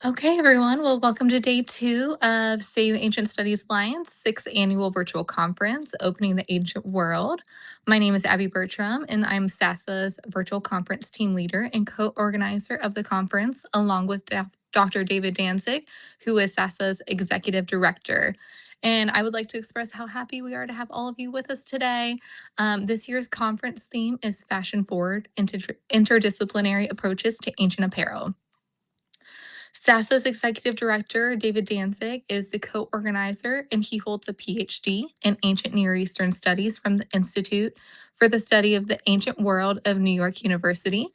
Okay, everyone. Well, welcome to day 2 of Save Ancient Studies Alliance 6th Annual Virtual Conference, Opening the Ancient World. My name is Abby Bertram, and I'm SASA's Virtual Conference Team Leader and co-organizer of the conference, along with Dr. David Danzig, who is SASA's Executive Director. And I would like to express how happy we are to have all of you with us today. This year's conference theme is Fashion Forward, Interdisciplinary Approaches to Ancient Apparel. SASA's Executive Director, David Danzig, is the co-organizer, and he holds a PhD in Ancient Near Eastern Studies from the Institute for the Study of the Ancient World of New York University.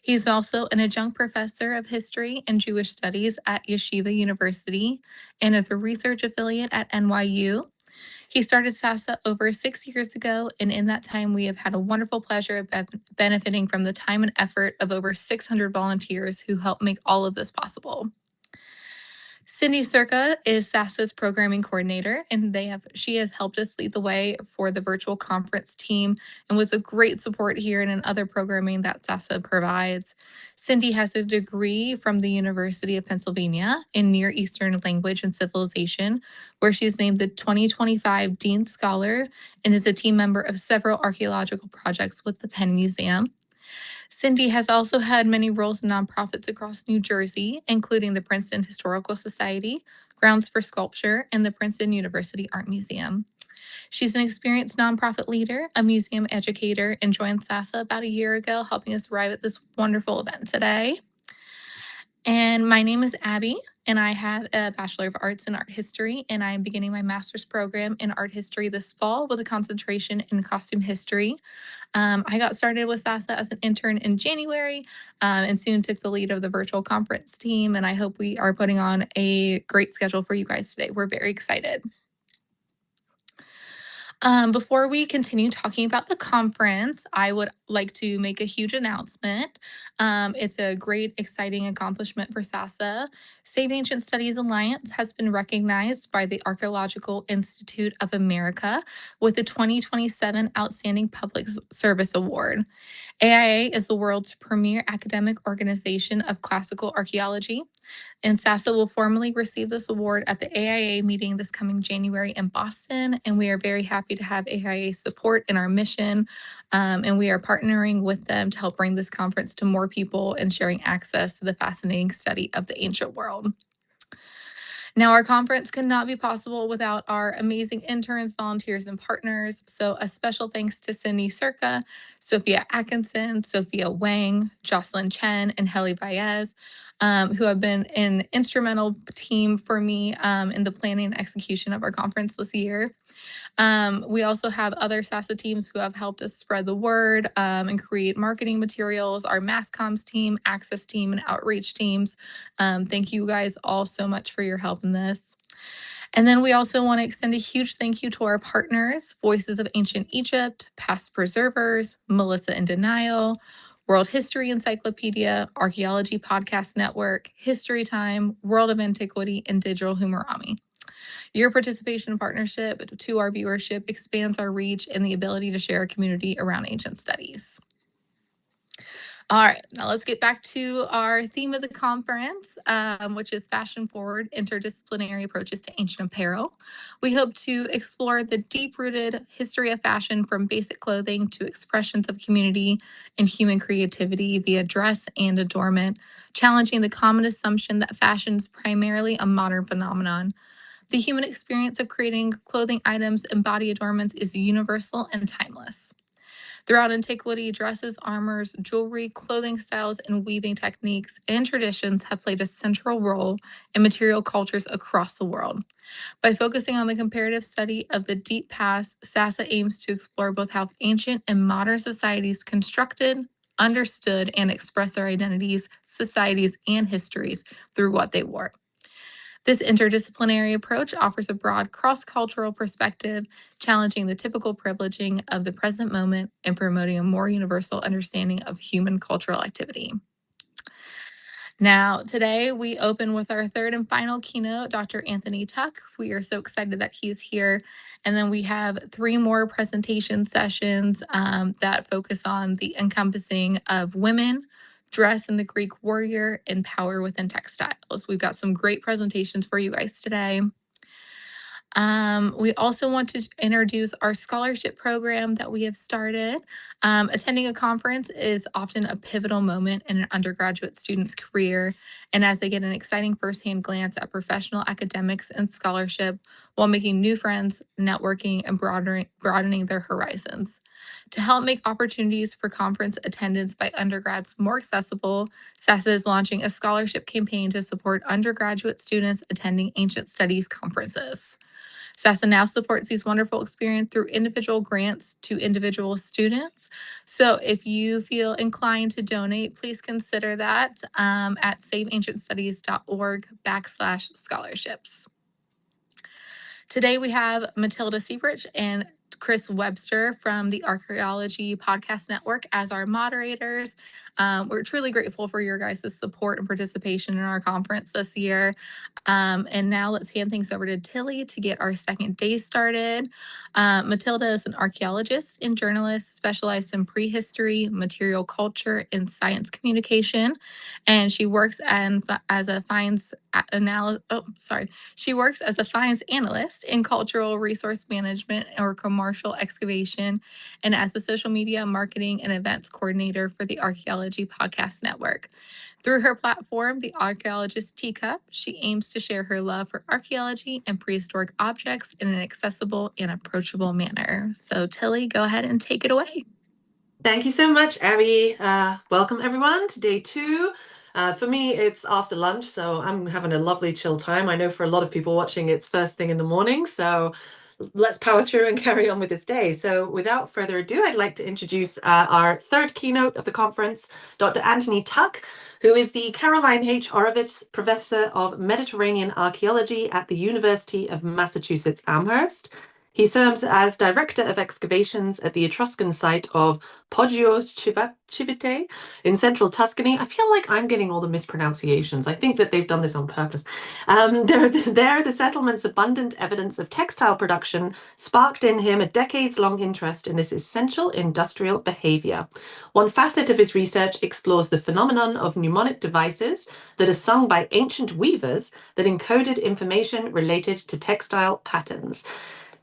He's also an adjunct professor of history and Jewish studies at Yeshiva University and is a research affiliate at NYU. He started SASA over 6 years ago, and in that time, we have had a wonderful pleasure of benefiting from the time and effort of over 600 volunteers who help make all of this possible. Cindy Circa is SASA's programming coordinator, and she has helped us lead the way for the virtual conference team and was a great support here and in other programming that SASA provides. Cindy has a degree from the University of Pennsylvania in Near Eastern Language and Civilization, where she's named the 2025 Dean Scholar and is a team member of several archaeological projects with the Penn Museum. Cindy has also had many roles in nonprofits across New Jersey, including the Princeton Historical Society, Grounds for Sculpture, and the Princeton University Art Museum. She's an experienced nonprofit leader, a museum educator, and joined SASA about a year ago, helping us arrive at this wonderful event today. And my name is Abby, and I have a Bachelor of Arts in Art History, and I'm beginning my master's program in art history this fall with a concentration in costume history. I got started with SASA as an intern in January and soon took the lead of the virtual conference team, and I hope we are putting on a great schedule for you guys today. We're very excited. Before we continue talking about the conference, I would like to make a huge announcement. It's a great, exciting accomplishment for SASA. Save Ancient Studies Alliance has been recognized by the Archaeological Institute of America with the 2027 Outstanding Public Service Award. AIA is the world's premier academic organization of classical archaeology, and SASA will formally receive this award at the AIA meeting this coming January in Boston, and we are very happy to have AIA's support in our mission, and we are partnering with them to help bring this conference to more people and sharing access to the fascinating study of the ancient world. Now, our conference could not be possible without our amazing interns, volunteers, and partners. So a special thanks to Cindy Circa, Sophia Atkinson, Sophia Wang, Jocelyn Chen, and Heli Baez, who have been an instrumental team for me in the planning and execution of our conference this year. We also have other SASA teams who have helped us spread the word and create marketing materials, our mass comms team, access team, and outreach teams. Thank you guys all so much for your help in this. And then we also want to extend a huge thank you to our partners, Voices of Ancient Egypt, Past Preservers, Melissa in Denial, World History Encyclopedia, Archaeology Podcast Network, History Time, World of Antiquity, and Digital Hammurabi. Your participation and partnership to our viewership expands our reach and the ability to share a community around ancient studies. All right, now let's get back to our theme of the conference, which is Fashion Forward, Interdisciplinary Approaches to Ancient Apparel. We hope to explore the deep-rooted history of fashion from basic clothing to expressions of community and human creativity via dress and adornment, challenging the common assumption that fashion is primarily a modern phenomenon. The human experience of creating clothing items and body adornments is universal and timeless. Throughout antiquity, dresses, armors, jewelry, clothing styles, and weaving techniques and traditions have played a central role in material cultures across the world. By focusing on the comparative study of the deep past, SASA aims to explore both how ancient and modern societies constructed, understood, and expressed their identities, societies, and histories through what they wore. This interdisciplinary approach offers a broad cross-cultural perspective, challenging the typical privileging of the present moment and promoting a more universal understanding of human cultural activity. Now, today we open with our third and final keynote, Dr. Anthony Tuck. We are so excited that he's here. And then we have 3 more presentation sessions that focus on the encompassing of women, dress in the Greek warrior, and power within textiles. We've got some great presentations for you guys today. We also want to introduce our scholarship program that we have started. Attending a conference is often a pivotal moment in an undergraduate student's career, and as they get an exciting firsthand glance at professional academics and scholarship while making new friends, networking, and broadening their horizons. To help make opportunities for conference attendance by undergrads more accessible, SASA is launching a scholarship campaign to support undergraduate students attending ancient studies conferences. SASA now supports these wonderful experiences through individual grants to individual students. So if you feel inclined to donate, please consider that at saveancientstudies.org/scholarships. Today we have Matilda Seabridge and Chris Webster from the Archaeology Podcast Network as our moderators. We're truly grateful for your guys' support and participation in our conference this year. And now let's hand things over to Tilly to get our second day started. Matilda is an archaeologist and journalist specialized in prehistory, material culture, and science communication. And she works as a finds analyst in cultural resource management or commercial excavation, and as a social media marketing and events coordinator for the Archaeology Podcast Network. Through her platform, The Archaeologist Teacup, she aims to share her love for archaeology and prehistoric objects in an accessible and approachable manner. So Tilly, go ahead and take it away. Thank you so much, Abby. Welcome everyone to day 2. For me, it's after lunch, so I'm having a lovely chill time. I know for a lot of people watching, it's first thing in the morning, so let's power through and carry on with this day. So without further ado, I'd like to introduce our third keynote of the conference, Dr. Anthony Tuck, who is the Caroline H. Horowitz Professor of Mediterranean Archaeology at the University of Massachusetts Amherst. He serves as Director of Excavations at the Etruscan site of Poggio Civite in central Tuscany. I feel like I'm getting all the mispronunciations. I think that they've done this on purpose. There, the settlement's abundant evidence of textile production sparked in him a decades-long interest in this essential industrial behavior. One facet of his research explores the phenomenon of mnemonic devices that are sung by ancient weavers that encoded information related to textile patterns.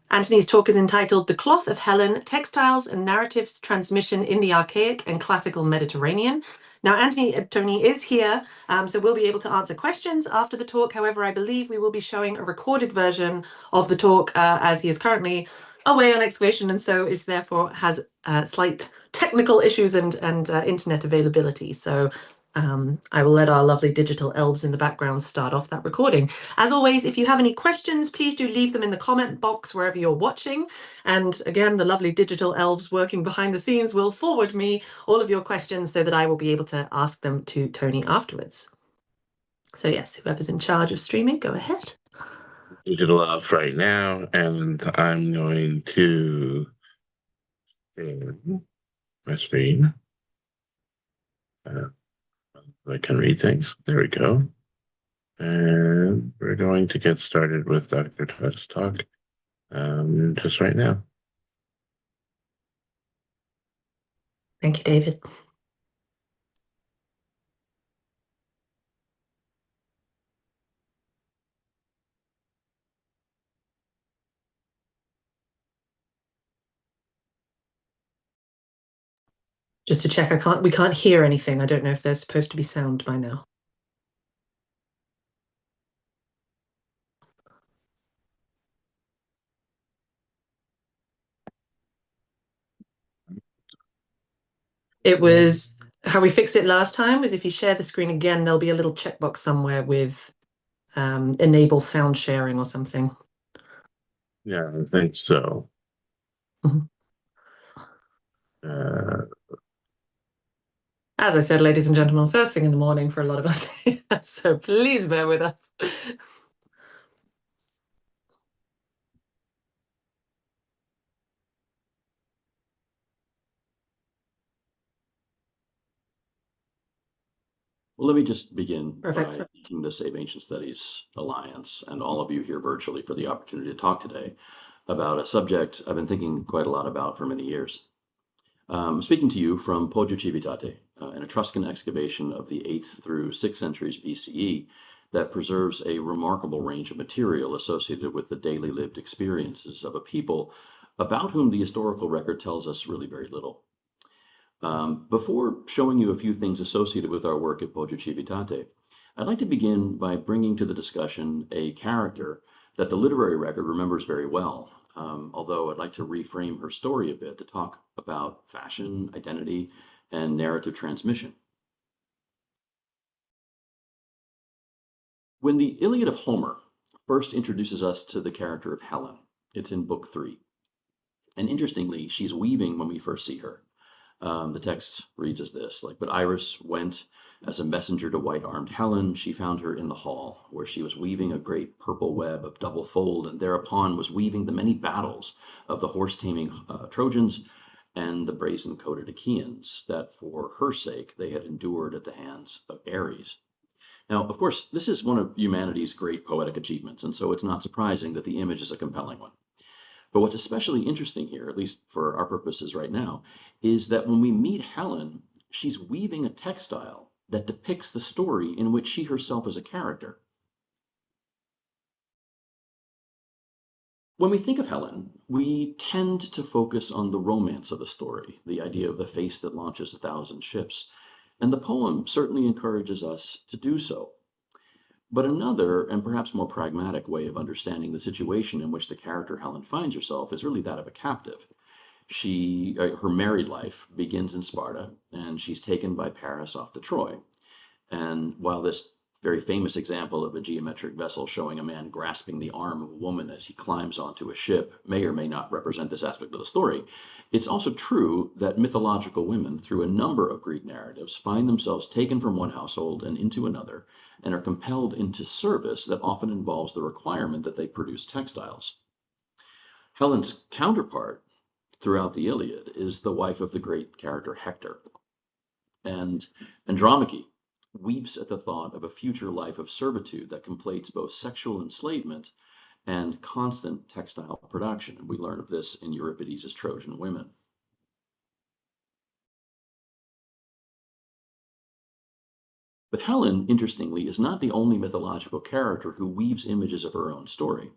Anthony's talk is entitled The Cloth of Helen, Textiles and Narratives Transmission in the Archaic and Classical Mediterranean. Now, Tony is here, so we'll be able to answer questions after the talk. However, I believe we will be showing a recorded version of the talk as he is currently away on excavation and so is therefore has slight technical issues and internet availability. So I will let our lovely digital elves in the background start off that recording. As always, if you have any questions, please do leave them in the comment box wherever you're watching. And again, the lovely digital elves working behind the scenes will forward me all of your questions so that I will be able to ask them to Tony afterwards. So yes, whoever's in charge of streaming, go ahead. Digital elf right now, and I'm going to share my screen. I can read things. There we go. And we're going to get started with Dr. Tuck's talk just right now. Thank you, David. Just to check, we can't hear anything. I don't know if there's supposed to be sound by now. It was how we fixed it last time was if you share the screen again, there'll be a little checkbox somewhere with enable sound sharing or something. Yeah, I think so. Mm-hmm. As I said, ladies and gentlemen, first thing in the morning for a lot of us, so please bear with us. Well, let me just begin Perfect. by thanking the Save Ancient Studies Alliance and all of you here virtually for the opportunity to talk today about a subject I've been thinking quite a lot about for many years. Speaking to you from Poggio Civitate, an Etruscan excavation of the 8th through 6th centuries BCE that preserves a remarkable range of material associated with the daily lived experiences of a people about whom the historical record tells us really very little. Before showing you a few things associated with our work at Poggio Civitate, I'd like to begin by bringing to the discussion a character that the literary record remembers very well, although I'd like to reframe her story a bit to talk about fashion, identity, and narrative transmission. When the Iliad of Homer first introduces us to the character of Helen, it's in Book 3. And interestingly, she's weaving when we first see her. The text reads as this, but Iris went as a messenger to white-armed Helen. She found her in the hall, where she was weaving a great purple web of double fold, and thereupon was weaving the many battles of the horse-taming Trojans and the brazen-coated Achaeans, that for her sake they had endured at the hands of Ares. Now, of course, this is one of humanity's great poetic achievements, and so it's not surprising that the image is a compelling one. But what's especially interesting here, at least for our purposes right now, is that when we meet Helen, she's weaving a textile that depicts the story in which she herself is a character. When we think of Helen, we tend to focus on the romance of the story, the idea of the face that launches 1,000 ships, and the poem certainly encourages us to do so. But another, and perhaps more pragmatic way of understanding the situation in which the character Helen finds herself is really that of a captive. Her married life begins in Sparta, and she's taken by Paris off to Troy. And while this very famous example of a geometric vessel showing a man grasping the arm of a woman as he climbs onto a ship may or may not represent this aspect of the story, it's also true that mythological women, through a number of Greek narratives, find themselves taken from one household and into another, and are compelled into service that often involves the requirement that they produce textiles. Helen's counterpart throughout the Iliad is the wife of the great character Hector. And Andromache weeps at the thought of a future life of servitude that conflates both sexual enslavement and constant textile production. And we learn of this in Euripides' Trojan Women. But Helen, interestingly, is not the only mythological character who weaves images of her own story.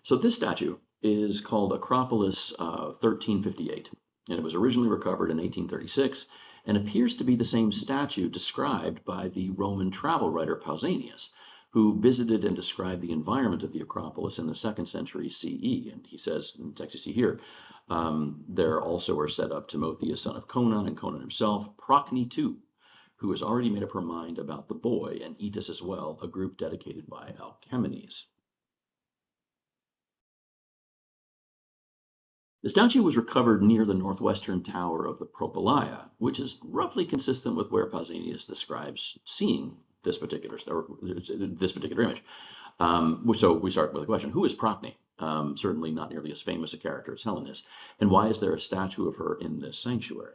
So this statue is called Acropolis 1358, and it was originally recovered in 1836 and appears to be the same statue described by the Roman travel writer Pausanias, who visited and described the environment of the Acropolis in the 2nd century CE. And he says, in the text you see here, there also are set up Timotheus, son of Conon, and Conon himself, Procne too, who has already made up her mind about the boy, and Etus as well, a group dedicated by Alcamenes. The statue was recovered near the northwestern tower of the Propylaea, which is roughly consistent with where Pausanias describes seeing this particular image. So we start with the question, who is Procne? Certainly not nearly as famous a character as Helen is. And why is there a statue of her in this sanctuary?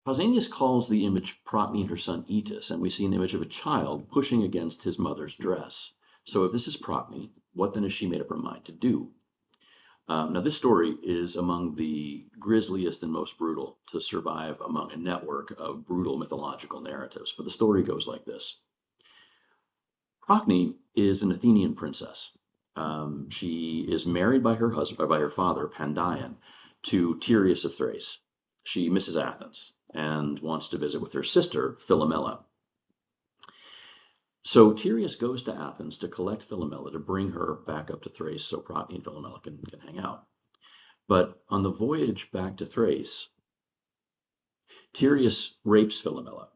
Pausanias calls the image Procne and her son Etus, and we see an image of a child pushing against his mother's dress. So if this is Procne, what then has she made up her mind to do? Now this story is among the grisliest and most brutal to survive among a network of brutal mythological narratives, but the story goes like this. Procne is an Athenian princess. She is married by her husband, or by her father, Pandion, to Tereus of Thrace. She misses Athens and wants to visit with her sister, Philomela. So Tereus goes to Athens to collect Philomela to bring her back up to Thrace so Procne and Philomela can hang out. But on the voyage back to Thrace, Tereus rapes Philomela.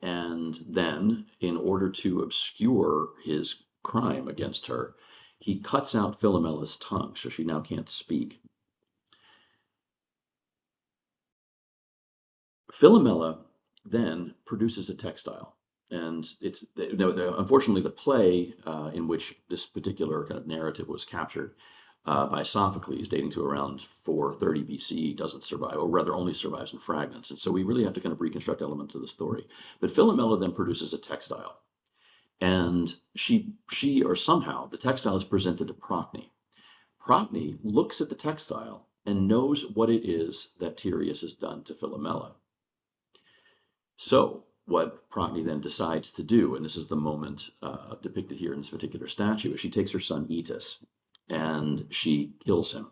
And then, in order to obscure his crime against her, he cuts out Philomela's tongue, so she now can't speak. Philomela then produces a textile. And it's unfortunately the play in which this particular kind of narrative was captured by Sophocles, dating to around 430 BC, doesn't survive, or rather only survives in fragments. And so we really have to kind of reconstruct elements of the story. But Philomela then produces a textile, and she or somehow the textile is presented to Procne. Procne looks at the textile and knows what it is that Tereus has done to Philomela. So what Procne then decides to do, and this is the moment depicted here in this particular statue, is she takes her son Eetus and she kills him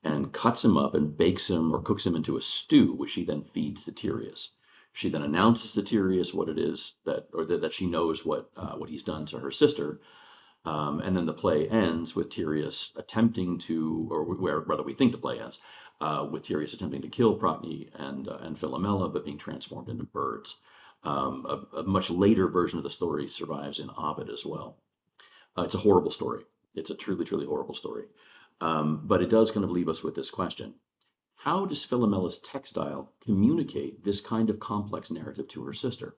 and cuts him up and bakes him or cooks him into a stew, which she then feeds to Tereus. She then announces to Tereus what it is that she knows what he's done to her sister. And then the play ends with Tereus attempting to, or rather we think the play ends, with Tereus attempting to kill Procne and Philomela, but being transformed into birds. A much later version of the story survives in Ovid as well. It's a horrible story. It's a truly, truly horrible story. But it does kind of leave us with this question. How does Philomela's textile communicate this kind of complex narrative to her sister?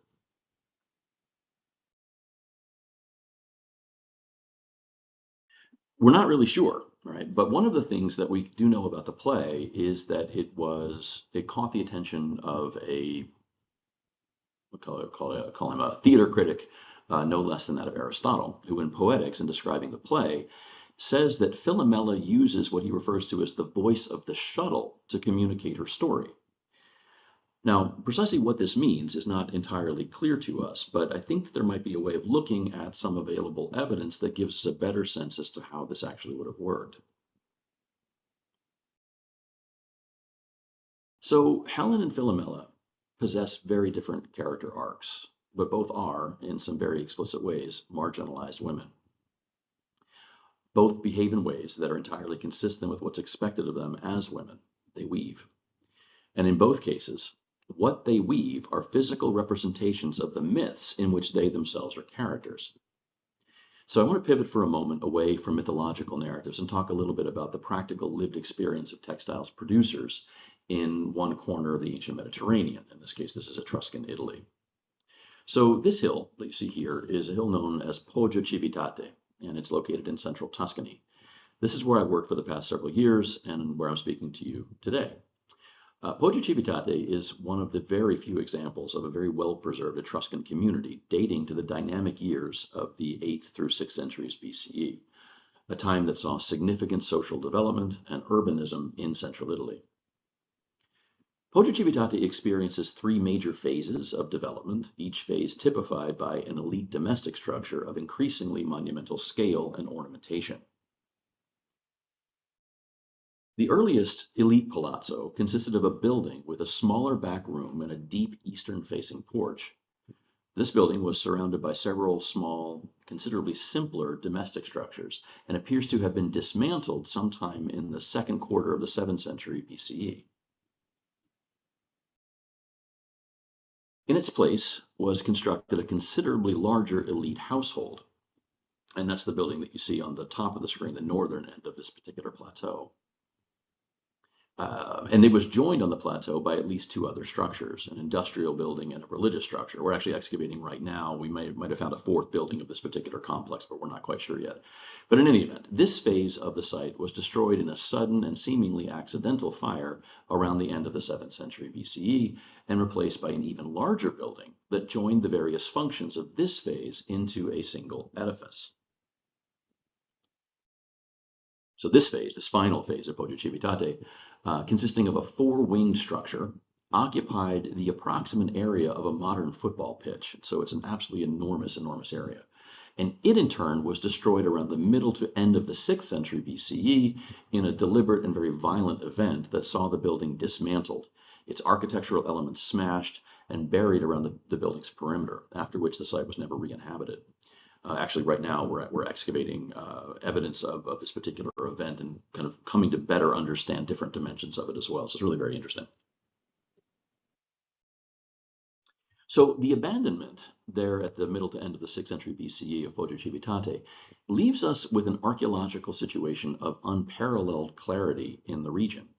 We're not really sure, right? But one of the things that we do know about the play is that it caught the attention of call him a theater critic, no less than that of Aristotle, who in Poetics, in describing the play, says that Philomela uses what he refers to as the voice of the shuttle to communicate her story. Now, precisely what this means is not entirely clear to us, but I think that there might be a way of looking at some available evidence that gives us a better sense as to how this actually would have worked. So Helen and Philomela possess very different character arcs, but both are, in some very explicit ways, marginalized women. Both behave in ways that are entirely consistent with what's expected of them as women. They weave. And in both cases, what they weave are physical representations of the myths in which they themselves are characters. So I want to pivot for a moment away from mythological narratives and talk a little bit about the practical lived experience of textiles producers in one corner of the ancient Mediterranean. In this case, this is Etruscan Italy. So this hill that you see here is a hill known as Poggio Civitate, and it's located in central Tuscany. This is where I've worked for the past several years and where I'm speaking to you today. Poggio Civitate is one of the very few examples of a very well-preserved Etruscan community dating to the dynamic years of the 8th through 6th centuries BCE, a time that saw significant social development and urbanism in central Italy. Poggio Civitate experiences three major phases of development, each phase typified by an elite domestic structure of increasingly monumental scale and ornamentation. The earliest elite palazzo consisted of a building with a smaller back room and a deep eastern-facing porch. This building was surrounded by several small, considerably simpler domestic structures and appears to have been dismantled sometime in the second quarter of the 7th century BCE. In its place was constructed a considerably larger elite household, and that's the building that you see on the top of the screen, the northern end of this particular plateau. And it was joined on the plateau by at least two other structures, an industrial building and a religious structure. We're actually excavating right now. We might have found a fourth building of this particular complex, but we're not quite sure yet. But in any event, this phase of the site was destroyed in a sudden and seemingly accidental fire around the end of the 7th century BCE and replaced by an even larger building that joined the various functions of this phase into a single edifice. So this phase, this final phase of Poggio Civitate, consisting of a four-winged structure, occupied the approximate area of a modern football pitch. So it's an absolutely enormous, enormous area. And it in turn was destroyed around the middle to end of the 6th century BCE in a deliberate and very violent event that saw the building dismantled, its architectural elements smashed and buried around the building's perimeter, after which the site was never re-inhabited. Actually, right now, we're excavating evidence of this particular event and kind of coming to better understand different dimensions of it as well. So it's really very interesting. So the abandonment there at the middle to end of the 6th century BCE of Poggio Civitate leaves us with an archaeological situation of unparalleled clarity in the region.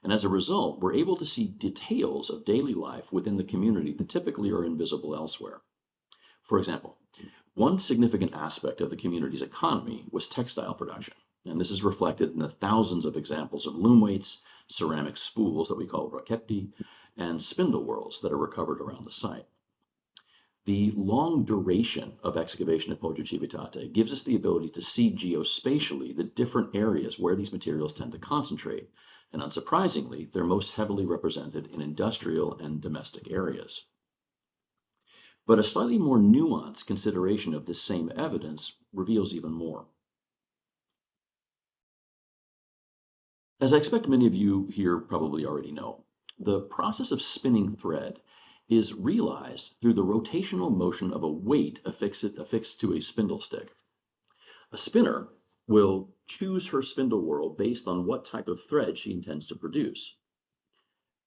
And as a result, we're able to see details of daily life within the community that typically are invisible elsewhere. For example, one significant aspect of the community's economy was textile production, and this is reflected in the thousands of examples of loom weights, ceramic spools that we call rocchetti, and spindle whorls that are recovered around the site. The long duration of excavation at Poggio Civitate gives us the ability to see geospatially the different areas where these materials tend to concentrate. And unsurprisingly, they're most heavily represented in industrial and domestic areas. But a slightly more nuanced consideration of this same evidence reveals even more. As I expect many of you here probably already know, the process of spinning thread is realized through the rotational motion of a weight affixed to a spindle stick. A spinner will choose her spindle whorl based on what type of thread she intends to produce.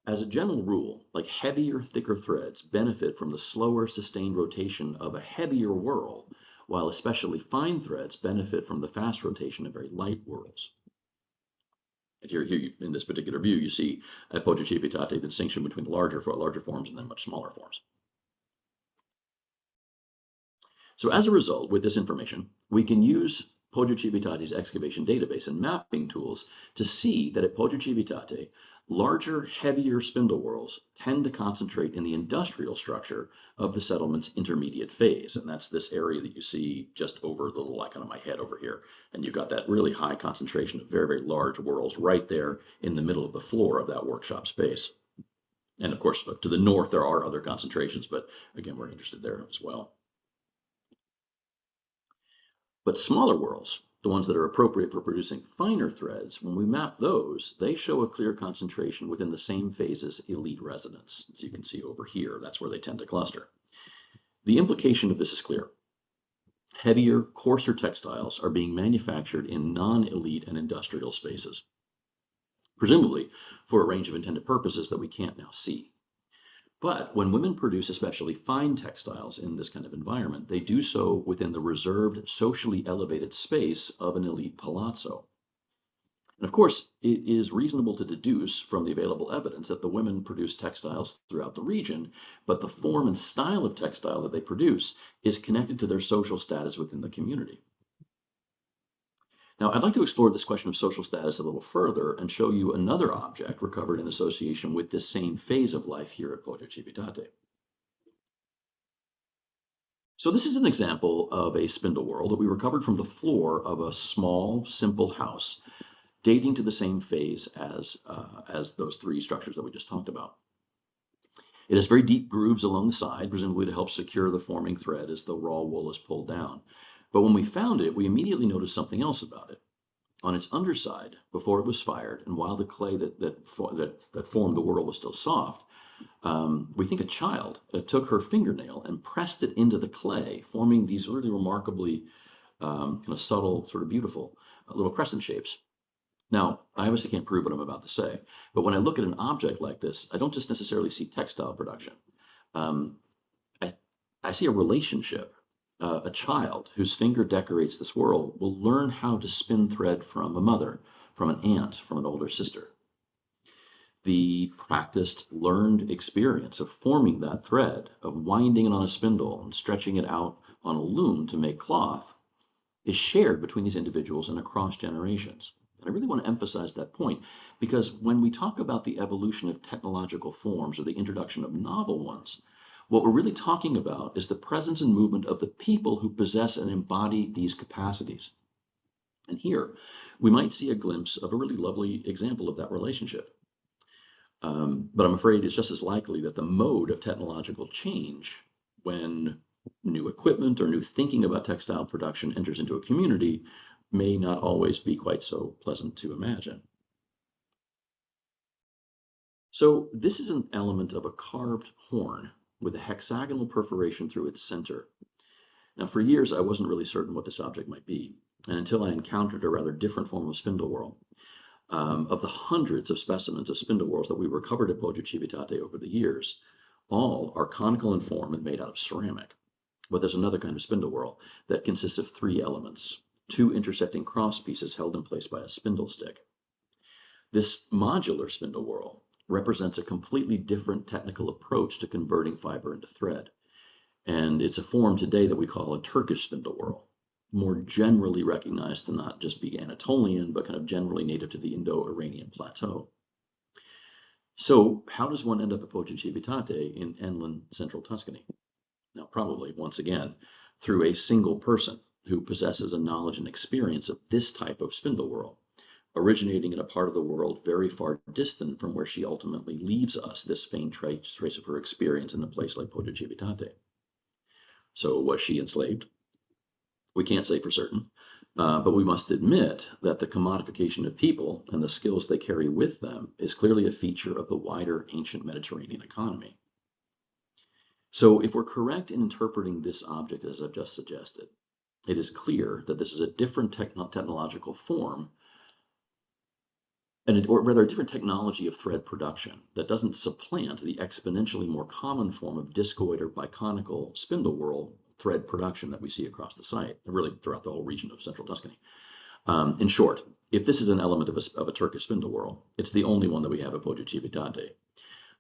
As a general rule, like heavier, thicker threads benefit from the slower, sustained rotation of a heavier whorl, while especially fine threads benefit from the fast rotation of very light whorls. And here in this particular view, you see at Poggio Civitate the distinction between larger forms and then much smaller forms. So as a result, with this information, we can use Poggio Civitate's excavation database and mapping tools to see that at Poggio Civitate, larger, heavier spindle whorls tend to concentrate in the industrial structure of the settlement's intermediate phase. And that's this area that you see just over the little icon on my head over here. And you've got that really high concentration of very, very large whorls right there in the middle of the floor of that workshop space. And of course, to the north, there are other concentrations, but again, we're interested there as well. But smaller whorls, the ones that are appropriate for producing finer threads, when we map those, they show a clear concentration within the same phase as elite residents. As you can see over here, that's where they tend to cluster. The implication of this is clear. Heavier, coarser textiles are being manufactured in non-elite and industrial spaces, presumably for a range of intended purposes that we can't now see. But when women produce especially fine textiles in this kind of environment, they do so within the reserved, socially elevated space of an elite palazzo. And of course, it is reasonable to deduce from the available evidence that the women produce textiles throughout the region, but the form and style of textile that they produce is connected to their social status within the community. Now, I'd like to explore this question of social status a little further and show you another object recovered in association with this same phase of life here at Poggio Civitate. So this is an example of a spindle whorl that we recovered from the floor of a small, simple house dating to the same phase as those three structures that we just talked about. It has very deep grooves along the side, presumably to help secure the forming thread as the raw wool is pulled down. But when we found it, we immediately noticed something else about it. On its underside, before it was fired, and while the clay that formed the whorl was still soft, we think a child took her fingernail and pressed it into the clay, forming these really remarkably kind of subtle, sort of beautiful little crescent shapes. Now, I obviously can't prove what I'm about to say, but when I look at an object like this, I don't just necessarily see textile production. I see a relationship. A child whose finger decorates this whorl will learn how to spin thread from a mother, from an aunt, from an older sister. The practiced, learned experience of forming that thread, of winding it on a spindle and stretching it out on a loom to make cloth, is shared between these individuals and across generations. And I really want to emphasize that point, because when we talk about the evolution of technological forms or the introduction of novel ones, what we're really talking about is the presence and movement of the people who possess and embody these capacities. And here, we might see a glimpse of a really lovely example of that relationship. But I'm afraid it's just as likely that the mode of technological change, when new equipment or new thinking about textile production enters into a community, may not always be quite so pleasant to imagine. So this is an element of a carved horn with a hexagonal perforation through its center. Now, for years, I wasn't really certain what this object might be, and until I encountered a rather different form of spindle whorl. Of the hundreds of specimens of spindle whorls that we recovered at Poggio Civitate over the years, all are conical in form and made out of ceramic. But there's another kind of spindle whorl that consists of three elements, two intersecting cross pieces held in place by a spindle stick. This modular spindle whorl represents a completely different technical approach to converting fiber into thread. And it's a form today that we call a Turkish spindle whorl, more generally recognized to not just be Anatolian, but kind of generally native to the Indo-Iranian plateau. So how does one end up at Poggio Civitate in Enlil, central Tuscany? Now, probably, once again, through a single person who possesses a knowledge and experience of this type of spindle whorl, originating in a part of the world very far distant from where she ultimately leaves us, this faint trace of her experience in a place like Poggio Civitate. So was she enslaved? We can't say for certain, but we must admit that the commodification of people and the skills they carry with them is clearly a feature of the wider ancient Mediterranean economy. So if we're correct in interpreting this object as I've just suggested, it is clear that this is a different technological form, or rather a different technology of thread production that doesn't supplant the exponentially more common form of discoid or biconical spindle whorl thread production that we see across the site, and really throughout the whole region of central Tuscany. In short, if this is an element of a Turkish spindle whorl, it's the only one that we have at Poggio Civitate,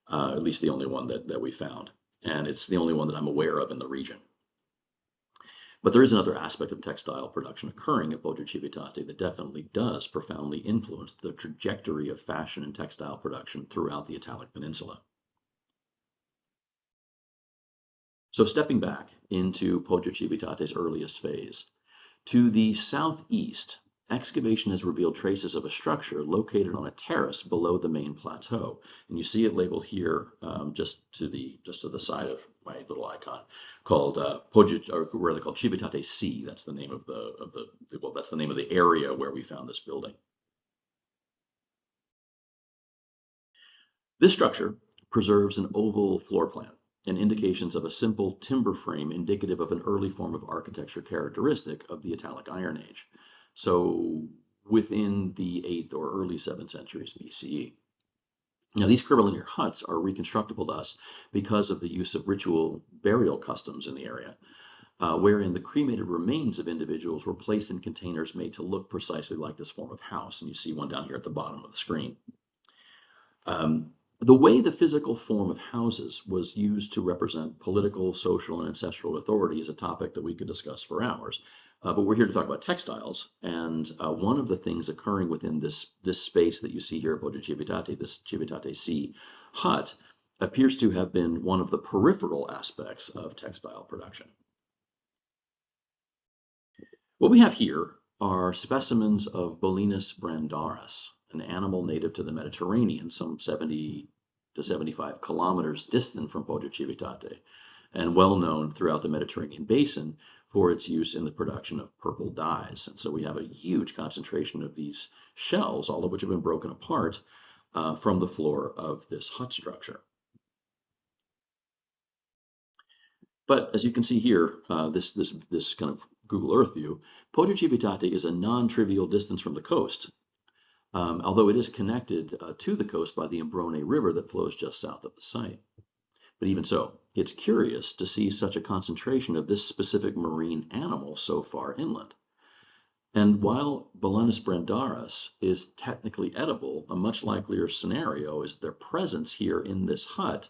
at least the only one that we found, and it's the only one that I'm aware of in the region. But there is another aspect of textile production occurring at Poggio Civitate that definitely does profoundly influence the trajectory of fashion and textile production throughout the Italic Peninsula. So stepping back into Poggio Civitate's earliest phase, to the southeast, excavation has revealed traces of a structure located on a terrace below the main plateau, and you see it labeled here just to the side of my little icon, called Poggio, or rather called Civitate C. That's the name of that's the name of the area where we found this building. This structure preserves an oval floor plan and indications of a simple timber frame indicative of an early form of architecture characteristic of the Italic Iron Age. So within the 8th or early 7th centuries BCE. Now, these curvilinear huts are reconstructible to us because of the use of ritual burial customs in the area, wherein the cremated remains of individuals were placed in containers made to look precisely like this form of house. And you see one down here at the bottom of the screen. The way the physical form of houses was used to represent political, social, and ancestral authority is a topic that we could discuss for hours. But we're here to talk about textiles, and one of the things occurring within this space that you see here at Poggio Civitate, this Civitate C hut, appears to have been one of the peripheral aspects of textile production. What we have here are specimens of Bolinus brandaris, an animal native to the Mediterranean, some 70 to 75 kilometers distant from Poggio Civitate, and well known throughout the Mediterranean basin for its use in the production of purple dyes. And so we have a huge concentration of these shells, all of which have been broken apart from the floor of this hut structure. But as you can see here, this kind of Google Earth view, Poggio Civitate is a non-trivial distance from the coast, although it is connected to the coast by the Imbrone River that flows just south of the site. But even so, it's curious to see such a concentration of this specific marine animal so far inland. And while Bolinus brandaris is technically edible, a much likelier scenario is their presence here in this hut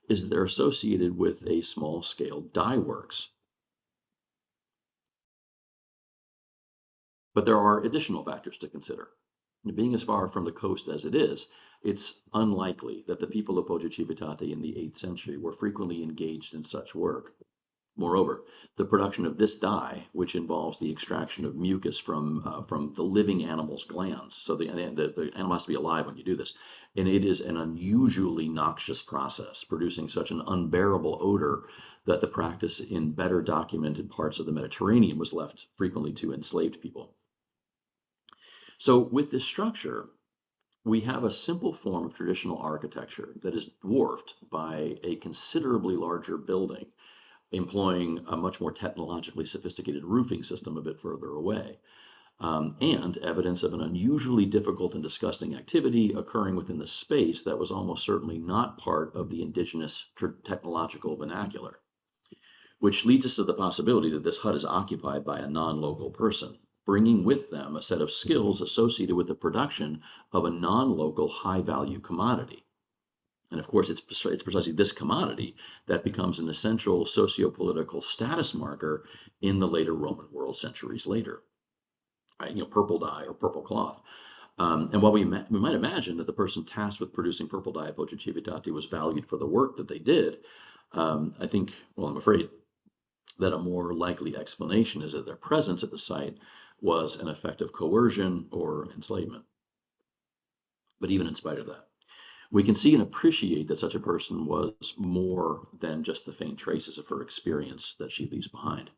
is that they're associated with a small-scale dye works. But there are additional factors to consider. Being as far from the coast as it is, it's unlikely that the people of Poggio Civitate in the 8th century were frequently engaged in such work. Moreover, the production of this dye, which involves the extraction of mucus from the living animal's glands, so the animal has to be alive when you do this, and it is an unusually noxious process, producing such an unbearable odor that the practice in better documented parts of the Mediterranean was left frequently to enslaved people. So with this structure, we have a simple form of traditional architecture that is dwarfed by a considerably larger building, employing a much more technologically sophisticated roofing system a bit further away, and evidence of an unusually difficult and disgusting activity occurring within the space that was almost certainly not part of the indigenous technological vernacular, which leads us to the possibility that this hut is occupied by a non-local person, bringing with them a set of skills associated with the production of a non-local high-value commodity. And of course, it's precisely this commodity that becomes an essential socio-political status marker in the later Roman world centuries later. Right? Purple dye or purple cloth. And while we might imagine that the person tasked with producing purple dye at Poggio Civitate was valued for the work that they did, I'm afraid that a more likely explanation is that their presence at the site was an effect of coercion or enslavement. But even in spite of that, we can see and appreciate that such a person was more than just the faint traces of her experience that she leaves behind.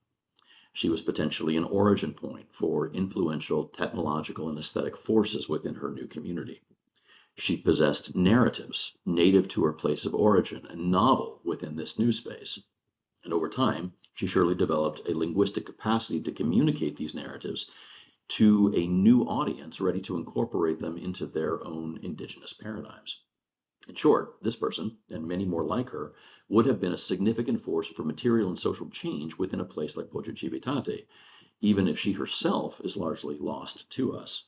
She was potentially an origin point for influential technological and aesthetic forces within her new community. She possessed narratives native to her place of origin and novel within this new space. And over time, she surely developed a linguistic capacity to communicate these narratives to a new audience ready to incorporate them into their own indigenous paradigms. In short, this person, and many more like her, would have been a significant force for material and social change within a place like Poggio Civitate, even if she herself is largely lost to us.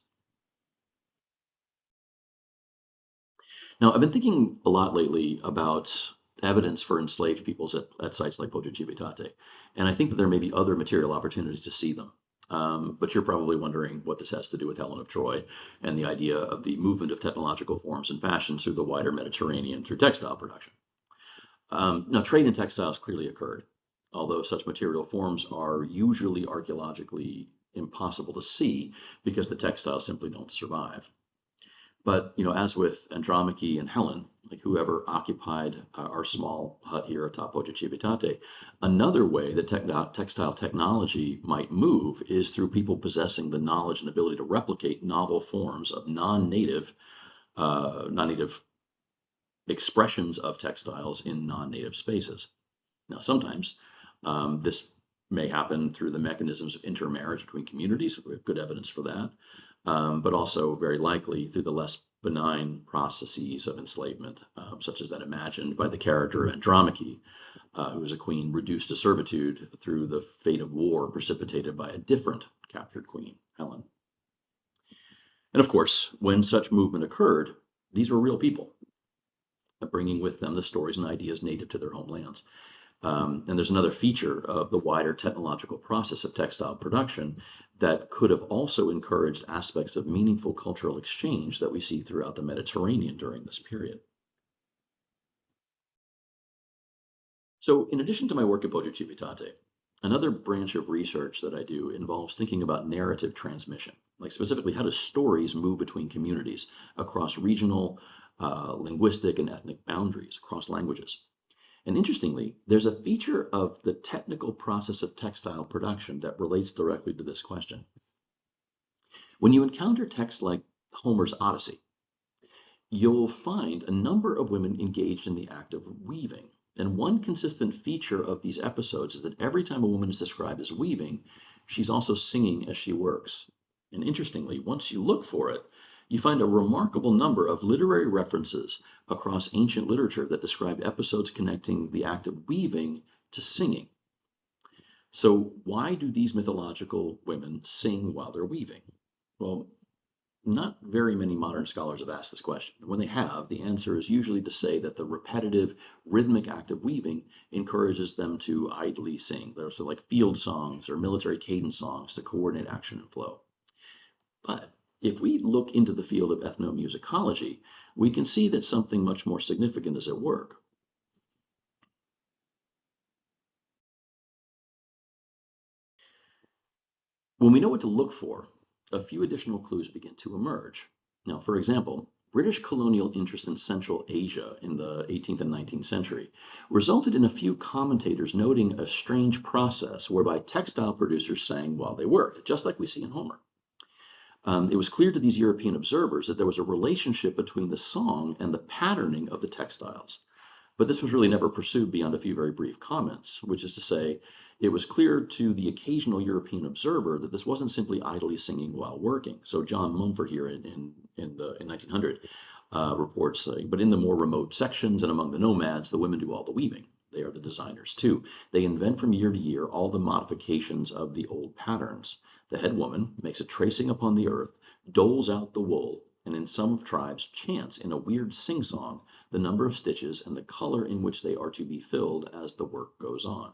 Now, I've been thinking a lot lately about evidence for enslaved peoples at sites like Poggio Civitate, and I think that there may be other material opportunities to see them. But you're probably wondering what this has to do with Helen of Troy and the idea of the movement of technological forms and fashions through the wider Mediterranean through textile production. Now, trade in textiles clearly occurred, although such material forms are usually archaeologically impossible to see because the textiles simply don't survive. But, as with Andromache and Helen, like whoever occupied our small hut here atop Poggio Civitate, another way that textile technology might move is through people possessing the knowledge and ability to replicate novel forms of non-native expressions of textiles in non-native spaces. Now, sometimes this may happen through the mechanisms of intermarriage between communities. We have good evidence for that. But also very likely through the less benign processes of enslavement, such as that imagined by the character Andromache, who was a queen reduced to servitude through the fate of war precipitated by a different captured queen, Helen. And of course, when such movement occurred, these were real people, bringing with them the stories and ideas native to their homelands. And there's another feature of the wider technological process of textile production that could have also encouraged aspects of meaningful cultural exchange that we see throughout the Mediterranean during this period. So in addition to my work at Poggio Civitate, another branch of research that I do involves thinking about narrative transmission, like specifically how do stories move between communities across regional, linguistic, and ethnic boundaries, across languages. And interestingly, there's a feature of the technical process of textile production that relates directly to this question. When you encounter texts like Homer's Odyssey, you'll find a number of women engaged in the act of weaving. And one consistent feature of these episodes is that every time a woman is described as weaving, she's also singing as she works. And interestingly, once you look for it, you find a remarkable number of literary references across ancient literature that describe episodes connecting the act of weaving to singing. So why do these mythological women sing while they're weaving? Well, not very many modern scholars have asked this question. When they have, the answer is usually to say that the repetitive rhythmic act of weaving encourages them to idly sing. They're so like field songs or military cadence songs to coordinate action and flow. But if we look into the field of ethnomusicology, we can see that something much more significant is at work. When we know what to look for, a few additional clues begin to emerge. Now, for example, British colonial interest in Central Asia in the 18th and 19th century resulted in a few commentators noting a strange process whereby textile producers sang while they worked, just like we see in Homer. It was clear to these European observers that there was a relationship between the song and the patterning of the textiles. But this was really never pursued beyond a few very brief comments, which is to say, it was clear to the occasional European observer that this wasn't simply idly singing while working. So John Mumford here in 1900 reports, but in the more remote sections and among the nomads, the women do all the weaving. They are the designers too. They invent from year to year all the modifications of the old patterns. The head woman makes a tracing upon the earth, doles out the wool, and in some tribes chants in a weird sing-song the number of stitches and the color in which they are to be filled as the work goes on.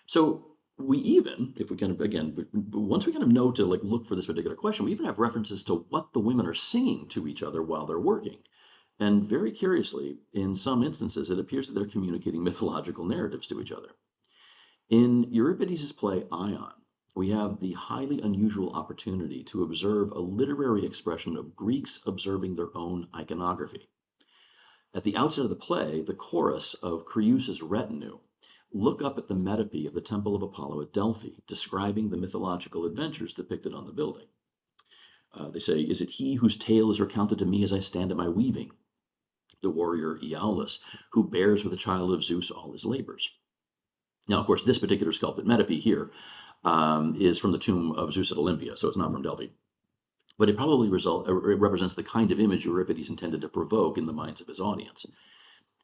So we even, if we kind of, again, once we kind of know to look for this particular question, we even have references to what the women are singing to each other while they're working. And very curiously, in some instances, it appears that they're communicating mythological narratives to each other. In Euripides' play Ion, we have the highly unusual opportunity to observe a literary expression of Greeks observing their own iconography. At the outset of the play, the chorus of Creus's retinue look up at the metope of the Temple of Apollo at Delphi, describing the mythological adventures depicted on the building. They say, "Is it he whose tale is recounted to me as I stand at my weaving? The warrior Iolaus, who bears with the child of Zeus all his labors." Now, of course, this particular sculpted metope here is from the tomb of Zeus at Olympia, so it's not from Delphi. But it probably represents the kind of image Euripides intended to provoke in the minds of his audience.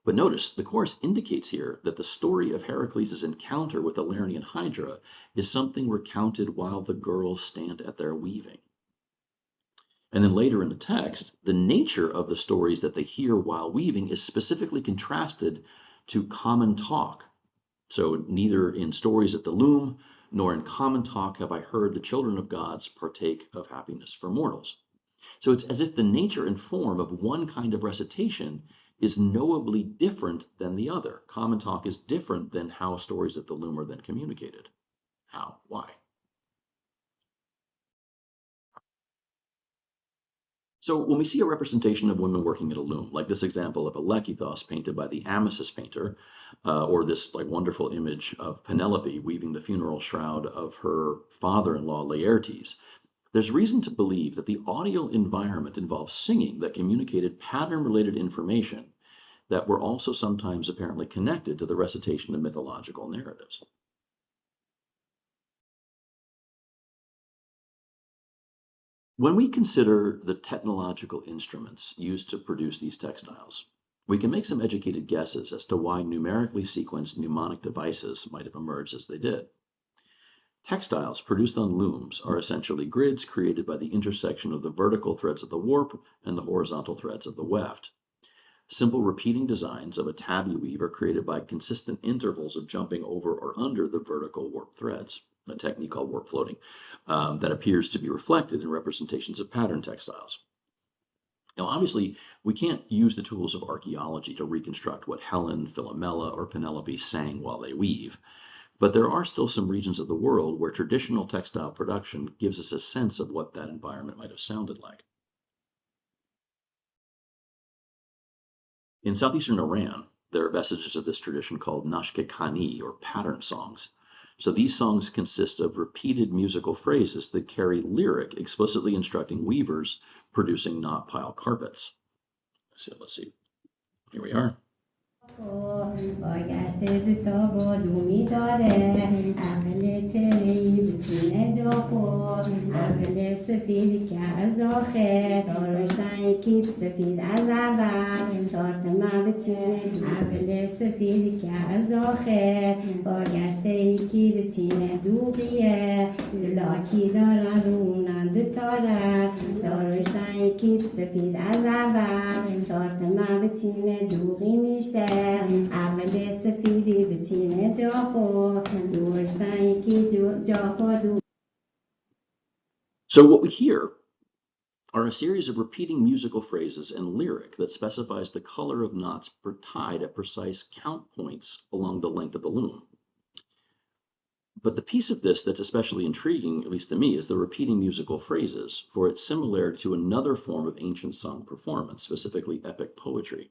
But notice, the chorus indicates here that the story of Heracles' encounter with the Lernaean Hydra is something recounted while the girls stand at their weaving. And then later in the text, the nature of the stories that they hear while weaving is specifically contrasted to common talk. So neither in stories at the loom, nor in common talk have I heard the children of gods partake of happiness for mortals. So it's as if the nature and form of one kind of recitation is knowably different than the other. Common talk is different than how stories at the loom are then communicated. How? Why? So when we see a representation of women working at a loom, like this example of a Lekythos painted by the Amasis painter, or this wonderful image of Penelope weaving the funeral shroud of her father-in-law Laertes, there's reason to believe that the audio environment involves singing that communicated pattern-related information that were also sometimes apparently connected to the recitation of mythological narratives. When we consider the technological instruments used to produce these textiles, we can make some educated guesses as to why numerically sequenced mnemonic devices might have emerged as they did. Textiles produced on looms are essentially grids created by the intersection of the vertical threads of the warp and the horizontal threads of the weft. Simple repeating designs of a tabby weave are created by consistent intervals of jumping over or under the vertical warp threads, a technique called warp floating, that appears to be reflected in representations of pattern textiles. Now, obviously, we can't use the tools of archaeology to reconstruct what Helen, Philomela, or Penelope sang while they weave, but there are still some regions of the world where traditional textile production gives us a sense of what that environment might have sounded like. In southeastern Iran, there are vestiges of this tradition called nashke khani, or pattern songs. So these songs consist of repeated musical phrases that carry lyric explicitly instructing weavers producing knot pile carpets. So let's see. Here we are. برگشته دو تا بادومی داره عقل چهرهی بتونه جا خور عقل سفید که از آخر دارشتن یکی سفید از اول شارت من بتونه عقل سفید که از آخر برگشته یکی بتونه دوغیه لاکی دارن رونن دو تاره دارشتن یکی سفید از اول شارت من بتونه دوغی میشه So what we hear are a series of repeating musical phrases and lyric that specifies the color of knots tied at precise count points along the length of the loom. But the piece of this that's especially intriguing, at least to me, is the repeating musical phrases, for its similarity to another form of ancient song performance, specifically epic poetry.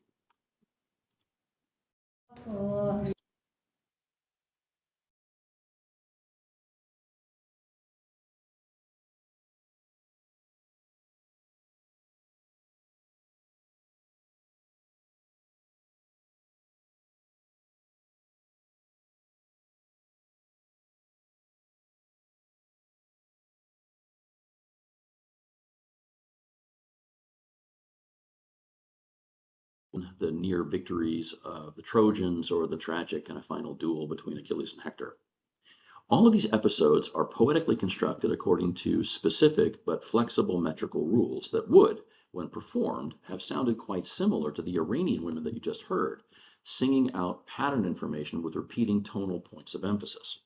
The near victories of the Trojans or the tragic kind of final duel between Achilles and Hector. All of these episodes are poetically constructed according to specific but flexible metrical rules that would, when performed, have sounded quite similar to the Iranian women that you just heard, singing out pattern information with repeating tonal points of emphasis.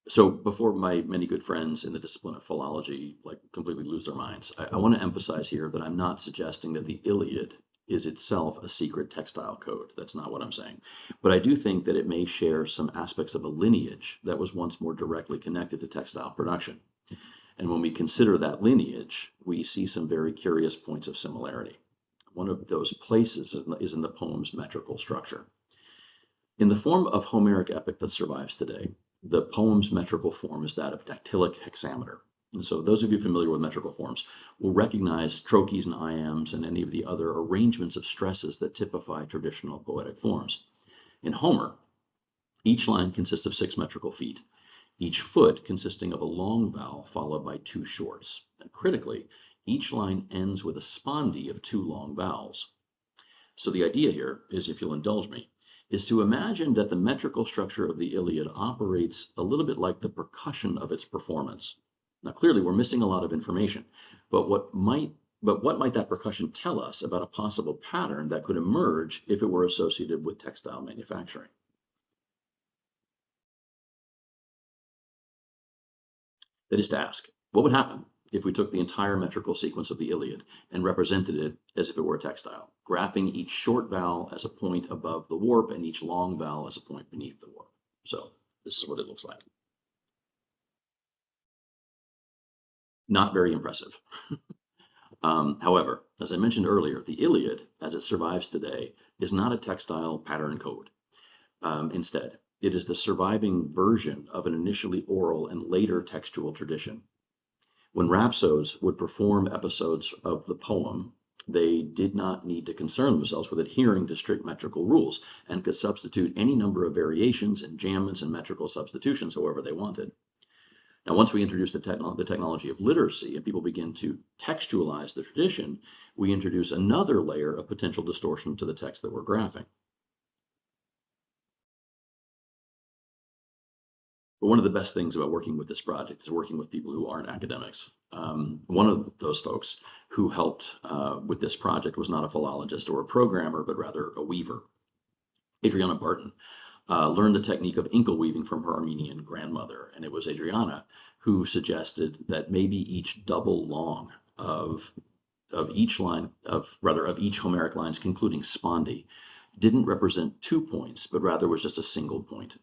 So before my many good friends in the discipline of philology completely lose their minds, I want to emphasize here that I'm not suggesting that the Iliad is itself a secret textile code. That's not what I'm saying. But I do think that it may share some aspects of a lineage that was once more directly connected to textile production. And when we consider that lineage, we see some very curious points of similarity. One of those places is in the poem's metrical structure. In the form of Homeric epic that survives today, the poem's metrical form is that of dactylic hexameter. And so those of you familiar with metrical forms will recognize trochees and iambs and any of the other arrangements of stresses that typify traditional poetic forms. In Homer, each line consists of 6 metrical feet, each foot consisting of a long vowel followed by 2 shorts. And critically, each line ends with a spondee of 2 long vowels. So the idea here is, if you'll indulge me, is to imagine that the metrical structure of the Iliad operates a little bit like the percussion of its performance. Now, clearly, we're missing a lot of information, but what might that percussion tell us about a possible pattern that could emerge if it were associated with textile manufacturing? That is to ask, what would happen if we took the entire metrical sequence of the Iliad and represented it as if it were a textile, graphing each short vowel as a point above the warp and each long vowel as a point beneath the warp? So this is what it looks like. Not very impressive. However, as I mentioned earlier, the Iliad, as it survives today, is not a textile pattern code. Instead, it is the surviving version of an initially oral and later textual tradition. When rhapsodes would perform episodes of the poem, they did not need to concern themselves with adhering to strict metrical rules and could substitute any number of variations, enjambments, and metrical substitutions however they wanted. Now, once we introduce the technology of literacy and people begin to textualize the tradition, we introduce another layer of potential distortion to the text that we're graphing. But one of the best things about working with this project is working with people who aren't academics. One of those folks who helped with this project was not a philologist or a programmer, but rather a weaver. Adriana Barton learned the technique of inkle weaving from her Armenian grandmother, and it was Adriana who suggested that maybe each double long of each Homeric line's concluding spondee didn't represent 2 points, but rather was just a single point,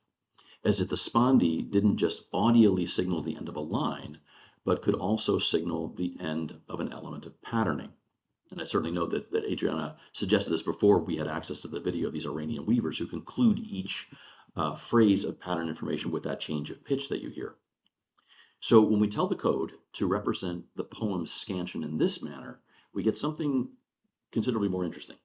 as if the spondee didn't just audially signal the end of a line, but could also signal the end of an element of patterning. And I certainly know that Adriana suggested this before we had access to the video of these Iranian weavers who conclude each phrase of pattern information with that change of pitch that you hear. So when we tell the code to represent the poem's scansion in this manner, we get something considerably more interesting.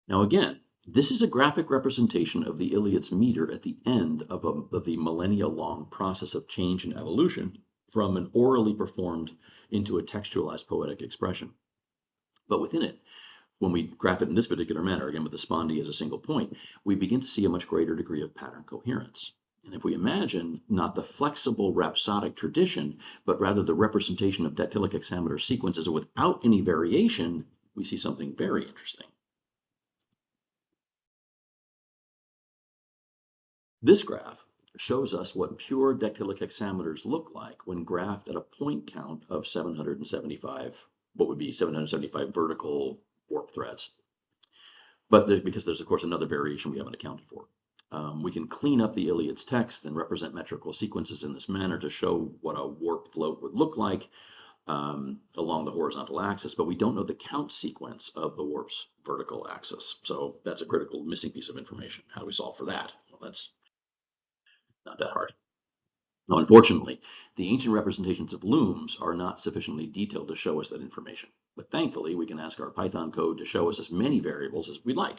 Now again, this is a graphic representation of the Iliad's meter at the end of the millennia-long process of change and evolution from an orally performed into a textualized poetic expression. But within it, when we graph it in this particular manner, again with the spondee as a single point, we begin to see a much greater degree of pattern coherence. And if we imagine not the flexible rhapsodic tradition, but rather the representation of dactylic hexameter sequences without any variation, we see something very interesting. This graph shows us what pure dactylic hexameters look like when graphed at a point count of 775, what would be 775 vertical warp threads. But because there's, of course, another variation we haven't accounted for. We can clean up the Iliad's text and represent metrical sequences in this manner to show what a warp float would look like along the horizontal axis, but we don't know the count sequence of the warp's vertical axis. So that's a critical missing piece of information. How do we solve for that? Well, that's not that hard. Now, unfortunately, the ancient representations of looms are not sufficiently detailed to show us that information. But thankfully, we can ask our Python code to show us as many variables as we'd like.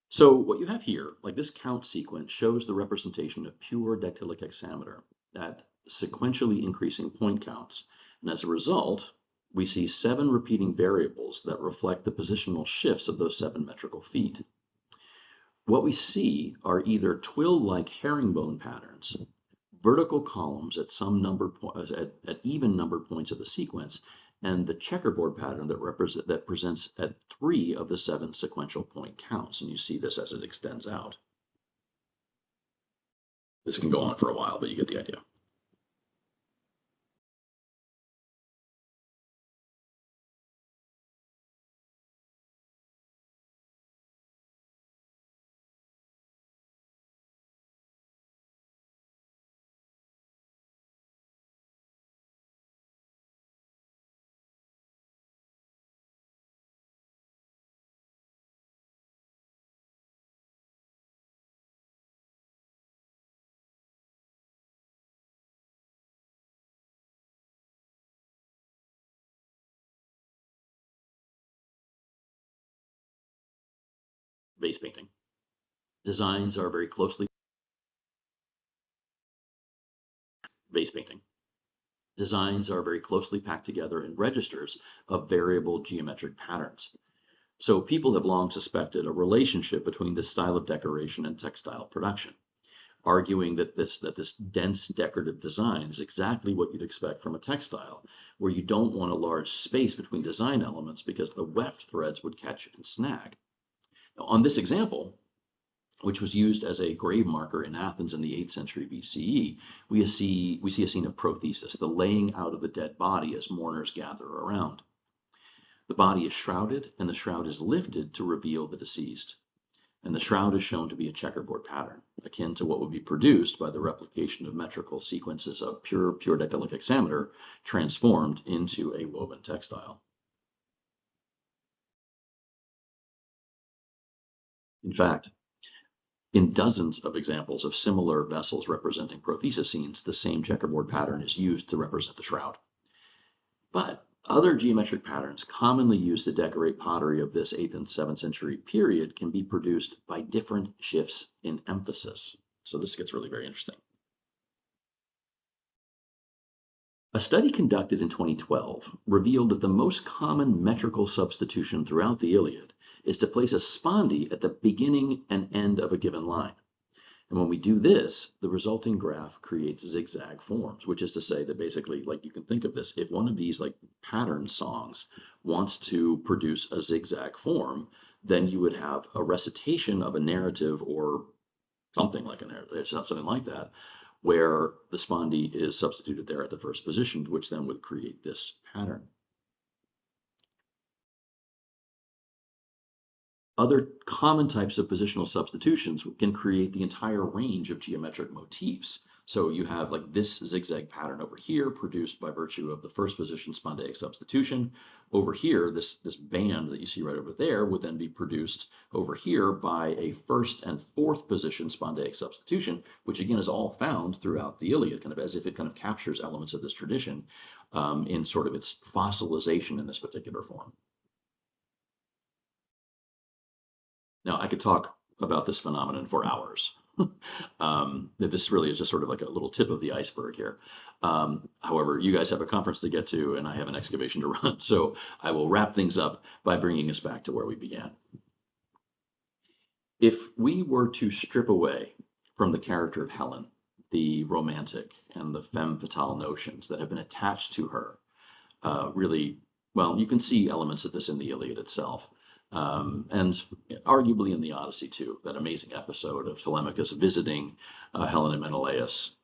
So what you have here, like this count sequence, shows the representation of pure dactylic hexameter at sequentially increasing point counts. And as a result, we see 7 repeating variables that reflect the positional shifts of those 7 metrical feet. What we see are either twill-like herringbone patterns, vertical columns at some numbered at even numbered points of the sequence, and the checkerboard pattern that presents at 3 of the 7 sequential point counts. And you see this as it extends out. This can go on for a while, but you get the idea. Vase painting. Designs are very closely packed together in registers of variable geometric patterns. So people have long suspected a relationship between this style of decoration and textile production, arguing that this dense decorative design is exactly what you'd expect from a textile, where you don't want a large space between design elements because the weft threads would catch and snag. Now, on this example, which was used as a grave marker in Athens in the 8th century BCE, we see a scene of prothesis, the laying out of the dead body as mourners gather around. The body is shrouded, and the shroud is lifted to reveal the deceased. And the shroud is shown to be a checkerboard pattern, akin to what would be produced by the replication of metrical sequences of pure decalic hexameter transformed into a woven textile. In fact, in dozens of examples of similar vessels representing prothesis scenes, the same checkerboard pattern is used to represent the shroud. But other geometric patterns commonly used to decorate pottery of this 8th and 7th century period can be produced by different shifts in emphasis. So this gets really very interesting. A study conducted in 2012 revealed that the most common metrical substitution throughout the Iliad is to place a spondy at the beginning and end of a given line. And when we do this, the resulting graph creates zigzag forms, which is to say that basically, like, you can think of this, if one of these like pattern songs wants to produce a zigzag form, then you would have a recitation of a narrative or something like a narrative, something like that, where the spondy is substituted there at the first position, which then would create this pattern. Other common types of positional substitutions can create the entire range of geometric motifs. So you have like this zigzag pattern over here produced by virtue of the first position spondaic substitution. Over here, this band that you see right over there would then be produced over here by a first and fourth position spondaic substitution, which again is all found throughout the Iliad, kind of as if it kind of captures elements of this tradition in sort of its fossilization in this particular form. Now, I could talk about this phenomenon for hours. This really is just sort of like a little tip of the iceberg here. However, you guys have a conference to get to, and I have an excavation to run, so I will wrap things up by bringing us back to where we began. If we were to strip away from the character of Helen the romantic and the femme fatale notions that have been attached to her, really, well, you can see elements of this in the Iliad itself. And arguably in the Odyssey too, that amazing episode of Telemachus visiting Helen and Menelaus.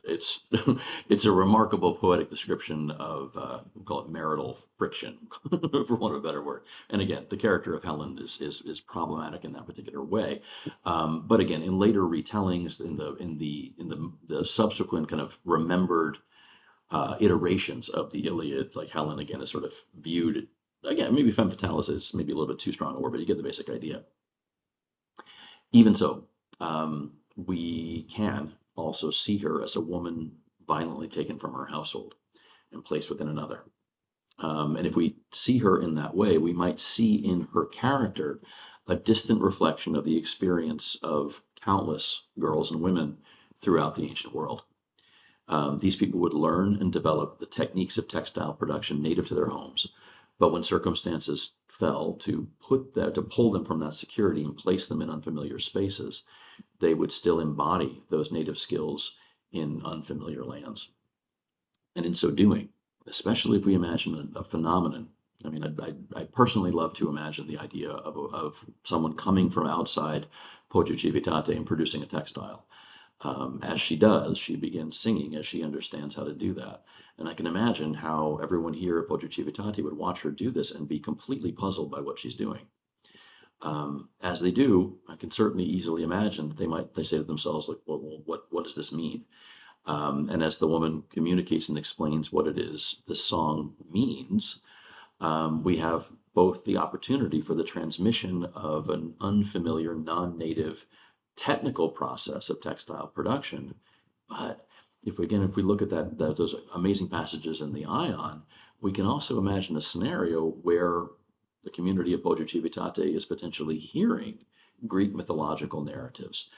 It's a remarkable poetic description of we'll call it marital friction, for want of a better word. And again, the character of Helen is problematic in that particular way. But again, in later retellings, in the subsequent kind of remembered iterations of the Iliad, like Helen again is sort of viewed. Again, maybe femme fatale is maybe a little bit too strong a word, but you get the basic idea. Even so, we can also see her as a woman violently taken from her household and placed within another. And if we see her in that way, we might see in her character a distant reflection of the experience of countless girls and women throughout the ancient world. These people would learn and develop the techniques of textile production native to their homes. But when circumstances fell to pull them from that security and place them in unfamiliar spaces, they would still embody those native skills in unfamiliar lands. And in so doing, especially if we imagine a phenomenon. I mean, I personally love to imagine the idea of someone coming from outside Poggio Civitate and producing a textile. As she does, she begins singing as she understands how to do that. And I can imagine how everyone here at Poggio Civitate would watch her do this and be completely puzzled by what she's doing. As they do, I can certainly easily imagine that they say to themselves, like, well, what does this mean? And as the woman communicates and explains what it is this song means, we have both the opportunity for the transmission of an unfamiliar, non-native technical process of textile production. But if we look at those amazing passages in the Ion, we can also imagine a scenario where the community of Poggio Civitate is potentially hearing Greek mythological narratives,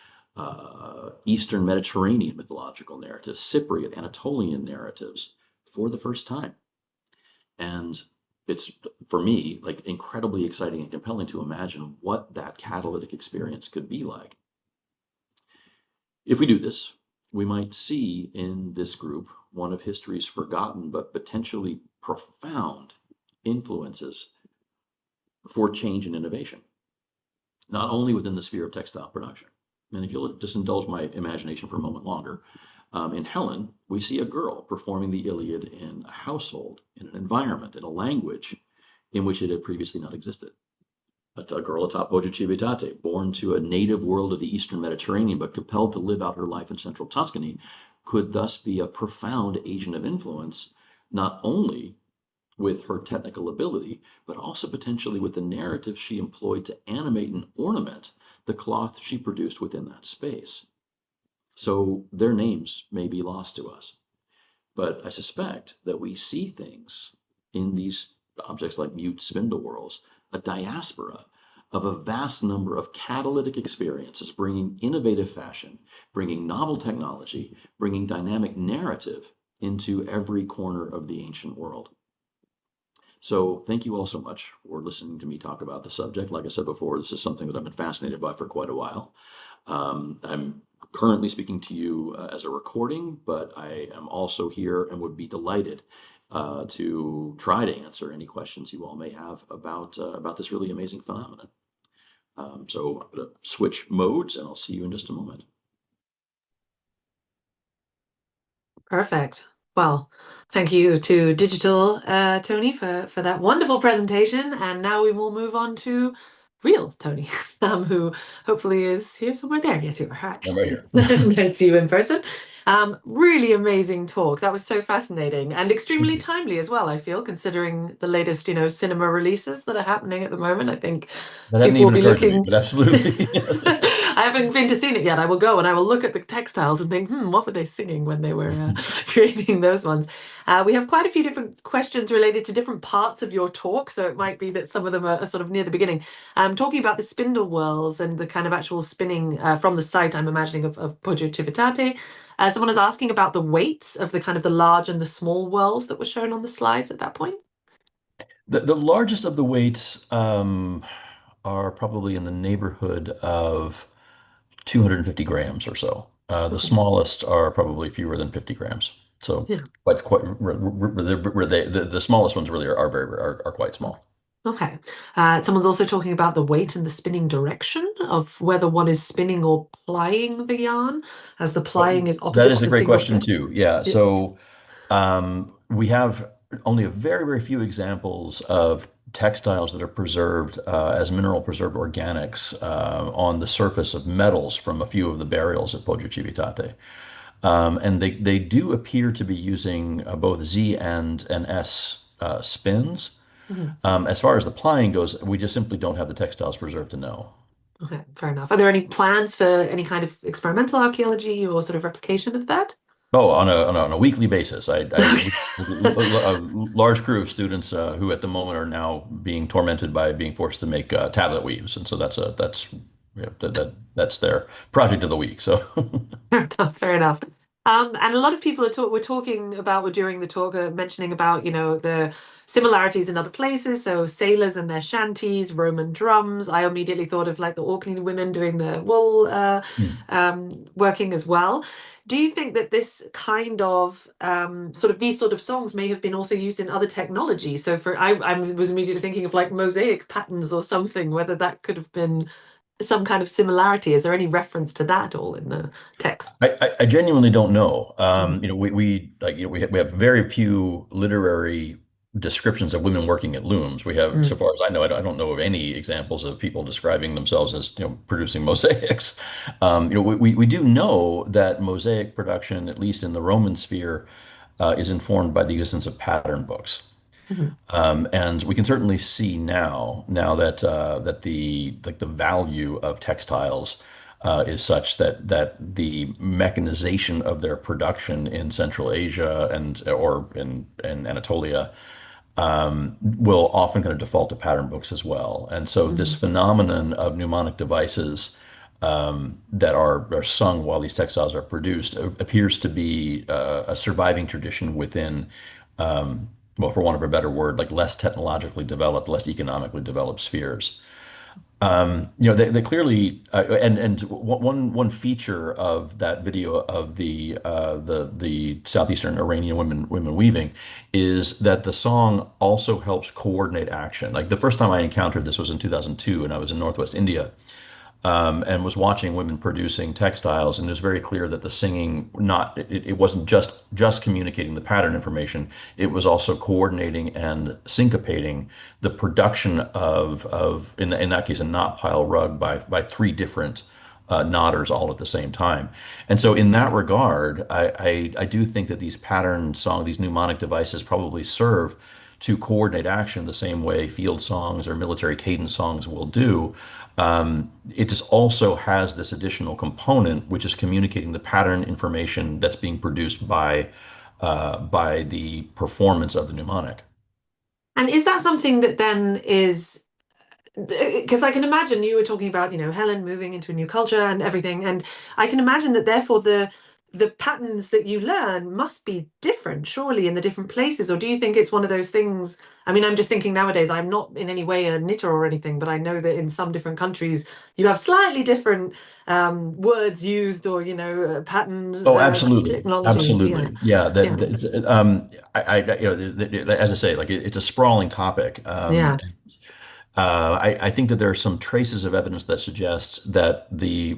Eastern Mediterranean mythological narratives, Cypriot, Anatolian narratives for the first time. And it's, for me, like incredibly exciting and compelling to imagine what that catalytic experience could be like. If we do this, we might see in this group one of history's forgotten but potentially profound influences for change and innovation, not only within the sphere of textile production. And if you'll just indulge my imagination for a moment longer, in Helen, we see a girl performing the Iliad in a household, in an environment, in a language in which it had previously not existed. A girl atop Poggio Civitate, born to a native world of the Eastern Mediterranean, but compelled to live out her life in central Tuscany, could thus be a profound agent of influence, not only with her technical ability, but also potentially with the narrative she employed to animate and ornament the cloth she produced within that space. So their names may be lost to us, but I suspect that we see things in these objects like mute spindle whorls, a diaspora of a vast number of catalytic experiences, bringing innovative fashion, bringing novel technology, bringing dynamic narrative into every corner of the ancient world. So thank you all so much for listening to me talk about the subject. Like I said before, this is something that I've been fascinated by for quite a while. I'm currently speaking to you as a recording, but I am also here and would be delighted to try to answer any questions you all may have about this really amazing phenomenon. So I'm going to switch modes, and I'll see you in just a moment. Perfect. Well, thank you to Digital, Tony, for that wonderful presentation. And now we will move on to real Tony, who hopefully is here somewhere there. Yes, you are. Hi. I'm right here. Nice to see you in person. Really amazing talk. That was so fascinating and extremely timely as well, I feel, considering the latest, cinema releases that are happening at the moment. I think That hadn't people will even be occurred to me, looking. but absolutely. I haven't been to see it yet. I will go and I will look at the textiles and think, what were they singing when they were creating those ones? We have quite a few different questions related to different parts of your talk, so it might be that some of them are sort of near the beginning. Talking about the spindle whorls and the kind of actual spinning from the site, I'm imagining, of Poggio Civitate. Someone is asking about the weights of the kind of the large and the small whorls that were shown on the slides at that point. The largest of the weights are probably in the neighborhood of 250 grams or so. The smallest are probably fewer than 50 grams. So Yeah. the smallest ones really are quite small. Okay. Someone's also talking about the weight and the spinning direction of whether one is spinning or plying the yarn, as the plying is opposite That is to a the great single question threads. too. Yeah. So we have only a very, very few examples of textiles that are preserved as mineral preserved organics on the surface of metals from a few of the burials at Poggio Civitate. And they do appear to be using both Z and S spins. As far as the plying goes, we just simply don't have the textiles preserved to know. Okay, fair enough. Are there any plans for any kind of experimental archaeology or sort of replication of that? Oh, on a weekly basis, a large crew of students who at the moment are now being tormented by being forced to make tablet weaves, and so that's their project of the week. So Fair enough. And a lot of people were talking about, during the talk, mentioning about, the similarities in other places. So sailors and their shanties, Roman drums. I immediately thought of like the Orkney women doing the wool working as well. Do you think that this kind of these sort of songs may have been also used in other technology? So I was immediately thinking of like mosaic patterns or something, whether that could have been some kind of similarity. Is there any reference to that at all in the text? I genuinely don't know. Mm. We like we have very few literary descriptions of women working at looms. We have, so Mm. far as I know, I don't know of any examples of people describing themselves as producing mosaics. We do know that mosaic production, at least in the Roman sphere, is informed by the existence of pattern books. Mhm. And we can certainly see now that that the value of textiles is such that the mechanization of their production in Central Asia or in Anatolia will often kind of default to pattern books as well. And so this Mhm. phenomenon of mnemonic devices that are sung while these textiles are produced appears to be a surviving tradition within, well, for want of a better word, like less technologically developed, less economically developed spheres. They clearly and one feature of that video of the southeastern Iranian women weaving is that the song also helps coordinate action. Like the first time I encountered this was in 2002, and I was in Northwest India, and was watching women producing textiles, and it was very clear that the singing it wasn't just communicating the pattern information, it was also coordinating and syncopating the production of in that case a knot pile rug by three different knotters all at the same time. And so in that regard, I do think that these pattern song, these mnemonic devices probably serve to coordinate action the same way field songs or military cadence songs will do. It just also has this additional component, which is communicating the pattern information that's being produced by the performance of the mnemonic. And is that something that then is, because I can imagine you were talking about, Helen moving into a new culture and everything, and I can imagine that therefore the patterns that you learn must be different, surely, in the different places. Or do you think it's one of those things? I mean, I'm just thinking nowadays, I'm not in any way a knitter or anything, but I know that in some different countries you have slightly different words used, or pattern Oh, absolutely, technologies. Yeah, absolutely, yeah. yeah, As I say, like it's a sprawling topic. yeah. I think that there are some traces of evidence that suggest that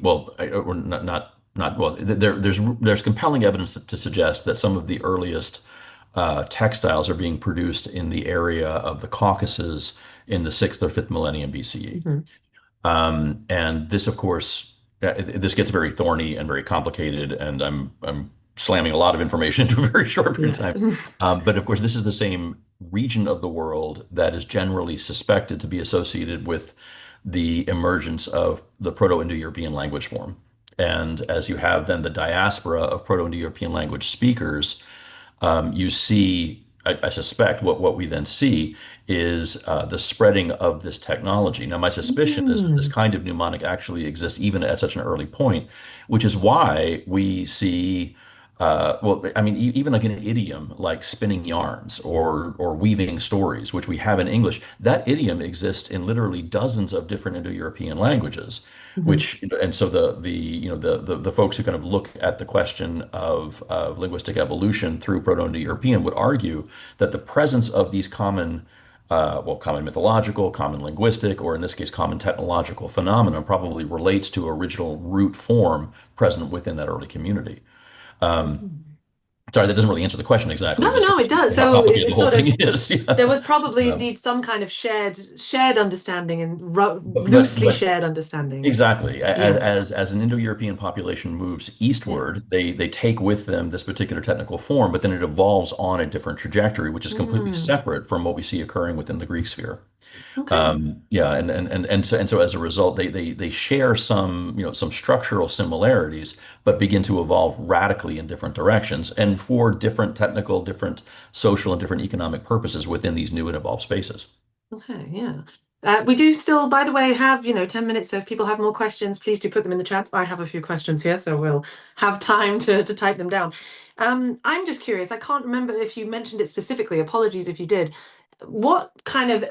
or not well, there's compelling evidence to suggest that some of the earliest textiles are being produced in the area of the Caucasus in the sixth or fifth millennium BCE. Hmm. And this, of course, this gets very thorny and very complicated, and I'm slamming a lot of information into a very short period of time. Yeah. But of course, this is the same region of the world that is generally suspected to be associated with the emergence of the Proto-Indo-European language form. And as you have then the diaspora of Proto-Indo-European language speakers, you see, I suspect what we then see is the spreading of this technology. Now, my suspicion is that this Mm. kind of mnemonic actually exists even at such an early point, which is why we see, well, I mean, even like an idiom like spinning yarns or weaving stories, which we have in English, that idiom exists in literally dozens of different Indo-European languages. Mhm. Which and so the folks who kind of look at the question of linguistic evolution through Proto-Indo-European would argue that the presence of these common mythological, common linguistic, or in this case, common technological phenomena probably relates to original root form present within that early community. Um, Mm. Sorry, that doesn't really answer the question exactly. No, It just no, it does. how So complicated the it's whole sort of, thing is. there Yeah. was probably Um, indeed some kind of shared understanding, and but loosely but shared understanding. Exactly. Yeah. As an Indo-European population moves Yeah. eastward, they take with them this particular technical form, but then it evolves on a different trajectory, which is completely Mm. separate from what we see occurring within the Greek sphere. Okay. Yeah, and so as a result, they share some structural similarities, but begin to evolve radically in different directions, and for different different social, and different economic purposes within these new and evolved spaces. Okay. Yeah. We do still, by the way, have 10 minutes. So if people have more questions, please do put them in the chat. I have a few questions here, so we'll have time to type them down. I'm just curious. I can't remember if you mentioned it specifically. Apologies if you did. What kind of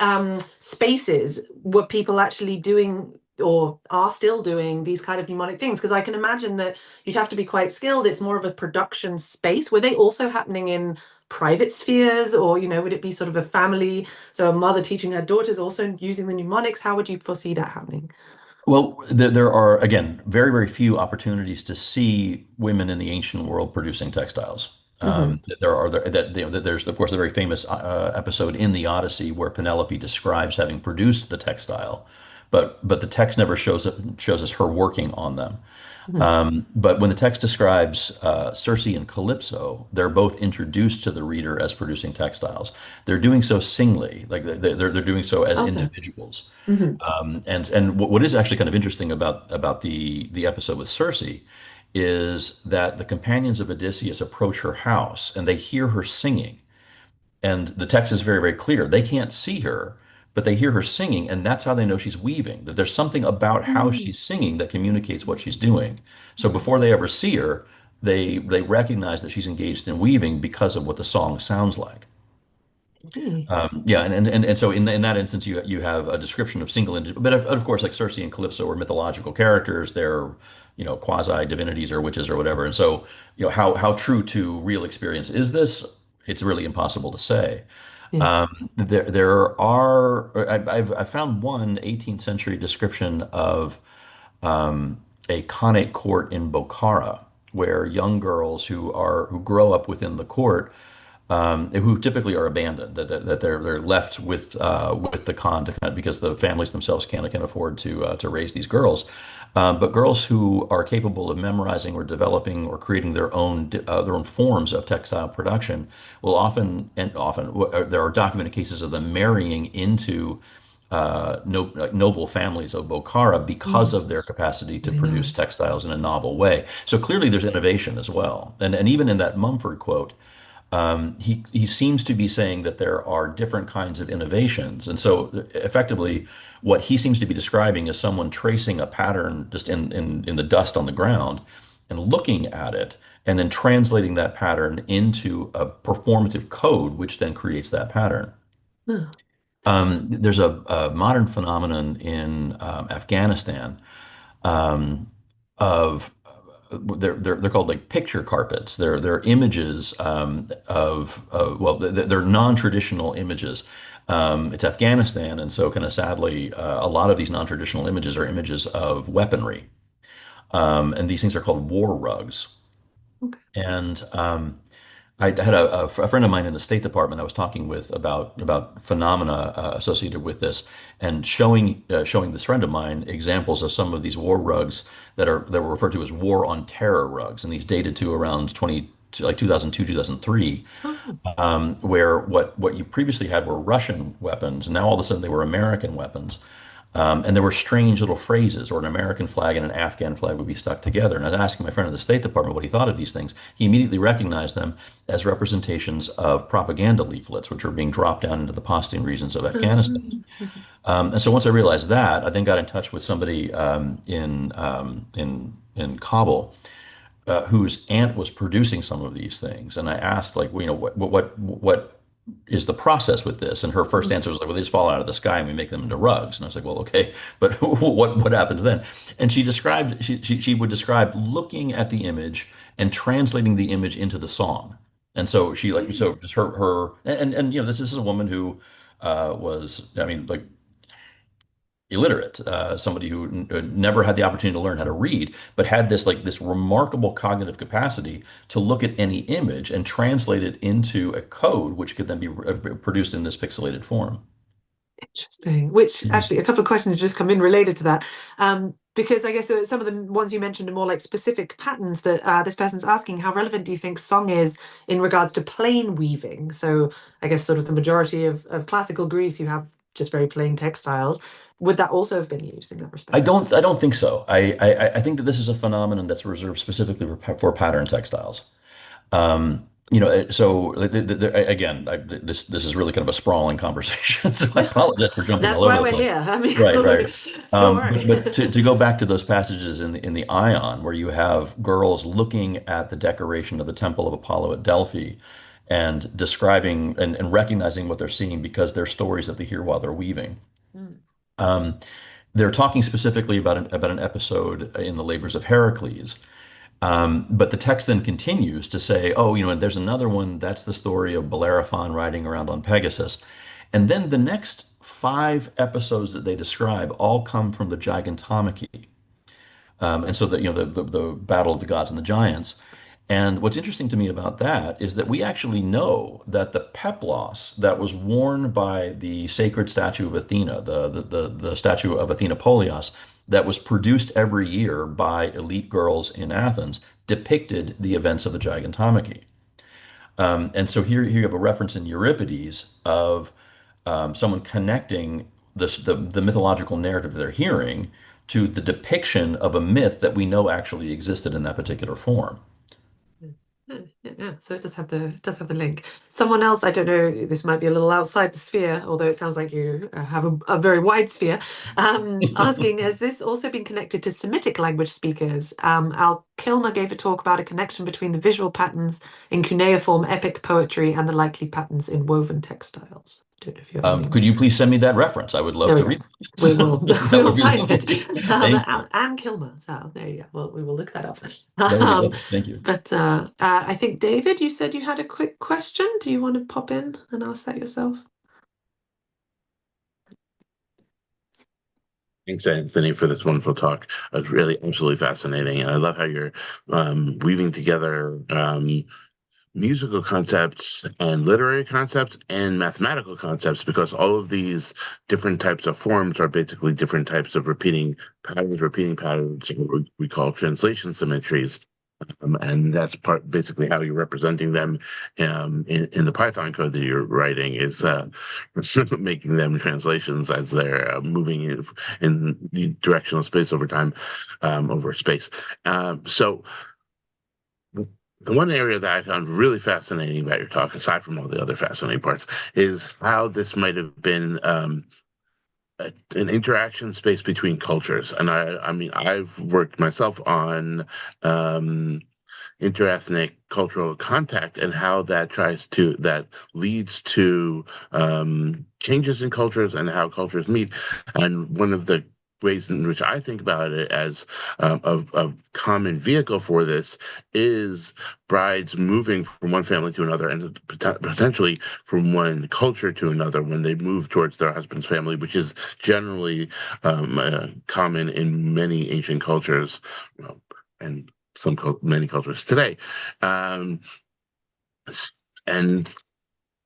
spaces were people actually doing or are still doing these kind of mnemonic things? Because I can imagine that you'd have to be quite skilled. It's more of a production space. Were they also happening in private spheres, or would it be sort of a family, so a mother teaching her daughters also using the mnemonics? How would you foresee that happening? Well, there are, again, very, very few opportunities to see women in the ancient world producing textiles. There's, of course, the very famous episode in the Odyssey where Penelope describes having produced the textile, but the text never shows us her working on them. But when the text describes Circe and Calypso, they're both introduced to the reader as producing textiles. They're doing so singly, like they're doing so as Okay. individuals. Hmm. And what is actually kind of interesting about the episode with Circe is that the companions of Odysseus approach her house and they hear her singing. And the text is very, very clear. They can't see her, but they hear her singing, and that's how they know she's weaving. That there's something about how she's singing that communicates what she's doing. So before they ever see her, they recognize that she's engaged in weaving because of what the song sounds like. Yeah, and so in that instance, you have a description of but of course, like Circe and Calypso are mythological characters. They're quasi divinities or witches or whatever. And so how true to real experience is this? It's really impossible to say. Yeah. There are I've found one 18th century description of a Khanate court in Bokhara, where young girls who grow up within the court, who typically are abandoned, that they're left with the Khan to because the families themselves can't afford to raise these girls. But girls who are capable of memorizing or developing or creating their own forms of textile production will often there are documented cases of them marrying into noble families of Bokhara because of their capacity to produce textiles in a novel way. So clearly there's innovation as well. And even in that Mumford quote, he seems to be saying that there are different kinds of innovations. And so effectively, what he seems to be describing is someone tracing a pattern just in the dust on the ground and looking at it and then translating that pattern into a performative code, which then creates that pattern. Oh. There's a modern phenomenon in Afghanistan of they're called like picture carpets. They're images they're non-traditional images. It's Afghanistan, and so kind of sadly, a lot of these non-traditional images are images of weaponry, and these things are called war rugs. Okay. And I had a friend of mine in the State Department I was talking with about phenomena associated with this, and showing this friend of mine examples of some of these war rugs that were referred to as war on terror rugs, and these dated to around 2002, 2003, where what you previously had were Russian weapons, and now all of a sudden they were American weapons. And there were strange little phrases, or an American flag and an Afghan flag would be stuck together. And I was asking my friend in the State Department what he thought of these things. He immediately recognized them as representations of propaganda leaflets, which were being dropped down into the Pashtun regions of Afghanistan. And so once I realized that, I then got in touch with somebody in Kabul, whose aunt was producing some of these things. And I asked, like, what is the process with this? And her first answer was like, well, they just fall out of the sky and we make them into rugs. And I was like, well, okay, but what happens then? And she would describe looking at the image and translating the image into the song. And so so just her and this is a woman who was, I mean, like, illiterate, somebody who never had the opportunity to learn how to read, but had this remarkable cognitive capacity to look at any image and translate it into a code, which could then be produced in this pixelated form. Interesting. Which actually, a couple of questions just come in related to that. Because I guess some of the ones you mentioned are more like specific patterns, but this person's asking, how relevant do you think song is in regards to plain weaving? So I guess sort of the majority of classical Greece, you have just very plain textiles. Would that also have been used in that respect? I don't think so. I think that this is a phenomenon that's reserved specifically for pattern textiles. So again, this is really kind of a sprawling conversation, so I apologize for jumping That's all over why the we're place. here. I mean, Right, right. don't But, worry. but to go back to those passages in the Ion, where you have girls looking at the decoration of the Temple of Apollo at Delphi, and describing and recognizing what they're seeing because they're stories that they hear while they're weaving. Mm. Um, they're talking specifically about an episode in the Labors of Heracles. But the text then continues to say, oh, and there's another one, that's the story of Bellerophon riding around on Pegasus. And then the next 5 episodes that they describe all come from the Gigantomachy. And so that, the battle of the gods and the giants. And what's interesting to me about that is that we actually know that the peplos that was worn by the sacred statue of Athena, the statue of Athena Polios, that was produced every year by elite girls in Athens, depicted the events of the Gigantomachy. And so here you have a reference in Euripides of someone connecting the mythological narrative they're hearing to the depiction of a myth that we know actually existed in that particular form. Yeah, so it does have the link. Someone else, I don't know, this might be a little outside the sphere, although it sounds like you have a very wide sphere. Asking, has this also been connected to Semitic language speakers? Al Kilmer gave a talk about a connection between the visual patterns in cuneiform epic poetry and the likely patterns in woven textiles. Don't know if you have any. Could you please send me that reference? I would love to read it. We will. That We will would be find it. lovely. Thank you. Anne Kilmer. So there you go. Well, we will look that up. That would be lovely. Thank you. But I think, David, you said you had a quick question. Do you want to pop in and ask that yourself? Thanks, Anthony, for this wonderful talk. It was really absolutely fascinating. And I love how you're weaving together musical concepts and literary concepts and mathematical concepts, because all of these different types of forms are basically different types of repeating patterns, what we call translation symmetries. And that's basically how you're representing them in the Python code that you're writing, is making them translations as they're moving in directional space over time, over space. So the one area that I found really fascinating about your talk, aside from all the other fascinating parts, is how this might have been an interaction space between cultures. And I mean, I've worked myself on interethnic cultural contact and how that leads to changes in cultures and how cultures meet. And one of the ways in which I think about it as of common vehicle for this is brides moving from one family to another, and potentially from one culture to another when they move towards their husband's family, which is generally common in many ancient cultures, and many cultures today.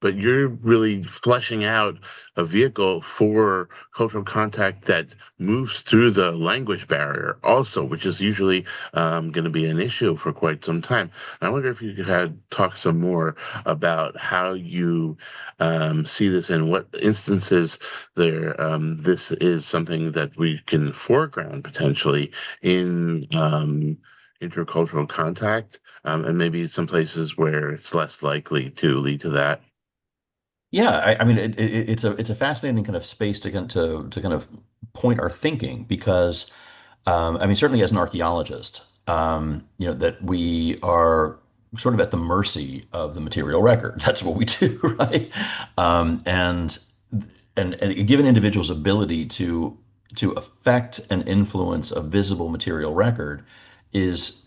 But you're really fleshing out a vehicle for cultural contact that moves through the language barrier also, which is usually going to be an issue for quite some time. And I wonder if you could talk some more about how you see this and what instances this is something that we can foreground potentially in intercultural contact, and maybe some places where it's less likely to lead to that. Yeah, I mean, it's a fascinating kind of space to kind of point our thinking, because I mean, certainly as an archaeologist, that we are sort of at the mercy of the material record. That's what we do, right? And give an individual's ability to affect and influence a visible material record is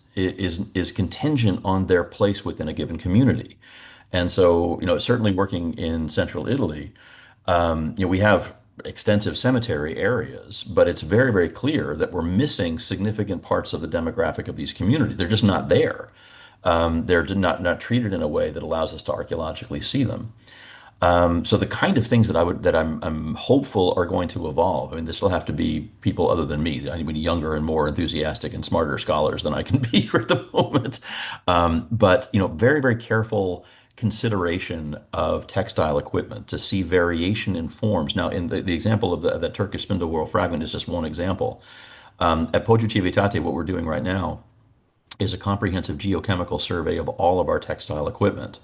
contingent on their place within a given community. And so, certainly working in central Italy, we have extensive cemetery areas, but it's very, very clear that we're missing significant parts of the demographic of these communities. They're just not there. They're not treated in a way that allows us to archaeologically see them. So the kind of things I'm hopeful are going to evolve. I mean, this will have to be people other than me. I mean, younger and more enthusiastic and smarter scholars than I can be at the moment. But very, very careful consideration of textile equipment to see variation in forms. Now, in the example of the Turkish spindle whorl fragment is just one example. At Poggio Civitate, what we're doing right now is a comprehensive geochemical survey of all of our textile equipment.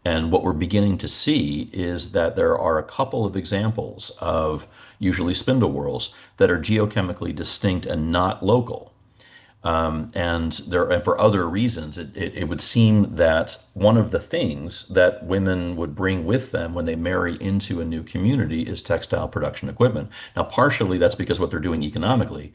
And what we're beginning to see is that there are a couple of examples of usually spindle whorls that are geochemically distinct and not local. And for other reasons, it would seem that one of the things that women would bring with them when they marry into a new community is textile production equipment. Now, partially that's because what they're doing economically,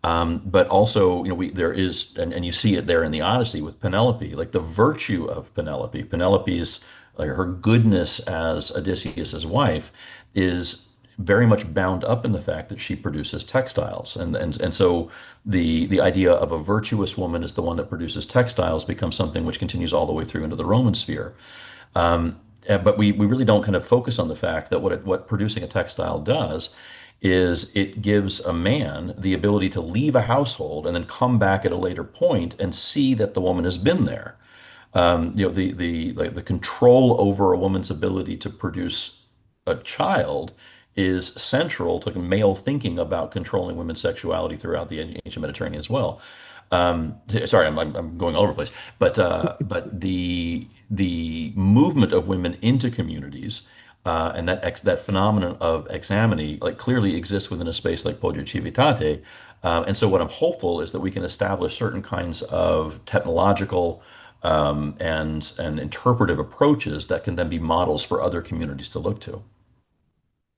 but also, there is, and you see it there in the Odyssey with Penelope, like the virtue of Penelope. Penelope's, like her goodness as Odysseus's wife is very much bound up in the fact that she produces textiles. And so the idea of a virtuous woman is the one that produces textiles becomes something which continues all the way through into the Roman sphere. But we really don't kind of focus on the fact that what producing a textile does is it gives a man the ability to leave a household and then come back at a later point and see that the woman has been there. The control over a woman's ability to produce a child is central to male thinking about controlling women's sexuality throughout the ancient Mediterranean as well. Sorry, I'm going all over the place, but the movement of women into communities and that phenomenon of examine like clearly exists within a space like Poggio Civitate. And so what I'm hopeful is that we can establish certain kinds of technological and interpretive approaches that can then be models for other communities to look to.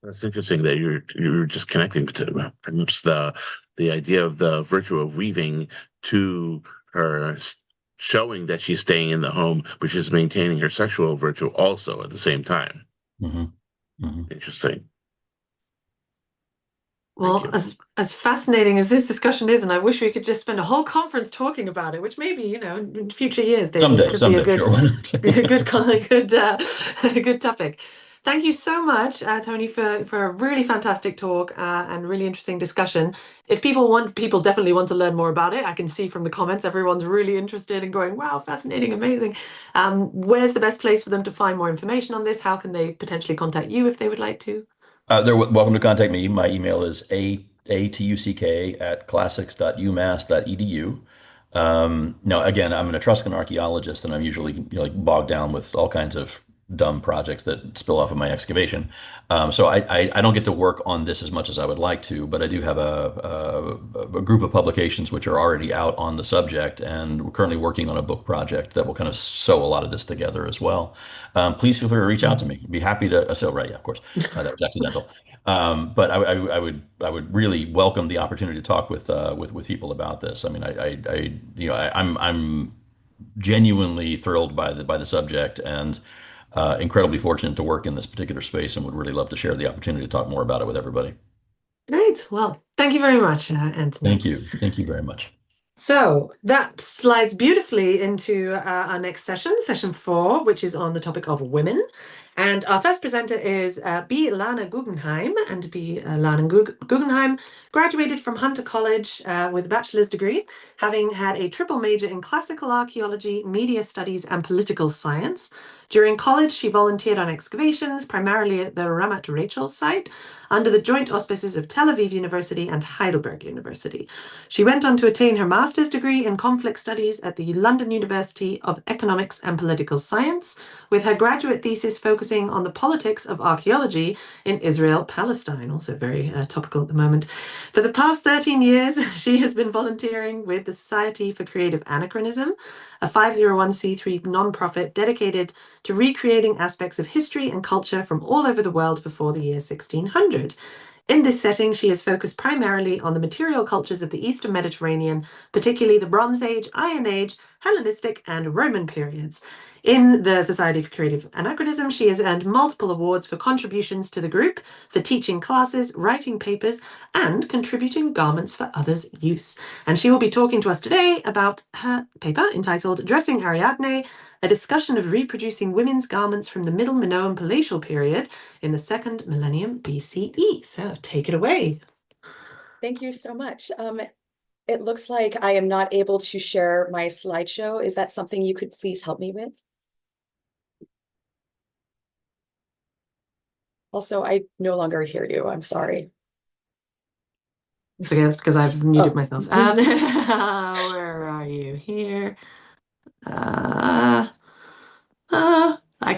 That's interesting that you're just connecting to perhaps the idea of the virtue of weaving to her showing that she's staying in the home, but she's maintaining her sexual virtue also at the same time. Mm-hmm. Mm-hmm. Interesting. Well, as fascinating as this discussion is, and I wish we could just spend a whole conference talking about it, which maybe, in future years, David, Someday, could be a good, sure, why not? good topic. Thank you so much, Tony, for a really fantastic talk and really interesting discussion. If people definitely want to learn more about it. I can see from the comments, everyone's really interested and going, wow, fascinating, amazing. Where's the best place for them to find more information on this? How can they potentially contact you if they would like to? They're welcome to contact me. My email is atuck@classics.umass.edu. Now, again, I'm an Etruscan archaeologist, and I'm usually bogged down with all kinds of dumb projects that spill off of my excavation. So I don't get to work on this as much as I would like to, but I do have a group of publications which are already out on the subject, and we're currently working on a book project that will kind of sew a lot of this together as well. Please feel free to reach out to me. I'd be happy to. Right, yeah, of course, that was accidental. But I would really welcome the opportunity to talk with people about this. I mean, I'm genuinely thrilled by the subject and incredibly fortunate to work in this particular space, and would really love to share the opportunity to talk more about it with everybody. Great. Well, thank you very much, Anthony. Thank you. Thank you very much. So that slides beautifully into our next session 4, which is on the topic of women. And our first presenter is B. Lana Guggenheim. And B. Lana Guggenheim graduated from Hunter College with a bachelor's degree, having had a triple major in classical archaeology, media studies, and political science. During college, she volunteered on excavations, primarily at the Ramat Rachel site, under the joint auspices of Tel Aviv University and Heidelberg University. She went on to attain her master's degree in conflict studies at the London University of Economics and Political Science, with her graduate thesis focusing on the politics of archaeology in Israel-Palestine, also very topical at the moment. For the past 13 years, she has been volunteering with the Society for Creative Anachronism, a 501c3 nonprofit dedicated to recreating aspects of history and culture from all over the world before the year 1600. In this setting, she has focused primarily on the material cultures of the Eastern Mediterranean, particularly the Bronze Age, Iron Age, Hellenistic, and Roman periods. In the Society for Creative Anachronism, she has earned multiple awards for contributions to the group, for teaching classes, writing papers, and contributing garments for others' use. And she will be talking to us today about her paper entitled Dressing Ariadne, a discussion of reproducing women's garments from the Middle Minoan Palatial period in the 2nd millennium BCE. So take it away. Thank you so much. It looks like I am not able to share my slideshow. Is that something you could please help me with? Also, I no longer hear you. I'm sorry. It's okay, that's because I've muted Oh. myself. Where are you? Here. I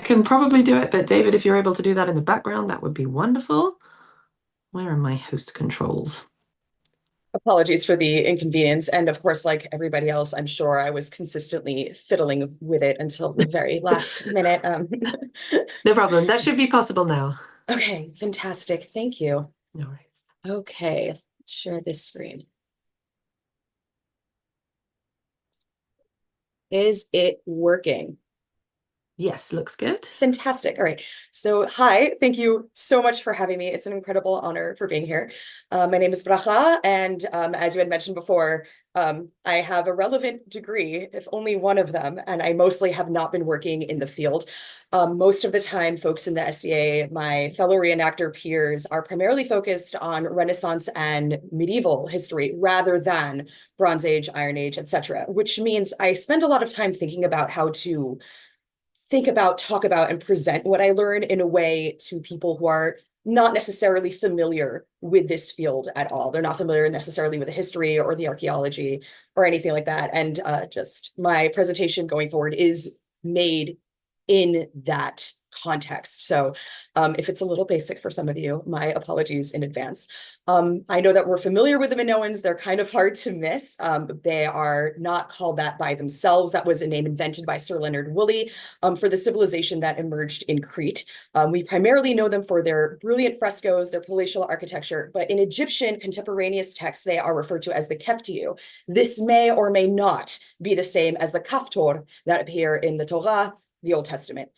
can probably do it, but David, if you're able to do that in the background, that would be wonderful. Where are my host controls? Apologies for the inconvenience. And of course, like everybody else, I'm sure I was consistently fiddling with it until the very last minute. No problem. That should be possible now. Okay, fantastic. Thank you. No worries. Okay, let's share this screen. Is it working? Yes, looks good. Fantastic. All right. So, hi, thank you so much for having me. It's an incredible honor for being here. My name is Bracha, and as you had mentioned before, I have a relevant degree, if only one of them, and I mostly have not been working in the field. Most of the time, folks in the SCA, my fellow reenactor peers, are primarily focused on Renaissance and medieval history rather than Bronze Age, Iron Age, etc., which means I spend a lot of time thinking about how to think about, talk about, and present what I learn in a way to people who are not necessarily familiar with this field at all. They're not familiar necessarily with the history or the archaeology or anything like that. And just my presentation going forward is made in that context. So if it's a little basic for some of you, my apologies in advance. I know that we're familiar with the Minoans. They're kind of hard to miss. They are not called that by themselves. That was a name invented by Sir Leonard Woolley for the civilization that emerged in Crete. We primarily know them for their brilliant frescoes, their palatial architecture, but in Egyptian contemporaneous texts, they are referred to as the Keftiu. This may or may not be the same as the Kaftor that appear in the Torah, the Old Testament.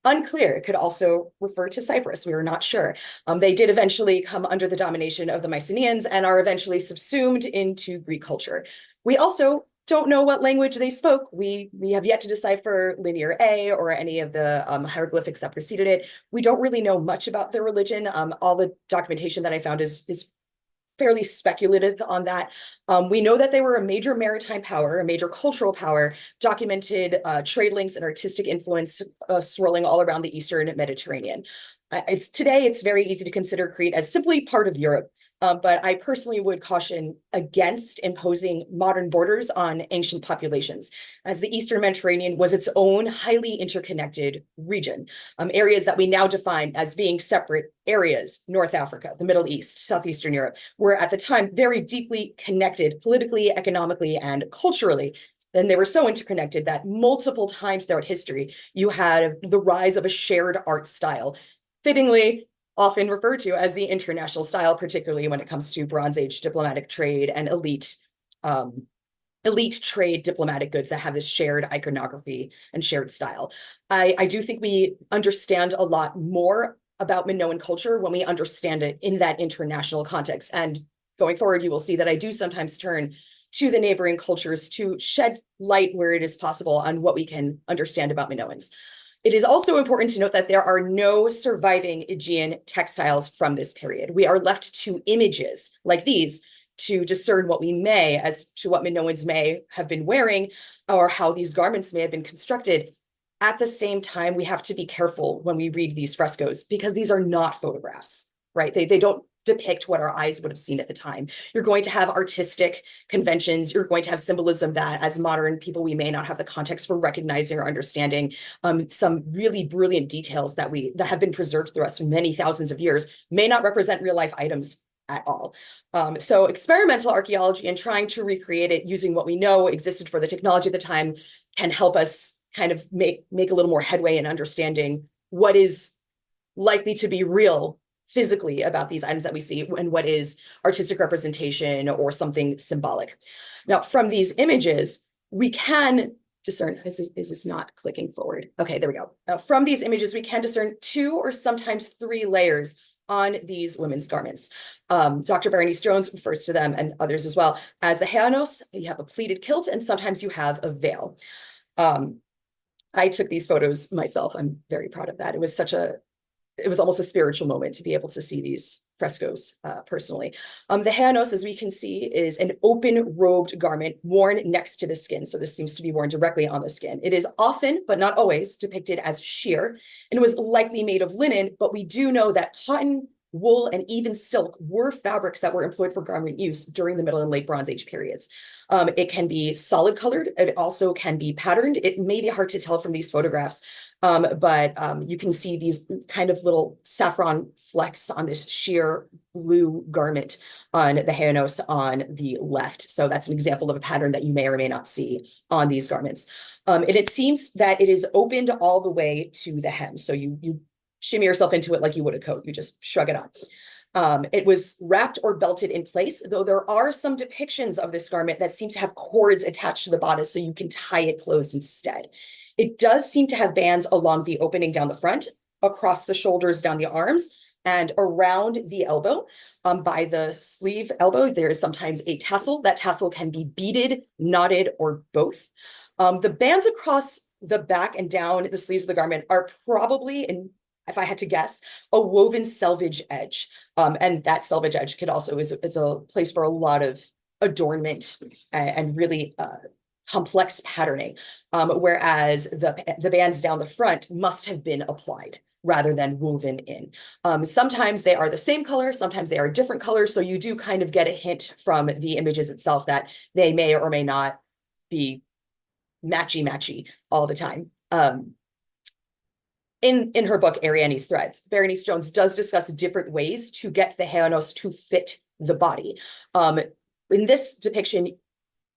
Unclear. It could also refer to Cyprus. We were not sure. They did eventually come under the domination of the Mycenaeans and are eventually subsumed into Greek culture. We also don't know what language they spoke. We have yet to decipher Linear A or any of the hieroglyphics that preceded it. We don't really know much about their religion. All the documentation that I found is fairly speculative on that. We know that they were a major maritime power, a major cultural power, documented trade links and artistic influence swirling all around the Eastern Mediterranean. Today, it's very easy to consider Crete as simply part of Europe. But I personally would caution against imposing modern borders on ancient populations, as the Eastern Mediterranean was its own highly interconnected region. Areas that we now define as being separate areas, North Africa, the Middle East, Southeastern Europe, were at the time very deeply connected politically, economically, and culturally. And they were so interconnected that multiple times throughout history, you had the rise of a shared art style. Fittingly, often referred to as the international style, particularly when it comes to Bronze Age diplomatic trade and elite trade diplomatic goods that have this shared iconography and shared style. I do think we understand a lot more about Minoan culture when we understand it in that international context. And going forward, you will see that I do sometimes turn to the neighboring cultures to shed light where it is possible on what we can understand about Minoans. It is also important to note that there are no surviving Aegean textiles from this period. We are left to images like these to discern what we may as to what Minoans may have been wearing or how these garments may have been constructed. At the same time, we have to be careful when we read these frescoes because these are not photographs, right? They don't depict what our eyes would have seen at the time. You're going to have artistic conventions. You're going to have symbolism that as modern people, we may not have the context for recognizing or understanding. Some really brilliant details that have been preserved through us for many thousands of years may not represent real life items at all. So experimental archaeology and trying to recreate it using what we know existed for the technology at the time can help us kind of make a little more headway in understanding what is likely to be real physically about these items that we see and what is artistic representation or something symbolic. Now, from these images, we can discern, is this not clicking forward? Okay, there we go. From these images, we can discern 2 or sometimes 3 layers on these women's garments. Dr. Berenice Jones refers to them and others as well as the heanos. You have a pleated kilt and sometimes you have a veil. I took these photos myself. I'm very proud of that. It was almost a spiritual moment to be able to see these frescoes personally. The heanos, as we can see, is an open robed garment worn next to the skin. So this seems to be worn directly on the skin. It is often, but not always, depicted as sheer, and it was likely made of linen, but we do know that cotton wool, and even silk were fabrics that were employed for garment use during the Middle and Late Bronze Age periods. It can be solid colored. It also can be patterned. It may be hard to tell from these photographs, but you can see these kind of little saffron flecks on this sheer blue garment on the Haenos on the left. So that's an example of a pattern that you may or may not see on these garments. And it seems that it is opened all the way to the hem. So you shimmy yourself into it like you would a coat. You just shrug it on. It was wrapped or belted in place, though there are some depictions of this garment that seem to have cords attached to the bodice so you can tie it closed instead. It does seem to have bands along the opening down the front, across the shoulders, down the arms, and around the elbow. By the sleeve elbow, there is sometimes a tassel. That tassel can be beaded, knotted, or both. The bands across the back and down the sleeves of the garment are probably, if I had to guess, a woven selvage edge. And that selvage edge could also is a place for a lot of adornment and really complex patterning, whereas the bands down the front must have been applied rather than woven in. Sometimes they are the same color, sometimes they are different colors, so you do kind of get a hint from the images itself that they may or may not be matchy all the time. In her book, Ariadne's Threads, Berenice Jones does discuss different ways to get the Haenos to fit the body. In this depiction,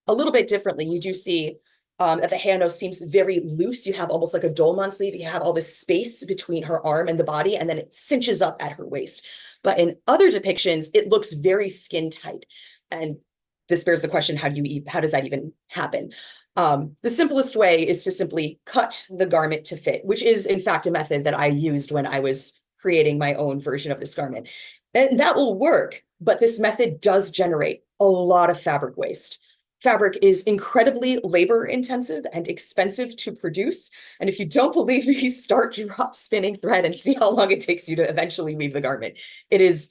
a little bit differently, you do see that the Haenos seems very loose. You have almost like a dolman sleeve. You have all this space between her arm and the body, and then it cinches up at her waist. But in other depictions, it looks very skin tight. And this bears the question, how does that even happen? The simplest way is to simply cut the garment to fit, which is in fact a method that I used when I was creating my own version of this garment. And that will work, but this method does generate a lot of fabric waste. Fabric is incredibly labor intensive and expensive to produce. And if you don't believe me, start drop spinning thread and see how long it takes you to eventually weave the garment. It is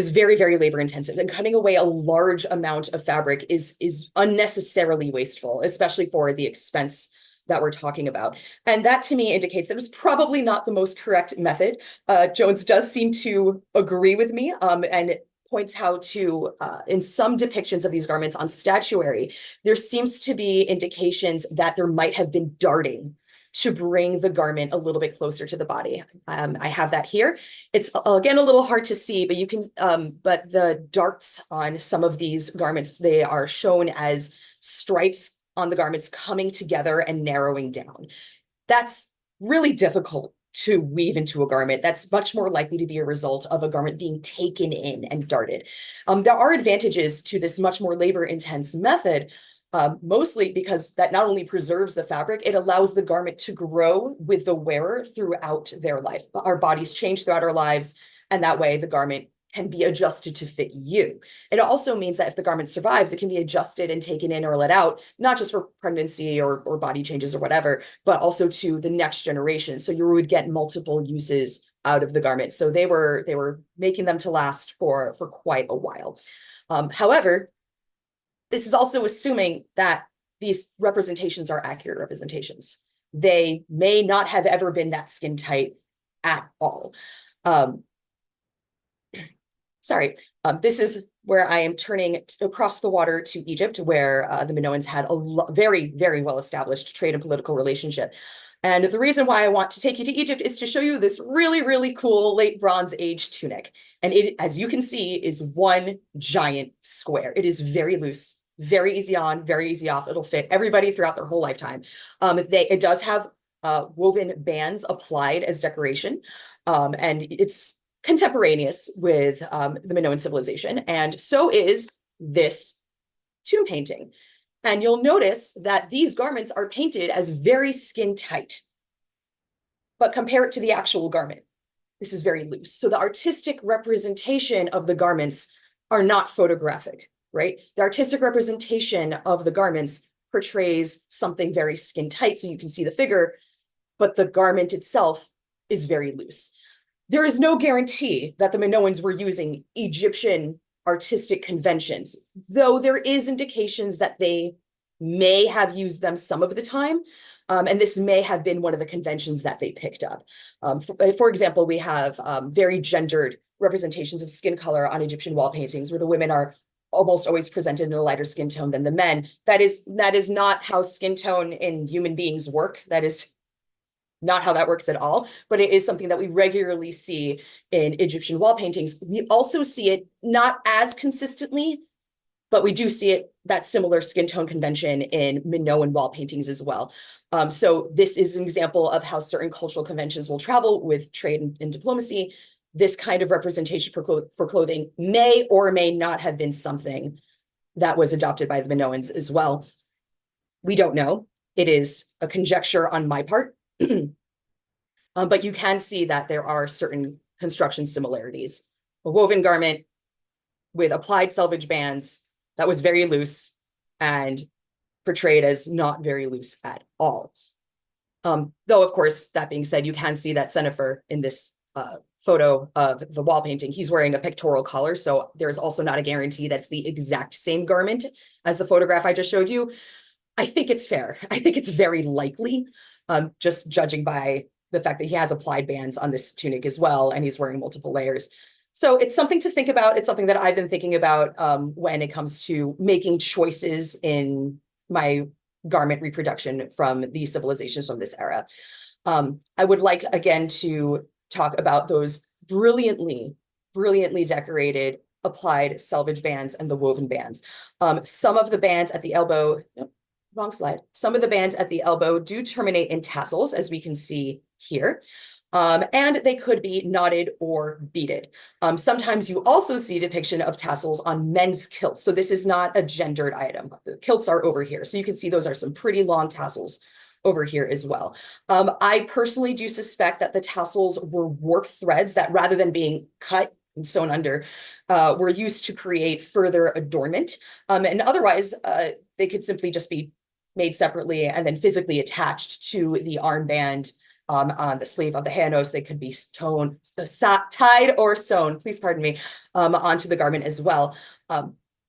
very, very labor intensive, and cutting away a large amount of fabric is unnecessarily wasteful, especially for the expense that we're talking about. And that to me indicates that it was probably not the most correct method. Jones does seem to agree with me and points how to, in some depictions of these garments on statuary, there seems to be indications that there might have been darting to bring the garment a little bit closer to the body. I have that here. It's again a little hard to see, but you can, but the darts on some of these garments, they are shown as stripes on the garments coming together and narrowing down. That's really difficult to weave into a garment. That's much more likely to be a result of a garment being taken in and darted. There are advantages to this much more labor intense method, mostly because that not only preserves the fabric, it allows the garment to grow with the wearer throughout their life. Our bodies change throughout our lives, and that way the garment can be adjusted to fit you. It also means that if the garment survives, it can be adjusted and taken in or let out, not just for pregnancy or body changes or whatever, but also to the next generation. So you would get multiple uses out of the garment. So they were making them to last for quite a while. However, this is also assuming that these representations are accurate representations. They may not have ever been that skin tight at all. This is where I am turning across the water to Egypt, where the Minoans had a very, very well-established trade and political relationship. And the reason why I want to take you to Egypt is to show you this really, really cool late Bronze Age tunic. And it, as you can see, is one giant square. It is very loose, very easy on, very easy off. It'll fit everybody throughout their whole lifetime. It does have woven bands applied as decoration, and it's contemporaneous with the Minoan civilization, and so is this tomb painting. And you'll notice that these garments are painted as very skin tight, but compare it to the actual garment. This is very loose. So the artistic representation of the garments are not photographic, right? The artistic representation of the garments portrays something very skin tight, so you can see the figure, but the garment itself is very loose. There is no guarantee that the Minoans were using Egyptian artistic conventions, though there is indications that they may have used them some of the time, and this may have been one of the conventions that they picked up. For example, we have very gendered representations of skin color on Egyptian wall paintings, where the women are almost always presented in a lighter skin tone than the men. That is not how skin tone in human beings work. That is not how that works at all, but it is something that we regularly see in Egyptian wall paintings. We also see it not as consistently, but we do see it, that similar skin tone convention in Minoan wall paintings as well. So this is an example of how certain cultural conventions will travel with trade and diplomacy. This kind of representation for clothing may or may not have been something that was adopted by the Minoans as well. We don't know. It is a conjecture on my part. But you can see that there are certain construction similarities. A woven garment with applied selvage bands that was very loose and portrayed as not very loose at all. Though, of course, that being said, you can see that Senefer in this photo of the wall painting, he's wearing a pectoral collar. So there's also not a guarantee that's the exact same garment as the photograph I just showed you. I think it's fair. I think it's very likely, just judging by the fact that he has applied bands on this tunic as well, and he's wearing multiple layers. So it's something to think about. It's something that I've been thinking about when it comes to making choices in my garment reproduction from these civilizations from this era. I would like, again, to talk about those brilliantly decorated applied selvage bands and the woven bands. Some of the bands at the elbow, wrong slide. Some of the bands at the elbow do terminate in tassels, as we can see here. And they could be knotted or beaded. Sometimes you also see depiction of tassels on men's kilts. So this is not a gendered item. The kilts are over here. So you can see those are some pretty long tassels over here as well. I personally do suspect that the tassels were warp threads that, rather than being cut and sewn under, were used to create further adornment. And otherwise, they could simply just be made separately and then physically attached to the armband on the sleeve of the hanos. They could be tied or sewn, please pardon me, onto the garment as well.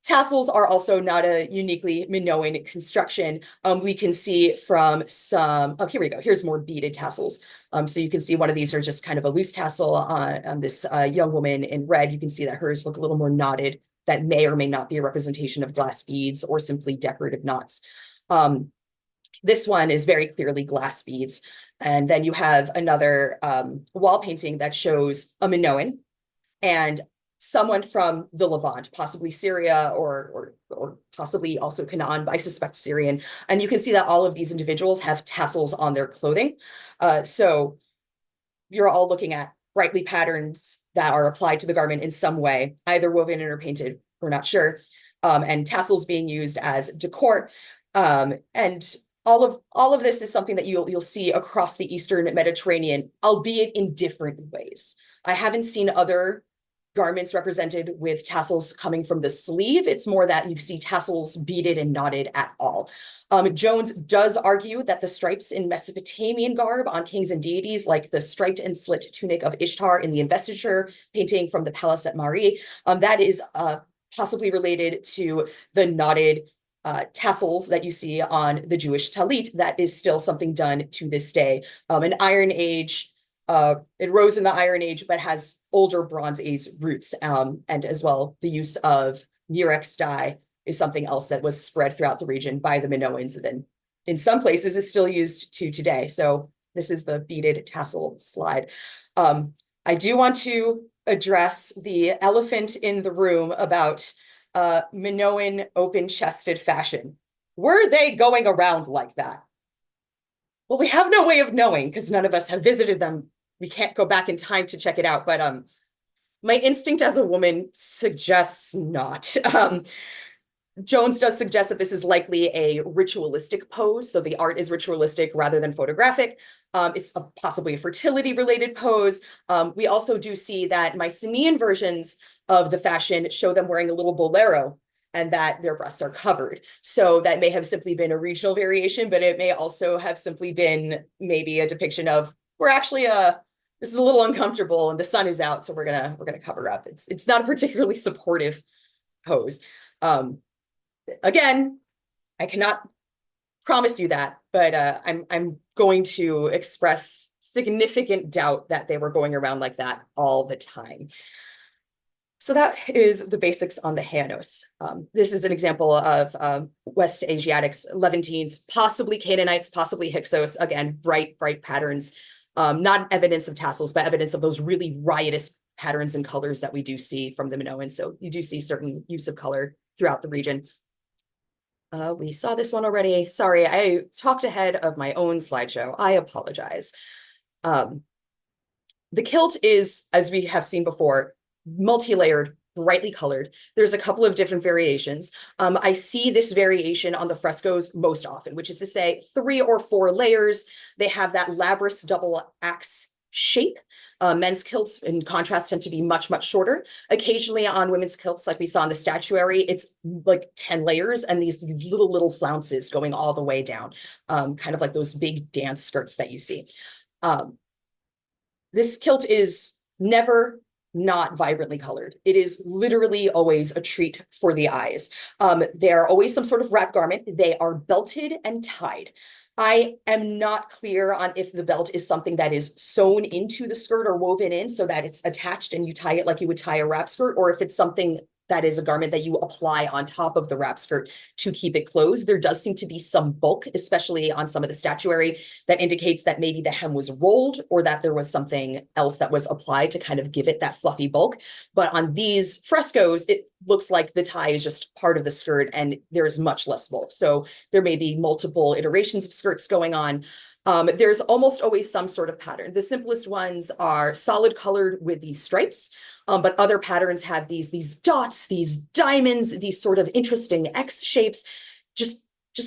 Tassels are also not a uniquely Minoan construction. We can see from some, oh, here we go. Here's more beaded tassels. So you can see one of these are just kind of a loose tassel on this young woman in red. You can see that hers look a little more knotted. That may or may not be a representation of glass beads or simply decorative knots. This one is very clearly glass beads. And then you have another wall painting that shows a Minoan and someone from the Levant, possibly Syria or possibly also Canaan, but I suspect Syrian. And you can see that all of these individuals have tassels on their clothing. So you're all looking at brightly patterns that are applied to the garment in some way, either woven or painted, we're not sure, and tassels being used as decor. And all of this is something that you'll see across the Eastern Mediterranean, albeit in different ways. I haven't seen other garments represented with tassels coming from the sleeve. It's more that you see tassels beaded and knotted at all. Jones does argue that the stripes in Mesopotamian garb on kings and deities, like the striped and slit tunic of Ishtar in the investiture painting from the palace at Mari, that is possibly related to the knotted tassels that you see on the Jewish talit. That is still something done to this day. An Iron Age, it rose in the Iron Age, but has older Bronze Age roots. And as well, the use of murex dye is something else that was spread throughout the region by the Minoans, and then in some places is still used to today. So this is the beaded tassel slide. I do want to address the elephant in the room about Minoan open-chested fashion. Were they going around like that? Well, we have no way of knowing because none of us have visited them. We can't go back in time to check it out, but my instinct as a woman suggests not. Jones does suggest that this is likely a ritualistic pose, so the art is ritualistic rather than photographic. It's possibly a fertility-related pose. We also do see that Mycenaean versions of the fashion show them wearing a little bolero and that their breasts are covered. So that may have simply been a regional variation, but it may also have simply been maybe a depiction of, we're actually this is a little uncomfortable and the sun is out, so we're gonna cover up. It's not a particularly supportive pose. Again, I cannot promise you that, but I'm going to express significant doubt that they were going around like that all the time. So that is the basics on the Hanos. This is an example of West Asiatics, Levantines, possibly Canaanites, possibly Hyksos. Again, bright patterns. Not evidence of tassels, but evidence of those really riotous patterns and colors that we do see from the Minoans. So you do see certain use of color throughout the region. We saw this one already. Sorry, I talked ahead of my own slideshow. I apologize. The kilt is, as we have seen before, multi-layered, brightly colored. There's a couple of different variations. I see this variation on the frescoes most often, which is to say 3 or 4 layers. They have that labrous double axe shape. Men's kilts, in contrast, tend to be much shorter. Occasionally on women's kilts, like we saw in the statuary, it's like 10 layers and these little flounces going all the way down, kind of like those big dance skirts that you see. This kilt is never not vibrantly colored. It is literally always a treat for the eyes. They are always some sort of wrap garment. They are belted and tied. I am not clear on if the belt is something that is sewn into the skirt or woven in so that it's attached and you tie it like you would tie a wrap skirt, or if it's something that is a garment that you apply on top of the wrap skirt to keep it closed. There does seem to be some bulk, especially on some of the statuary, that indicates that maybe the hem was rolled or that there was something else that was applied to kind of give it that fluffy bulk. But on these frescoes, it looks like the tie is just part of the skirt and there's much less bulk. So there may be multiple iterations of skirts going on. There's almost always some sort of pattern. The simplest ones are solid colored with these stripes, but other patterns have these dots, these diamonds, these sort of interesting X shapes, just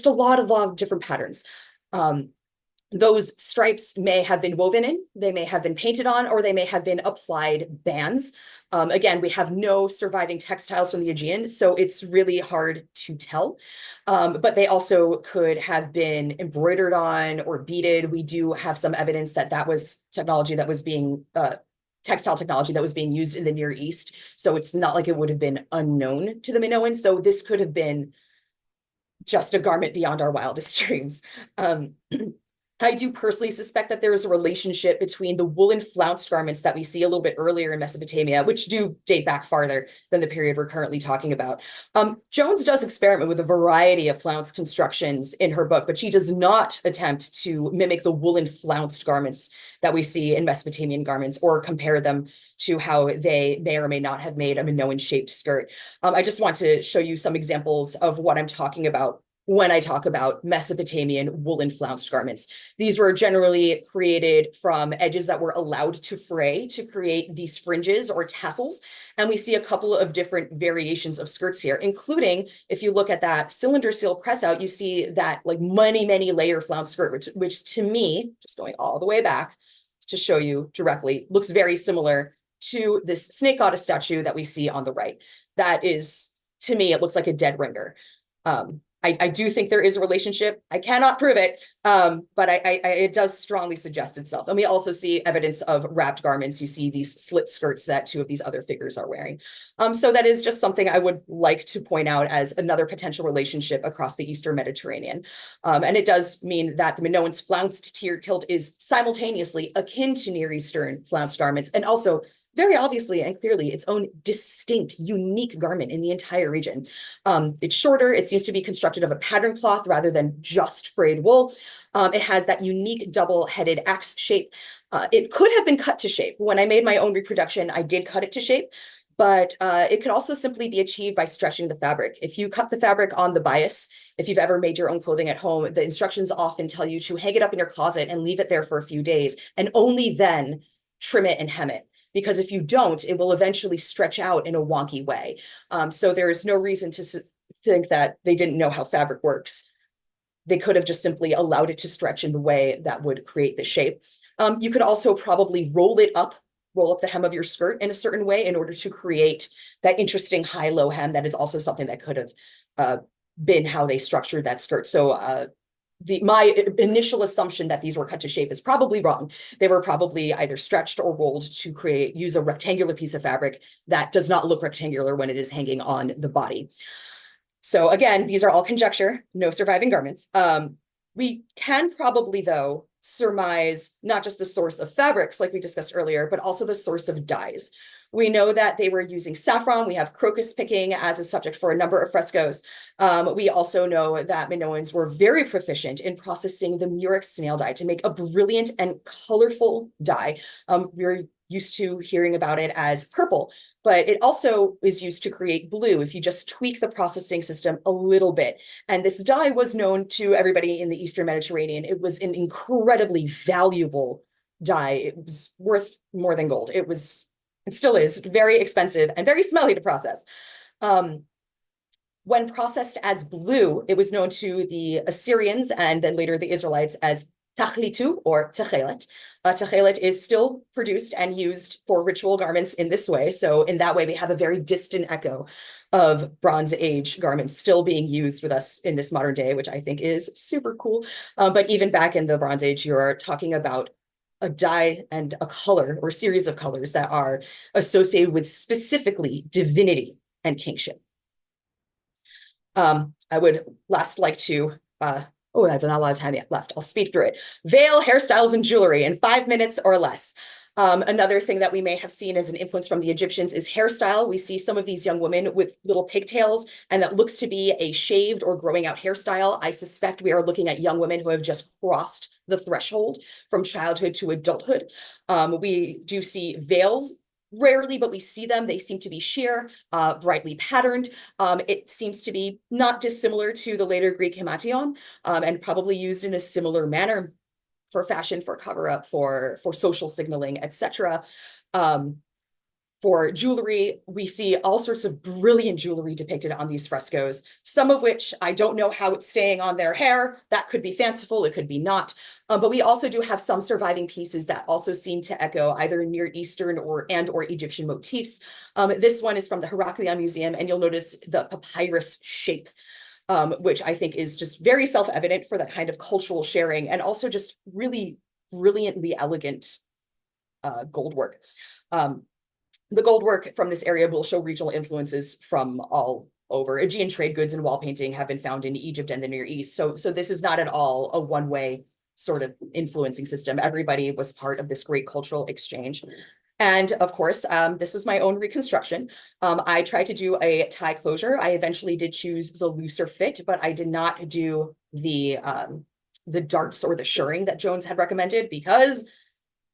a lot of different patterns. Those stripes may have been woven in, they may have been painted on, or they may have been applied bands. Again, we have no surviving textiles from the Aegean, so it's really hard to tell. But they also could have been embroidered on or beaded. We do have some evidence that that was technology that was being, textile technology that was being used in the Near East. So it's not like it would have been unknown to the Minoans. So this could have been just a garment beyond our wildest dreams. I do personally suspect that there is a relationship between the woolen flounced garments that we see a little bit earlier in Mesopotamia, which do date back farther than the period we're currently talking about. Jones does experiment with a variety of flounced constructions in her book, but she does not attempt to mimic the woolen flounced garments that we see in Mesopotamian garments or compare them to how they may or may not have made a Minoan shaped skirt. I just want to show you some examples of what I'm talking about when I talk about Mesopotamian woolen flounced garments. These were generally created from edges that were allowed to fray to create these fringes or tassels. And we see a couple of different variations of skirts here, including, if you look at that cylinder seal press out, you see that like many layer flounced skirt, which to me, just going all the way back to show you directly, looks very similar to this snake goddess statue that we see on the right. That is, to me, it looks like a dead ringer. I do think there is a relationship. I cannot prove it, but it does strongly suggest itself. And we also see evidence of wrapped garments. You see these slit skirts that 2 of these other figures are wearing. So that is just something I would like to point out as another potential relationship across the Eastern Mediterranean. And it does mean that the Minoans' flounced tiered kilt is simultaneously akin to Near Eastern flounced garments, and also very obviously and clearly its own distinct, unique garment in the entire region. It's shorter. It seems to be constructed of a pattern cloth rather than just frayed wool. It has that unique double-headed axe shape. It could have been cut to shape. When I made my own reproduction, I did cut it to shape, but it could also simply be achieved by stretching the fabric. If you cut the fabric on the bias, if you've ever made your own clothing at home, the instructions often tell you to hang it up in your closet and leave it there for a few days, and only then trim it and hem it. Because if you don't, it will eventually stretch out in a wonky way. So there is no reason to think that they didn't know how fabric works. They could have just simply allowed it to stretch in the way that would create the shape. You could also probably roll up the hem of your skirt in a certain way in order to create that interesting high-low hem. That is also something that could have been how they structured that skirt. So my initial assumption that these were cut to shape is probably wrong. They were probably either stretched or rolled to use a rectangular piece of fabric that does not look rectangular when it is hanging on the body. So again, these are all conjecture, no surviving garments. We can probably, though, surmise not just the source of fabrics like we discussed earlier, but also the source of dyes. We know that they were using saffron. We have crocus picking as a subject for a number of frescoes. We also know that Minoans were very proficient in processing the murex snail dye to make a brilliant and colorful dye. We're used to hearing about it as purple, but it also is used to create blue if you just tweak the processing system a little bit. And this dye was known to everybody in the Eastern Mediterranean. It was an incredibly valuable dye. It was worth more than gold. It still is very expensive and very smelly to process. When processed as blue, it was known to the Assyrians and then later the Israelites as tachlitu or techelet. Techelet is still produced and used for ritual garments in this way. So in that way, we have a very distant echo of Bronze Age garments still being used with us in this modern day, which I think is super cool. But even back in the Bronze Age, you're talking about a dye and a color or series of colors that are associated with specifically divinity and kingship. I would last like to, I have not a lot of time yet left. I'll speed through it. Veil, hairstyles, and jewelry in 5 minutes or less. Another thing that we may have seen as an influence from the Egyptians is hairstyle. We see some of these young women with little pigtails, and that looks to be a shaved or growing out hairstyle. I suspect we are looking at young women who have just crossed the threshold from childhood to adulthood. We do see veils. Rarely, but we see them. They seem to be sheer, brightly patterned. It seems to be not dissimilar to the later Greek himation, and probably used in a similar manner for fashion, for cover-up, for social signaling, etc. For jewelry, we see all sorts of brilliant jewelry depicted on these frescoes, some of which I don't know how it's staying on their hair. That could be fanciful, it could be not. But we also do have some surviving pieces that also seem to echo either Near Eastern or Egyptian motifs. This one is from the Heraklion Museum, and you'll notice the papyrus shape, which I think is just very self-evident for that kind of cultural sharing, and also just really brilliantly elegant gold work. The gold work from this area will show regional influences from all over. Aegean trade goods and wall painting have been found in Egypt and the Near East. So this is not at all a one-way sort of influencing system. Everybody was part of this great cultural exchange. And of course, this was my own reconstruction. I tried to do a tie closure. I eventually did choose the looser fit, but I did not do the darts or the shirring that Jones had recommended because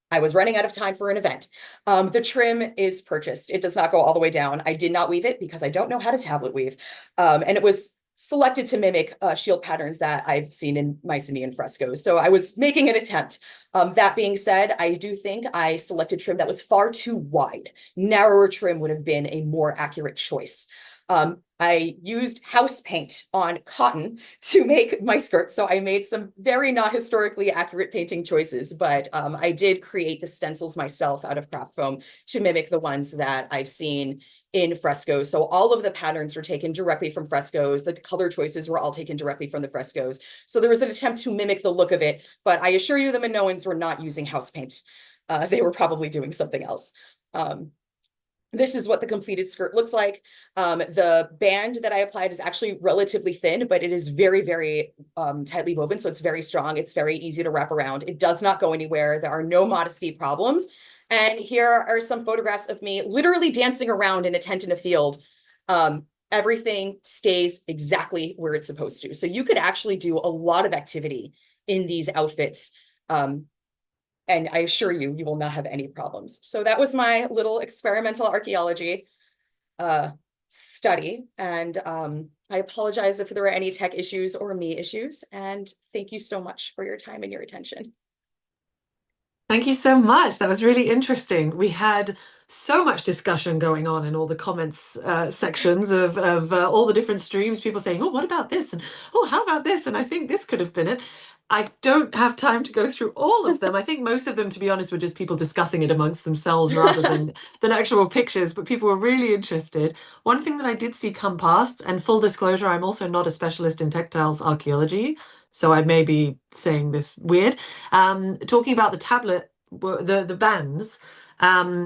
I was running out of time for an event. The trim is purchased. It does not go all the way down. I did not weave it because I don't know how to tablet weave. And it was selected to mimic shield patterns that I've seen in Mycenaean frescoes. So I was making an attempt. That being said, I do think I selected trim that was far too wide. Narrower trim would have been a more accurate choice. I used house paint on cotton to make my skirt. So I made some very not historically accurate painting choices, but I did create the stencils myself out of craft foam to mimic the ones that I've seen in frescoes. So all of the patterns were taken directly from frescoes. The color choices were all taken directly from the frescoes. So there was an attempt to mimic the look of it, but I assure you the Minoans were not using house paint. They were probably doing something else. This is what the completed skirt looks like. The band that I applied is actually relatively thin, but it is very, very tightly woven. So it's very strong. It's very easy to wrap around. It does not go anywhere. There are no modesty problems. And here are some photographs of me literally dancing around in a tent in a field. Everything stays exactly where it's supposed to. So you could actually do a lot of activity in these outfits. And I assure you, you will not have any problems. So that was my little experimental archaeology study. And I apologize if there were any tech issues or me issues. And thank you so much for your time and your attention. Thank you so much. That was really interesting. We had so much discussion going on in all the comments sections of all the different streams, people saying, oh, what about this? And oh, how about this? And I think this could have been it. I don't have time to go through all of them. I think most of them, to be honest, were just people discussing it amongst themselves rather than actual pictures, but people were really interested. One thing that I did see come past, and full disclosure, I'm also not a specialist in textiles archaeology, so I may be saying this weird. Talking about the tablet, the bands,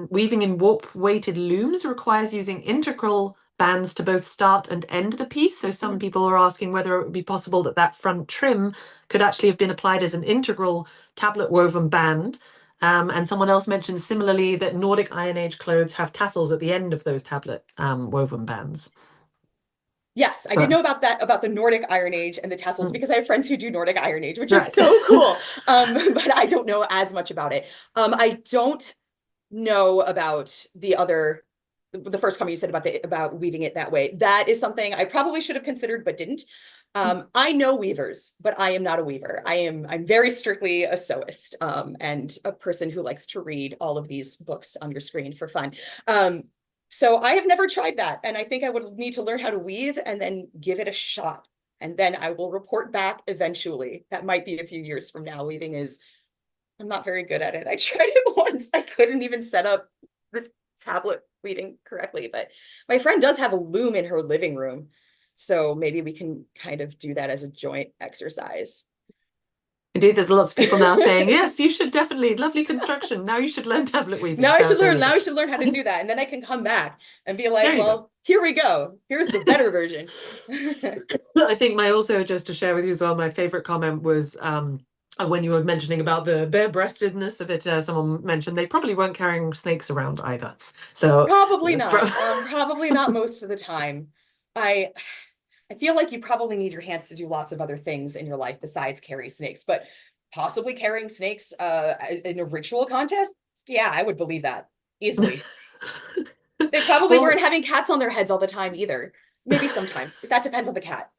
weaving in warp-weighted looms requires using integral bands to both start and end the piece. So some people are asking whether it would be possible that front trim could actually have been applied as an integral tablet woven band. And someone else mentioned similarly that Nordic Iron Age clothes have tassels at the end of those tablet woven bands. Yes, I did know about that, about the Nordic Iron Age and the tassels, because I have friends who do Nordic Iron Age, which is Right. so cool. But I don't know as much about it. I don't know about the first comment you said about weaving it that way. That is something I probably should have considered but didn't. I know weavers, but I am not a weaver. I'm very strictly a sewist, and a person who likes to read all of these books on your screen for fun. So I have never tried that, and I think I would need to learn how to weave and then give it a shot, and then I will report back eventually. That might be a few years from now. I'm not very good at it. I tried it once. I couldn't even set up this tablet weaving correctly, but my friend does have a loom in her living room, so maybe we can kind of do that as a joint exercise. Indeed, there's lots of people now saying, yes, you should definitely, lovely construction. Now you should learn tablet weaving. Now I should learn how to do that. And then I can come back and be like, well, here we go. Here's the better version. I think also just to share with you as well, my favorite comment was when you were mentioning about the bare-breastedness of it, someone mentioned they probably weren't carrying snakes around either. So probably not. Probably not most of the time. I feel like you probably need your hands to do lots of other things in your life besides carry snakes, but possibly carrying snakes in a ritual contest? Yeah, I would believe that easily. They probably weren't having cats on their heads all the time either. Maybe sometimes. That depends on the cat.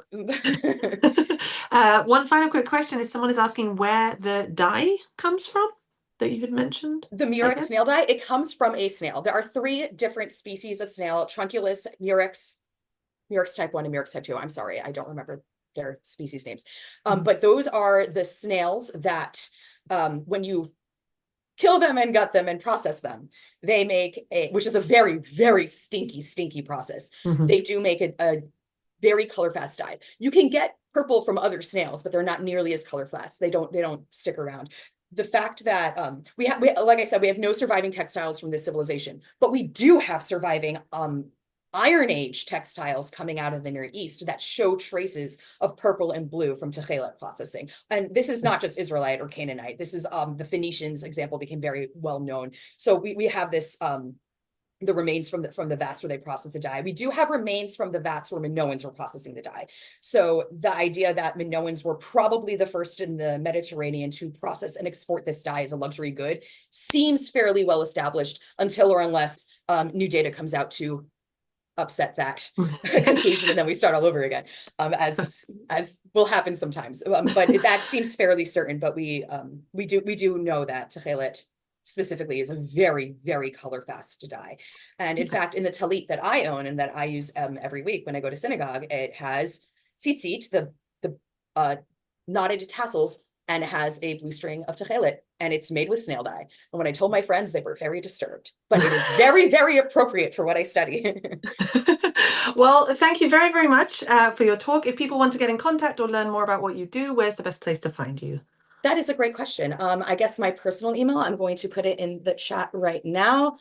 One final quick question is someone is asking where the dye comes from that you had mentioned. The murex snail dye, it comes from a snail. There are 3 different species of snail: Trunculus, murex type 1 and murex type 2. I'm sorry, I don't remember their species names. But those are the snails that when you kill them and gut them and process them, they make which is a very, very stinky process. They do make a very color fast dye. You can get purple from other snails, but they're not nearly as color fast. They don't stick around. The fact that we like I said, we have no surviving textiles from this civilization, but we do have surviving Iron Age textiles coming out of the Near East that show traces of purple and blue from Tekhelet processing. And this is not just Israelite or Canaanite. This is the Phoenicians example became very well known. So we have this the remains from the vats where they process the dye. We do have remains from the vats where Minoans were processing the dye. So the idea that Minoans were probably the first in the Mediterranean to process and export this dye as a luxury good seems fairly well established until or unless new data comes out to upset that conclusion, and then we start all over again, as will happen sometimes. But that seems fairly certain. But we do know that Tekhelet specifically is a very, very color fast dye. And in fact, in the talit that I own and that I use every week when I go to synagogue, it has tzitzit, the knotted tassels, and it has a blue string of Tekhelet, and it's made with snail dye. And when I told my friends, they were very disturbed, but it is very, very appropriate for what I study. Well, thank you very, very much for your talk. If people want to get in contact or learn more about what you do, where's the best place to find you? That is a great question. I guess my personal email, I'm going to put it in the chat right now.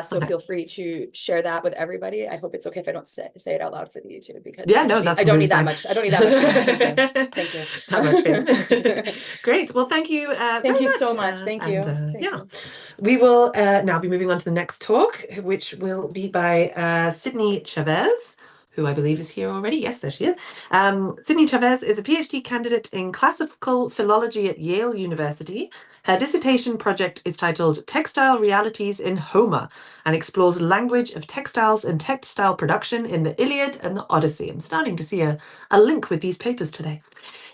So feel free to share that with everybody. I hope it's okay if I don't say it out loud for the YouTube, because yeah, no, that's I don't need that much. I don't need that much. Thank you. That much fame. Great. Well, thank you. Thank you so much. Thank you. Thank you. We will now be moving on to the next talk, which will be by Sydney Chavez, who I believe is here already. Yes, there she is. Sydney Chavez is a PhD candidate in classical philology at Yale University. Her dissertation project is titled Textile Realities in Homer and explores language of textiles and textile production in the Iliad and the Odyssey. I'm starting to see a link with these papers today.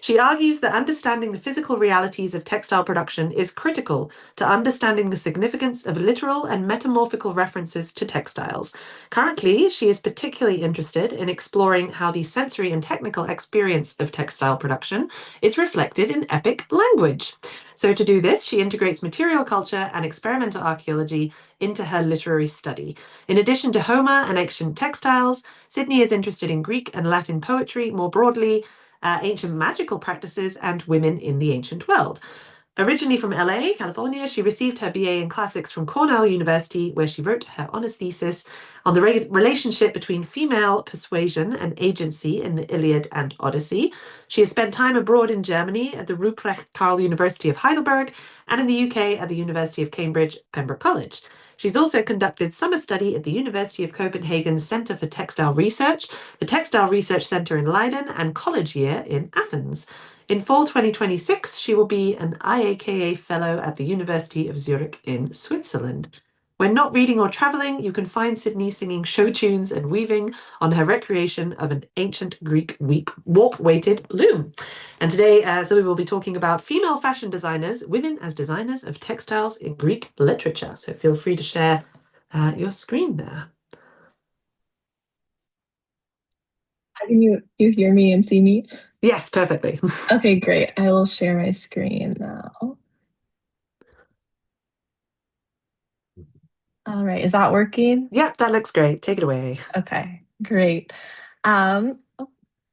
She argues that understanding the physical realities of textile production is critical to understanding the significance of literal and metamorphical references to textiles. Currently, she is particularly interested in exploring how the sensory and technical experience of textile production is reflected in epic language. So to do this, she integrates material culture and experimental archaeology into her literary study. In addition to Homer and ancient textiles, Sydney is interested in Greek and Latin poetry more broadly, ancient magical practices, and women in the ancient world. Originally from LA, California, she received her BA in Classics from Cornell University, where she wrote her honors thesis on the relationship between female persuasion and agency in the Iliad and Odyssey. She has spent time abroad in Germany at the Ruprecht Karl University of Heidelberg and in the UK at the University of Cambridge, Pembroke College. She's also conducted summer study at the University of Copenhagen's Centre for Textile Research, the Textile Research Centre in Leiden, and College Year in Athens. In fall 2026, she will be an IAKA Fellow at the University of Zurich in Switzerland. When not reading or traveling, you can find Sydney singing show tunes and weaving on her recreation of an ancient Greek warp-weighted loom. And today, Zoe will be talking about female fashion designers, women as designers of textiles in Greek literature. So feel free to share your screen there. Can you hear me and see me? Yes, perfectly. Okay, great. I will share my screen now. All right, is that working? Yep, that looks great. Take it away. Okay, great. Oh,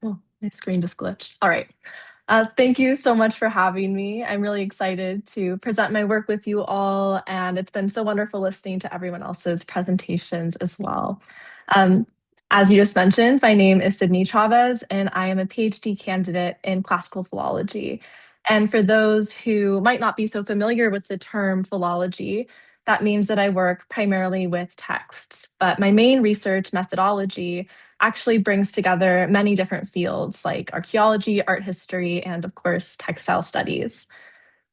my screen just glitched. All right. Thank you so much for having me. I'm really excited to present my work with you all, and it's been so wonderful listening to everyone else's presentations as well. As you just mentioned, my name is Sydney Chavez, and I am a PhD candidate in classical philology. And for those who might not be so familiar with the term philology, that means that I work primarily with texts, but my main research methodology actually brings together many different fields like archaeology, art history, and of course, textile studies.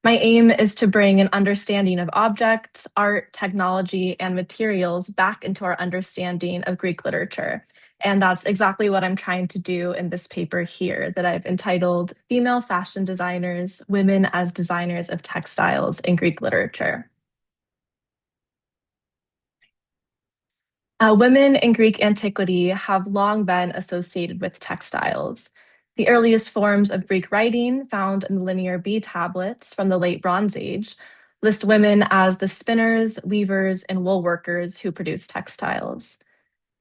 My aim is to bring an understanding of objects, art, technology, and materials back into our understanding of Greek literature. And that's exactly what I'm trying to do in this paper here that I've entitled Female Fashion Designers, Women as Designers of Textiles in Greek Literature. Women in Greek antiquity have long been associated with textiles. The earliest forms of Greek writing, found in the Linear B tablets from the Late Bronze Age, list women as the spinners, weavers, and wool workers who produce textiles.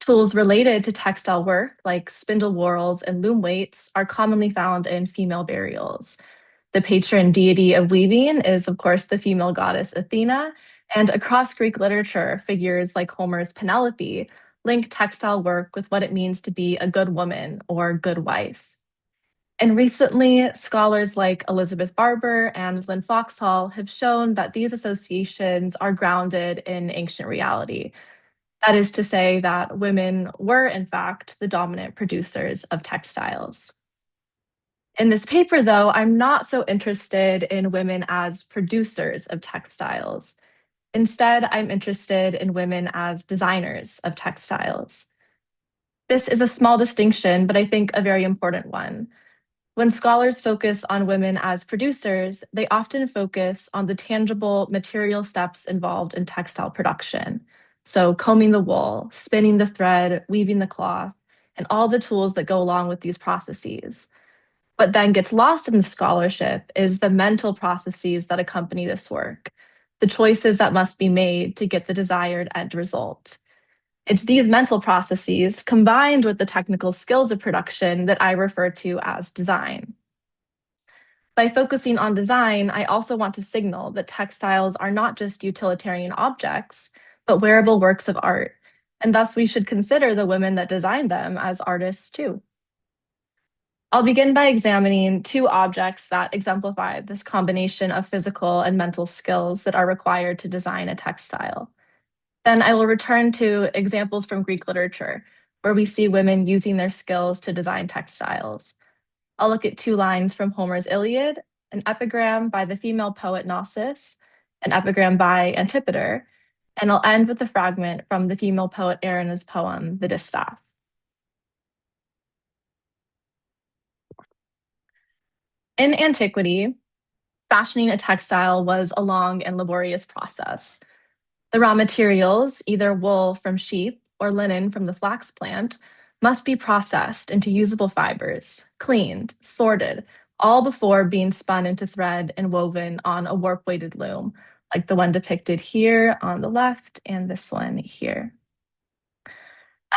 Tools related to textile work, like spindle whorls and loom weights, are commonly found in female burials. The patron deity of weaving is, of course, the female goddess Athena, and across Greek literature, figures like Homer's Penelope link textile work with what it means to be a good woman or good wife. And recently, scholars like Elizabeth Barber and Lynn Foxhall have shown that these associations are grounded in ancient reality. That is to say that women were, in fact, the dominant producers of textiles. In this paper, though, I'm not so interested in women as producers of textiles. Instead, I'm interested in women as designers of textiles. This is a small distinction, but I think a very important one. When scholars focus on women as producers, they often focus on the tangible material steps involved in textile production. So combing the wool, spinning the thread, weaving the cloth, and all the tools that go along with these processes. What then gets lost in the scholarship is the mental processes that accompany this work, the choices that must be made to get the desired end result. It's these mental processes combined with the technical skills of production that I refer to as design. By focusing on design, I also want to signal that textiles are not just utilitarian objects, but wearable works of art, and thus we should consider the women that designed them as artists too. I'll begin by examining two objects that exemplify this combination of physical and mental skills that are required to design a textile. Then I will return to examples from Greek literature, where we see women using their skills to design textiles. I'll look at two lines from Homer's Iliad, an epigram by the female poet Gnossus, an epigram by Antipater, and I'll end with a fragment from the female poet Erinna's poem, The Distaff. In antiquity, fashioning a textile was a long and laborious process. The raw materials, either wool from sheep or linen from the flax plant, must be processed into usable fibers, cleaned, sorted, all before being spun into thread and woven on a warp-weighted loom, like the one depicted here on the left and this one here.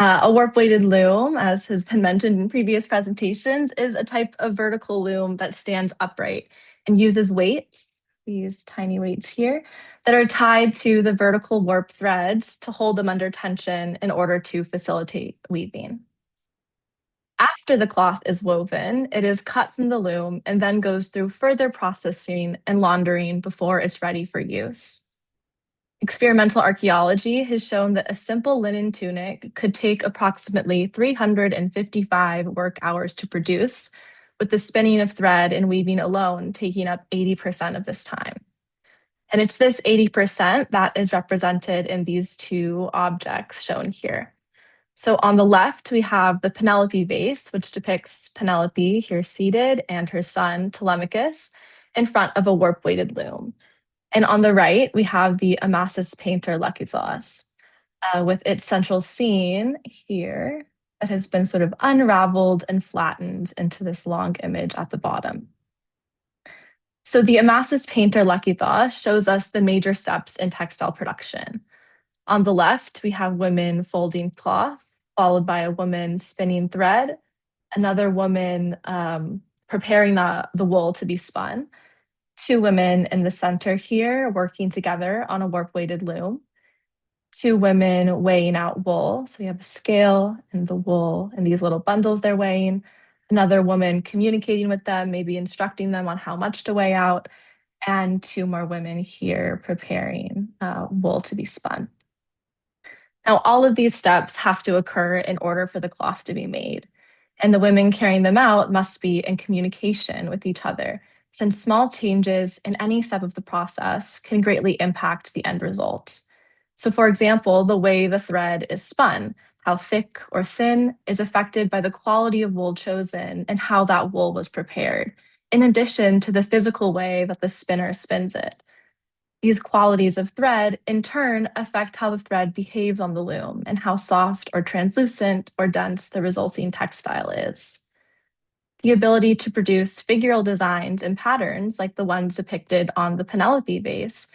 A warp-weighted loom, as has been mentioned in previous presentations, is a type of vertical loom that stands upright and uses weights, these tiny weights here, that are tied to the vertical warp threads to hold them under tension in order to facilitate weaving. After the cloth is woven, it is cut from the loom and then goes through further processing and laundering before it's ready for use. Experimental archaeology has shown that a simple linen tunic could take approximately 355 work hours to produce, with the spinning of thread and weaving alone taking up 80% of this time. And it's this 80% that is represented in these two objects shown here. So on the left, we have the Penelope vase, which depicts Penelope here seated and her son Telemachus in front of a warp-weighted loom. And on the right, we have the Amasis painter Lekythos, with its central scene here that has been sort of unraveled and flattened into this long image at the bottom. So the Amasis painter Lekythos shows us the major steps in textile production. On the left, we have women folding cloth, followed by a woman spinning thread, another woman preparing the wool to be spun, two women in the center here working together on a warp-weighted loom, two women weighing out wool. So we have a scale and the wool and these little bundles they're weighing, another woman communicating with them, maybe instructing them on how much to weigh out, and two more women here preparing wool to be spun. Now, all of these steps have to occur in order for the cloth to be made, and the women carrying them out must be in communication with each other, since small changes in any step of the process can greatly impact the end result. So for example, the way the thread is spun, how thick or thin, is affected by the quality of wool chosen and how that wool was prepared, in addition to the physical way that the spinner spins it. These qualities of thread, in turn, affect how the thread behaves on the loom and how soft or translucent or dense the resulting textile is. The ability to produce figural designs and patterns, like the ones depicted on the Penelope vase,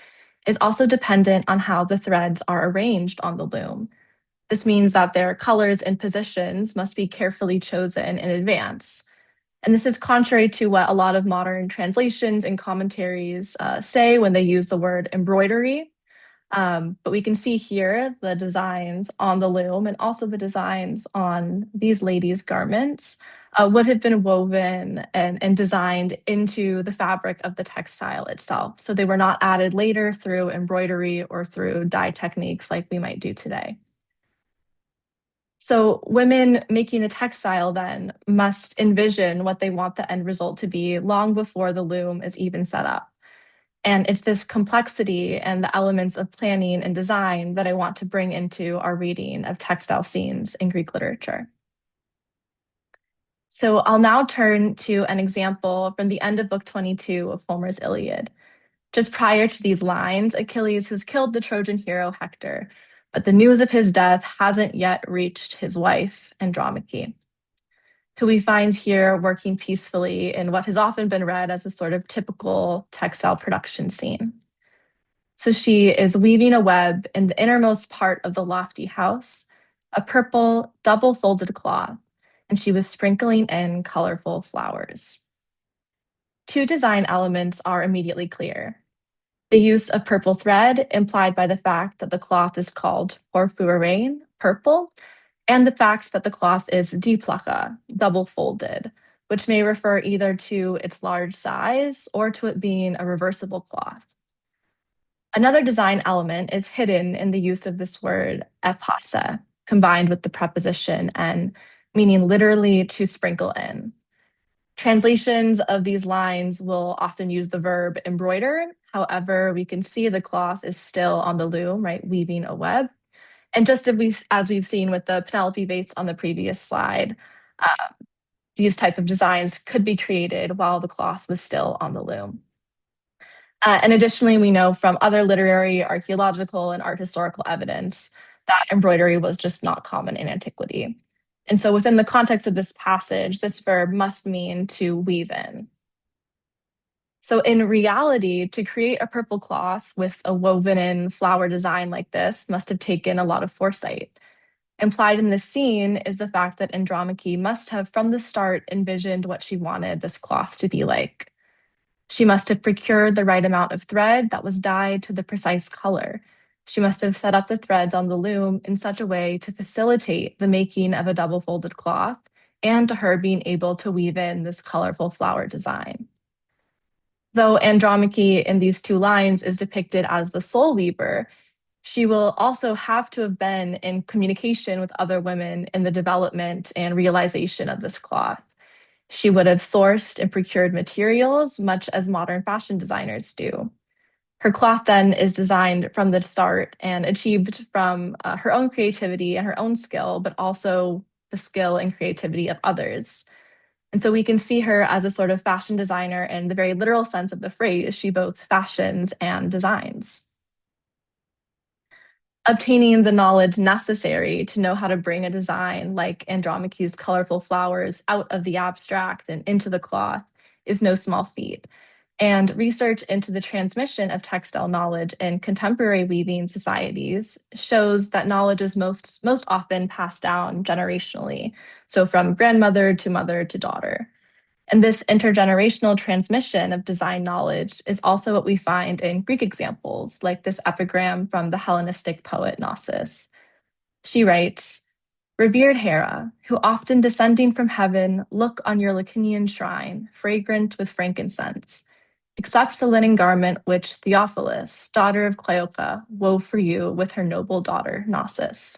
is also dependent on how the threads are arranged on the loom. This means that their colors and positions must be carefully chosen in advance. And this is contrary to what a lot of modern translations and commentaries say when they use the word embroidery. But we can see here the designs on the loom and also the designs on these ladies' garments would have been woven and designed into the fabric of the textile itself. So they were not added later through embroidery or through dye techniques like we might do today. So women making the textile then must envision what they want the end result to be long before the loom is even set up. And it's this complexity and the elements of planning and design that I want to bring into our reading of textile scenes in Greek literature. So I'll now turn to an example from the end of Book 22 of Homer's Iliad. Just prior to these lines, Achilles has killed the Trojan hero Hector, but the news of his death hasn't yet reached his wife, Andromache, who we find here working peacefully in what has often been read as a sort of typical textile production scene. So she is weaving a web in the innermost part of the lofty house, a purple double-folded cloth, and she was sprinkling in colorful flowers. Two design elements are immediately clear. The use of purple thread, implied by the fact that the cloth is called porphyrein, purple, and the fact that the cloth is diplaka, double-folded, which may refer either to its large size or to it being a reversible cloth. Another design element is hidden in the use of this word epasa, combined with the preposition en, meaning literally to sprinkle in. Translations of these lines will often use the verb embroider. However, we can see the cloth is still on the loom, right, weaving a web. And just as we've seen with the Penelope vase on the previous slide, these type of designs could be created while the cloth was still on the loom. And additionally, we know from other literary, archaeological, and art historical evidence that embroidery was just not common in antiquity. And so within the context of this passage, this verb must mean to weave in. So in reality, to create a purple cloth with a woven in flower design like this must have taken a lot of foresight. Implied in this scene is the fact that Andromache must have from the start envisioned what she wanted this cloth to be like. She must have procured the right amount of thread that was dyed to the precise color. She must have set up the threads on the loom in such a way to facilitate the making of a double-folded cloth, and to her being able to weave in this colorful flower design. Though Andromache in these two lines is depicted as the sole weaver, she will also have to have been in communication with other women in the development and realization of this cloth. She would have sourced and procured materials, much as modern fashion designers do. Her cloth then is designed from the start and achieved from her own creativity and her own skill, but also the skill and creativity of others. And so we can see her as a sort of fashion designer in the very literal sense of the phrase. She both fashions and designs. Obtaining the knowledge necessary to know how to bring a design like Andromache's colorful flowers out of the abstract and into the cloth is no small feat. And research into the transmission of textile knowledge in contemporary weaving societies shows that knowledge is most often passed down generationally, so from grandmother to mother to daughter. And this intergenerational transmission of design knowledge is also what we find in Greek examples, like this epigram from the Hellenistic poet Gnosis. She writes, "Revered Hera, who often descending from heaven, look on your Lacinian shrine, fragrant with frankincense, accept the linen garment which Theophilus, daughter of Cleopa, wove for you with her noble daughter Gnosis."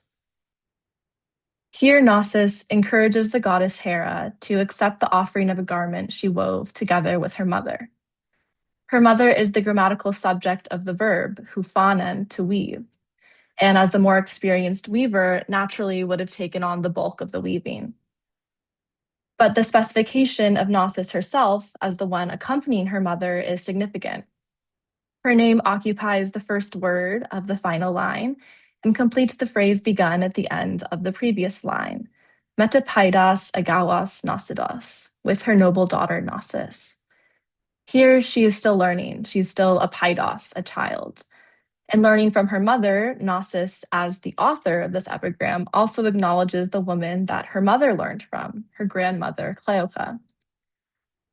Here, Gnosis encourages the goddess Hera to accept the offering of a garment she wove together with her mother. Her mother is the grammatical subject of the verb, huphanen, to weave, and as the more experienced weaver, naturally would have taken on the bulk of the weaving. But the specification of Gnosis herself as the one accompanying her mother is significant. Her name occupies the first word of the final line and completes the phrase begun at the end of the previous line, metapaidas agawas Gnosidos, with her noble daughter Gnosis. Here she is still learning. She's still a paidos, a child. And learning from her mother, Gnosis, as the author of this epigram, also acknowledges the woman that her mother learned from, her grandmother, Cleopa.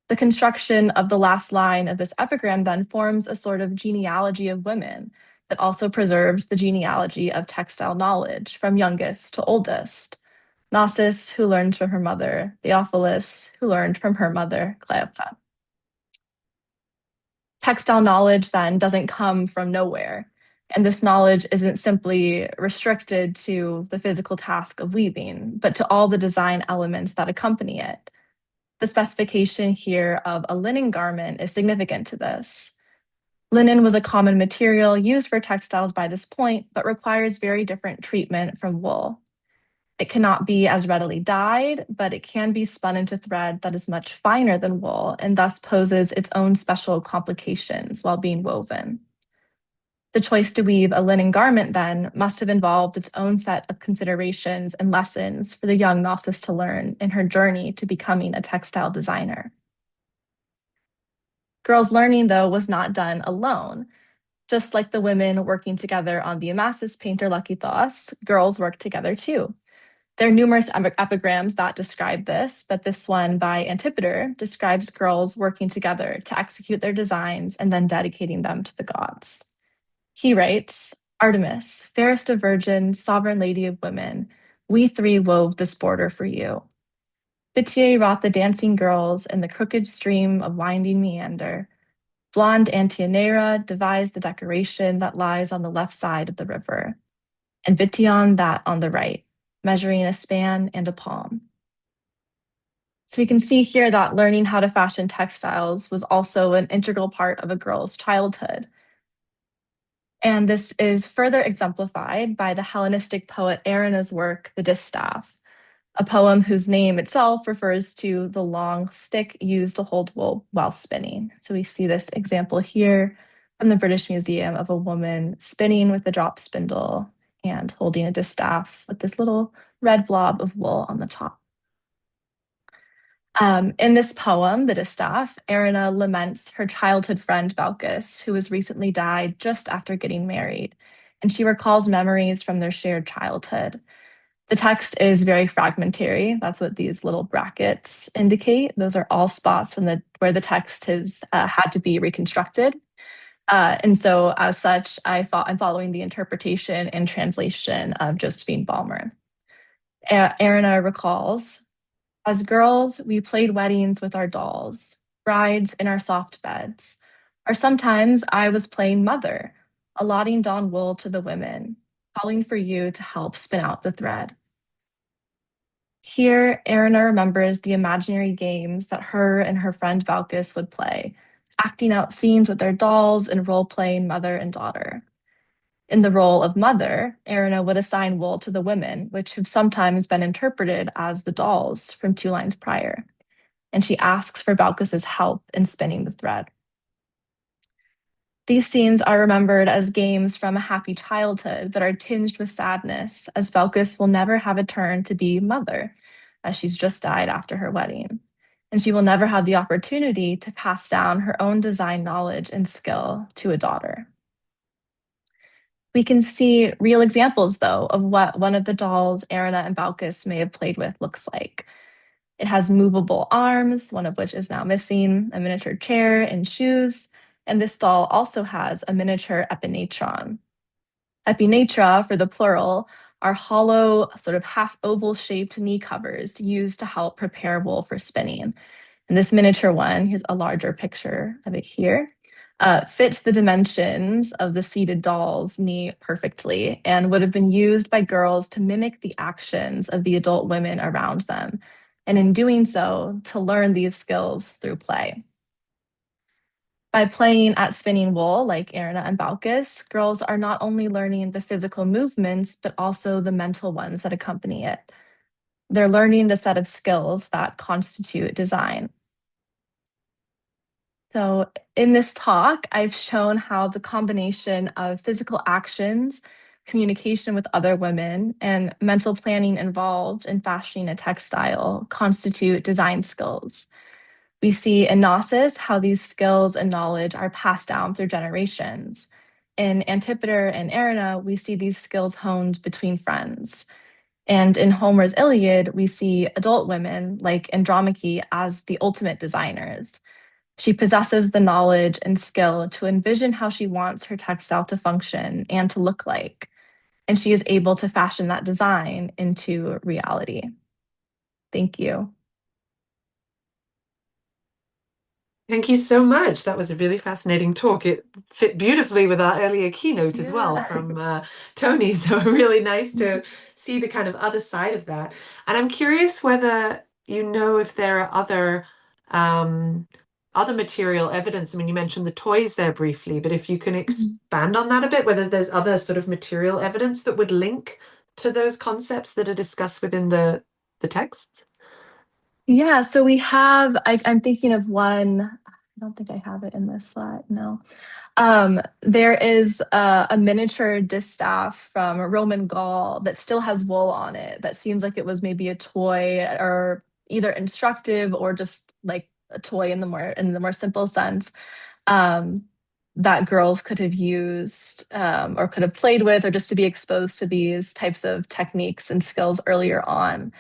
The construction of the last line of this epigram then forms a sort of genealogy of women that also preserves the genealogy of textile knowledge from youngest to oldest. Gnosis, who learned from her mother, Theophilus, who learned from her mother, Cleopa. Textile knowledge then doesn't come from nowhere, and this knowledge isn't simply restricted to the physical task of weaving, but to all the design elements that accompany it. The specification here of a linen garment is significant to this. Linen was a common material used for textiles by this point, but requires very different treatment from wool. It cannot be as readily dyed, but it can be spun into thread that is much finer than wool and thus poses its own special complications while being woven. The choice to weave a linen garment, then, must have involved its own set of considerations and lessons for the young Gnosis to learn in her journey to becoming a textile designer. Girls' learning, though, was not done alone. Just like the women working together on the Amasis painter Lakitos, girls worked together too. There are numerous epigrams that describe this, but this one by Antipater describes girls working together to execute their designs and then dedicating them to the gods. He writes, "Artemis, fairest of virgins, sovereign lady of women, we three wove this border for you. Bitier wrought the dancing girls in the crooked stream of winding meander. Blonde Antianera devised the decoration that lies on the left side of the river, and Bition that on the right, measuring a span and a palm." So we can see here that learning how to fashion textiles was also an integral part of a girl's childhood. And this is further exemplified by the Hellenistic poet Erinna's work, The Distaff, a poem whose name itself refers to the long stick used to hold wool while spinning. So we see this example here from the British Museum of a woman spinning with a drop spindle and holding a distaff with this little red blob of wool on the top. In this poem, The Distaff, Erinna laments her childhood friend Balkis, who was recently died just after getting married, and she recalls memories from their shared childhood. The text is very fragmentary. That's what these little brackets indicate. Those are all spots from where the text has had to be reconstructed. And so as such, I'm following the interpretation and translation of Josephine Balmer. Erina recalls, as girls, we played weddings with our dolls, brides in our soft beds. Or sometimes I was playing mother, allotting dawn wool to the women, calling for you to help spin out the thread. Here, Erina remembers the imaginary games that her and her friend Valkis would play, acting out scenes with their dolls and role-playing mother and daughter. In the role of mother, Erina would assign wool to the women, which have sometimes been interpreted as the dolls from 2 lines prior. And she asks for Valkis's help in spinning the thread. These scenes are remembered as games from a happy childhood, but are tinged with sadness, as Valkis will never have a turn to be mother, as she's just died after her wedding. And she will never have the opportunity to pass down her own design knowledge and skill to a daughter. We can see real examples, though, of what one of the dolls Erina and Valkis may have played with looks like. It has movable arms, one of which is now missing, a miniature chair and shoes, and this doll also has a miniature epinatron. Epinatra, for the plural, are hollow, sort of half oval shaped knee covers used to help prepare wool for spinning. And this miniature one, here's a larger picture of it here, fits the dimensions of the seated doll's knee perfectly and would have been used by girls to mimic the actions of the adult women around them, and in doing so, to learn these skills through play. By playing at spinning wool, like Erina and Valkis, girls are not only learning the physical movements, but also the mental ones that accompany it. They're learning the set of skills that constitute design. So in this talk, I've shown how the combination of physical actions, communication with other women, and mental planning involved in fashioning a textile constitute design skills. We see in Gnosis how these skills and knowledge are passed down through generations. In Antipater and Erina, we see these skills honed between friends. And in Homer's Iliad, we see adult women like Andromache as the ultimate designers. She possesses the knowledge and skill to envision how she wants her textile to function and to look like. And she is able to fashion that design into reality. Thank you. Thank you so much. That was a really fascinating talk. It fit beautifully with our earlier keynote as well from Tony. So really nice to see the kind of other side of that. And I'm curious whether you know if there are other material evidence. I mean, you mentioned the toys there briefly, but if you can expand on that a bit, whether there's other sort of material evidence that would link to those concepts that are discussed within the texts. Yeah, so we have, I'm thinking of one, I don't think I have it in this slide, no. There is a miniature distaff from Roman Gaul that still has wool on it that seems like it was maybe a toy or either instructive or just like a toy in the more simple sense that girls could have used or could have played with, or just to be exposed to these types of techniques and skills earlier on.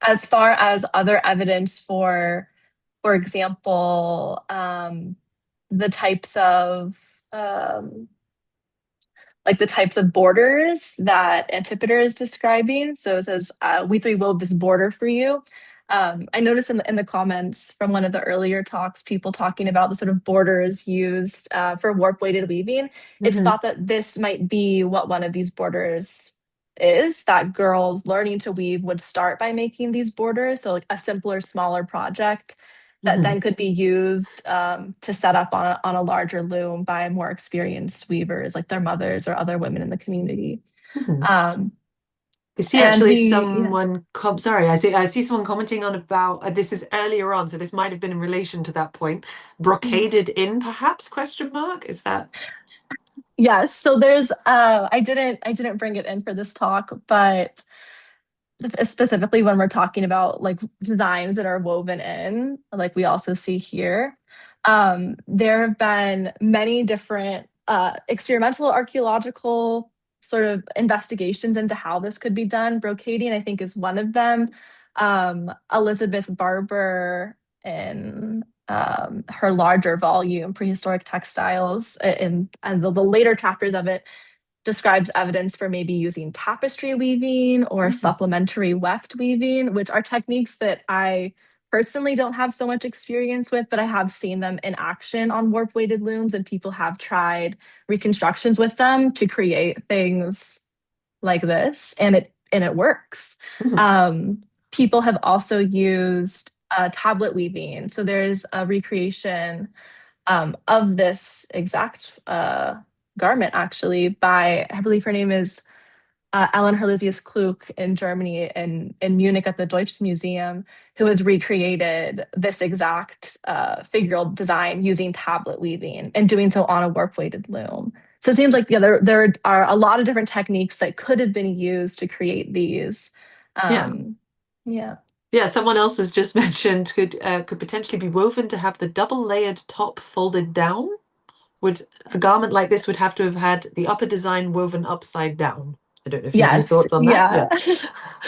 As far as other evidence for example, the types of borders that Antipater is describing. So it says, we three wove this border for you. I noticed in the comments from one of the earlier talks, people talking about the sort of borders used for warp-weighted weaving. It's thought that this might be what one of these borders is, that girls learning to weave would start by making these borders. So like a simpler, smaller project that then could be used to set up on a larger loom by more experienced weavers, like their mothers or other women in the community. I see actually someone, sorry, I see someone commenting on about, this is earlier on, so this might have been in relation to that point, brocaded in perhaps, question mark, is that? Yes, so there's, I didn't bring it in for this talk, but specifically when we're talking about like designs that are woven in, like we also see here, there have been many different experimental archaeological sort of investigations into how this could be done. Brocading, I think, is one of them. Elizabeth Barber in her larger volume, Prehistoric Textiles, and the later chapters of it describes evidence for maybe using tapestry weaving or supplementary weft weaving, which are techniques that I personally don't have so much experience with, but I have seen them in action on warp weighted looms, and people have tried reconstructions with them to create things like this, and it works. People have also used tablet weaving. So there's a recreation of this exact garment, actually, by, I believe her name is Ellen Herlisius Klug in Germany, in Munich at the Deutsches Museum, who has recreated this exact figural design using tablet weaving and doing so on a warp weighted loom. So it seems like there are a lot of different techniques that could have been used to create these. Yeah, someone else has just mentioned could potentially be woven to have the double layered top folded down. Would a garment like this would have to have had the upper design woven upside down? I don't know if you have any thoughts on that. Yes.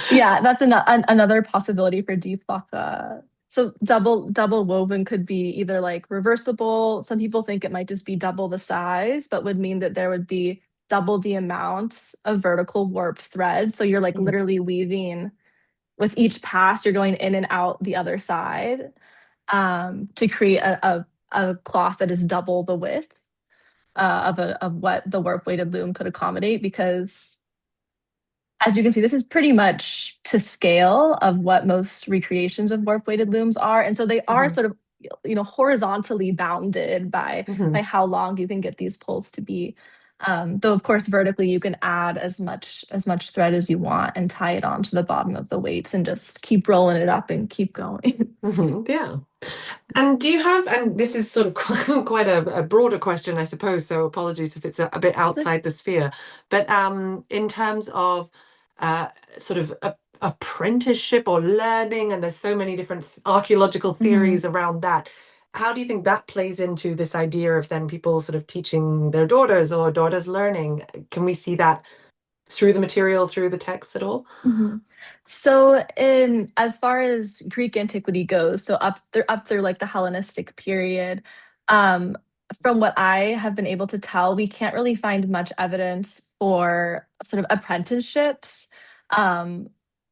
Yeah, that's another possibility for deep waka. So double woven could be either like reversible. Some people think it might just be double the size, but would mean that there would be double the amount of vertical warp thread. So you're like literally weaving with each pass, you're going in and out the other side to create a cloth that is double the width of what the warp weighted loom could accommodate, because as you can see, this is pretty much to scale of what most recreations of warp weighted looms are. And so they are sort of, horizontally bounded by how long you can get these poles to be. Though of course, vertically, you can add as much thread as you want and tie it onto the bottom of the weights and just keep rolling it up and keep going. Yeah. And do you have, and this is sort of quite a broader question, I suppose, so apologies if it's a bit outside the sphere, but in terms of sort of apprenticeship or learning, and there's so many different archaeological theories around that, how do you think that plays into this idea of then people sort of teaching their daughters or daughters learning? Can we see that through the material, through the text at all? So in as far as Greek antiquity goes, so up through like the Hellenistic period, from what I have been able to tell, we can't really find much evidence for sort of apprenticeships.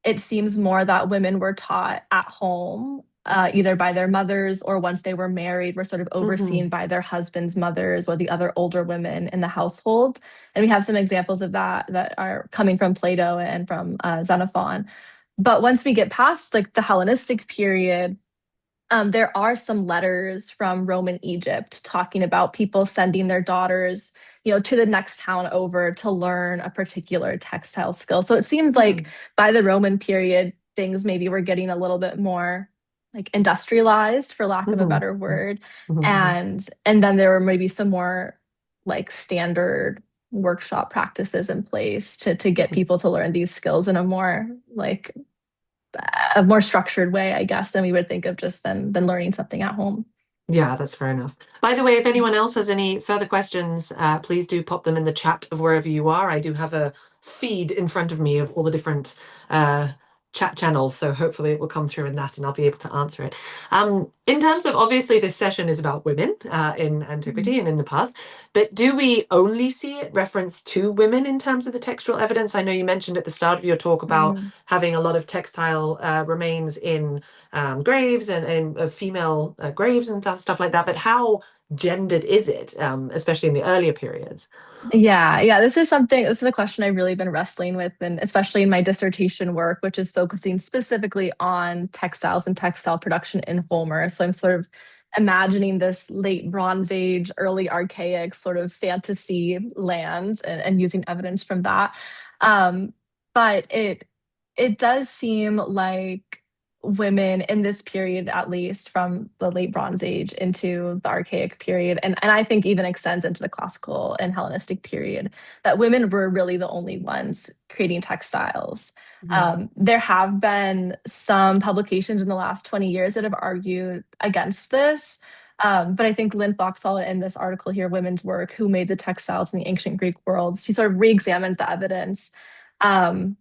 It seems more that women were taught at home, either by their mothers, or once they were married, were sort of overseen by their husbands' mothers or the other older women in the household. And we have some examples of that are coming from Plato and from Xenophon. But once we get past like the Hellenistic period, there are some letters from Roman Egypt talking about people sending their daughters, to the next town over to learn a particular textile skill. So it seems like by the Roman period, things maybe were getting a little bit more like industrialized, for lack of a better word. And then there were maybe some more like standard workshop practices in place to get people to learn these skills in a more structured way, I guess, than we would think of just than learning something at home. Yeah, that's fair enough. By the way, if anyone else has any further questions, please do pop them in the chat of wherever you are. I do have a feed in front of me of all the different chat channels, so hopefully it will come through in that and I'll be able to answer it. In terms of, obviously this session is about women in antiquity and in the past, but do we only see it referenced to women in terms of the textual evidence? I know you mentioned at the start of your talk about having a lot of textile remains in graves and female graves and stuff like that, but how gendered is it, especially in the earlier periods? Yeah, this is a question I've really been wrestling with, and especially in my dissertation work, which is focusing specifically on textiles and textile production in Homer. So I'm sort of imagining this late Bronze Age, early Archaic sort of fantasy lands and using evidence from that. But it does seem like women in this period, at least from the late Bronze Age into the Archaic period, and I think even extends into the Classical and Hellenistic period, that women were really the only ones creating textiles. There have been some publications in the last 20 years that have argued against this. But I think Lynn Foxall in this article here, Women's Work, Who Made the Textiles in the Ancient Greek Worlds, he sort of re-examines the evidence and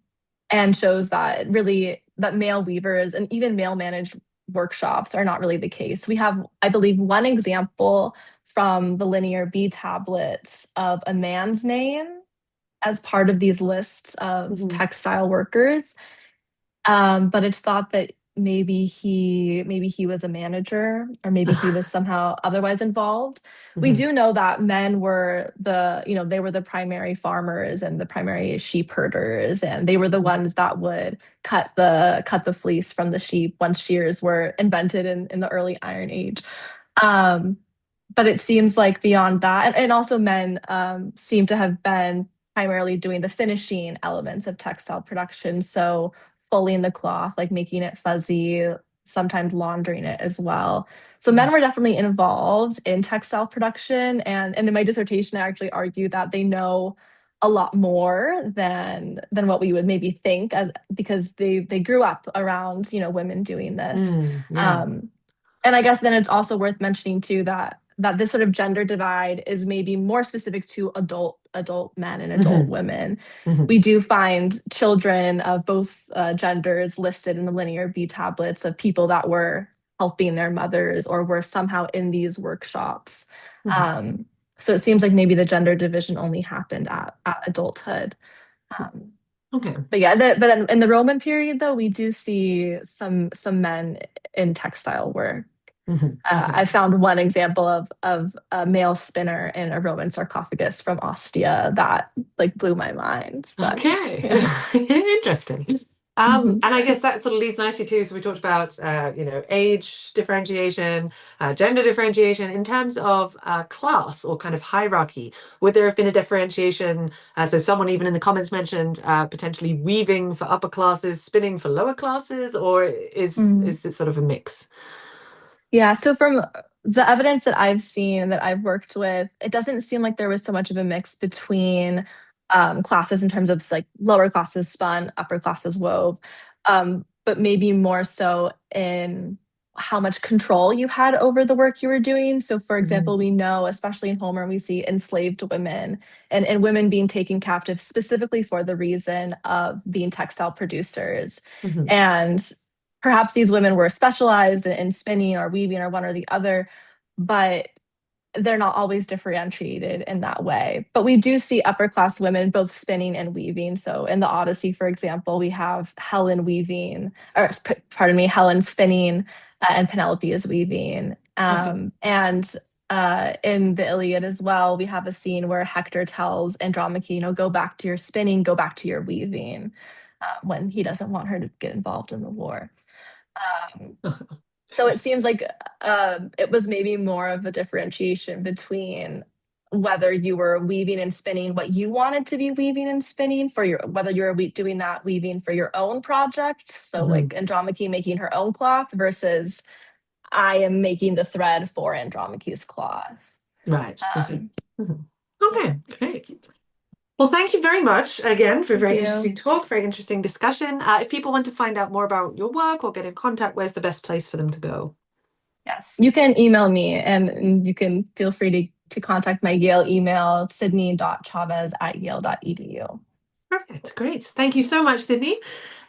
shows that really that male weavers and even male managed workshops are not really the case. We have, I believe, one example from the Linear B tablets of a man's name as part of these lists of textile workers. But it's thought that maybe he was a manager, or maybe he was somehow otherwise involved. We do know that men were they were the primary farmers and the primary sheep herders, and they were the ones that would cut the fleece from the sheep once shears were invented in the early Iron Age. But it seems like beyond that, and also men seem to have been primarily doing the finishing elements of textile production. So fulling the cloth, like making it fuzzy, sometimes laundering it as well. So men were definitely involved in textile production. And in my dissertation, I actually argue that they know a lot more than what we would maybe think, because they grew up around women doing this. And I guess then it's also worth mentioning too that this sort of gender divide is maybe more specific to adult men and adult women. We do find children of both genders listed in the Linear B tablets of people that were helping their mothers or were somehow in these workshops. So it seems like maybe the gender division only happened at adulthood. But yeah, but then in the Roman period, though, we do see some men in textile work. I found one example of a male spinner in a Roman sarcophagus from Ostia that blew my mind. But, okay, interesting. And I guess that sort of leads nicely too. So we talked about age differentiation, gender differentiation. In terms of class or kind of hierarchy, would there have been a differentiation? So someone even in the comments mentioned potentially weaving for upper classes, spinning for lower classes, or is it sort of a mix? Yeah, so from the evidence that I've seen, that I've worked with, it doesn't seem like there was so much of a mix between classes in terms of lower classes spun, upper classes wove, but maybe more so in how much control you had over the work you were doing. So for example, we know, especially in Homer, we see enslaved women and women being taken captive specifically for the reason of being textile producers. And perhaps these women were specialized in spinning or weaving or one or the other, but they're not always differentiated in that way. But we do see upper class women both spinning and weaving. So in the Odyssey, for example, we have Helen spinning and Penelope is weaving. And in the Iliad as well, we have a scene where Hector tells Andromache, go back to your spinning, go back to your weaving, when he doesn't want her to get involved in the war. So it seems like it was maybe more of a differentiation between whether you were weaving and spinning what you wanted to be weaving and spinning whether you were doing that weaving for your own project. So like Andromache making her own cloth versus I am making the thread for Andromache's cloth. Right. Okay, great. Well, thank you very much again for a very interesting talk, very interesting discussion. If people want to find out more about your work or get in contact, where's the best place for them to go? Yes, you can email me, and you can feel free to contact my Yale email, sydney.chavez@yale.edu. Perfect, great. Thank you so much, Sydney.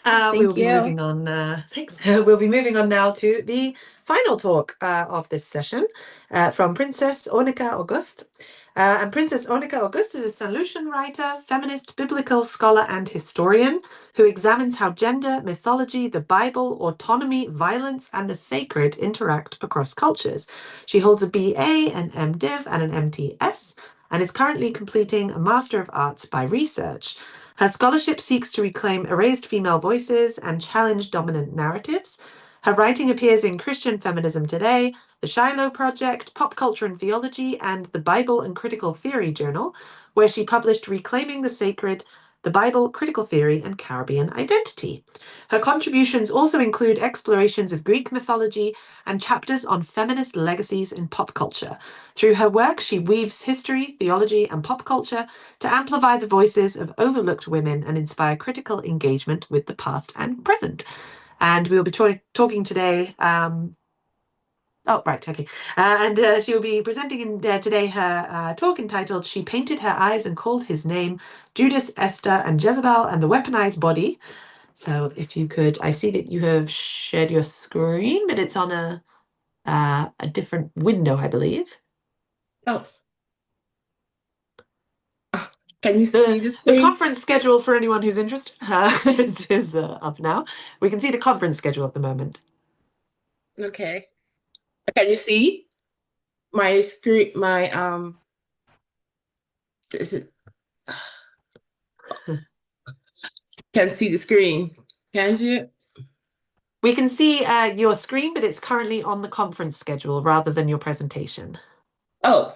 Thank we'll be you. moving on. Thanks. We'll be moving on now to the final talk of this session from Princess Onika August. And Princess Onika August is a St. Lucian writer, feminist, biblical scholar, and historian who examines how gender, mythology, the Bible, autonomy, violence, and the sacred interact across cultures. She holds a BA, an MDiv, and an MTS, and is currently completing a Master of Arts by Research. Her scholarship seeks to reclaim erased female voices and challenge dominant narratives. Her writing appears in Christian Feminism Today, the Shiloh Project, Pop Culture and Theology, and the Bible and Critical Theory Journal, where she published Reclaiming the Sacred, the Bible, Critical Theory, and Caribbean Identity. Her contributions also include explorations of Greek mythology and chapters on feminist legacies in pop culture. Through her work, she weaves history, theology, and pop culture to amplify the voices of overlooked women and inspire critical engagement with the past and present. And we'll be talking today Oh, right, okay. And she will be presenting today her talk entitled She Painted Her Eyes and Called His Name, Judas, Esther, and Jezebel and the Weaponized Body. So if you could, I see that you have shared your screen, but it's on a different window, I believe. Oh. Can you see the The screen? conference schedule for anyone who's interested is up now. We can see the conference schedule at the moment. Okay. Can you see my screen? Is it? Can see the screen? Can you? We can see your screen, but it's currently on the conference schedule rather than your presentation. Oh,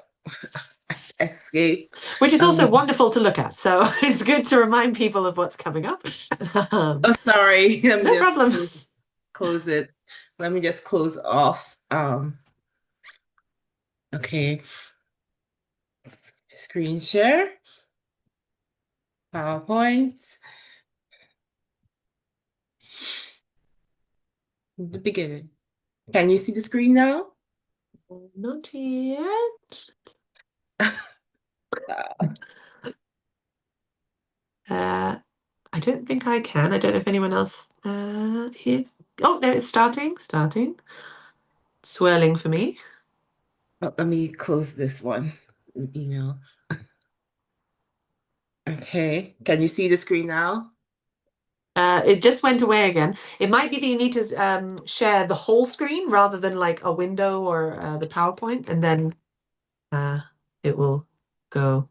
escape. Which is also wonderful to look at. So it's good to remind people of what's coming up. Oh, sorry. Let me No just problem. close it. Let me just close off. Okay. Screen share. PowerPoint. The beginning. Can you see the screen now? Not yet. I don't think I can. I don't know if anyone else here. Oh, no, it's starting. Swirling for me. Oh, let me close this one. Email. Okay. Can you see the screen now? It just went away again. It might be that you need to share the whole screen rather than like a window or the PowerPoint, and then it will go.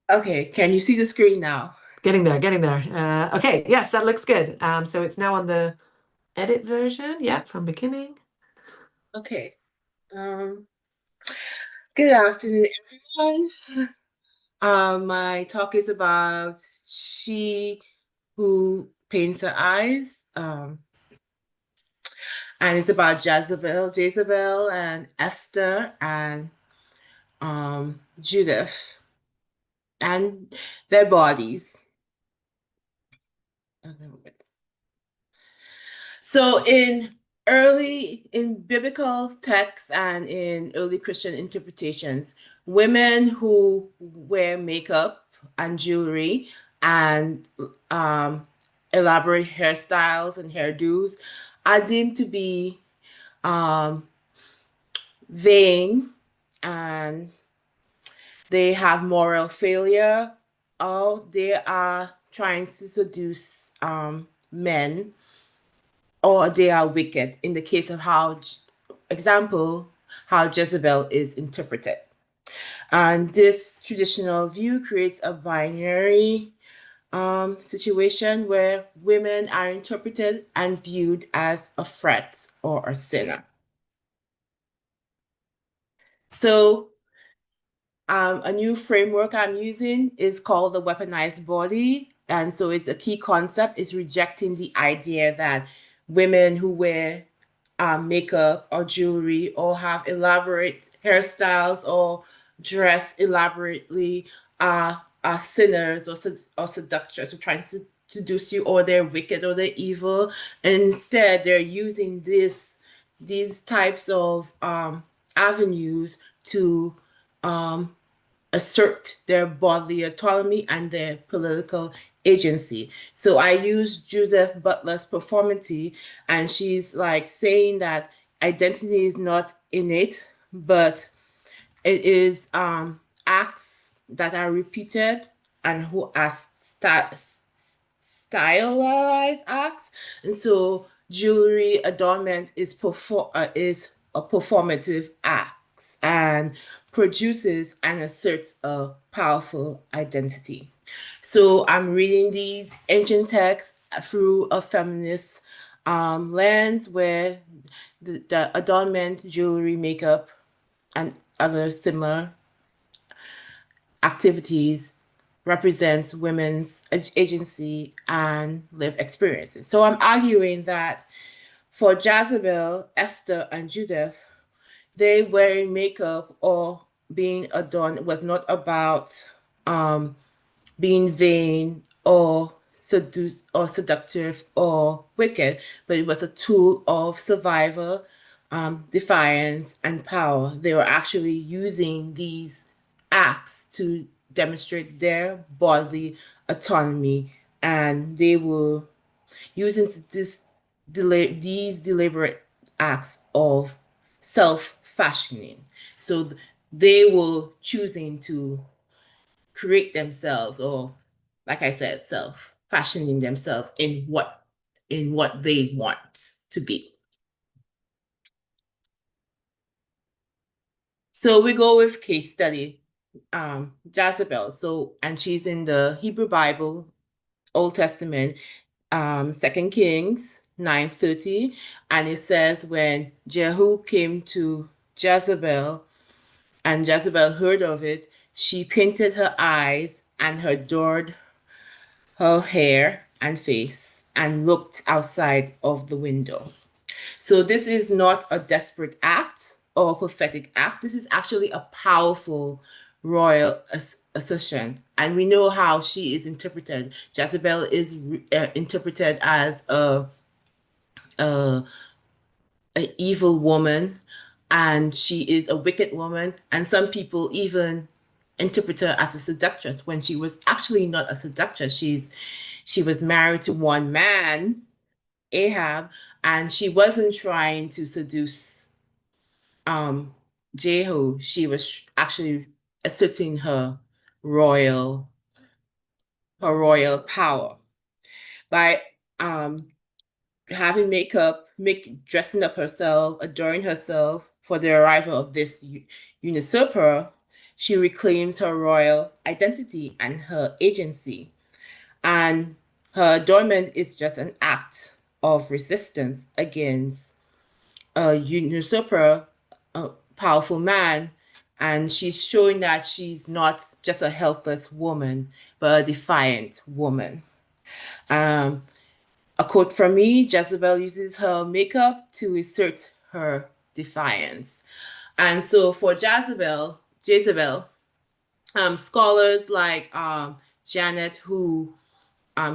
Okay. Can you see the screen now? Getting there. Okay, yes, that looks good. So it's now on the edit version. Yeah, from beginning. Okay. Good afternoon, everyone. My talk is about she who paints her eyes. And it's about Jezebel and Esther and Judith and their bodies. So in biblical texts and in early Christian interpretations, women who wear makeup and jewelry and elaborate hairstyles and hairdos are deemed to be vain, and they have moral failure, or they are trying to seduce men, or they are wicked, in the case of how Jezebel is interpreted. And this traditional view creates a binary situation where women are interpreted and viewed as a threat or a sinner. So a new framework I'm using is called the weaponized body. And so it's a key concept is rejecting the idea that women who wear makeup or jewelry or have elaborate hairstyles or dress elaborately are sinners or seductress, or trying to seduce you, or they're wicked or they're evil. And instead, they're using these types of avenues to assert their bodily autonomy and their political agency. So I use Judith Butler's performance, and she's like saying that identity is not innate, but it is acts that are repeated and who are stylized acts. And so jewelry adornment is a performative act and produces and asserts a powerful identity. So I'm reading these ancient texts through a feminist lens, where the adornment, jewelry, makeup, and other similar activities represents women's agency and lived experiences. So I'm arguing that for Jezebel, Esther, and Judith, they wearing makeup or being adorned was not about being vain or seductive or wicked, but it was a tool of survival, defiance, and power. They were actually using these acts to demonstrate their bodily autonomy, and they were using these deliberate acts of self-fashioning. So they were choosing to create themselves, or like I said, self-fashioning themselves in what they want to be. So we go with case study, Jezebel. So, and she's in the Hebrew Bible, Old Testament, 2 Kings 9:30, and it says when Jehu came to Jezebel and Jezebel heard of it, she painted her eyes and adored her hair and face and looked outside of the window. So this is not a desperate act or a prophetic act. This is actually a powerful royal assertion. And we know how she is interpreted. Jezebel is interpreted as a evil woman, and she is a wicked woman. And some people even interpret her as a seductress when she was actually not a seductress. She was married to one man, Ahab, and she wasn't trying to seduce Jehu. She was actually asserting her royal power by having makeup, dressing up herself, adoring herself for the arrival of this usurper. She reclaims her royal identity and her agency. And her adornment is just an act of resistance against a usurper, a powerful man. And she's showing that she's not just a helpless woman, but a defiant woman. A quote from me, Jezebel uses her makeup to assert her defiance. And so for Jezebel, scholars like Janet, who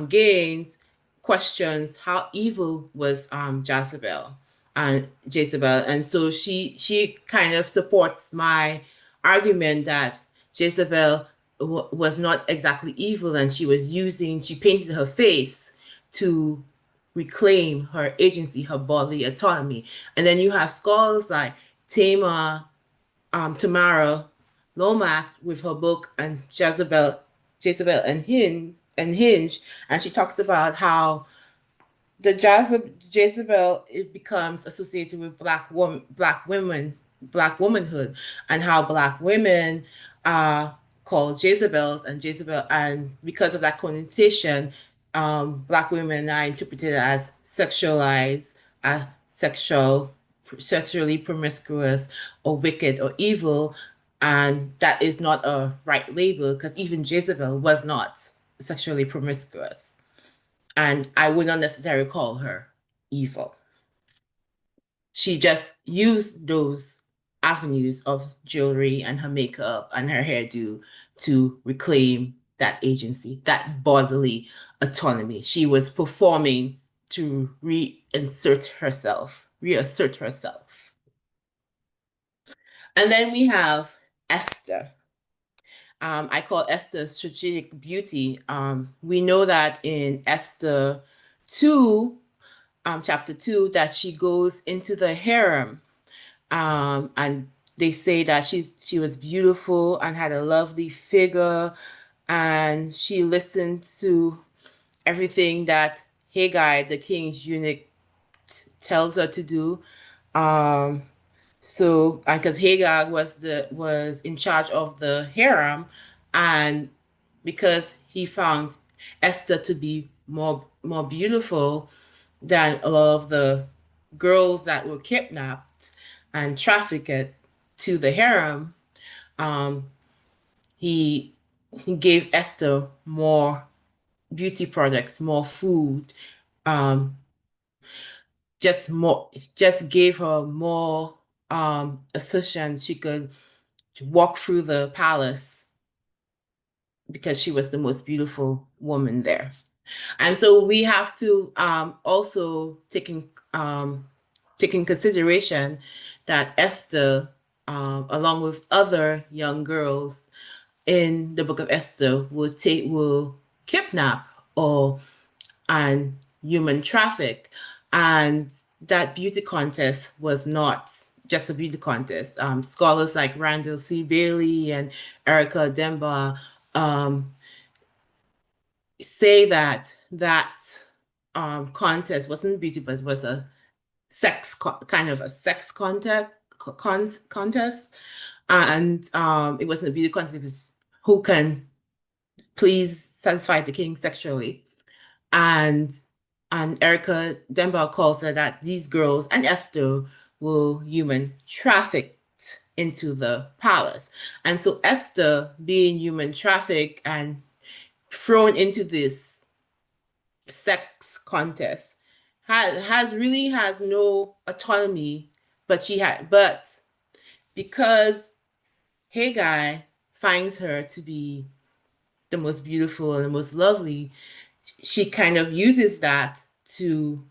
Gaines questions how evil was Jezebel, and so she kind of supports my argument that Jezebel was not exactly evil, and she painted her face to reclaim her agency, her bodily autonomy. And then you have scholars like Tamara Lomax with her book and Jezebel and Hinge, and she talks about how the Jezebel, it becomes associated with black womanhood, and how black women are called Jezebels, and because of that connotation, black women are interpreted as sexualized, sexually promiscuous, or wicked or evil. And that is not a right label, because even Jezebel was not sexually promiscuous. And I would not necessarily call her evil. She just used those avenues of jewelry and her makeup and her hairdo to reclaim that agency, that bodily autonomy. She was performing to reassert herself. And then we have Esther. I call Esther strategic beauty. We know that in Esther 2, chapter 2, that she goes into the harem, and they say that she was beautiful and had a lovely figure, and she listened to everything that Haggai, the king's eunuch, tells her to do. So, because Hagar was in charge of the harem, and because he found Esther to be more beautiful than a lot of the girls that were kidnapped and trafficked to the harem, he gave Esther more beauty products, more food, just gave her more assertion. She could walk through the palace because she was the most beautiful woman there. And so we have to also take in consideration that Esther, along with other young girls in the book of Esther, will kidnap or and human traffic, and that beauty contest was not just a beauty contest. Scholars like Randall C. Bailey and Erica Demba say that contest wasn't beauty, but was a kind of a sex contest, and it wasn't a beauty contest. It was who can please satisfy the king sexually, and Erica Demba calls her that these girls and Esther were human trafficked into the palace, and so Esther, being human trafficked and thrown into this sex contest, has no autonomy, but because Haggai finds her to be the most beautiful and the most lovely, she kind of uses that to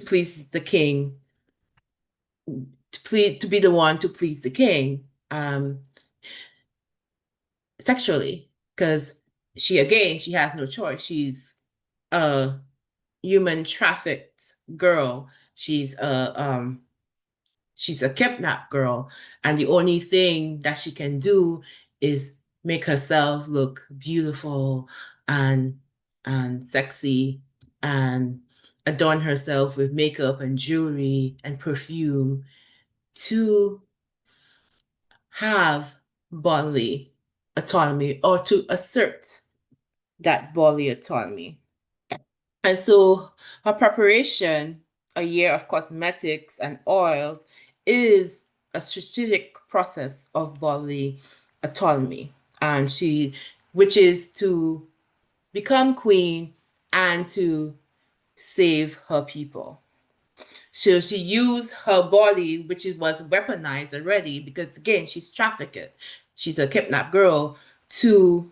please the king, to be the one to please the king sexually, because she has no choice. She's a human trafficked girl. She's a kidnapped girl, and the only thing that she can do is make herself look beautiful and sexy and adorn herself with makeup and jewelry and perfume to have bodily autonomy, or to assert that bodily autonomy. And so her preparation, a year of cosmetics and oils, is a strategic process of bodily autonomy, and which is to become queen and to save her people. So she used her body, which was weaponized already, because again, she's trafficked. She's a kidnapped girl, to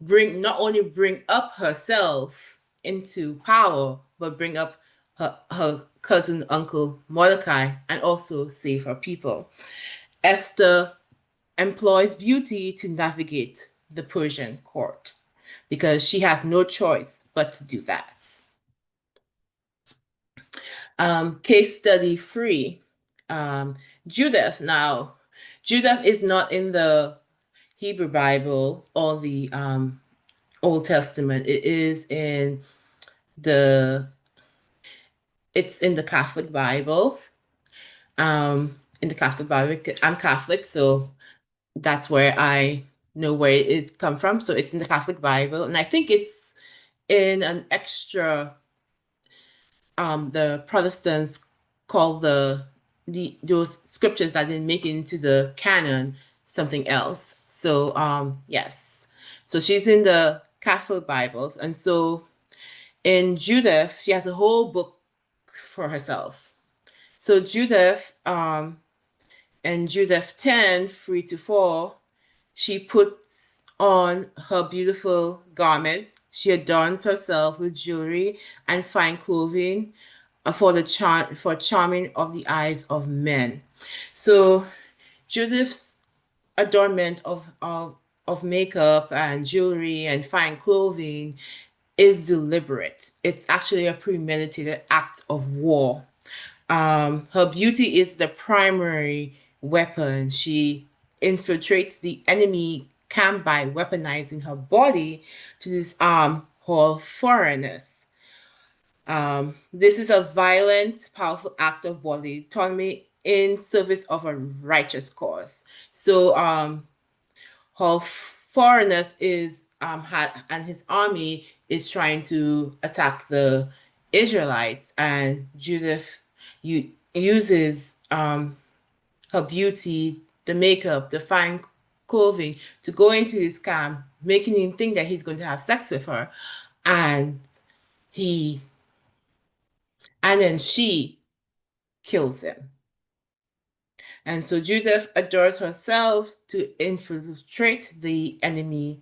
not only bring up herself into power, but bring up her cousin, uncle Mordecai, and also save her people. Esther employs beauty to navigate the Persian court because she has no choice but to do that. Case study 3, Judith. Now, Judith is not in the Hebrew Bible or the Old Testament. It's in the Catholic Bible. In the Catholic Bible, I'm Catholic, so that's where I know where it's come from. So it's in the Catholic Bible, and I think it's in an extra. The Protestants call those scriptures that didn't make it into the canon something else. So yes, so she's in the Catholic Bibles, and so in Judith, she has a whole book for herself. So Judith, in Judith 10, 3-4, she puts on her beautiful garments. She adorns herself with jewelry and fine clothing for charming of the eyes of men. So Judith's adornment of makeup and jewelry and fine clothing is deliberate. It's actually a premeditated act of war. Her beauty is the primary weapon. She infiltrates the enemy camp by weaponizing her body to disarm her foreigners. This is a violent, powerful act of bodily autonomy in service of a righteous cause. So her foreigners and his army is trying to attack the Israelites, and Judith uses her beauty, the makeup, the fine clothing to go into his camp, making him think that he's going to have sex with her, and then she kills him. And so Judith adores herself to infiltrate the enemy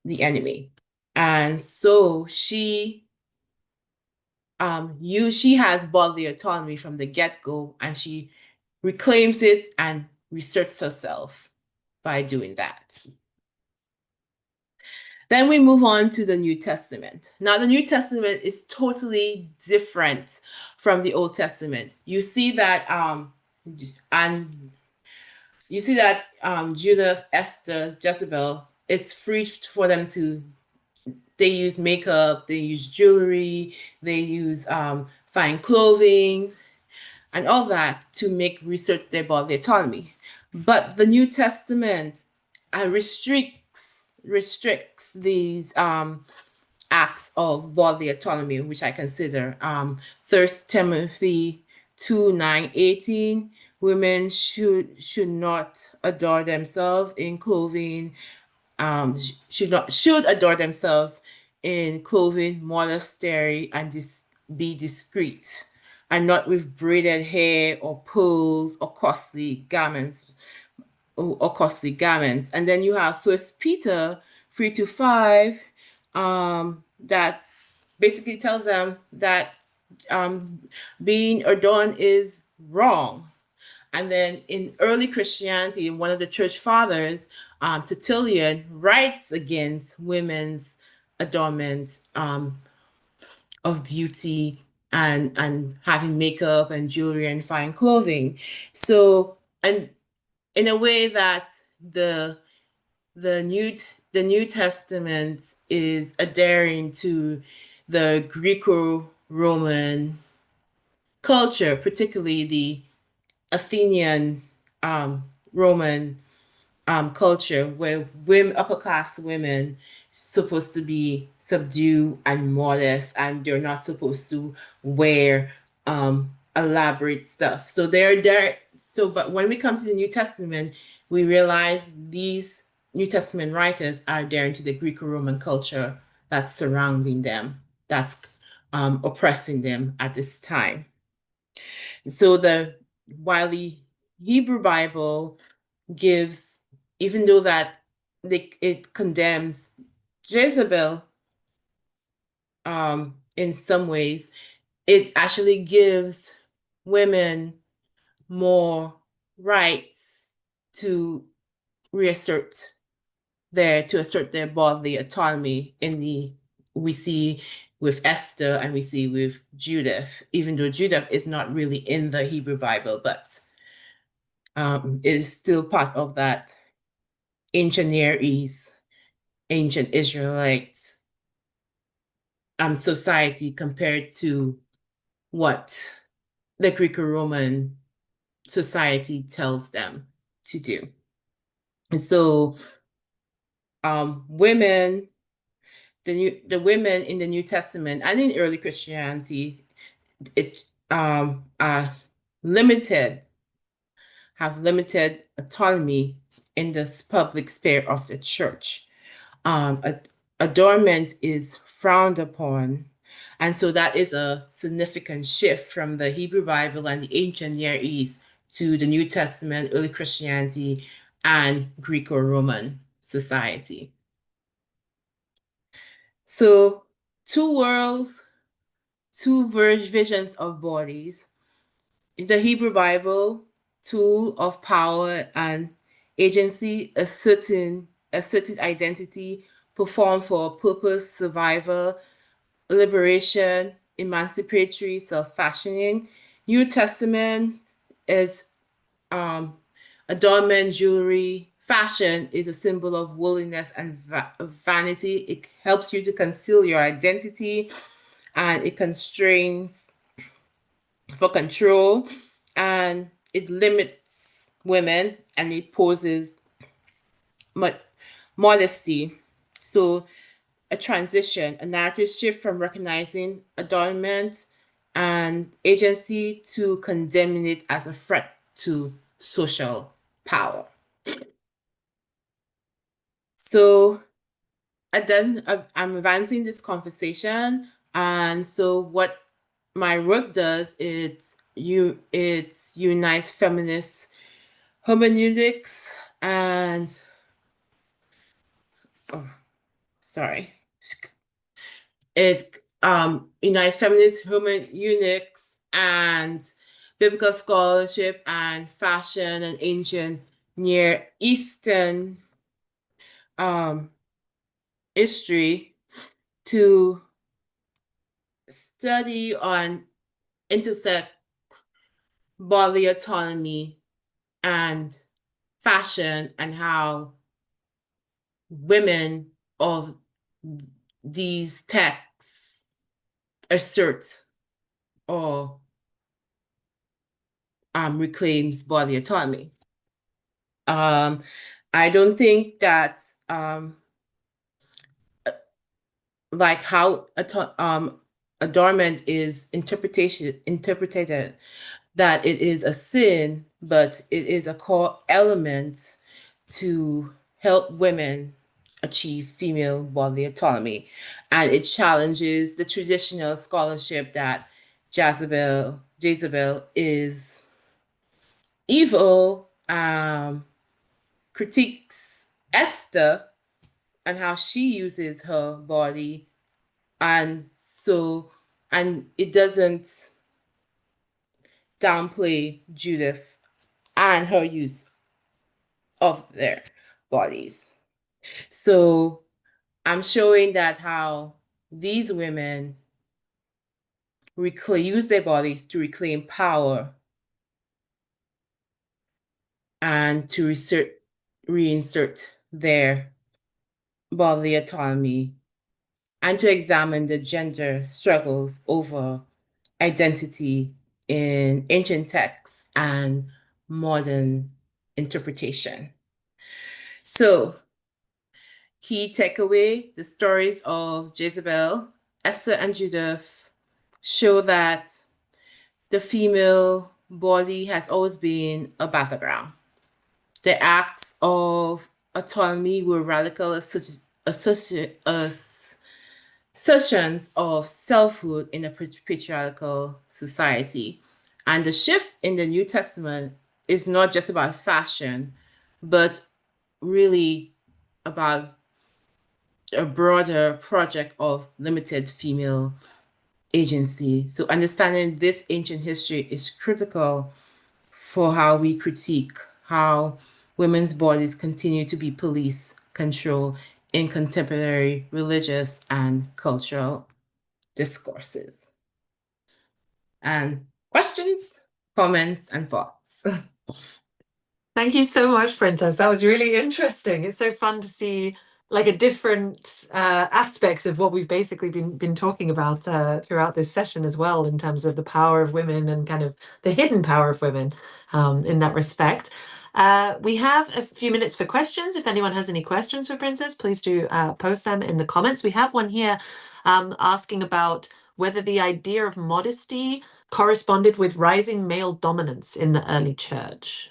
the enemy. And so she has bodily autonomy from the get-go, and she reclaims it and reasserts herself by doing that. Then we move on to the New Testament. Now, the New Testament is totally different from the Old Testament. You see that, Judah, Esther, Jezebel, it's free for them to. They use makeup, they use jewelry, they use fine clothing, and all that to research their bodily autonomy. But the New Testament restricts these acts of bodily autonomy, which I consider. 1 Timothy 2:9-18, women should not adorn themselves in clothing, should adorn themselves in clothing, modesty, and be discreet, and not with braided hair or pearls or costly garments. And then you have 1 Peter 3-5, that basically tells them that being adorned is wrong. And then in early Christianity, one of the church fathers, Tertullian, writes against women's adornment of beauty and having makeup and jewelry and fine clothing. So, and in a way that the New Testament is adhering to the Greco-Roman culture, particularly the Athenian Roman culture, where upper class women supposed to be subdued and modest, and they're not supposed to wear elaborate stuff. So they're there. So, but when we come to the New Testament, we realize these New Testament writers are adhering to the Greco-Roman culture that's surrounding them, that's oppressing them at this time. So while the Hebrew Bible gives, even though that it condemns Jezebel in some ways, it actually gives women more rights to assert their bodily autonomy we see with Esther and we see with Judith, even though Judith is not really in the Hebrew Bible, but is still part of that ancient Near East, ancient Israelite society compared to what the Greco-Roman society tells them to do. And so women, the women in the New Testament and in early Christianity, have limited autonomy in the public sphere of the church. Adornment is frowned upon, and so that is a significant shift from the Hebrew Bible and the ancient Near East to the New Testament, early Christianity, and Greco-Roman society. So, two worlds, two visions of bodies. In the Hebrew Bible, tool of power and agency, a certain identity, performed for purpose, survival, liberation, emancipatory, self-fashioning. New Testament is adornment, jewelry. Fashion is a symbol of worldliness and vanity. It helps you to conceal your identity, and it constrains for control, and it limits women, and it poses modesty. So a transition, a narrative shift from recognizing adornment and agency to condemning it as a threat to social power. So I'm advancing this conversation, and so what my work does, it unites feminist hermeneutics and sorry. It unites feminist human eunuchs and biblical scholarship and fashion and ancient Near Eastern history to study on intersect bodily autonomy and fashion and how women of these texts assert or reclaims body autonomy. I don't think that like how adornment is interpreted that it is a sin, but it is a core element to help women achieve female bodily autonomy. And it challenges the traditional scholarship that Jezebel is evil, critiques Esther and how she uses her body. And it doesn't downplay Judith and her use of their bodies. So I'm showing that how these women use their bodies to reclaim power and to reinsert their bodily autonomy and to examine the gender struggles over identity in ancient texts and modern interpretation. So, key takeaway, the stories of Jezebel, Esther, and Judith show that the female body has always been a battleground. The acts of autonomy were radical assertions of selfhood in a patriarchal society. And the shift in the New Testament is not just about fashion, but really about a broader project of limited female agency. So understanding this ancient history is critical for how we critique how women's bodies continue to be police control in contemporary religious and cultural discourses. And questions, comments, and thoughts. Thank you so much, Princess. That was really interesting. It's so fun to see like a different aspects of what we've basically been talking about throughout this session as well, in terms of the power of women and kind of the hidden power of women in that respect. We have a few minutes for questions. If anyone has any questions for Princess, please do post them in the comments. We have one here asking about whether the idea of modesty corresponded with rising male dominance in the early church.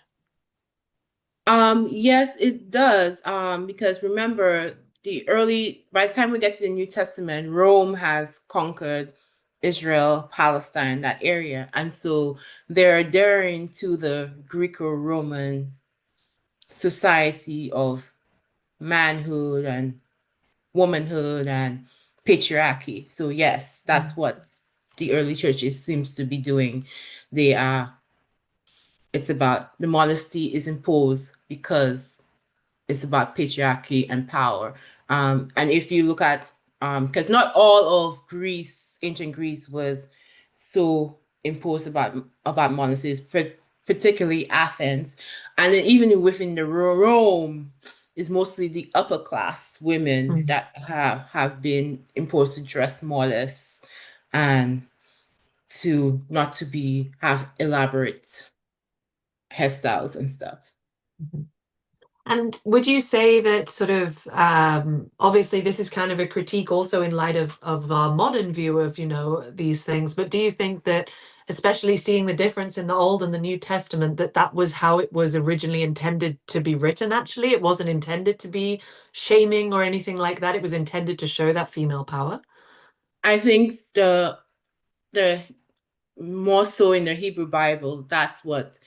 Yes, it does. Because remember, by the time we get to the New Testament, Rome has conquered Israel, Palestine, that area. And so they're adhering to the Greco-Roman society of manhood and womanhood and patriarchy. So yes, that's what the early church seems to be doing. It's about the modesty is imposed because it's about patriarchy and power. And if you look at, because not all of Greece, ancient Greece, was so imposed about modesty, particularly Athens. And then even within the Rome, is mostly the upper class women that have been imposed to dress modest and to not to have elaborate hairstyles and stuff. And would you say that sort of obviously this is kind of a critique also in light of our modern view of, you know, these things, but do you think that, especially seeing the difference in the Old and the New Testament, that was how it was originally intended to be written? Actually, it wasn't intended to be shaming or anything like that. It was intended to show that female power. I think the more so in the Hebrew Bible, that's what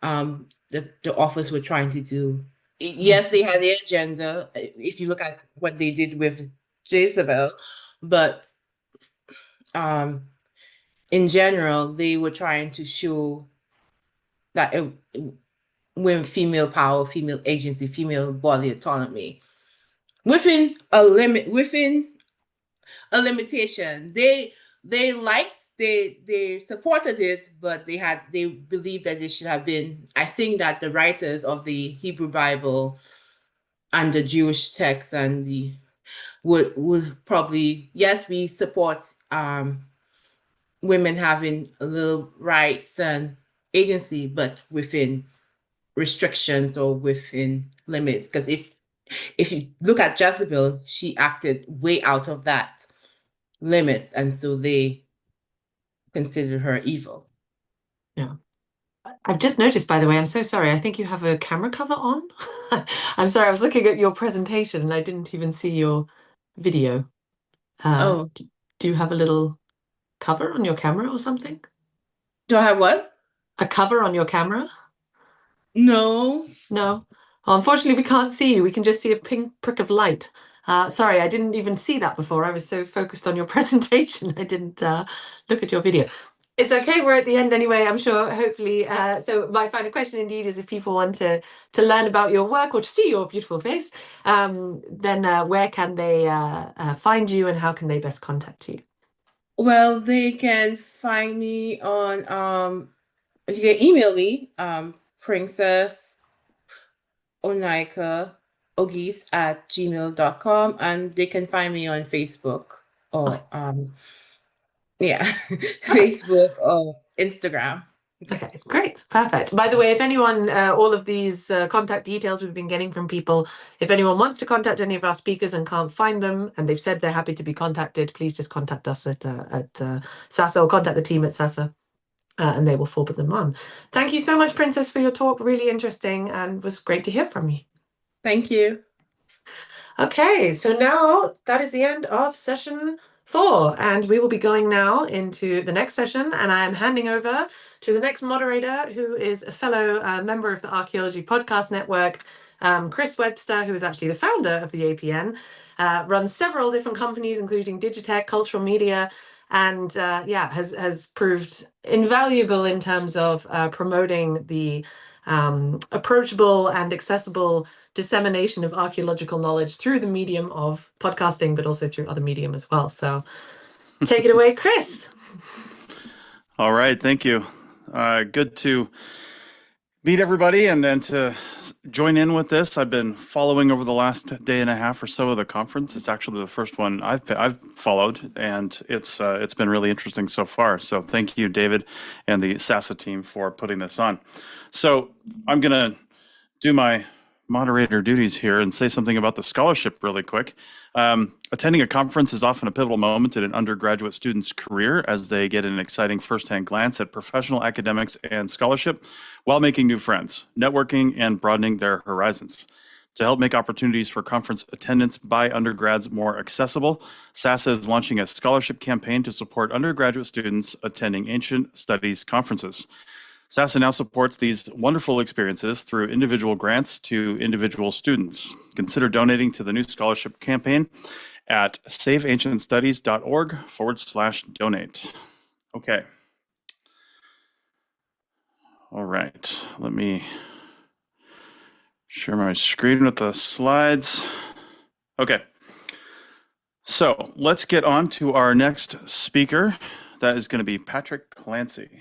the authors were trying to do. Yes, they had their agenda. If you look at what they did with Jezebel, but in general, they were trying to show that women, female power, female agency, female body autonomy within a limit, within a limitation. They supported it, but they believed that it should have been. I think that the writers of the Hebrew Bible and the Jewish text and the would probably, yes, we support women having a little rights and agency, but within restrictions or within limits. Because if you look at Jezebel, she acted way out of that limits, and so they considered her evil. Yeah. I've just noticed, by the way, I'm so sorry. I think you have a camera cover on. I'm sorry, I was looking at your presentation and I didn't even see your video. Oh, Do you have a little cover on your camera or something? do I have what? A cover on your camera? No. No. Oh, unfortunately, we can't see you. We can just see a pink prick of light. Sorry, I didn't even see that before. I was so focused on your presentation, I didn't look at your video. It's okay, we're at the end anyway, I'm sure, hopefully. So my final question indeed is if people want to learn about your work or to see your beautiful face, then where can they find you and how can they best contact you? Well, they can find me on you can email me, Princess Onaika Ogis at gmail.com, and they can find me on Facebook or Facebook or Instagram. Okay, great, perfect. By the way, if anyone, all of these contact details we've been getting from people, if anyone wants to contact any of our speakers and can't find them, and they've said they're happy to be contacted, please just contact us at SASA or contact the team at SASA, and they will forward them on. Thank you so much, Princess, for your talk. Really interesting, and was great to hear from you. Thank you. Okay, so now that is the end of session 4, and we will be going now into the next session, and I am handing over to the next moderator, who is a fellow member of the Archaeology Podcast Network, Chris Webster, who is actually the founder of the APN, runs several different companies, including Digitech, Cultural Media, and has proved invaluable in terms of promoting the approachable and accessible dissemination of archaeological knowledge through the medium of podcasting, but also through other medium as well. So take it away, Chris. All right, thank you. Good to meet everybody and then to join in with this. I've been following over the last day and a half or so of the conference. It's actually the first one I've followed, and it's been really interesting so far. So thank you, David, and the SASA team for putting this on. So I'm gonna do my moderator duties here and say something about the scholarship really quick. Attending a conference is often a pivotal moment in an undergraduate student's career as they get an exciting firsthand glance at professional academics and scholarship while making new friends, networking, and broadening their horizons. To help make opportunities for conference attendance by undergrads more accessible, SASA is launching a scholarship campaign to support undergraduate students attending ancient studies conferences. SASA now supports these wonderful experiences through individual grants to individual students. Consider donating to the new scholarship campaign at saveancientstudies.org/donate. Okay. All right, let me share my screen with the slides. Okay, so let's get on to our next speaker. That is going to be Patrick Clancy.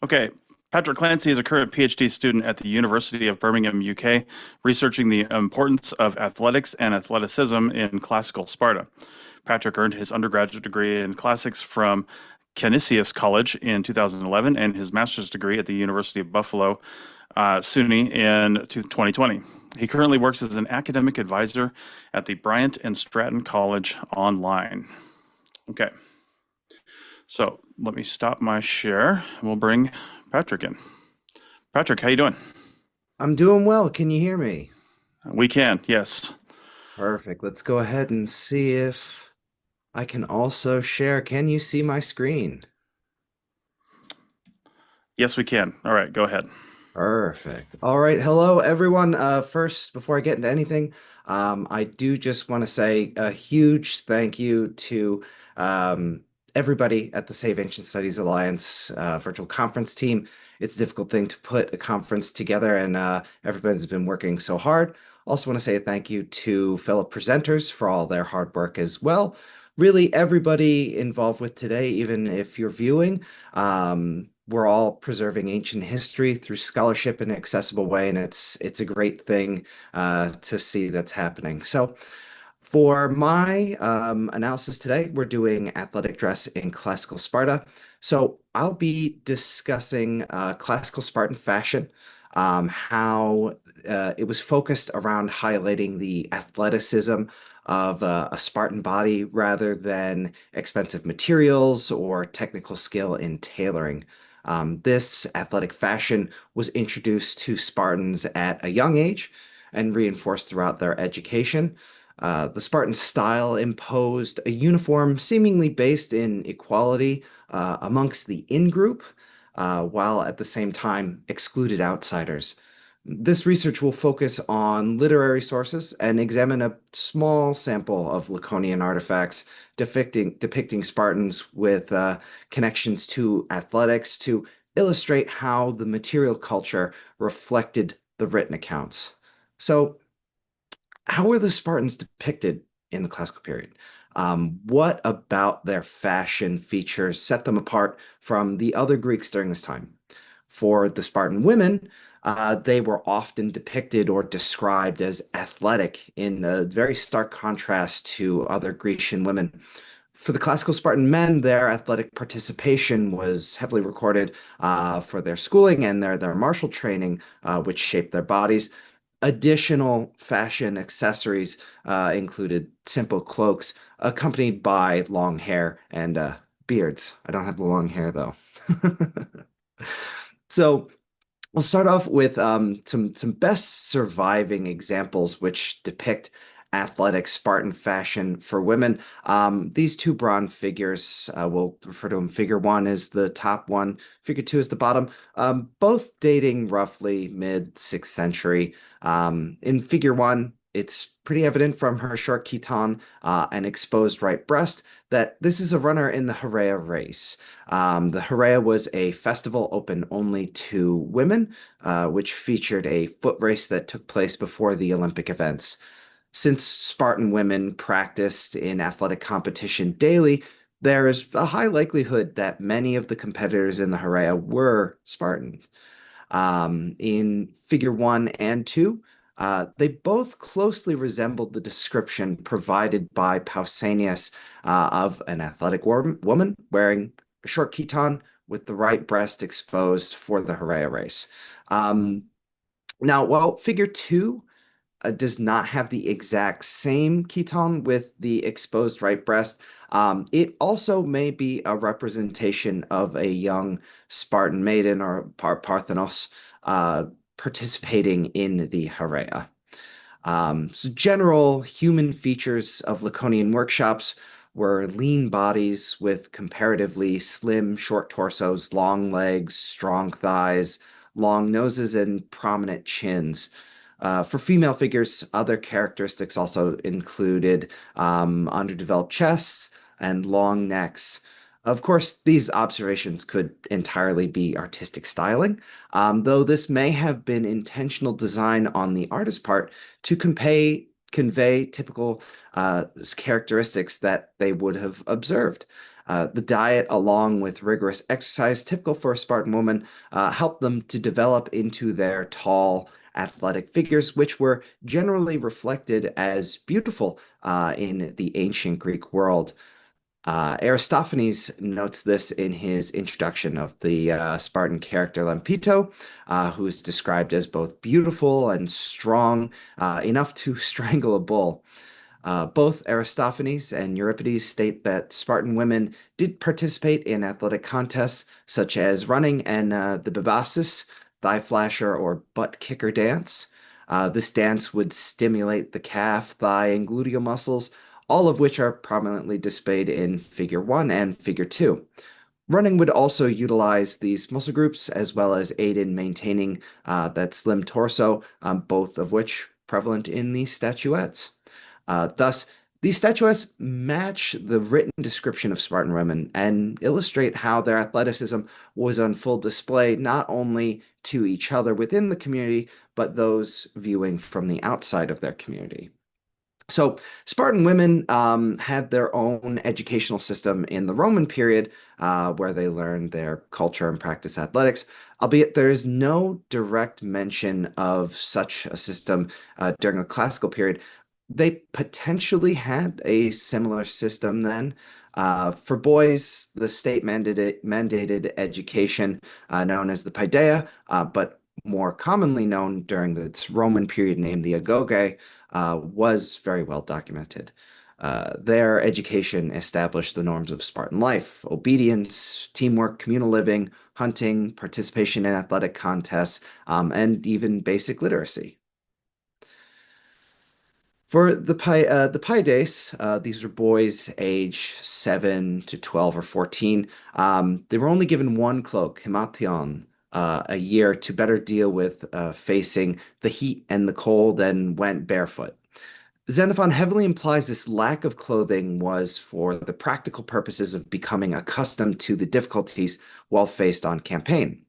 Okay, Patrick Clancy is a current PhD student at the University of Birmingham, UK, researching the importance of athletics and athleticism in classical Sparta. Patrick earned his undergraduate degree in classics from Canisius College in 2011 and his master's degree at the University of Buffalo, SUNY, in 2020. He currently works as an academic advisor at the Bryant and Stratton College online. Okay. So let me stop my share and we'll bring Patrick in. Patrick, how you doing? I'm doing well. Can you hear me? We can, yes. Perfect. Let's go ahead and see if I can also share. Can you see my screen? Yes, we can. All right, go ahead. Perfect. All right. Hello, everyone. First, before I get into anything, I do just want to say a huge thank you to everybody at the Save Ancient Studies Alliance virtual conference team. It's a difficult thing to put a conference together, and everybody's been working so hard. Also, want to say a thank you to fellow presenters for all their hard work as well. Really, everybody involved with today, even if you're viewing. We're all preserving ancient history through scholarship in an accessible way, and it's a great thing to see that's happening. So, for my analysis today, we're doing athletic dress in classical Sparta. So I'll be discussing classical Spartan fashion, how it was focused around highlighting the athleticism of a Spartan body rather than expensive materials or technical skill in tailoring. This athletic fashion was introduced to Spartans at a young age and reinforced throughout their education. The Spartan style imposed a uniform seemingly based in equality amongst the in-group, while at the same time excluded outsiders. This research will focus on literary sources and examine a small sample of Laconian artifacts depicting Spartans with connections to athletics to illustrate how the material culture reflected the written accounts. So, how were the Spartans depicted in the classical period? What about their fashion features set them apart from the other Greeks during this time? For the Spartan women, they were often depicted or described as athletic in a very stark contrast to other Grecian women. For the classical Spartan men, their athletic participation was heavily recorded for their schooling and their martial training, which shaped their bodies. Additional fashion accessories included simple cloaks accompanied by long hair and beards. I don't have the long hair though. So we'll start off with some best surviving examples which depict athletic Spartan fashion for women. These two bronze figures, we'll refer to them. Figure one is the top one, figure two is the bottom, both dating roughly mid-6th century. In figure one, it's pretty evident from her short chiton and exposed right breast that this is a runner in the Heraea race. The Heraea was a festival open only to women, which featured a foot race that took place before the Olympic events. Since Spartan women practiced in athletic competition daily, there is a high likelihood that many of the competitors in the Heraea were Spartans. In figure one and two, they both closely resembled the description provided by Pausanias of an athletic woman wearing a short chiton with the right breast exposed for the Heraea race. Now, while figure two does not have the exact same chiton with the exposed right breast, it also may be a representation of a young Spartan maiden or Parthenos participating in the Heraea. So general human features of Laconian workshops were lean bodies with comparatively slim, short torsos, long legs, strong thighs, long noses, and prominent chins. For female figures, other characteristics also included underdeveloped chests and long necks. Of course, these observations could entirely be artistic styling, though this may have been intentional design on the artist's part to convey typical characteristics that they would have observed. The diet, along with rigorous exercise typical for a Spartan woman, helped them to develop into their tall, athletic figures, which were generally reflected as beautiful in the ancient Greek world. Aristophanes notes this in his introduction of the Spartan character Lampito, who is described as both beautiful and strong, enough to strangle a bull. Both Aristophanes and Euripides state that Spartan women did participate in athletic contests such as running and the bibasis, thigh flasher, or butt kicker dance. This dance would stimulate the calf, thigh, and gluteal muscles, all of which are prominently displayed in figure one and figure two. Running would also utilize these muscle groups as well as aid in maintaining that slim torso, both of which prevalent in these statuettes. Thus, these statuettes match the written description of Spartan women and illustrate how their athleticism was on full display not only to each other within the community, but those viewing from the outside of their community. So Spartan women had their own educational system in the Roman period where they learned their culture and practice athletics, albeit there is no direct mention of such a system during the classical period. They potentially had a similar system then. For boys, the state mandated education known as the paideia, but more commonly known during its Roman period named the agoge, was very well documented. Their education established the norms of Spartan life: obedience, teamwork, communal living, hunting, participation in athletic contests, and even basic literacy. For the paides, these were boys age 7 to 12 or 14. They were only given one cloak, himation, a year to better deal with facing the heat and the cold, and went barefoot. Xenophon heavily implies this lack of clothing was for the practical purposes of becoming accustomed to the difficulties while faced on campaign.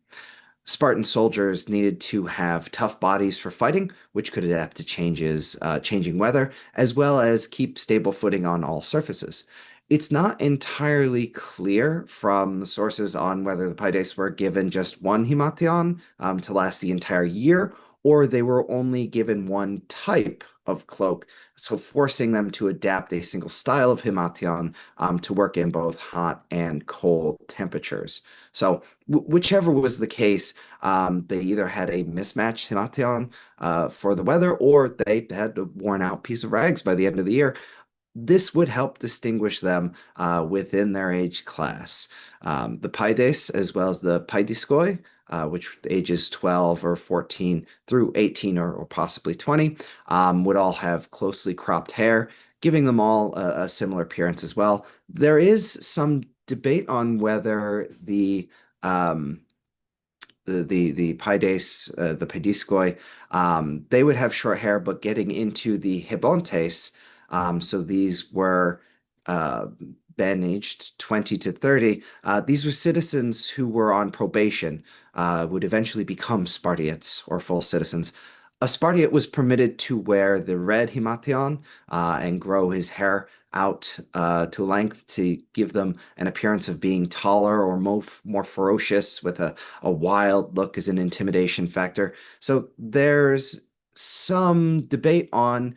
Spartan soldiers needed to have tough bodies for fighting, which could adapt to changing weather, as well as keep stable footing on all surfaces. It's not entirely clear from the sources on whether the paides were given just one himation to last the entire year, or they were only given one type of cloak, so forcing them to adapt a single style of himation to work in both hot and cold temperatures. So whichever was the case, they either had a mismatched himation for the weather, or they had a worn out piece of rags by the end of the year. This would help distinguish them within their age class. The paides, as well as the paidiskoi, which ages 12 or 14 through 18 or possibly 20, would all have closely cropped hair, giving them all a similar appearance as well. There is some debate on whether the paides, the paidiskoi, they would have short hair, but getting into the hebontes, so these were men aged 20 to 30. These were citizens who were on probation, would eventually become Spartiates or full citizens. A Spartiate was permitted to wear the red himation and grow his hair out to length to give them an appearance of being taller or more ferocious, with a wild look as an intimidation factor. So there's some debate on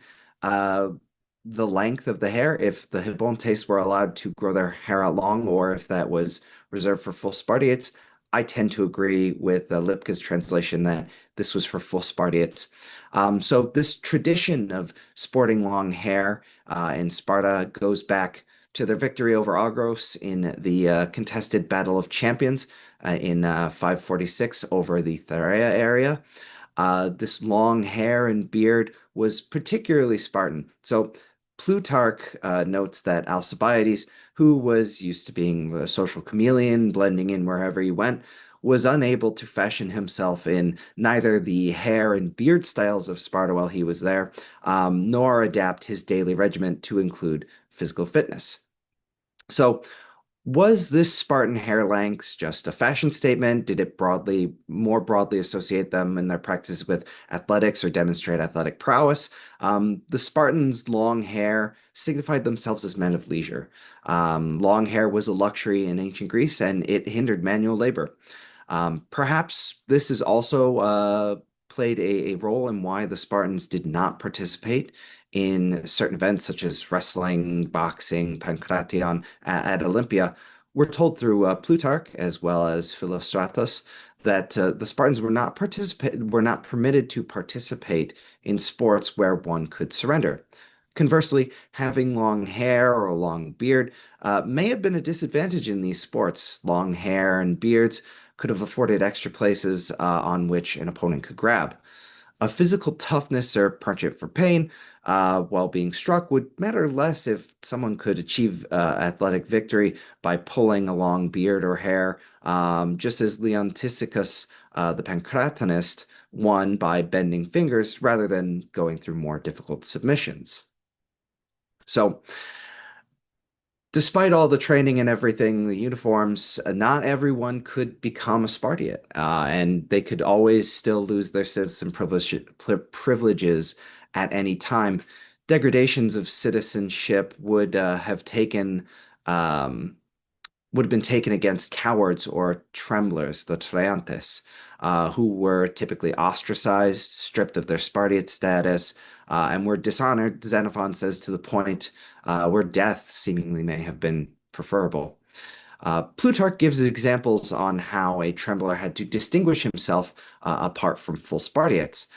the length of the hair, if the hebontes were allowed to grow their hair out long, or if that was reserved for full Spartiates. I tend to agree with Lipka's translation that this was for full Spartiates. So this tradition of sporting long hair in Sparta goes back to their victory over Argos in the contested Battle of Champions in 546 over the Thyrea area. This long hair and beard was particularly Spartan. So Plutarch notes that Alcibiades, who was used to being a social chameleon, blending in wherever he went, was unable to fashion himself in neither the hair and beard styles of Sparta while he was there, nor adapt his daily regimen to include physical fitness. So was this Spartan hair length just a fashion statement? Did it more broadly associate them in their practice with athletics or demonstrate athletic prowess? The Spartans' long hair signified themselves as men of leisure. Long hair was a luxury in ancient Greece, and it hindered manual labor. Perhaps this has also played a role in why the Spartans did not participate in certain events such as wrestling, boxing, pankration at Olympia. We're told through Plutarch as well as Philostratus that the Spartans were not permitted to participate in sports where one could surrender. Conversely, having long hair or a long beard may have been a disadvantage in these sports. Long hair and beards could have afforded extra places on which an opponent could grab. A physical toughness or penchant for pain while being struck would matter less if someone could achieve athletic victory by pulling a long beard or hair, just as Leontisicus, the Pancratinist, won by bending fingers rather than going through more difficult submissions. So, despite all the training and everything, the uniforms, not everyone could become a Spartiate, and they could always still lose their citizen privileges at any time. Degradations of citizenship would have been taken against cowards or tremblers, the Treantes, who were typically ostracized, stripped of their Spartiate status, and were dishonored, Xenophon says, to the point where death seemingly may have been preferable. Plutarch gives examples on how a trembler had to distinguish himself apart from full Spartiates.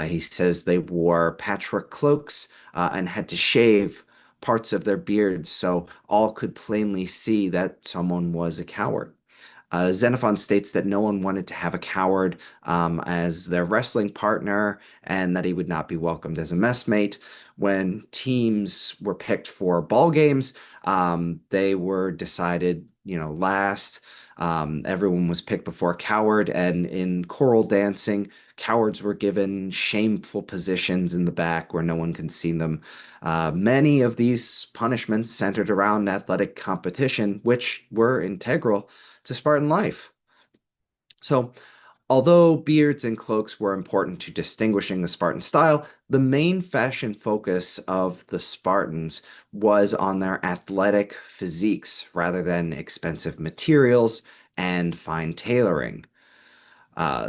He says they wore patchwork cloaks and had to shave parts of their beards so all could plainly see that someone was a coward. Xenophon states that no one wanted to have a coward as their wrestling partner and that he would not be welcomed as a messmate. When teams were picked for ball games, they were decided, last. Everyone was picked before a coward, and in choral dancing, cowards were given shameful positions in the back where no one can see them. Many of these punishments centered around athletic competition, which were integral to Spartan life. So, although beards and cloaks were important to distinguishing the Spartan style, the main fashion focus of the Spartans was on their athletic physiques rather than expensive materials and fine tailoring.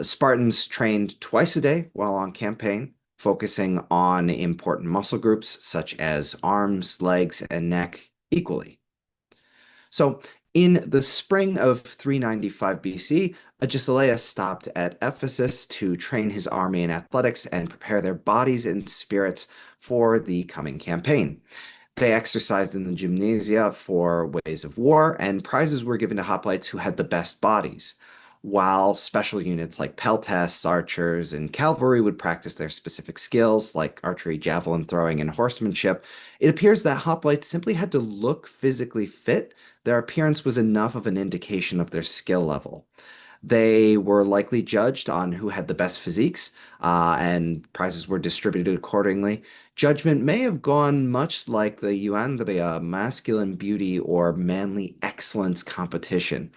Spartans trained twice a day while on campaign, focusing on important muscle groups such as arms, legs, and neck equally. So, in the spring of 395 BC, Agesilaus stopped at Ephesus to train his army in athletics and prepare their bodies and spirits for the coming campaign. They exercised in the gymnasia for ways of war, and prizes were given to hoplites who had the best bodies, while special units like peltasts, archers, and cavalry would practice their specific skills like archery, javelin throwing, and horsemanship. It appears that hoplites simply had to look physically fit. Their appearance was enough of an indication of their skill level. They were likely judged on who had the best physiques, and prizes were distributed accordingly. Judgment may have gone much like the euandria, masculine beauty or manly excellence competition,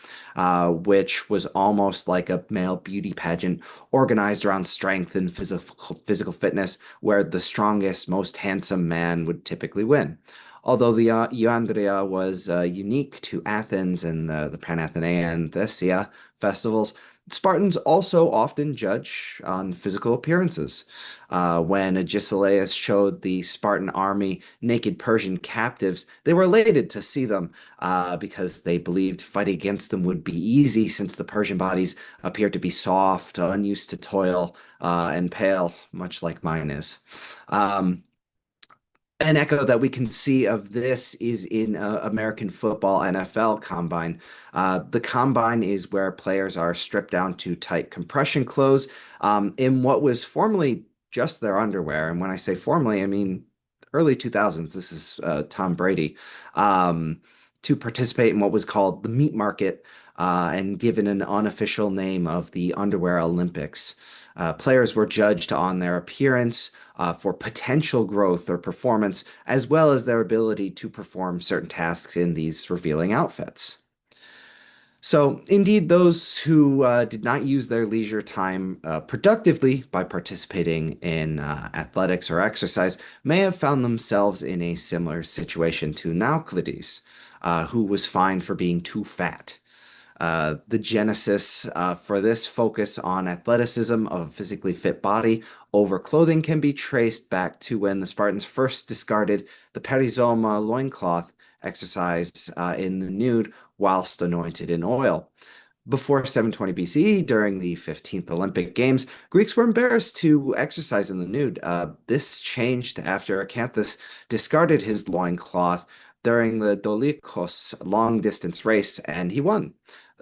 which was almost like a male beauty pageant organized around strength and physical fitness, where the strongest, most handsome man would typically win. Although the euandria was unique to Athens and the Panathenaean Thessia festivals, Spartans also often judge on physical appearances. When Agesilaus showed the Spartan army naked Persian captives, they were elated to see them because they believed fighting against them would be easy since the Persian bodies appeared to be soft, unused to toil, and pale, much like mine is. An echo that we can see of this is in American football NFL combine. The combine is where players are stripped down to tight compression clothes in what was formerly just their underwear. And when I say formerly, I mean early 2000s. This is Tom Brady to participate in what was called the meat market and given an unofficial name of the Underwear Olympics. Players were judged on their appearance for potential growth or performance, as well as their ability to perform certain tasks in these revealing outfits. So, indeed, those who did not use their leisure time productively by participating in athletics or exercise may have found themselves in a similar situation to Nauclides, who was fined for being too fat. The genesis for this focus on athleticism of a physically fit body over clothing can be traced back to when the Spartans first discarded the perizoma loincloth exercise in the nude whilst anointed in oil. Before 720 BCE, during the 15th Olympic Games, Greeks were embarrassed to exercise in the nude. This changed after Acanthus discarded his loincloth during the Dolikos long-distance race, and he won.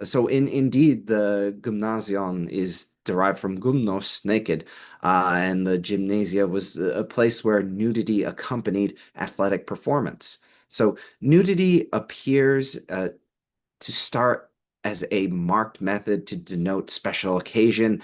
So indeed, the gymnasion is derived from gymnos, naked, and the gymnasia was a place where nudity accompanied athletic performance. So nudity appears to start as a marked method to denote special occasion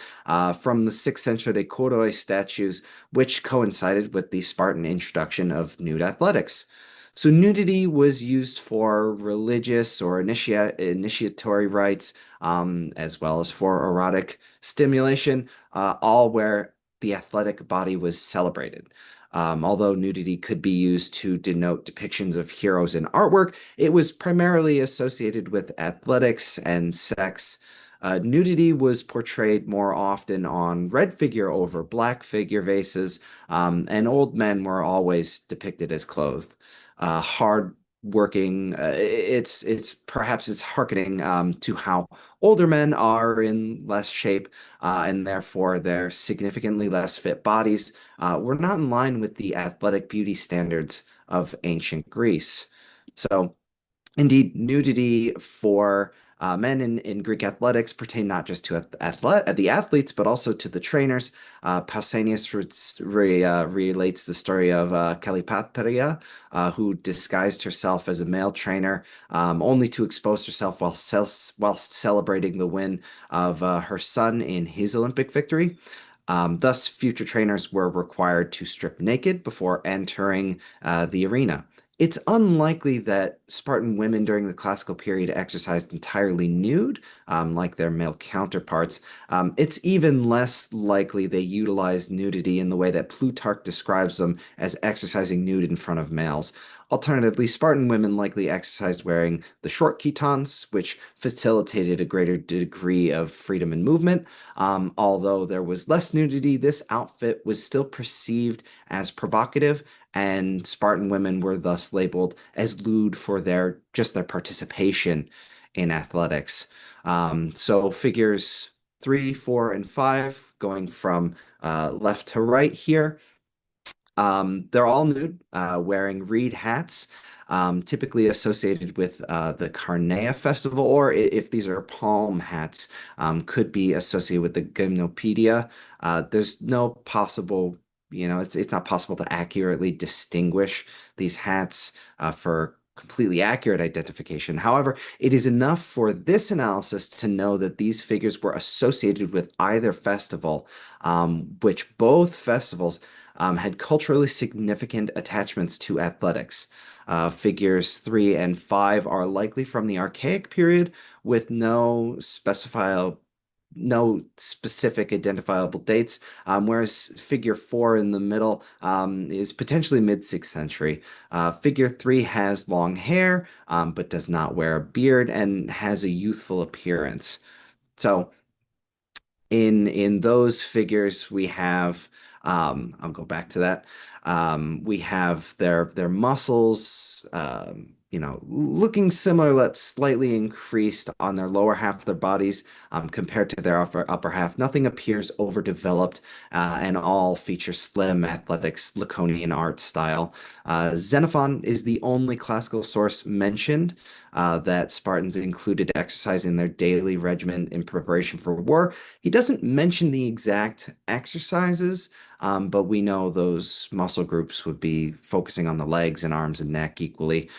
from the 6th century Koroi statues, which coincided with the Spartan introduction of nude athletics. So nudity was used for religious or initiatory rites, as well as for erotic stimulation, all where the athletic body was celebrated. Although nudity could be used to denote depictions of heroes in artwork, it was primarily associated with athletics and sex. Nudity was portrayed more often on red figure over black figure vases, and old men were always depicted as clothed. Hard working, it's perhaps it's hearkening to how older men are in less shape, and therefore their significantly less fit bodies were not in line with the athletic beauty standards of ancient Greece. So, indeed, nudity for men in Greek athletics pertain not just to the athletes, but also to the trainers. Pausanias relates the story of Calipatria, who disguised herself as a male trainer, only to expose herself while celebrating the win of her son in his Olympic victory. Thus, future trainers were required to strip naked before entering the arena. It's unlikely that Spartan women during the classical period exercised entirely nude, like their male counterparts. It's even less likely they utilized nudity in the way that Plutarch describes them as exercising nude in front of males. Alternatively, Spartan women likely exercised wearing the short chitons, which facilitated a greater degree of freedom and movement. Although there was less nudity, this outfit was still perceived as provocative, and Spartan women were thus labeled as lewd for their participation in athletics. So figures 3, 4, and 5, going from left to right here, they're all nude, wearing reed hats, typically associated with the Carnea festival, or if these are palm hats, could be associated with the Gymnopedia. There's no possible, it's not possible to accurately distinguish these hats for completely accurate identification. However, it is enough for this analysis to know that these figures were associated with either festival, which both festivals had culturally significant attachments to athletics. Figures 3 and 5 are likely from the Archaic period with no specific identifiable dates, whereas figure 4 in the middle is potentially mid-6th century. Figure 3 has long hair, but does not wear a beard and has a youthful appearance. So in those figures, we have, I'll go back to that. We have their muscles, looking similar, but slightly increased on their lower half of their bodies compared to their upper half. Nothing appears overdeveloped, and all feature slim, athletics, Laconian art style. Xenophon is the only classical source mentioned that Spartans included exercise in their daily regimen in preparation for war. He doesn't mention the exact exercises, but we know those muscle groups would be focusing on the legs and arms and neck equally.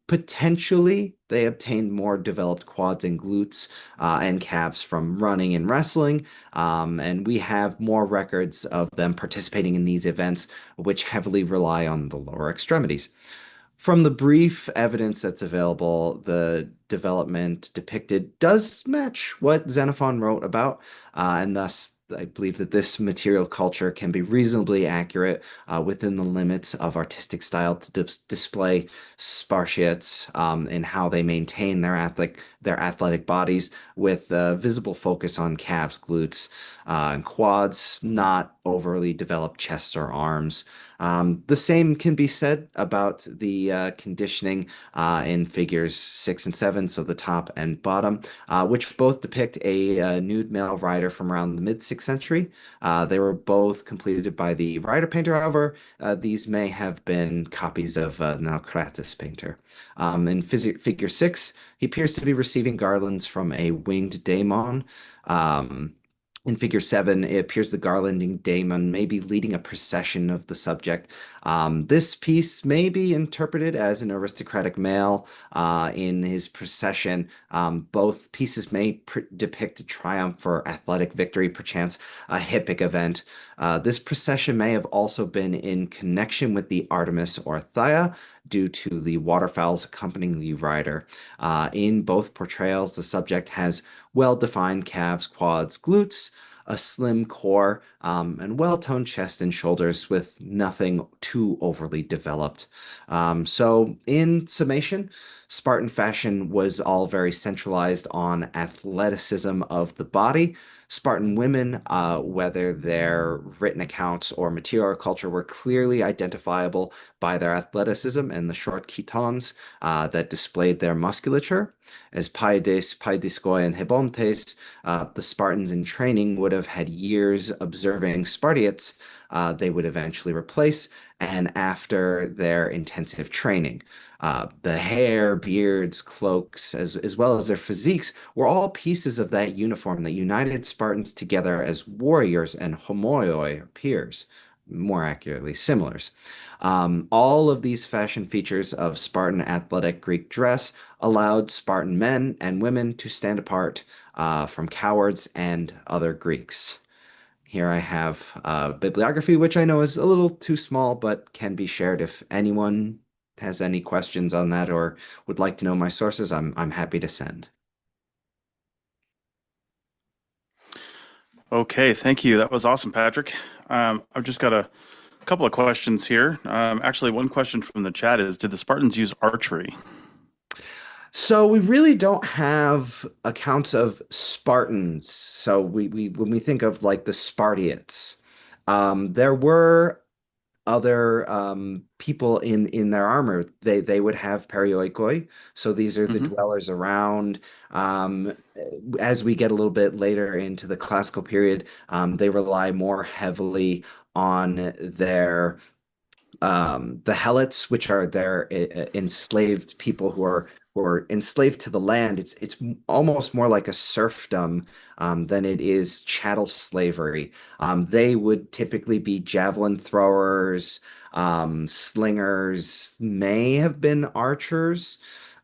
Potentially, they obtained more developed quads and glutes and calves from running and wrestling, and we have more records of them participating in these events, which heavily rely on the lower extremities. From the brief evidence that's available, the development depicted does match what Xenophon wrote about, and thus I believe that this material culture can be reasonably accurate within the limits of artistic style to display Spartiates in how they maintain their athletic bodies with visible focus on calves, glutes, and quads, not overly developed chests or arms. The same can be said about the conditioning in figures 6 and 7, so the top and bottom, which both depict a nude male rider from around the mid-6th century. They were both completed by the rider painter, however, these may have been copies of Naucratis painter. In figure 6, he appears to be receiving garlands from a winged daemon. In figure 7, it appears the garlanding daemon may be leading a procession of the subject. This piece may be interpreted as an aristocratic male in his procession. Both pieces may depict a triumph or athletic victory, perchance a hippic event. This procession may have also been in connection with the Artemis or Theia due to the waterfowls accompanying the rider. In both portrayals, the subject has well-defined calves, quads, glutes, a slim core, and well-toned chest and shoulders with nothing too overly developed. So in summation, Spartan fashion was all very centralized on athleticism of the body. Spartan women, whether their written accounts or material culture, were clearly identifiable by their athleticism and the short chitons that displayed their musculature. As Paides, Paidiskoi, and Hebontes, the Spartans in training would have had years observing Spartiates they would eventually replace, and after their intensive training. The hair, beards, cloaks, as well as their physiques were all pieces of that uniform that united Spartans together as warriors and homoioi, peers, more accurately, similars. All of these fashion features of Spartan athletic Greek dress allowed Spartan men and women to stand apart from cowards and other Greeks. Here I have a bibliography, which I know is a little too small, but can be shared if anyone has any questions on that or would like to know my sources. I'm happy to send. Okay, thank you. That was awesome, Patrick. I've just got a couple of questions here. Actually, one question from the chat is, did the Spartans use archery? So we really don't have accounts of Spartans. So we when we think of like the Spartiates, there were other people in their armor. They would have perioikoi. So these are the dwellers around. As we get a little bit later into the classical period, they rely more heavily on their the helots, which are their enslaved people who are enslaved to the land. It's almost more like a serfdom than it is chattel slavery. They would typically be javelin throwers, slingers, may have been archers,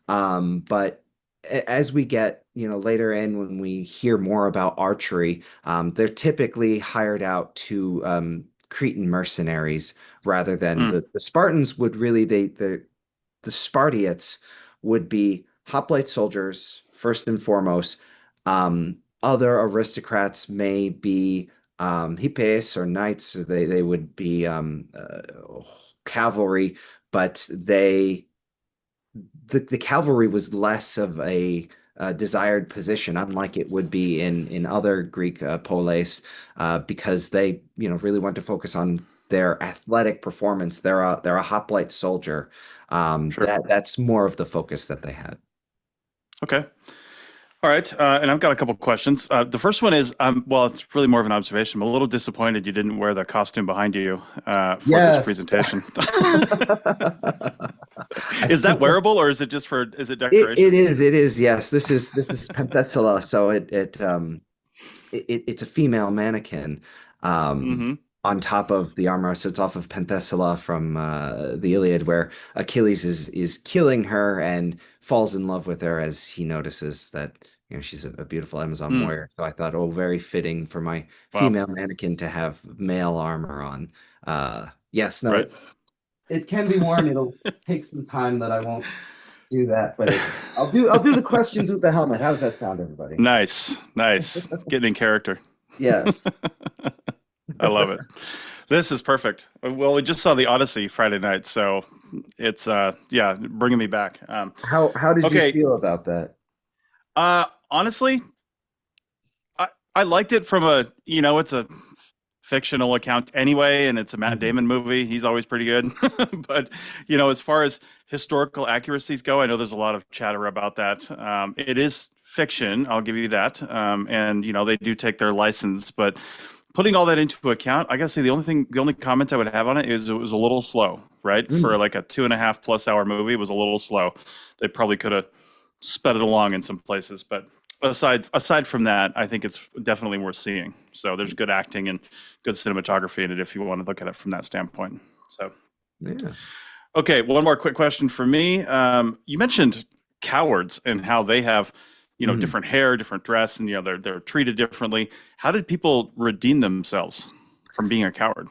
but as we get later in, when we hear more about archery, they're typically hired out to Cretan mercenaries rather than the Spartans would really the Spartiates would be hoplite soldiers first and foremost. Other aristocrats may be hipes or knights. They would be cavalry, but the cavalry was less of a desired position, unlike it would be in other Greek polis, because they really want to focus on their athletic performance. They're a hoplite soldier. Sure. That's more of the focus that they had. Okay. All right. And I've got a couple questions. The first one is, well, it's really more of an observation. I'm a little disappointed you didn't wear the costume behind you for this presentation. Is that wearable, or is it just is it decoration? It is. Yes. This is Penthesilea. So it's a female mannequin. On top of the armor. So it's off of Penthesilea from the Iliad, where Achilles is killing her and falls in love with her as he notices that she's a beautiful Amazon warrior. So I thought, very fitting for my female mannequin to have male armor on. Yes, no, right. It can be worn. It'll take some time that I won't do that, but I'll do the questions with the helmet. How's that sound, everybody? Nice. Getting in character. Yes. I love it. This is perfect. Well, we just saw the Odyssey Friday night, so it's bringing me back. How did you feel about that? Honestly, I liked it from it's a fictional account anyway, and it's a Matt Damon movie. He's always pretty good. But, as far as historical accuracies go, I know there's a lot of chatter about that. It is fiction, I'll give you that. And, they do take their license, but putting all that into account, I gotta say the only comment I would have on it is it was a little slow, right? For like a 2.5+ hour movie, it was a little slow. They probably could have sped it along in some places, but aside from that, I think it's definitely worth seeing. So there's good acting and good cinematography in it if you want to look at it from that standpoint. So, Yeah. Okay, one more quick question for me. You mentioned cowards and how they have, different hair, different dress, and they're treated differently. How did people redeem themselves from being a coward?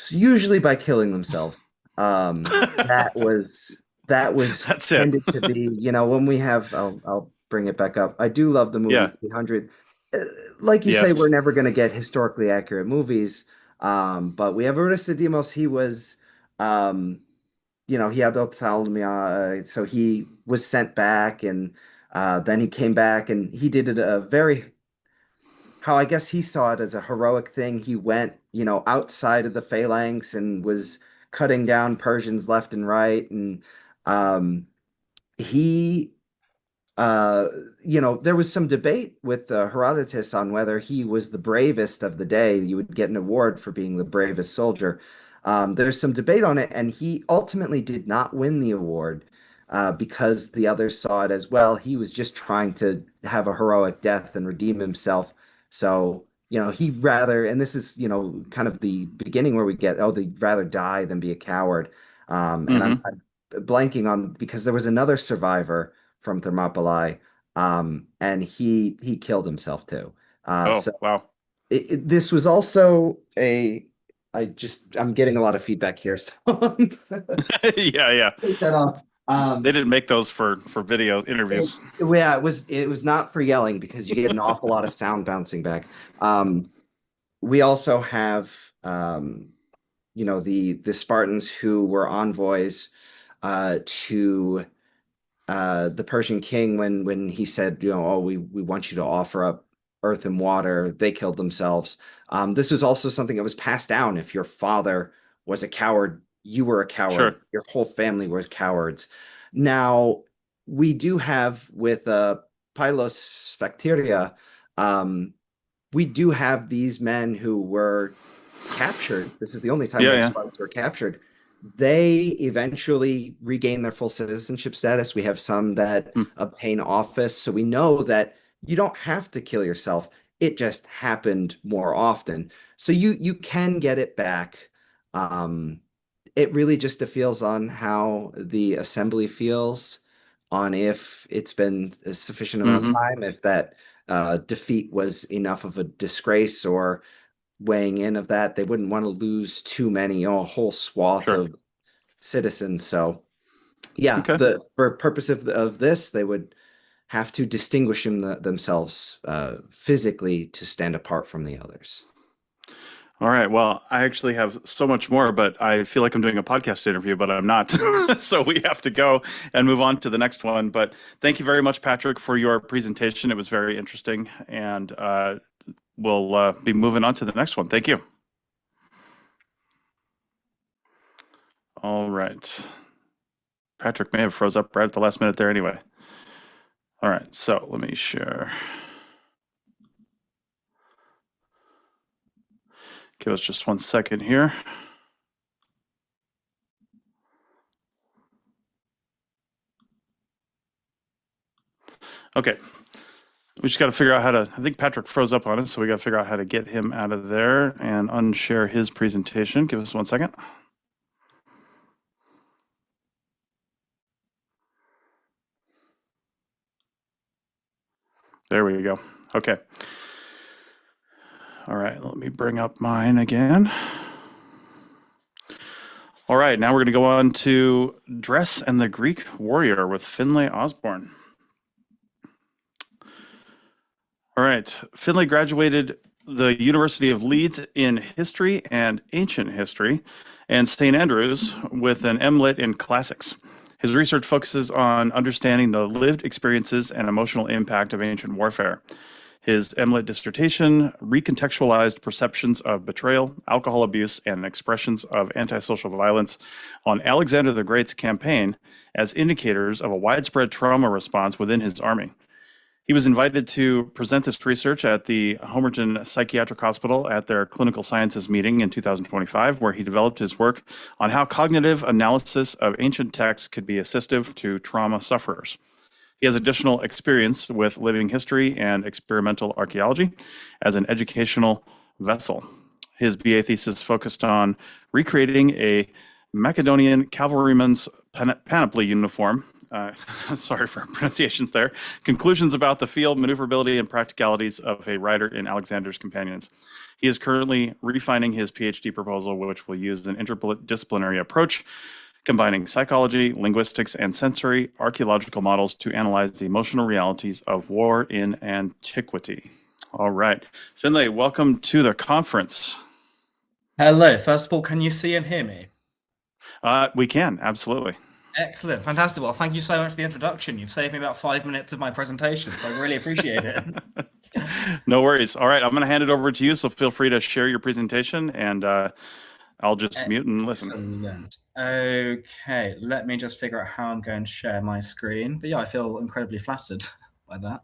Usually by killing themselves. That was That's it. tended to be, when we have, I'll bring it back up. I do love the movie 300. Like you say, Yes. we're never going to get historically accurate movies. But we have Aristodemus. He was, he had ophthalmia, so he was sent back, and then he came back, and he did it how I guess he saw it as a heroic thing. He went, outside of the phalanx and was cutting down Persians left and right, and he there was some debate with Herodotus on whether he was the bravest of the day. You would get an award for being the bravest soldier. There's some debate on it, and he ultimately did not win the award because the others saw it as, well, he was just trying to have a heroic death and redeem himself. So, he'd rather, and this is, kind of the beginning where we get, they'd rather die than be a coward. And I'm blanking on, because there was another survivor from Thermopylae, and he killed himself too. So Wow. this was also I'm getting a lot of feedback here, so Yeah. take that off. They didn't make those for video interviews. It was not for yelling, because you get an awful lot of sound bouncing back. We also have the Spartans who were envoys to the Persian king when he said, we want you to offer up earth and water. They killed themselves. This was also something that was passed down. If your father was a coward, you were a coward. Sure. Your whole family were cowards. Now, we do have with Pylos Sphancteria, we do have these men who were captured. This is the only time Spartans were captured. They eventually regain their full citizenship status. We have some that obtain office. So we know that you don't have to kill yourself. It just happened more often. So you can get it back. It really just feels on how the assembly feels, on if it's been a sufficient amount of time, if that defeat was enough of a disgrace or weighing in of that. They wouldn't want to lose too many, a whole swath of citizens. So for purpose of this, they would have to distinguish themselves physically to stand apart from the others. All right. Well, I actually have so much more, but I feel like I'm doing a podcast interview, but I'm not. So we have to go and move on to the next one. But thank you very much, Patrick, for your presentation. It was very interesting. And we'll be moving on to the next one. Thank you. All right. Patrick may have froze up right at the last minute there anyway. All right. So let me share. Give us just 1 second here. Okay. We just got to figure out how to, I think Patrick froze up on it, so we got to figure out how to get him out of there and unshare his presentation. Give us 1 second. There we go. Okay. All right, let me bring up mine again. All right, now we're going to go on to Dress and the Greek Warrior with Finlay Osborne. All right, Finlay graduated the University of Leeds in History and Ancient History and St. Andrews with an MLit in Classics. His research focuses on understanding the lived experiences and emotional impact of ancient warfare. His MLit dissertation recontextualized perceptions of betrayal, alcohol abuse, and expressions of antisocial violence on Alexander the Great's campaign as indicators of a widespread trauma response within his army. He was invited to present this research at the Homerton Psychiatric Hospital at their clinical sciences meeting in 2025, where he developed his work on how cognitive analysis of ancient texts could be assistive to trauma sufferers. He has additional experience with living history and experimental archaeology as an educational vessel. His BA thesis focused on recreating a Macedonian cavalryman's panoply uniform. Sorry for pronunciations there. Conclusions about the field, maneuverability, and practicalities of a rider in Alexander's companions. He is currently refining his PhD proposal, which will use an interdisciplinary approach, combining psychology, linguistics, and sensory archaeological models to analyze the emotional realities of war in antiquity. All right. Finlay, welcome to the conference. Hello. First of all, can you see and hear me? We can, absolutely. Excellent. Fantastic. Well, thank you so much for the introduction. You've saved me about 5 minutes of my presentation, so I really appreciate it. No worries. All right, I'm going to hand it over to you, so feel free to share your presentation, and I'll just mute and listen. Excellent. Okay, let me just figure out how I'm going to share my screen. But yeah, I feel incredibly flattered by that.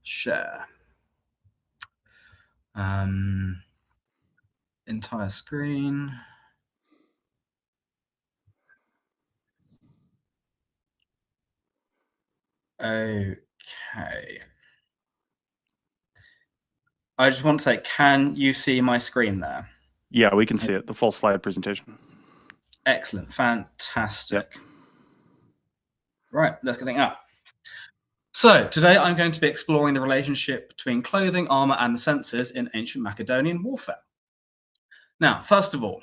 Share. Entire screen. Okay. I just want to say, can you see my screen there? Yeah, we can see it, the full slide presentation. Excellent. Fantastic. Yep. Right, let's get things up. So today I'm going to be exploring the relationship between clothing, armor, and the senses in ancient Macedonian warfare. Now, first of all,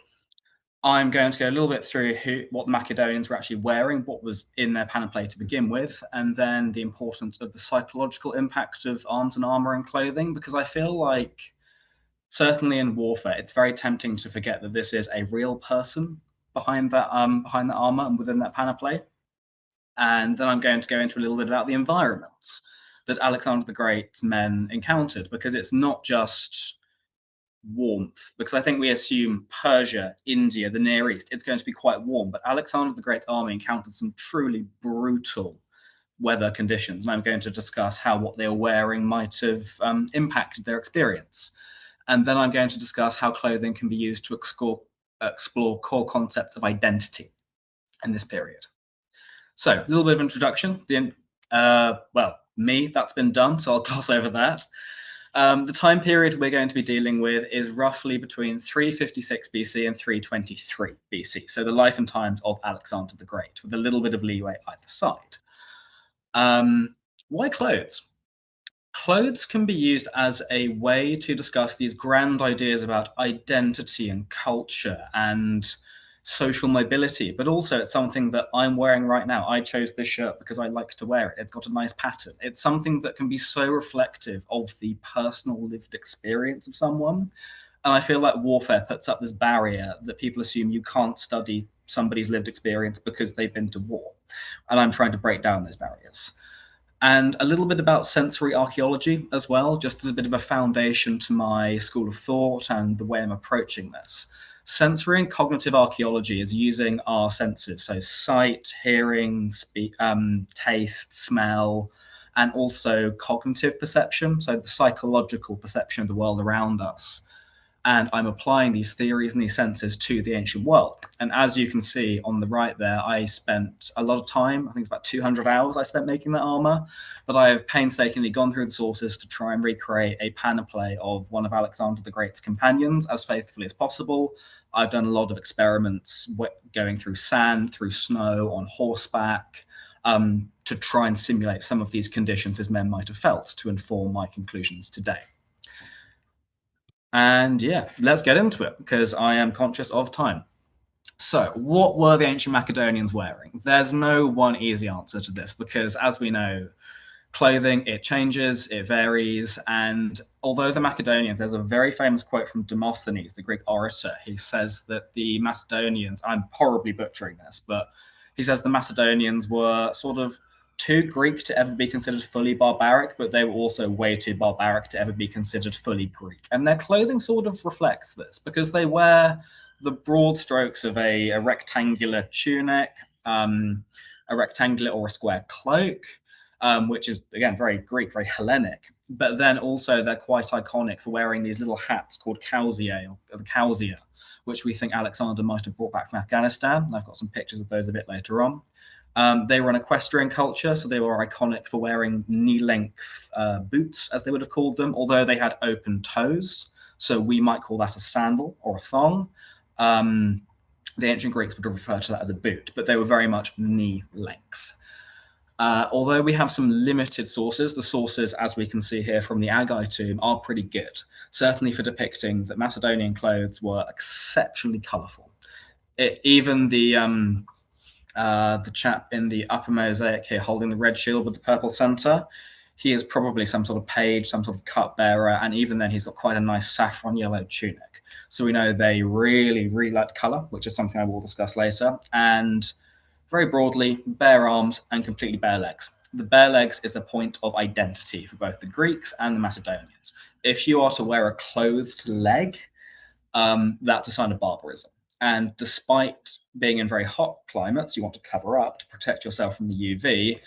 I'm going to go a little bit through what the Macedonians were actually wearing, what was in their panoply to begin with, and then the importance of the psychological impact of arms and armor and clothing, because I feel like, certainly in warfare, it's very tempting to forget that this is a real person behind that armor and within that panoply. And then I'm going to go into a little bit about the environments that Alexander the Great's men encountered, because it's not just warmth, because I think we assume Persia, India, the Near East, it's going to be quite warm, but Alexander the Great's army encountered some truly brutal weather conditions, and I'm going to discuss how what they were wearing might have impacted their experience. And then I'm going to discuss how clothing can be used to explore core concepts of identity in this period. So, a little bit of introduction. Well, that's been done, so I'll gloss over that. The time period we're going to be dealing with is roughly between 356 BC and 323 BC. So the life and times of Alexander the Great, with a little bit of leeway either side. Why clothes? Clothes can be used as a way to discuss these grand ideas about identity and culture and social mobility, but also it's something that I'm wearing right now. I chose this shirt because I like to wear it. It's got a nice pattern. It's something that can be so reflective of the personal lived experience of someone. And I feel like warfare puts up this barrier that people assume you can't study somebody's lived experience because they've been to war. And I'm trying to break down those barriers. And a little bit about sensory archaeology as well, just as a bit of a foundation to my school of thought and the way I'm approaching this. Sensory and cognitive archaeology is using our senses, so sight, hearing, taste, smell, and also cognitive perception, so the psychological perception of the world around us. And I'm applying these theories and these senses to the ancient world. And as you can see on the right there, I spent a lot of time, I think it's about 200 hours I spent making that armor, but I have painstakingly gone through the sources to try and recreate a panoply of one of Alexander the Great's companions as faithfully as possible. I've done a lot of experiments going through sand, through snow, on horseback, to try and simulate some of these conditions his men might have felt to inform my conclusions today. And yeah, let's get into it, because I am conscious of time. So what were the ancient Macedonians wearing? There's no one easy answer to this, because as we know, clothing, it changes, it varies. And although the Macedonians, there's a very famous quote from Demosthenes, the Greek orator. He says that the Macedonians, I'm horribly butchering this, but he says the Macedonians were sort of too Greek to ever be considered fully barbaric, but they were also way too barbaric to ever be considered fully Greek. And their clothing sort of reflects this, because they wear the broad strokes of a rectangular tunic, a rectangular or a square cloak, which is, again, very Greek, very Hellenic. But then also they're quite iconic for wearing these little hats called kausia, or the kausia, which we think Alexander might have brought back from Afghanistan. I've got some pictures of those a bit later on. They were an equestrian culture, so they were iconic for wearing knee-length boots, as they would have called them, although they had open toes. So we might call that a sandal or a thong. The ancient Greeks would refer to that as a boot, but they were very much knee-length. Although we have some limited sources, the sources, as we can see here from the Aggai tomb, are pretty good, certainly for depicting that Macedonian clothes were exceptionally colourful. Even the chap in the upper mosaic here holding the red shield with the purple center, he is probably some sort of page, some sort of cupbearer, and even then he's got quite a nice saffron yellow tunic. So we know they really, really liked colour, which is something I will discuss later. And very broadly, bare arms and completely bare legs. The bare legs is a point of identity for both the Greeks and the Macedonians. If you are to wear a clothed leg, that's a sign of barbarism. And despite being in very hot climates, you want to cover up to protect yourself from the UV,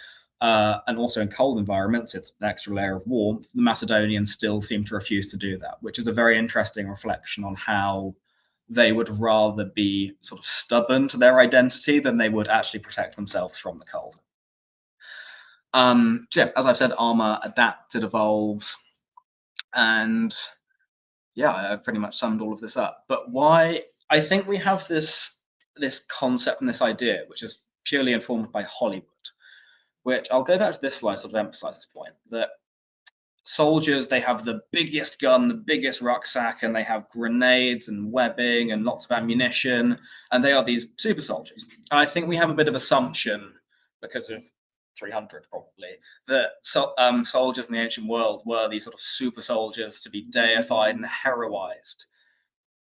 and also in cold environments, it's an extra layer of warmth. The Macedonians still seem to refuse to do that, which is a very interesting reflection on how they would rather be sort of stubborn to their identity than they would actually protect themselves from the cold. So yeah, as I've said, armor adapts, it evolves, and yeah, I've pretty much summed all of this up. But why I think we have this concept and this idea, which is purely informed by Hollywood, which I'll go back to this slide to sort of emphasize this point, that soldiers, they have the biggest gun, the biggest rucksack, and they have grenades and webbing and lots of ammunition, and they are these super soldiers. And I think we have a bit of assumption, because of 300 probably, that soldiers in the ancient world were these sort of super soldiers to be deified and heroized.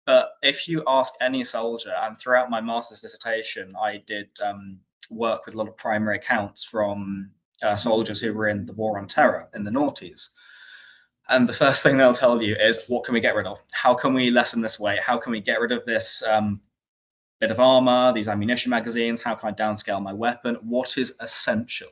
But if you ask any soldier, and throughout my master's dissertation, I did work with a lot of primary accounts from soldiers who were in the War on Terror in the noughties. And the first thing they'll tell you is, what can we get rid of? How can we lessen this weight? How can we get rid of this bit of armor, these ammunition magazines? How can I downscale my weapon? What is essential?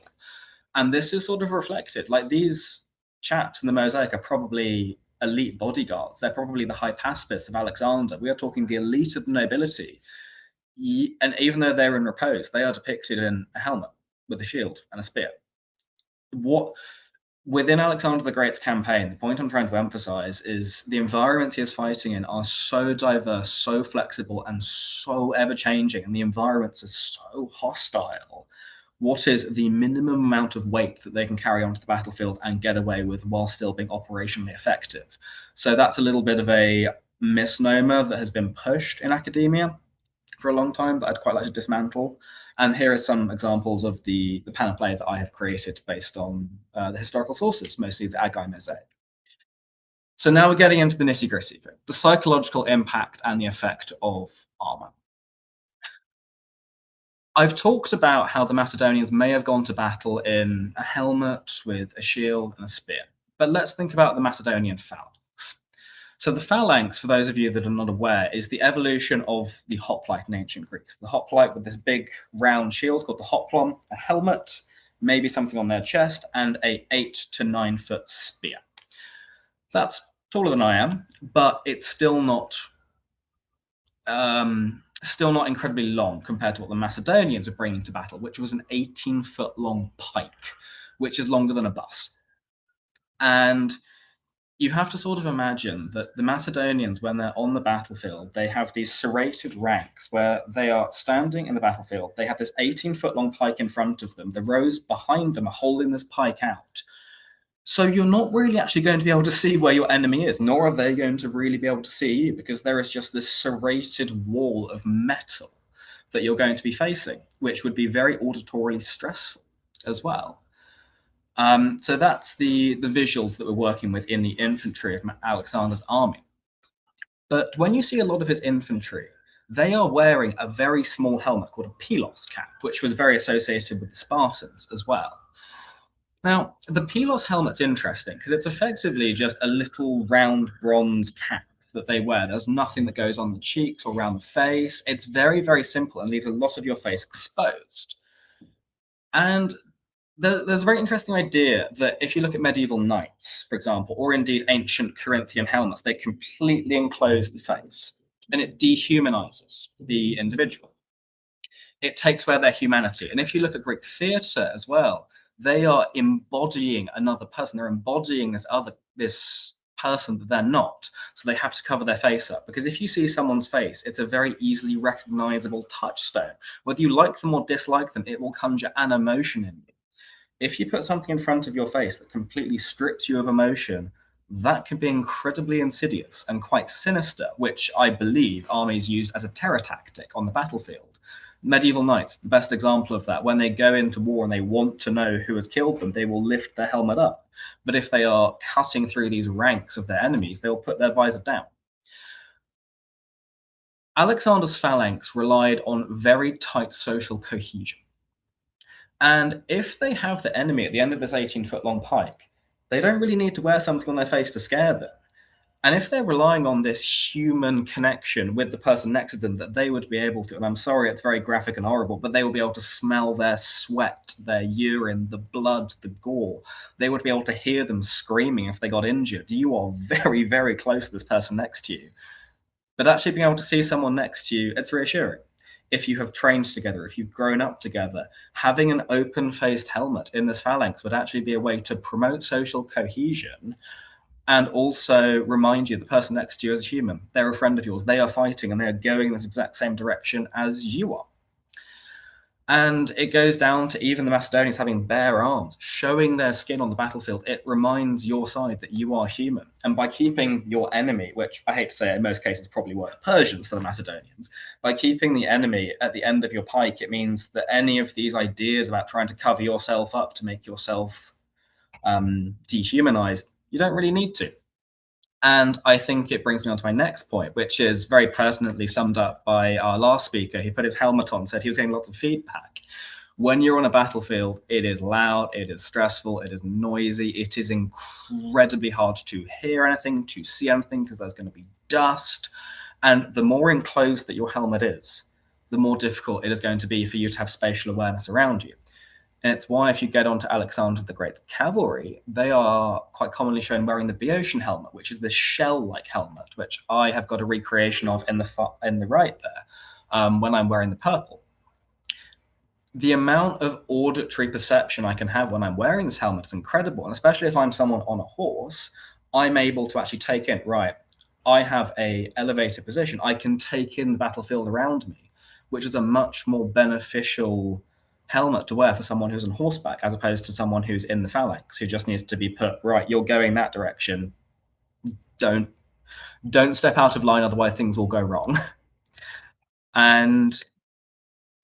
And this is sort of reflected. Like, these chaps in the mosaic are probably elite bodyguards. They're probably the hypaspis of Alexander. We are talking the elite of the nobility. And even though they're in repose, they are depicted in a helmet with a shield and a spear. Within Alexander the Great's campaign, the point I'm trying to emphasize is the environments he is fighting in are so diverse, so flexible, and so ever-changing, and the environments are so hostile. What is the minimum amount of weight that they can carry onto the battlefield and get away with while still being operationally effective? So that's a little bit of a misnomer that has been pushed in academia for a long time that I'd quite like to dismantle. And here are some examples of the panoply that I have created based on the historical sources, mostly the Aggai mosaic. So now we're getting into the nitty-gritty, the psychological impact and the effect of armor. I've talked about how the Macedonians may have gone to battle in a helmet with a shield and a spear. But let's think about the Macedonian phalanx. So the phalanx, for those of you that are not aware, is the evolution of the hoplite in ancient Greece. The hoplite with this big round shield called the hoplon, a helmet, maybe something on their chest, and a 8 to 9 foot spear. That's taller than I am, but it's still not incredibly long compared to what the Macedonians were bringing to battle, which was an 18-foot long pike, which is longer than a bus. And you have to sort of imagine that the Macedonians, when they're on the battlefield, they have these serrated ranks where they are standing in the battlefield. They have this 18-foot long pike in front of them. The rows behind them are holding this pike out. So you're not really actually going to be able to see where your enemy is, nor are they going to really be able to see you, because there is just this serrated wall of metal that you're going to be facing, which would be very auditorily stressful as well. So that's the visuals that we're working with in the infantry of Alexander's army. But when you see a lot of his infantry, they are wearing a very small helmet called a pilos cap, which was very associated with the Spartans as well. Now, the pilos helmet's interesting because it's effectively just a little round bronze cap that they wear. There's nothing that goes on the cheeks or around the face. It's very, very simple and leaves a lot of your face exposed. And there's a very interesting idea that if you look at medieval knights, for example, or indeed ancient Corinthian helmets, they completely enclose the face and it dehumanizes the individual. It takes away their humanity. And if you look at Greek theatre as well, they are embodying another person. They're embodying this person that they're not. So they have to cover their face up, because if you see someone's face, it's a very easily recognizable touchstone. Whether you like them or dislike them, it will conjure an emotion in you. If you put something in front of your face that completely strips you of emotion, that can be incredibly insidious and quite sinister, which I believe armies use as a terror tactic on the battlefield. Medieval knights, the best example of that. When they go into war and they want to know who has killed them, they will lift their helmet up. But if they are cutting through these ranks of their enemies, they'll put their visor down. Alexander's phalanx relied on very tight social cohesion. And if they have the enemy at the end of this 18-foot-long pike, they don't really need to wear something on their face to scare them. And if they're relying on this human connection with the person next to them, that they would be able to, and I'm sorry, it's very graphic and horrible, but they will be able to smell their sweat, their urine, the blood, the gore. They would be able to hear them screaming if they got injured. You are very, very close to this person next to you. But actually being able to see someone next to you, it's reassuring. If you have trained together, if you've grown up together, having an open-faced helmet in this phalanx would actually be a way to promote social cohesion and also remind you the person next to you is a human. They're a friend of yours. They are fighting and they are going in this exact same direction as you are. And it goes down to even the Macedonians having bare arms, showing their skin on the battlefield. It reminds your side that you are human. And by keeping your enemy, which I hate to say in most cases probably were the Persians for the Macedonians, by keeping the enemy at the end of your pike, it means that any of these ideas about trying to cover yourself up to make yourself dehumanized, you don't really need to. And I think it brings me on to my next point, which is very pertinently summed up by our last speaker. He put his helmet on, said he was getting lots of feedback. When you're on a battlefield, it is loud, it is stressful, it is noisy, it is incredibly hard to hear anything, to see anything, because there's going to be dust. And the more enclosed that your helmet is, the more difficult it is going to be for you to have spatial awareness around you. And it's why if you get onto Alexander the Great's cavalry, they are quite commonly shown wearing the Boeotian helmet, which is this shell-like helmet, which I have got a recreation of in the right there, when I'm wearing the purple. The amount of auditory perception I can have when I'm wearing this helmet is incredible, and especially if I'm someone on a horse, I'm able to actually take in, right, I have a elevated position, I can take in the battlefield around me, which is a much more beneficial helmet to wear for someone who's on horseback, as opposed to someone who's in the phalanx, who just needs to be put, right, you're going that direction. Don't step out of line, otherwise things will go wrong. And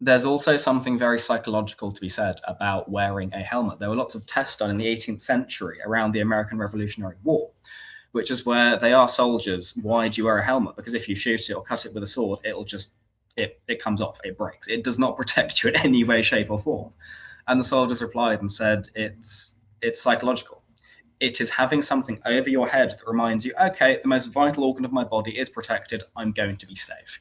there's also something very psychological to be said about wearing a helmet. There were lots of tests done in the 18th century around the American Revolutionary War, which is where they ask soldiers, why do you wear a helmet? Because if you shoot it or cut it with a sword, it'll just it comes off, it breaks. It does not protect you in any way, shape, or form. And the soldiers replied and said, it's psychological. It is having something over your head that reminds you, okay, the most vital organ of my body is protected, I'm going to be safe.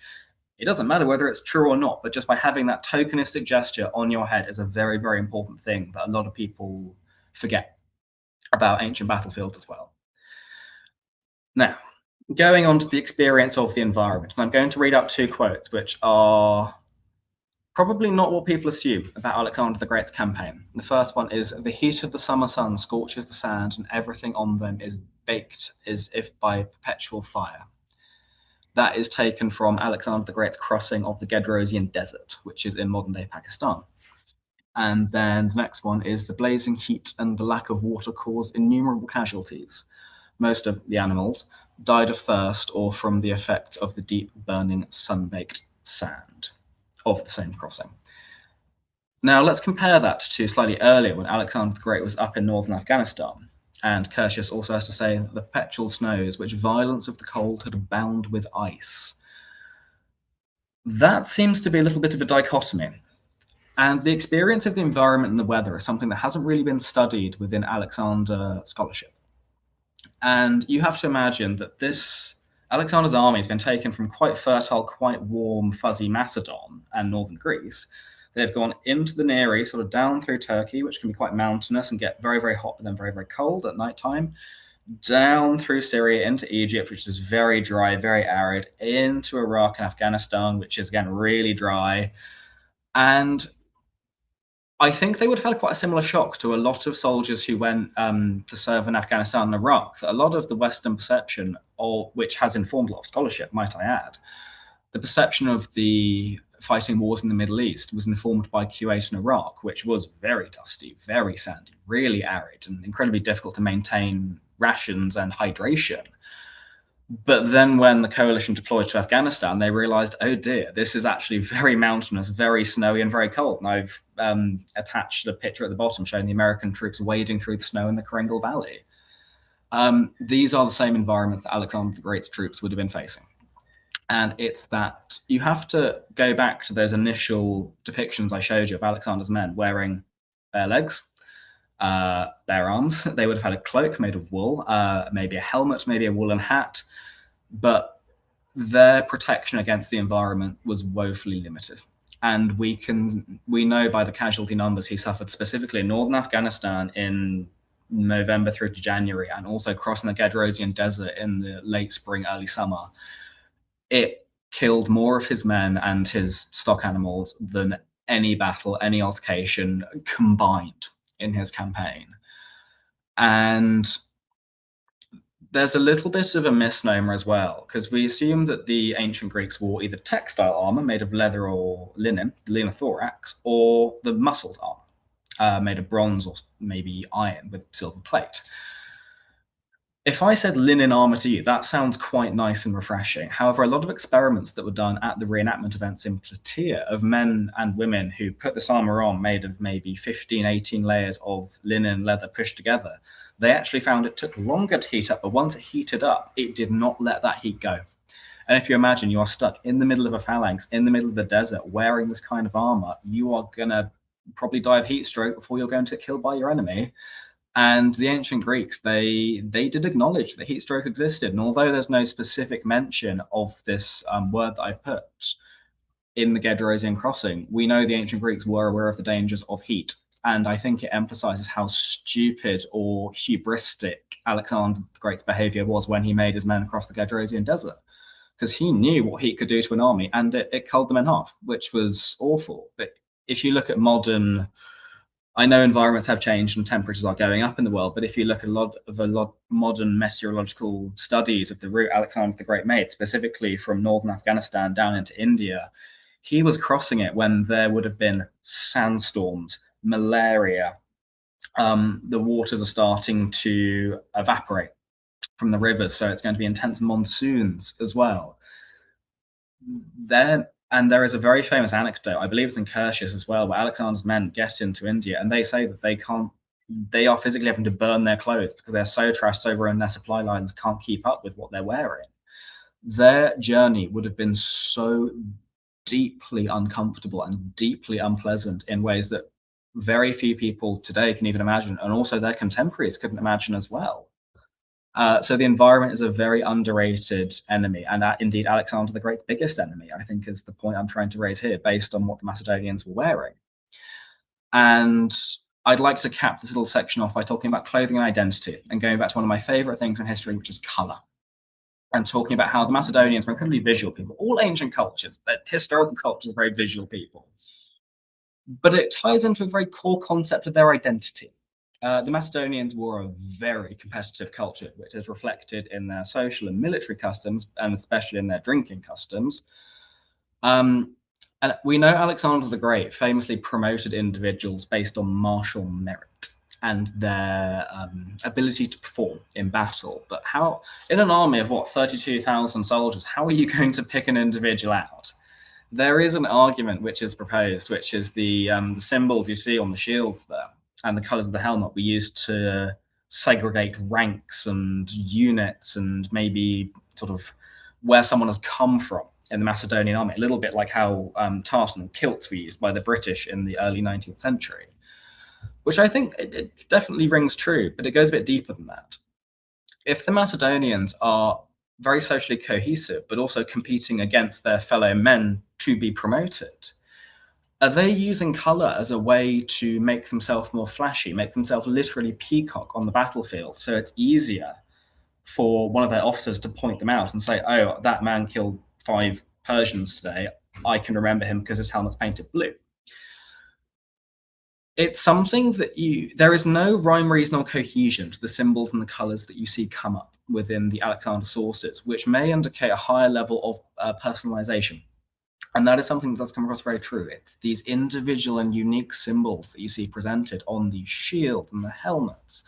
It doesn't matter whether it's true or not, but just by having that tokenistic gesture on your head is a very, very important thing that a lot of people forget about ancient battlefields as well. Now, going on to the experience of the environment, and I'm going to read out two quotes, which are probably not what people assume about Alexander the Great's campaign. The first one is, the heat of the summer sun scorches the sand and everything on them is baked as if by perpetual fire. That is taken from Alexander the Great's crossing of the Gedrosian Desert, which is in modern-day Pakistan. And then the next one is, the blazing heat and the lack of water caused innumerable casualties. Most of the animals died of thirst or from the effects of the deep burning sun-baked sand of the same crossing. Now let's compare that to slightly earlier when Alexander the Great was up in northern Afghanistan. And Curtius also has to say that the perpetual snows, which violence of the cold had bound with ice. That seems to be a little bit of a dichotomy. And the experience of the environment and the weather is something that hasn't really been studied within Alexander scholarship. And you have to imagine that this Alexander's army has been taken from quite fertile, quite warm, fuzzy Macedon and northern Greece. They've gone into the Near East, sort of down through Turkey, which can be quite mountainous and get very, very hot, but then very, very cold at nighttime, down through Syria into Egypt, which is very dry, very arid, into Iraq and Afghanistan, which is, again, really dry. And I think they would have had quite a similar shock to a lot of soldiers who went to serve in Afghanistan and Iraq. That a lot of the Western perception, which has informed a lot of scholarship, might I add, the perception of the fighting wars in the Middle East was informed by Kuwait and Iraq, which was very dusty, very sandy, really arid, and incredibly difficult to maintain rations and hydration. But then when the coalition deployed to Afghanistan, they realized, oh dear, this is actually very mountainous, very snowy, and very cold. And I've attached a picture at the bottom showing the American troops wading through the snow in the Kringle Valley. These are the same environments that Alexander the Great's troops would have been facing. And it's that you have to go back to those initial depictions I showed you of Alexander's men wearing bare legs, bare arms. They would have had a cloak made of wool, maybe a helmet, maybe a woolen hat, but their protection against the environment was woefully limited. And we know by the casualty numbers he suffered specifically in northern Afghanistan in November through to January, and also crossing the Gedrosian Desert in the late spring, early summer. It killed more of his men and his stock animals than any battle, any altercation combined in his campaign. And there's a little bit of a misnomer as well, because we assume that the ancient Greeks wore either textile armor made of leather or linen, the linothorax, or the muscled armor made of bronze or maybe iron with silver plate. If I said linen armor to you, that sounds quite nice and refreshing. However, a lot of experiments that were done at the reenactment events in Plataea of men and women who put this armor on made of maybe 15, 18 layers of linen and leather pushed together, they actually found it took longer to heat up, but once it heated up, it did not let that heat go. And if you imagine you are stuck in the middle of a phalanx, in the middle of the desert, wearing this kind of armor, you are going to probably die of heat stroke before you're going to get killed by your enemy. And the ancient Greeks, they did acknowledge that heat stroke existed. And although there's no specific mention of this word that I've put in the Gedrosian crossing, we know the ancient Greeks were aware of the dangers of heat. And I think it emphasizes how stupid or hubristic Alexander the Great's behavior was when he made his men across the Gedrosian Desert. Because he knew what heat could do to an army, and it culled them in half, which was awful. But if you look at modern... I know environments have changed and temperatures are going up in the world, but if you look at a lot of modern meteorological studies of the route Alexander the Great made, specifically from northern Afghanistan down into India, he was crossing it when there would have been sandstorms, malaria. The waters are starting to evaporate from the rivers, so it's going to be intense monsoons as well. And there is a very famous anecdote, I believe it's in Curtius as well, where Alexander's men get into India and they say that they are physically having to burn their clothes because they're so trashed, so ruined, their supply lines can't keep up with what they're wearing. Their journey would have been so deeply uncomfortable and deeply unpleasant in ways that very few people today can even imagine, and also their contemporaries couldn't imagine as well. So the environment is a very underrated enemy, and indeed Alexander the Great's biggest enemy, I think, is the point I'm trying to raise here, based on what the Macedonians were wearing. And I'd like to cap this little section off by talking about clothing and identity, and going back to one of my favorite things in history, which is color, and talking about how the Macedonians were incredibly visual people. All ancient cultures, historical cultures, are very visual people. But it ties into a very core concept of their identity. The Macedonians were a very competitive culture, which is reflected in their social and military customs, and especially in their drinking customs. And we know Alexander the Great famously promoted individuals based on martial merit and their ability to perform in battle. But how, in an army of 32,000 soldiers, how are you going to pick an individual out? There is an argument which is proposed, which is the symbols you see on the shields there and the colors of the helmet we used to segregate ranks and units and maybe sort of where someone has come from in the Macedonian army, a little bit like how tartan and kilts were used by the British in the early 19th century, which I think it definitely rings true, but it goes a bit deeper than that. If the Macedonians are very socially cohesive, but also competing against their fellow men to be promoted, are they using color as a way to make themselves more flashy, make themselves literally peacock on the battlefield, so it's easier for one of their officers to point them out and say, oh, that man killed 5 Persians today. I can remember him because his helmet's painted blue. It's something that there is no rhyme, reason, or cohesion to the symbols and the colors that you see come up within the Alexander sources, which may indicate a higher level of personalization. And that is something that does come across very true. It's these individual and unique symbols that you see presented on the shields and the helmets.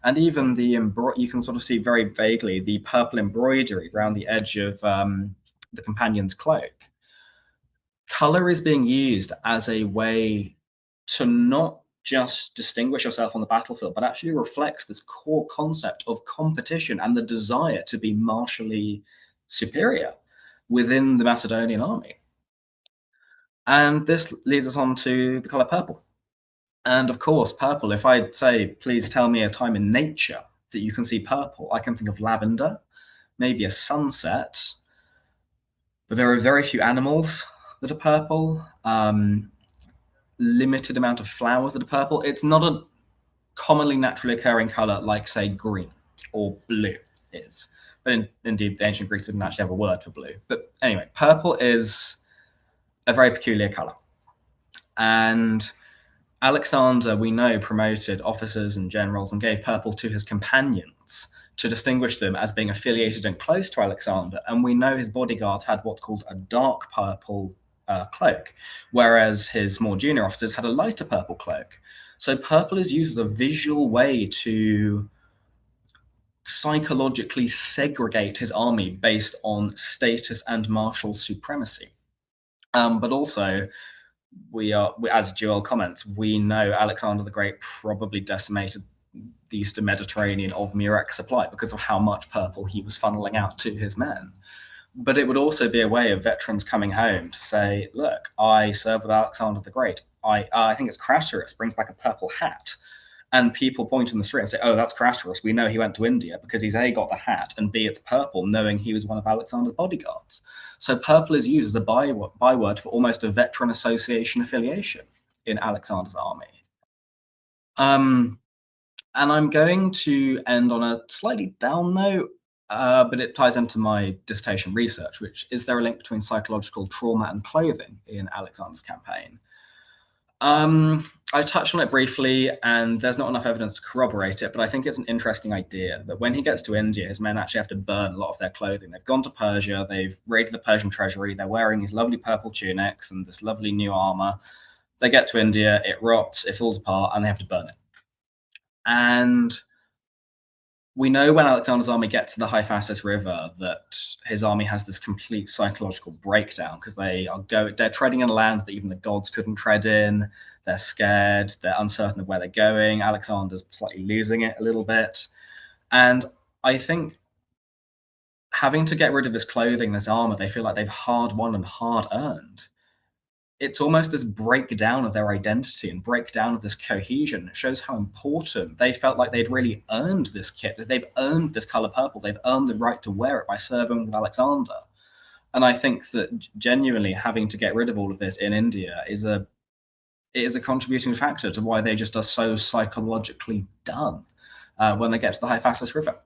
And even you can sort of see very vaguely the purple embroidery around the edge of the companion's cloak. Color is being used as a way to not just distinguish yourself on the battlefield, but actually reflect this core concept of competition and the desire to be martially superior within the Macedonian army. And this leads us on to the color purple. And of course, purple, if I say, please tell me a time in nature that you can see purple, I can think of lavender, maybe a sunset, but there are very few animals that are purple, limited amount of flowers that are purple. It's not a commonly naturally occurring color like, say, green or blue is. But indeed, the ancient Greeks didn't actually have a word for blue. But anyway, purple is a very peculiar color. And Alexander, we know, promoted officers and generals and gave purple to his companions to distinguish them as being affiliated and close to Alexander. And we know his bodyguards had what's called a dark purple cloak, whereas his more junior officers had a lighter purple cloak. So purple is used as a visual way to psychologically segregate his army based on status and martial supremacy. But also, as Joel comments, we know Alexander the Great probably decimated the Eastern Mediterranean of Murex supply because of how much purple he was funneling out to his men. But it would also be a way of veterans coming home to say, look, I served with Alexander the Great. I think it's Craterus brings back a purple hat. And people point in the street and say, oh, that's Craterus. We know he went to India because he's A, got the hat, and B, it's purple, knowing he was one of Alexander's bodyguards. So purple is used as a byword for almost a veteran association affiliation in Alexander's army. And I'm going to end on a slightly down note, but it ties into my dissertation research, which is there a link between psychological trauma and clothing in Alexander's campaign? I touched on it briefly, and there's not enough evidence to corroborate it, but I think it's an interesting idea that when he gets to India, his men actually have to burn a lot of their clothing. They've gone to Persia, they've raided the Persian treasury, they're wearing these lovely purple tunics and this lovely new armor. They get to India, it rots, it falls apart, and they have to burn it. And we know when Alexander's army gets to the Hyphasis River that his army has this complete psychological breakdown because they're treading in a land that even the gods couldn't tread in. They're scared. They're uncertain of where they're going. Alexander's slightly losing it a little bit. And I think having to get rid of this clothing, this armor, they feel like they've hard won and hard earned. It's almost this breakdown of their identity and breakdown of this cohesion. It shows how important they felt like they'd really earned this kit, that they've earned this color purple. They've earned the right to wear it by serving with Alexander. And I think that genuinely having to get rid of all of this in India is a contributing factor to why they just are so psychologically done when they get to the Hyphasis River.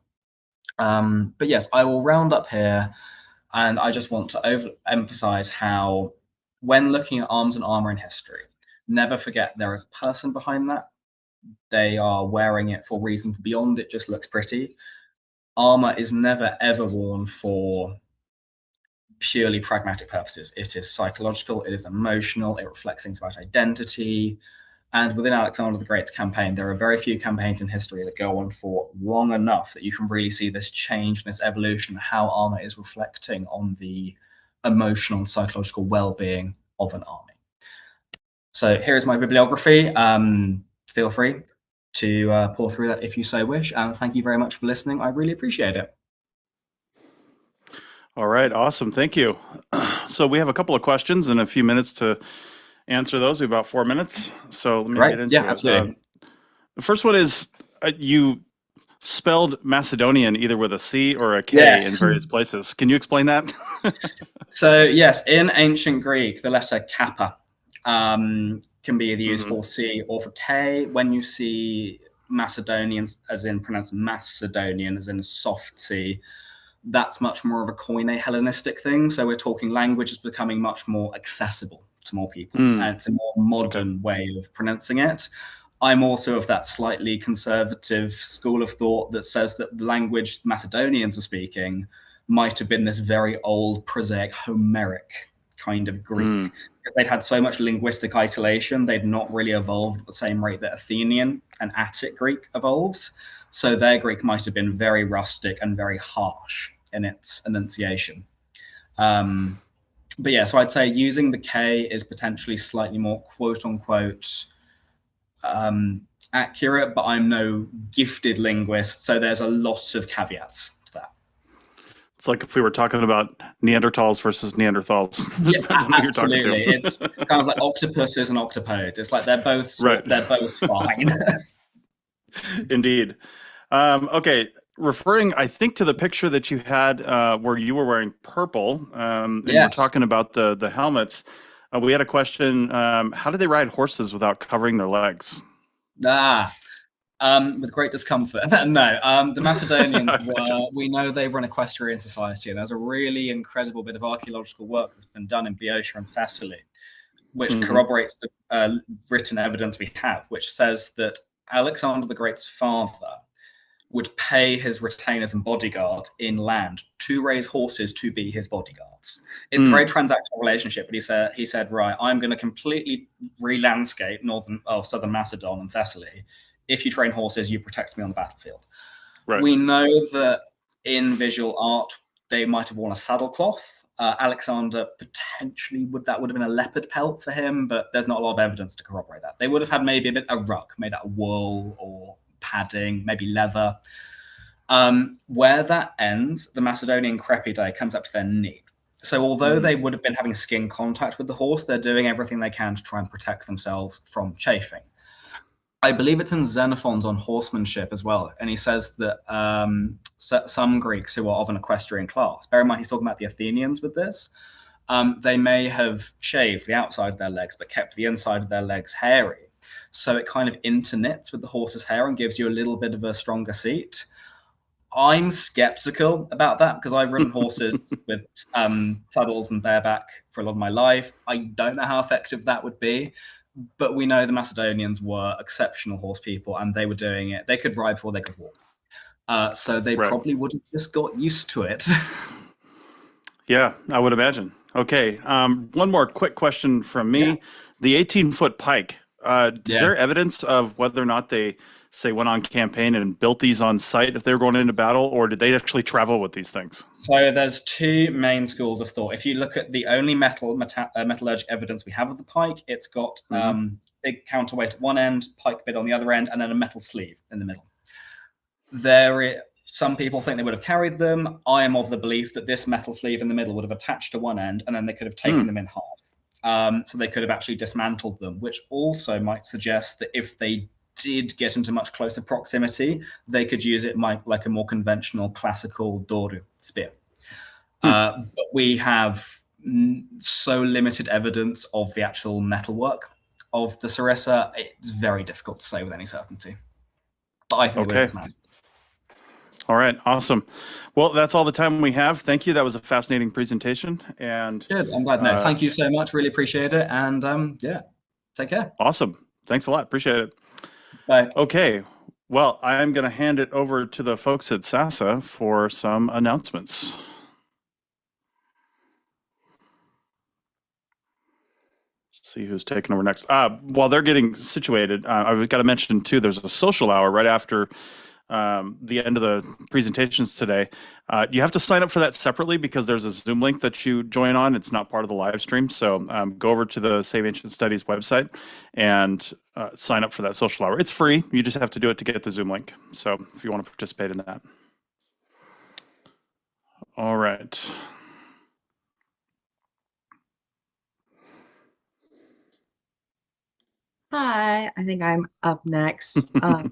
But yes, I will round up here, and I just want to emphasize how when looking at arms and armor in history, never forget there is a person behind that. They are wearing it for reasons beyond it just looks pretty. Armor is never ever worn for purely pragmatic purposes. It is psychological, it is emotional, it reflects things about identity. And within Alexander the Great's campaign, there are very few campaigns in history that go on for long enough that you can really see this change, this evolution, how armor is reflecting on the emotional and psychological well-being of an army. So here's my bibliography. Feel free to pour through that if you so wish. And thank you very much for listening. I really appreciate it. All right, awesome. Thank you. So we have a couple of questions and a few minutes to answer those. We have about 4 minutes. So let me Great. get into Yeah, it. absolutely. The first one is you spelled Macedonian either with a C or a K Yes. in various places. Can you explain that? So yes, in ancient Greek, the letter kappa can be either used Mhm. for C or for K. When you see Macedonians, as in pronounced Macedonian, as in a soft C, that's much more of a Koine Hellenistic thing. So we're talking language is becoming much more accessible to more people, and it's a more modern way of pronouncing it. I'm also of that slightly conservative school of thought that says that the language the Macedonians were speaking might have been this very old, prosaic, Homeric kind of Greek. They'd had so much linguistic isolation, they'd not really evolved at the same rate that Athenian and Attic Greek evolves. So their Greek might have been very rustic and very harsh in its enunciation. But yeah, so I'd say using the K is potentially slightly more quote unquote accurate, but I'm no gifted linguist, so there's a lot of caveats to that. It's like if we were talking about Neanderthals versus Neanderthals. Yeah, Depends on who you're talking absolutely. to. It's kind of like octopuses and octopodes. It's like they're both Right. they're both fine. Indeed. Okay, referring, I think, to the picture that you had where you were wearing purple, and we're Yes. talking about the helmets. We had a question, how did they ride horses without covering their legs? With great discomfort. No, the Macedonians were, we know they were an equestrian society, and there's a really incredible bit of archaeological work that's been done in Boeotia and Thessaly, which corroborates the written evidence we have, which says that Alexander the Great's father would pay his retainers and bodyguards inland to raise horses to be his bodyguards. It's a very transactional relationship, but he said, right, I'm going to completely re-landscape southern Macedon and Thessaly. If you train horses, you protect me on the battlefield. Right. We know that in visual art, they might have worn a saddlecloth. Alexander potentially would have been a leopard pelt for him, but there's not a lot of evidence to corroborate that. They would have had maybe a rug made out of wool or padding, maybe leather. Where that ends, the Macedonian crepidae comes up to their knee. So although they would have been having skin contact with the horse, they're doing everything they can to try and protect themselves from chafing. I believe it's in Xenophon's on horsemanship as well. And he says that some Greeks who are of an equestrian class, bear in mind he's talking about the Athenians with this, they may have shaved the outside of their legs, but kept the inside of their legs hairy. So it kind of interknits with the horse's hair and gives you a little bit of a stronger seat. I'm skeptical about that because I've ridden horses with saddles and bareback for a lot of my life. I don't know how effective that would be, but we know the Macedonians were exceptional horse people and they were doing it. They could ride before they could walk. So they probably would have just got used to it. Yeah, I would imagine. Okay, one more quick question from me. Yeah. The 18-foot pike, is there evidence of whether or not they, say, went on campaign and built these on site if they were going into battle, or did they actually travel with these things? So there's two main schools of thought. If you look at the only metallurgic evidence we have of the pike, it's got big counterweight at one end, pike bit on the other end, and then a metal sleeve in the middle. Some people think they would have carried them. I am of the belief that this metal sleeve in the middle would have attached to one end, and then they could have taken them in half. So they could have actually dismantled them, which also might suggest that if they did get into much closer proximity, they could use it like a more conventional classical doru spear. But we have so limited evidence of the actual metalwork of the sarissa, it's very difficult to say with any certainty. But I think it's nice. All right, awesome. Well, that's all the time we have. Thank you. That was a fascinating presentation. And good. I'm glad. No, thank you so much. Really appreciate it. And yeah, take care. Awesome. Thanks a lot. Appreciate it. Bye. Okay. Well, I'm going to hand it over to the folks at SASA for some announcements. Let's see who's taking over next. While they're getting situated, I've got to mention too, there's a social hour right after the end of the presentations today. You have to sign up for that separately because there's a Zoom link that you join on. It's not part of the live stream. So go over to the Save Ancient Studies website and sign up for that social hour. It's free. You just have to do it to get the Zoom link. So if you want to participate in that. All right. Hi, I think I'm up next. My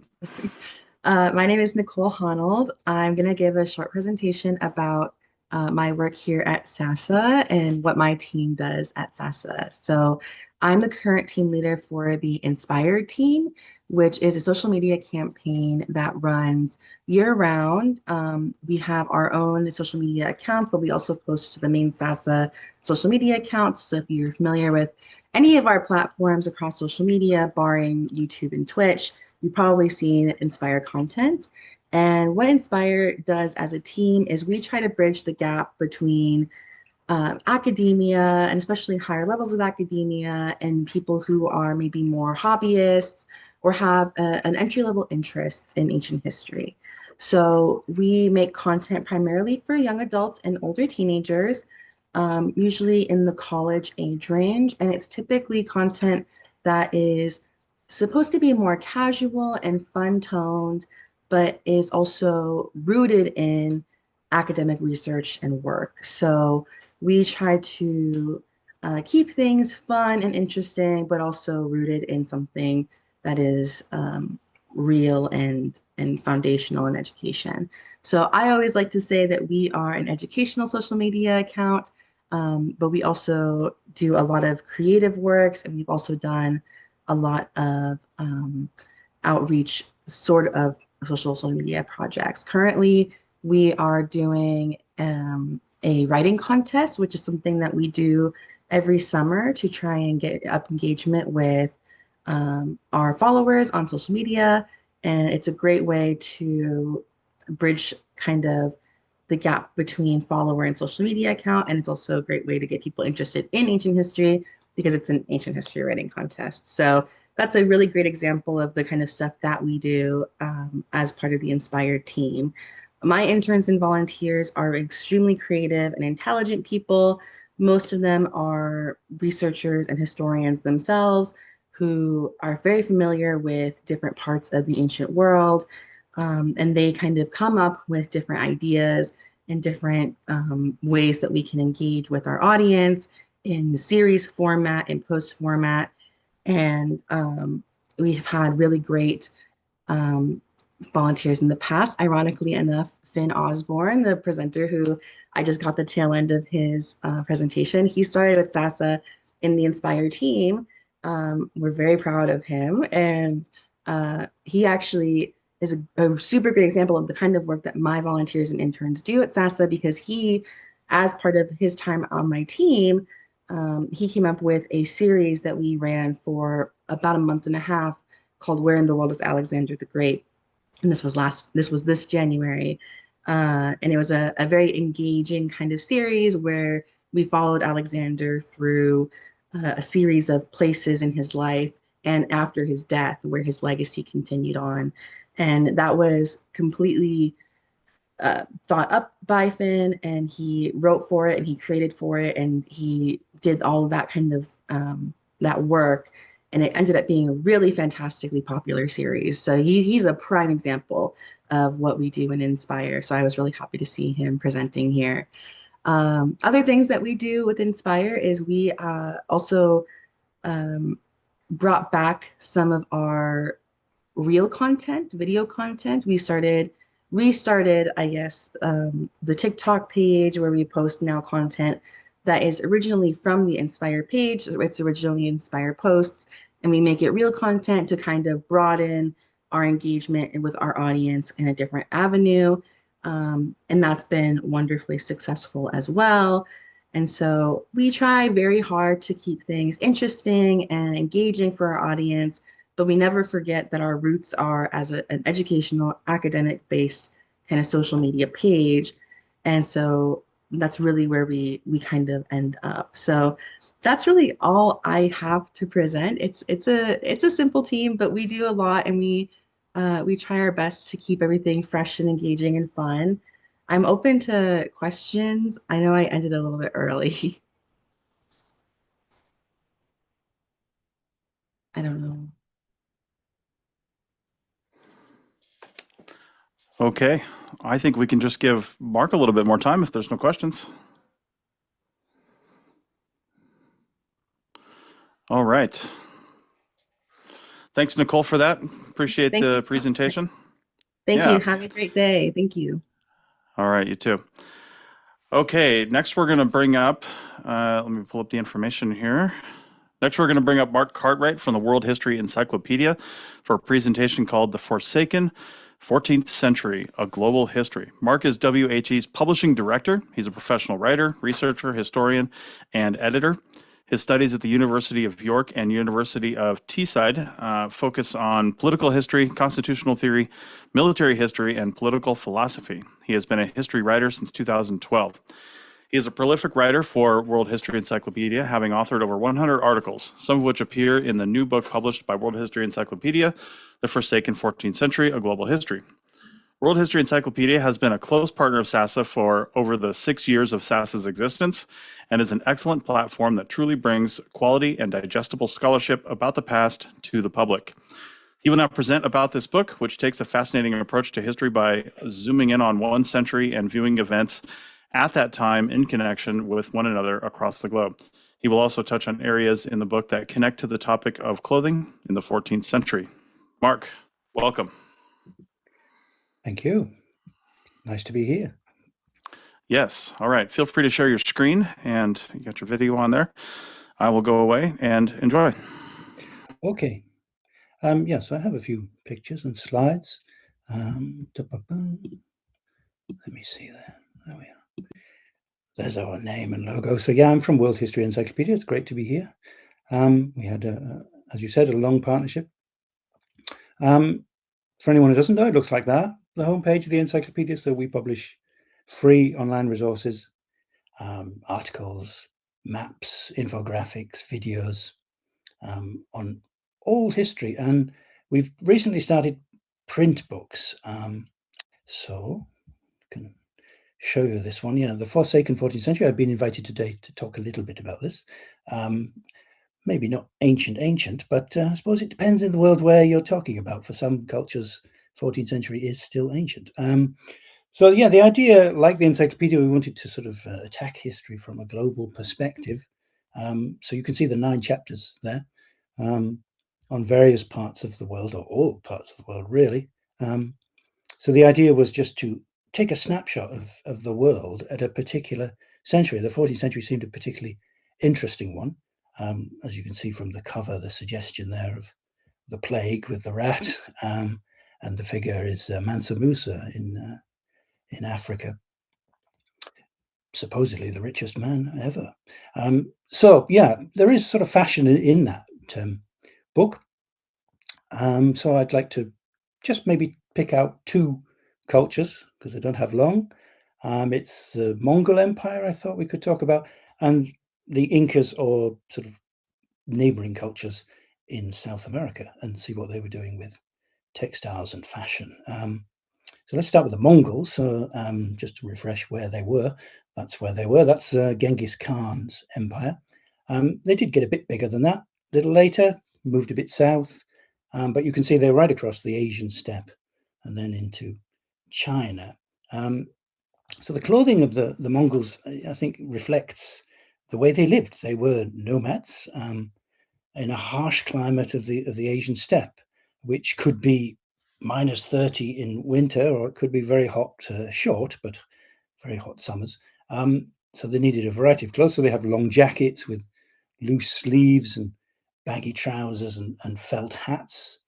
name is Nicole Honnold. I'm going to give a short presentation about my work here at SASA and what my team does at SASA. So I'm the current team leader for the Inspired team, which is a social media campaign that runs year-round. We have our own social media accounts, but we also post to the main SASA social media accounts. So if you're familiar with any of our platforms across social media, barring YouTube and Twitch, you've probably seen Inspire content. And what Inspire does as a team is we try to bridge the gap between academia and especially higher levels of academia and people who are maybe more hobbyists or have an entry-level interest in ancient history. So we make content primarily for young adults and older teenagers, usually in the college age range, and it's typically content that is supposed to be more casual and fun-toned, but is also rooted in academic research and work. So we try to keep things fun and interesting, but also rooted in something that is real and foundational in education. So I always like to say that we are an educational social media account, but we also do a lot of creative works, and we've also done a lot of outreach sort of social media projects. Currently, we are doing a writing contest, which is something that we do every summer to try and get up engagement with our followers on social media. And it's a great way to bridge kind of the gap between follower and social media account. And it's also a great way to get people interested in ancient history because it's an ancient history writing contest. So that's a really great example of the kind of stuff that we do as part of the Inspired team. My interns and volunteers are extremely creative and intelligent people. Most of them are researchers and historians themselves who are very familiar with different parts of the ancient world. And they kind of come up with different ideas and different ways that we can engage with our audience in the series format and post format. And we've had really great volunteers in the past. Ironically enough, Finn Osborne, the presenter who I just got the tail end of his presentation, he started with SASA in the Inspire team. We're very proud of him. And he actually is a super great example of the kind of work that my volunteers and interns do at SASA because he, as part of his time on my team, he came up with a series that we ran for about a month and a half called Where in the World is Alexander the Great? And this was this January. And it was a very engaging kind of series where we followed Alexander through a series of places in his life and after his death where his legacy continued on. And that was completely thought up by Finn, and he wrote for it and he created for it and he did all of that kind of that work. And it ended up being a really fantastically popular series. So he's a prime example of what we do in Inspire. So I was really happy to see him presenting here. Other things that we do with Inspire is we also brought back some of our real content, video content. We restarted, I guess, the TikTok page where we post now content that is originally from the Inspire page. It's originally Inspire posts, and we make it real content to kind of broaden our engagement with our audience in a different avenue. And that's been wonderfully successful as well. And so we try very hard to keep things interesting and engaging for our audience, but we never forget that our roots are as an educational, academic-based kind of social media page. And so that's really where we kind of end up. So that's really all I have to present. It's a simple team, but we do a lot, and we try our best to keep everything fresh and engaging and fun. I'm open to questions. I know I ended a little bit early. I don't know. Okay, I think we can just give Mark a little bit more time if there's no questions. All right. Thanks, Nicole, for that. Appreciate Thank the you. presentation. Thank Yeah. you. Have a great day. Thank you. All right, you too. Okay, next we're going to bring up, let me pull up the information here. Next, we're going to bring up Mark Cartwright from the World History Encyclopedia for a presentation called The Forsaken 14th Century, A Global History. Mark is WHE's publishing director. He's a professional writer, researcher, historian, and editor. His studies at the University of York and University of Teesside focus on political history, constitutional theory, military history, and political philosophy. He has been a history writer since 2012. He is a prolific writer for World History Encyclopedia, having authored over 100 articles, some of which appear in the new book published by World History Encyclopedia, The Forsaken 14th Century, A Global History. World History Encyclopedia has been a close partner of SASA for over the 6 years of SASA's existence and is an excellent platform that truly brings quality and digestible scholarship about the past to the public. He will now present about this book, which takes a fascinating approach to history by zooming in on one century and viewing events at that time in connection with one another across the globe. He will also touch on areas in the book that connect to the topic of clothing in the 14th century. Mark, welcome. Thank you. Nice to be here. Yes. All right. Feel free to share your screen, and you got your video on there. I will go away and enjoy. Okay. So I have a few pictures and slides. Let me see there. There we are. There's our name and logo. So yeah, I'm from World History Encyclopedia. It's great to be here. We had, as you said, a long partnership. For anyone who doesn't know, it looks like that, the homepage of the encyclopedia. So we publish free online resources, articles, maps, infographics, videos on all history. And we've recently started print books. So I can show you this one. Yeah, The Forsaken 14th Century. I've been invited today to talk a little bit about this. Maybe not ancient, but I suppose it depends in the world where you're talking about. For some cultures, 14th century is still ancient. So yeah, the idea, like the encyclopedia, we wanted to sort of attack history from a global perspective. So you can see the 9 chapters there on various parts of the world, or all parts of the world, really. So the idea was just to take a snapshot of the world at a particular century. The 14th century seemed a particularly interesting one. As you can see from the cover, the suggestion there of the plague with the rat, and the figure is Mansa Musa in Africa, supposedly the richest man ever. So yeah, there is sort of fashion in that book. So I'd like to just maybe pick out 2 cultures, because I don't have long. It's the Mongol Empire I thought we could talk about, and the Incas, or sort of neighboring cultures in South America, and see what they were doing with textiles and fashion. So let's start with the Mongols. So just to refresh where they were, that's where they were. That's Genghis Khan's empire. They did get a bit bigger than that a little later, moved a bit south, but you can see they're right across the Asian steppe and then into China. So the clothing of the Mongols, I think, reflects the way they lived. They were nomads in a harsh climate of the Asian steppe, which could be -30 in winter, or it could be very hot, short, but very hot summers. So they needed a variety of clothes. So they have long jackets with loose sleeves and baggy trousers and felt hats,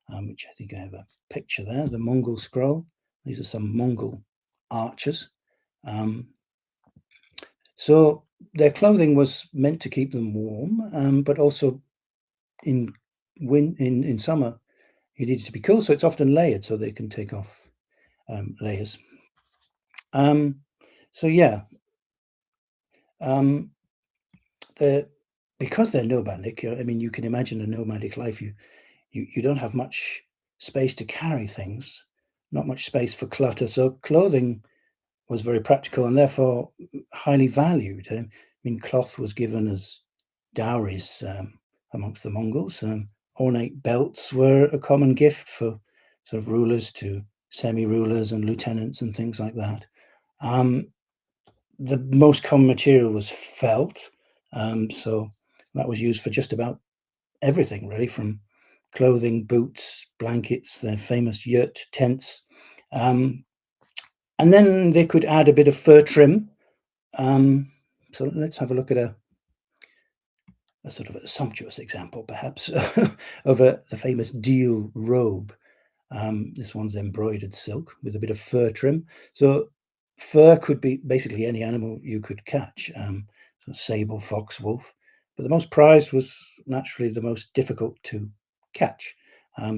which I think I have a picture there, the Mongol scroll. These are some Mongol archers. So their clothing was meant to keep them warm, but also in summer you needed to be cool. So it's often layered, so they can take off layers. So yeah, because they're nomadic, I mean, you can imagine a nomadic life. You don't have much space to carry things, not much space for clutter. So clothing was very practical and therefore highly valued. I mean, cloth was given as dowries amongst the Mongols. Ornate belts were a common gift for sort of rulers to semi-rulers and lieutenants and things like that. The most common material was felt, so that was used for just about everything, really, from clothing, boots, blankets, their famous yurt tents. And then they could add a bit of fur trim. So let's have a look at a sort of a sumptuous example, perhaps, of the famous deal robe. This one's embroidered silk with a bit of fur trim. So fur could be basically any animal you could catch, so sable, fox, wolf. But the most prized was naturally the most difficult to catch.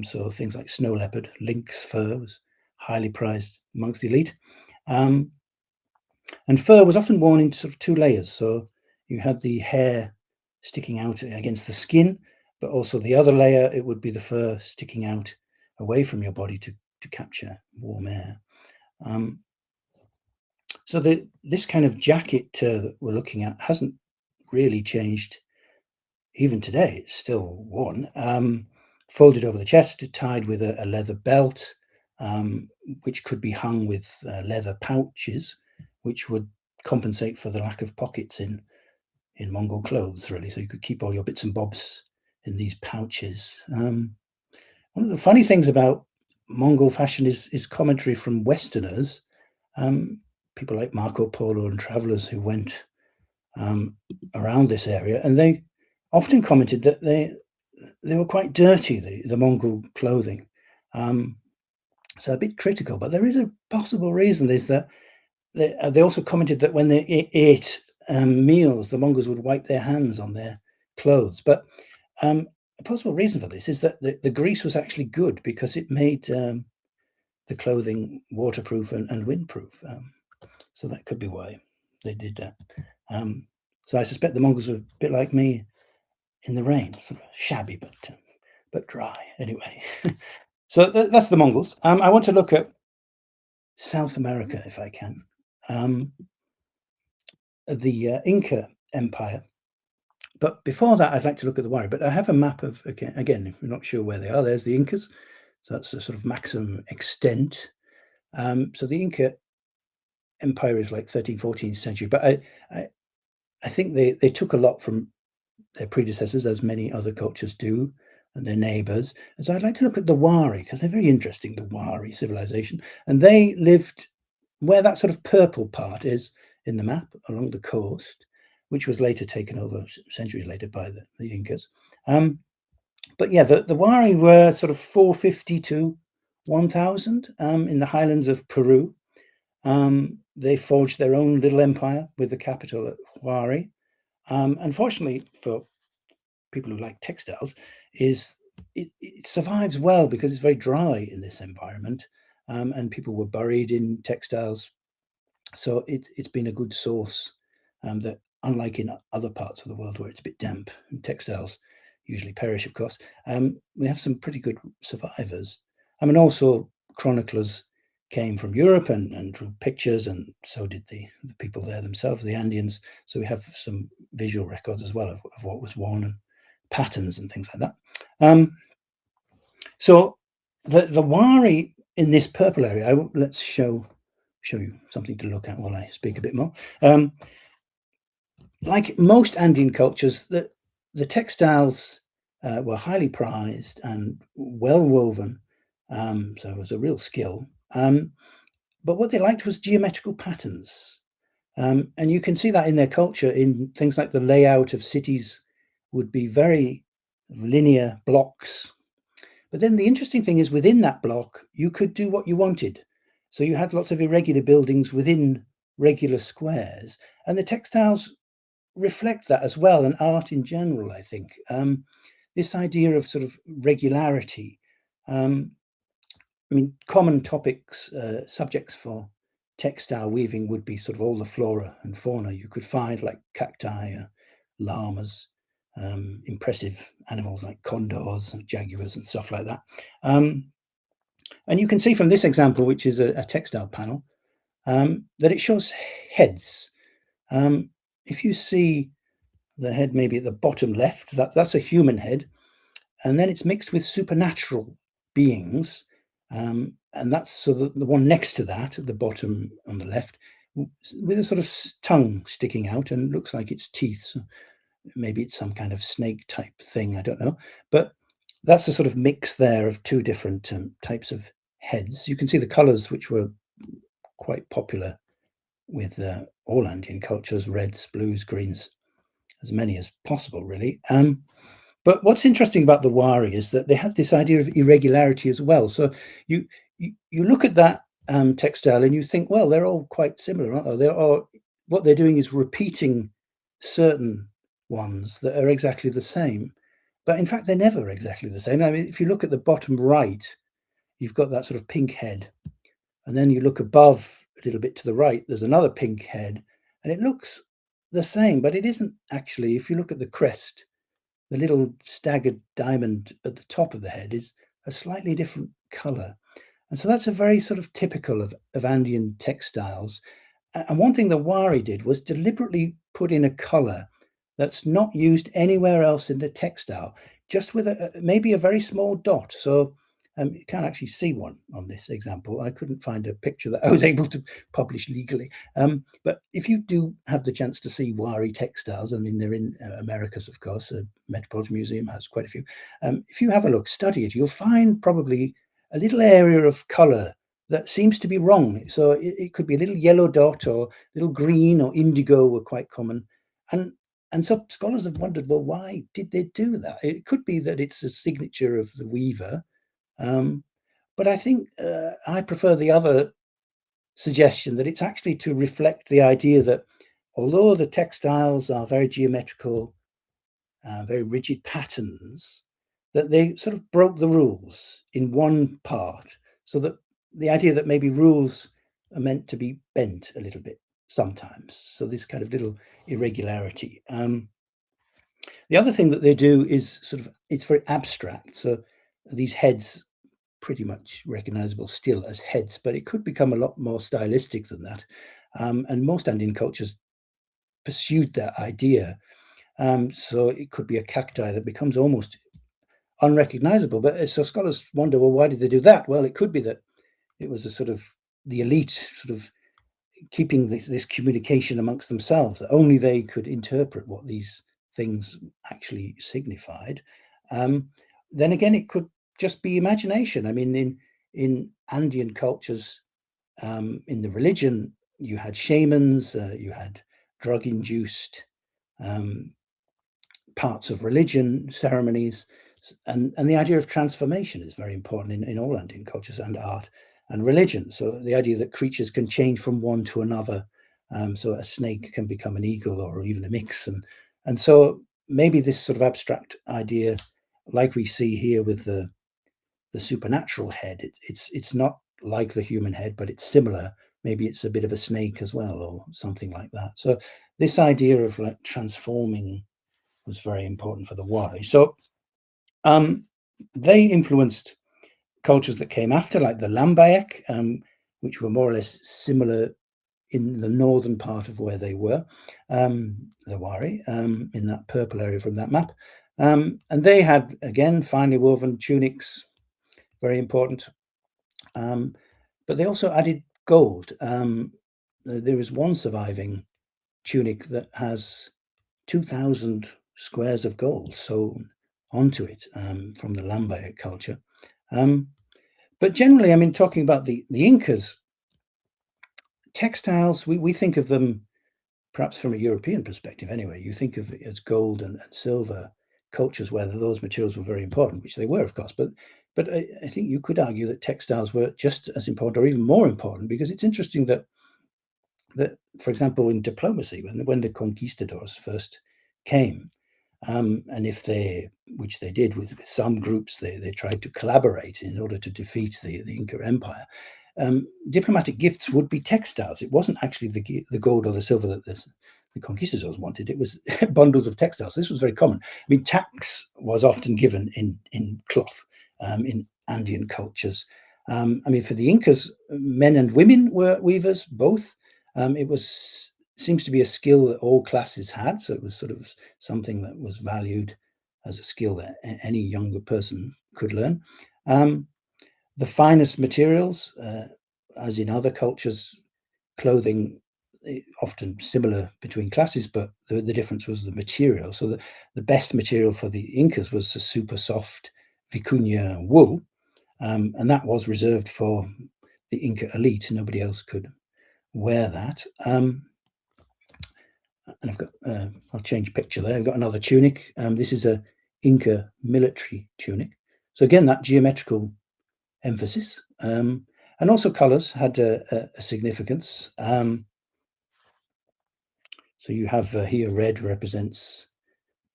So things like snow leopard, lynx fur was highly prized amongst the elite. And fur was often worn in sort of two layers. So you had the hair sticking out against the skin, but also the other layer, it would be the fur sticking out away from your body to capture warm air. So this kind of jacket that we're looking at hasn't really changed even today. It's still worn, folded over the chest, tied with a leather belt, which could be hung with leather pouches, which would compensate for the lack of pockets in Mongol clothes, really. So you could keep all your bits and bobs in these pouches. One of the funny things about Mongol fashion is commentary from Westerners, people like Marco Polo and travelers who went around this area, and they often commented that they were quite dirty, the Mongol clothing. So a bit critical, but there is a possible reason is that they also commented that when they ate meals, the Mongols would wipe their hands on their clothes. But a possible reason for this is that the grease was actually good because it made the clothing waterproof and windproof. So that could be why they did that. So I suspect the Mongols were a bit like me in the rain, sort of shabby but dry. Anyway, so that's the Mongols. I want to look at South America if I can. The Inca Empire. But before that, I'd like to look at the Wari. But I have a map of, again, if you're not sure where they are, there's the Incas. So that's the sort of maximum extent. So the Inca Empire is like 13th, 14th century. But I think they took a lot from their predecessors, as many other cultures do, and their neighbors. And so I'd like to look at the Wari, because they're very interesting, the Wari civilization. And they lived where that sort of purple part is in the map along the coast, which was later taken over centuries later by the Incas. But yeah, the Wari were sort of 450 to 1000 in the highlands of Peru. They forged their own little empire with the capital at Huari. Unfortunately for people who like textiles, it survives well because it's very dry in this environment, and people were buried in textiles. So it's been a good source that, unlike in other parts of the world where it's a bit damp and textiles usually perish, of course, we have some pretty good survivors. I mean, also chroniclers came from Europe and drew pictures, and so did the people there themselves, the Andeans. So we have some visual records as well of what was worn and patterns and things like that. So the Wari in this purple area, let's show you something to look at while I speak a bit more. Like most Andean cultures, the textiles were highly prized and well woven, so it was a real skill. But what they liked was geometrical patterns. And you can see that in their culture in things like the layout of cities would be very linear blocks. But then the interesting thing is within that block, you could do what you wanted. So you had lots of irregular buildings within regular squares, and the textiles reflect that as well, and art in general, I think. This idea of sort of regularity. I mean, common topics, subjects for textile weaving would be sort of all the flora and fauna you could find, like cacti, llamas, impressive animals like condors and jaguars and stuff like that. And you can see from this example, which is a textile panel, that it shows heads. If you see the head maybe at the bottom left, that's a human head, and then it's mixed with supernatural beings, and that's so the one next to that at the bottom on the left, with a sort of tongue sticking out and looks like it's teeth. So maybe it's some kind of snake type thing, I don't know. But that's a sort of mix there of two different types of heads. You can see the colors, which were quite popular with all Andean cultures: reds, blues, greens, as many as possible, really. But what's interesting about the wari is that they had this idea of irregularity as well. So you look at that textile and you think, well, they're all quite similar, aren't they? What they're doing is repeating certain ones that are exactly the same. But in fact, they're never exactly the same. I mean, if you look at the bottom right, you've got that sort of pink head. And then you look above a little bit to the right, there's another pink head. And it looks the same, but it isn't actually. If you look at the crest, the little staggered diamond at the top of the head is a slightly different color. And so that's a very sort of typical of Andean textiles. And one thing the wari did was deliberately put in a color that's not used anywhere else in the textile, just with maybe a very small dot. So you can't actually see one on this example. I couldn't find a picture that I was able to publish legally. But if you do have the chance to see wari textiles, I mean, they're in Americas, of course. The Metropolitan Museum has quite a few. If you have a look, study it, you'll find probably a little area of color that seems to be wrong. So it could be a little yellow dot, or little green or indigo were quite common. And so scholars have wondered, well, why did they do that? It could be that it's a signature of the weaver. But I think I prefer the other suggestion, that it's actually to reflect the idea that although the textiles are very geometrical, very rigid patterns, that they sort of broke the rules in one part, so that the idea that maybe rules are meant to be bent a little bit sometimes. So this kind of little irregularity. The other thing that they do is it's very abstract. So these heads, pretty much recognizable still as heads, but it could become a lot more stylistic than that. And most Andean cultures pursued that idea. So it could be a cacti that becomes almost unrecognizable. But so scholars wonder, well, why did they do that? Well, it could be that it was a sort of the elite sort of keeping this communication amongst themselves, that only they could interpret what these things actually signified. Then again, it could just be imagination. I mean, in Andean cultures, in the religion, you had shamans, you had drug-induced parts of religion, ceremonies, and the idea of transformation is very important in all Andean cultures and art and religion. So the idea that creatures can change from one to another, so a snake can become an eagle or even a mix, and so maybe this sort of abstract idea, like we see here with the supernatural head, it's not like the human head, but it's similar. Maybe it's a bit of a snake as well, or something like that. So this idea of like transforming was very important for the wari. So they influenced cultures that came after, like the Lambaek, which were more or less similar in the northern part of where they were, the wari, in that purple area from that map. And they had, again, finely woven tunics, very important. But they also added gold. There is one surviving tunic that has 2,000 squares of gold sewn onto it from the Lambaek culture. But generally, I mean, talking about the Incas, textiles, we think of them, perhaps from a European perspective anyway, you think of it as gold and silver cultures where those materials were very important, which they were, of course. But I think you could argue that textiles were just as important or even more important, because it's interesting that for example, in diplomacy, when the conquistadors first came, and which they did with some groups, they tried to collaborate in order to defeat the Inca Empire. Diplomatic gifts would be textiles. It wasn't actually the gold or the silver that the conquistadors wanted. It was bundles of textiles. This was very common. I mean, tax was often given in cloth in Andean cultures. I mean, for the Incas, men and women were weavers, both. It seems to be a skill that all classes had, so it was sort of something that was valued as a skill that any younger person could learn. The finest materials, as in other cultures, clothing often similar between classes, but the difference was the material. So the best material for the Incas was a super soft, vicuña wool, and that was reserved for the Inca elite. Nobody else could wear that. And I've got, I'll change picture there. I've got another tunic. This is a Inca military tunic. So again, that geometrical emphasis, and also colors had a significance. So you have here red represents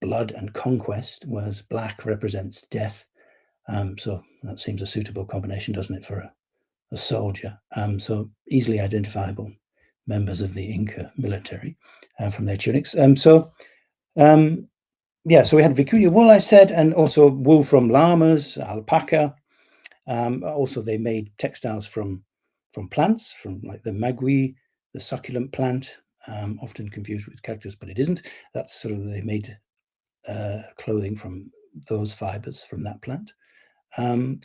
blood and conquest, whereas black represents death. So that seems a suitable combination, doesn't it, for a soldier? So easily identifiable members of the Inca military from their tunics. Yeah, so we had vicuña wool, I said, and also wool from llamas, alpaca. Also, they made textiles from plants, from like the magui, the succulent plant, often confused with cactus, but it isn't. That's sort of, they made clothing from those fibers from that plant.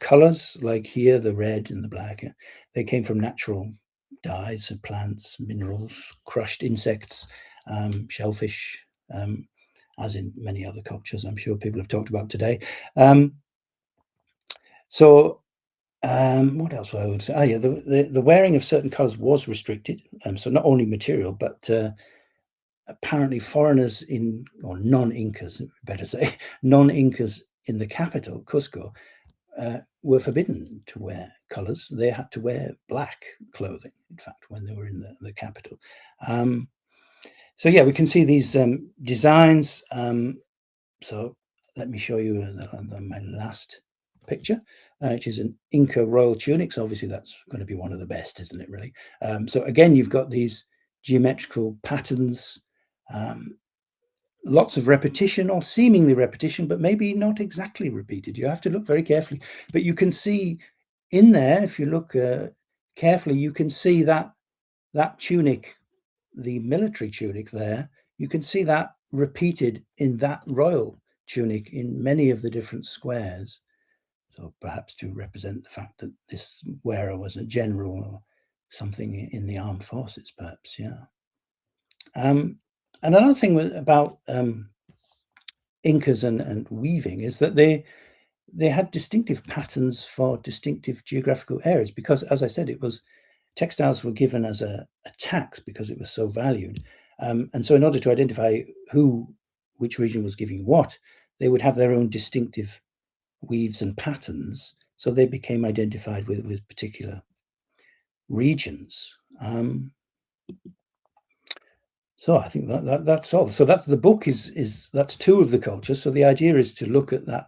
Colors like here, the red and the black, they came from natural dyes of plants, minerals, crushed insects, shellfish, as in many other cultures I'm sure people have talked about today. What else I would say? Yeah, the wearing of certain colors was restricted. So not only material, but apparently foreigners or non-Incas, better say, non-Incas in the capital, Cusco, were forbidden to wear colors. They had to wear black clothing, in fact, when they were in the capital. So yeah, we can see these designs. So let me show you my last picture, which is an Inca royal tunic. So obviously that's going to be one of the best, isn't it, really? So again, you've got these geometrical patterns, lots of repetition or seemingly repetition, but maybe not exactly repeated. You have to look very carefully. But you can see in there, if you look carefully, you can see that tunic, the military tunic there, you can see that repeated in that royal tunic in many of the different squares. So perhaps to represent the fact that this wearer was a general or something in the armed forces, perhaps, yeah. And another thing about Incas and weaving is that they had distinctive patterns for distinctive geographical areas, because, as I said, textiles were given as a tax because it was so valued. And so in order to identify which region was giving what, they would have their own distinctive weaves and patterns. So they became identified with particular regions. So I think that's all. So that's the book that's two of the cultures. So the idea is to look at that,